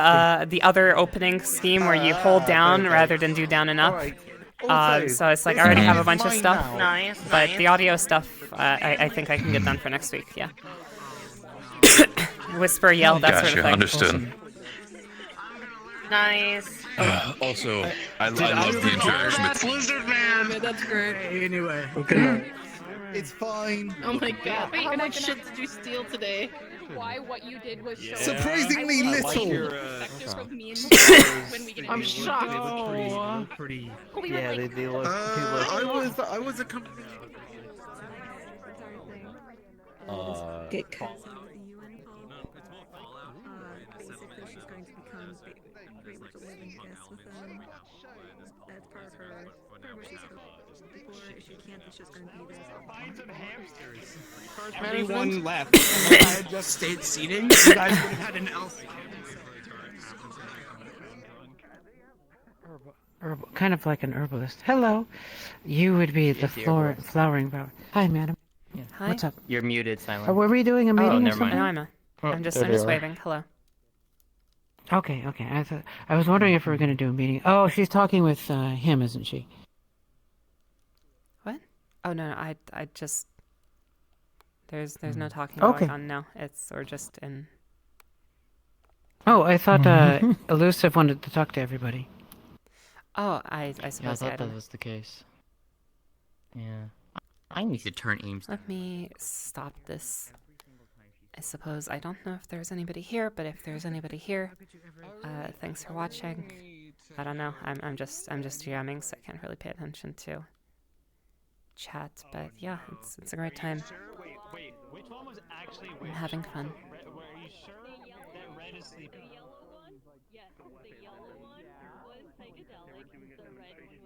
S9: other opening scheme where you hold down rather than do down and up. So it's like I already have a bunch of stuff. But the audio stuff, I think I can get done for next week. Yeah. Whisper, yell, that sort of thing.
S11: Understood.
S6: Nice.
S12: Also, I love the interaction with
S6: Lizard Man. That's great.
S14: Anyway.
S7: Okay.
S14: It's fine.
S6: Oh my god. Wait, how much shit did you steal today?
S16: Why what you did was so
S14: Surprisingly little.
S6: I'm shocked.
S8: Pretty.
S16: Yeah,
S8: they look.
S14: I was a
S17: Everyone left. If I had just stayed seated, you guys would have had an elf.
S1: Kind of like an herbalist. Hello. You would be the flowering flower. Hi, madam. Yeah.
S9: Hi.
S1: What's up?
S8: You're muted, Silent.
S1: Were we doing a meeting or
S8: never
S1: something?
S8: mind.
S9: No, I'm just waving. Hello.
S1: Okay. I was wondering if we were going to do a meeting. Oh, she's talking with him, isn't she?
S9: What? Oh no, I just. There's no talking going on now. We're just in.
S1: Oh, I thought Elusive wanted to talk to everybody.
S9: Oh, I suppose
S8: I thought
S9: I
S8: that was the case. Yeah. I need to turn aims.
S9: Let me stop this. I suppose I don't know if there's anybody here, but if there's anybody here, thanks for watching. I don't know. I'm just jamming, so I can't really pay attention to chat. But yeah, it's a great time.
S24: Wait, which one was actually
S9: I'm having fun.
S24: Were you sure that red is sleeping?
S10: Yes, the yellow one was psychedelic. The red one